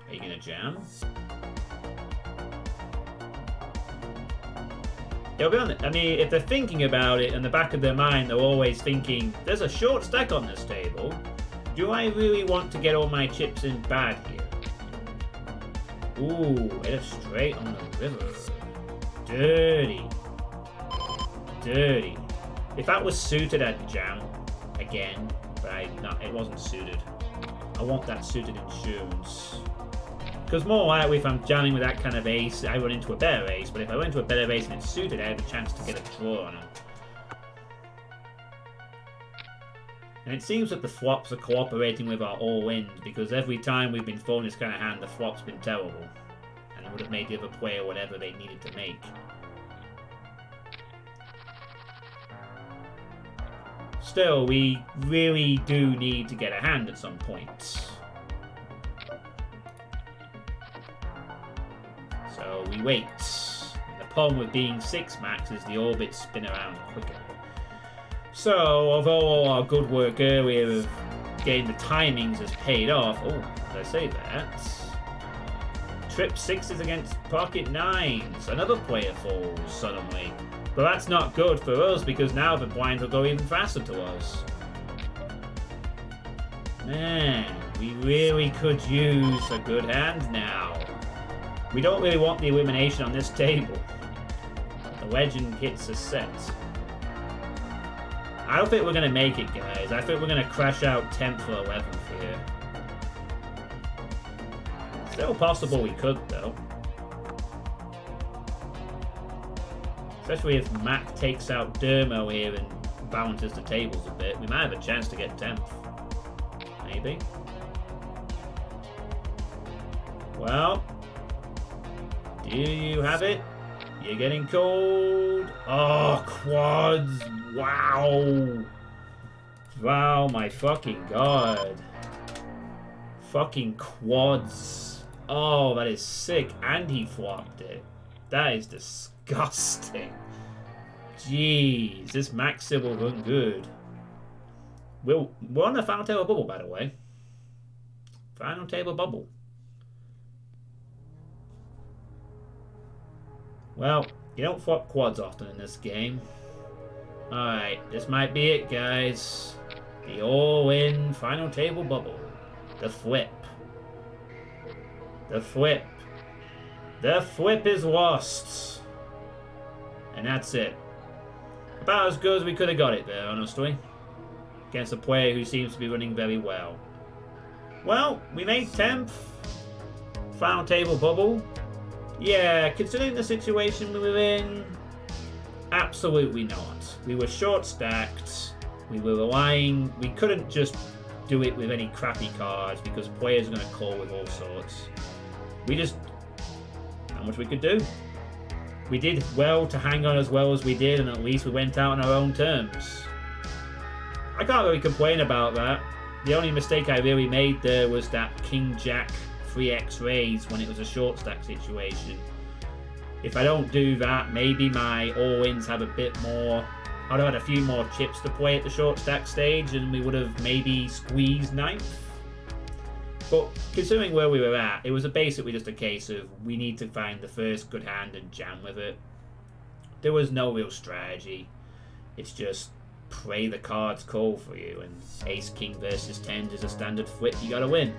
Are you gonna jam? It'll be on I mean, if they're thinking about it in the back of their mind, they're always thinking, there's a short stack on this table. Do I really want to get all my chips in bad here? Ooh, hit it straight on the river. Dirty. Dirty. If that was suited, I'd jam again, but it wasn't suited. I want that suited insurance. Because more likely, if I'm jamming with that kind of ace, I run into a better ace. But if I run into a better ace and it's suited, I have a chance to get a draw on him. And it seems that the flops are cooperating with our all-ins, because every time we've been throwing this kind of hand, the flop's been terrible. And it would have made the other player whatever they needed to make. Still, we really do need to get a hand at some point. So we wait. The problem with being 6 max is the orbits spin around quicker. So, although all our good work earlier of getting the timings has paid off... Oh, did I say that? Trip 6s against pocket 9s. Another player falls suddenly. But that's not good for us, because now the blind will go even faster to us. Man, we really could use a good hand now. We don't really want the elimination on this table. The legend hits a set. I don't think we're going to make it, guys. I think we're going to crash out 10th or 11th here. Still possible we could, though. Especially if Mac takes out Dermo here and balances the tables a bit. We might have a chance to get 10th. Maybe. Well... Do you have it? You're getting cold. Oh, quads. Wow. Wow, my fucking god. Fucking quads. Oh, that is sick. And he flopped it. That is disgusting. Jeez, this Max Sybil run good. We're on the final table bubble, by the way. Final table bubble. Well, you don't flop quads often in this game. Alright, this might be it, guys. The all-in final table bubble. The flip. The flip. The flip is lost. And that's it. About as good as we could have got it there, honestly. Against a player who seems to be running very well. Well, we made 10th. Final table bubble. Yeah, considering the situation we were in, absolutely not. We were short-stacked. We were relying... We couldn't just do it with any crappy cards because players are going to call with all sorts. We just... Not much we could do. We did well to hang on as well as we did, and at least we went out on our own terms. I can't really complain about that. The only mistake I really made there was that King-Jack 3x raise when it was a short stack situation. If I don't do that, maybe my all-ins have a bit more... I'd have had a few more chips to play at the short stack stage and we would have maybe squeezed 9th. But considering where we were at, it was basically just a case of we need to find the first good hand and jam with it. There was no real strategy. It's just pray the cards call for you, and Ace King versus 10s is a standard flip you gotta win.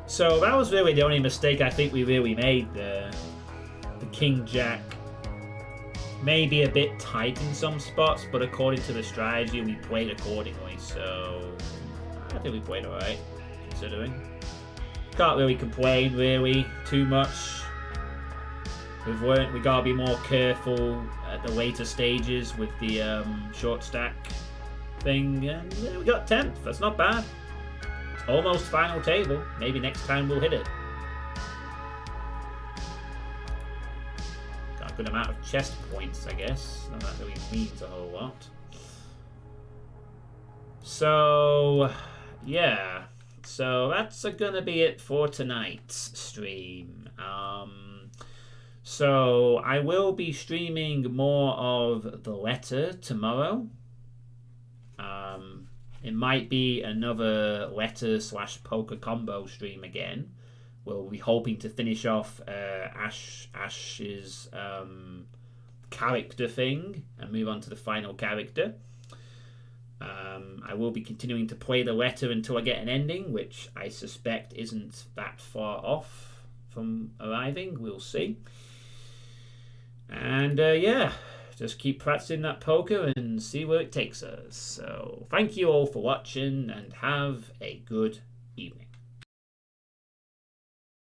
So that was really the only mistake I think we really made there. The King Jack may be a bit tight in some spots, but according to the strategy, we played accordingly. So I think we played alright, considering. Can't really complain really too much. We gotta be more careful at the later stages with the short stack thing. And yeah, we got 10th. That's not bad. Almost final table. Maybe next time we'll hit it. a good amount of chest points, I guess. Not that really means a whole lot. So, yeah. So that's gonna be it for tonight's stream. So I will be streaming more of the letter tomorrow. It might be another letter / poker combo stream again. We'll be hoping to finish off Ash's character thing and move on to the final character. I will be continuing to play the letter until I get an ending, which I suspect isn't that far off from arriving. We'll see. And yeah, just keep practicing that poker and see where it takes us. So thank you all for watching and have a good evening.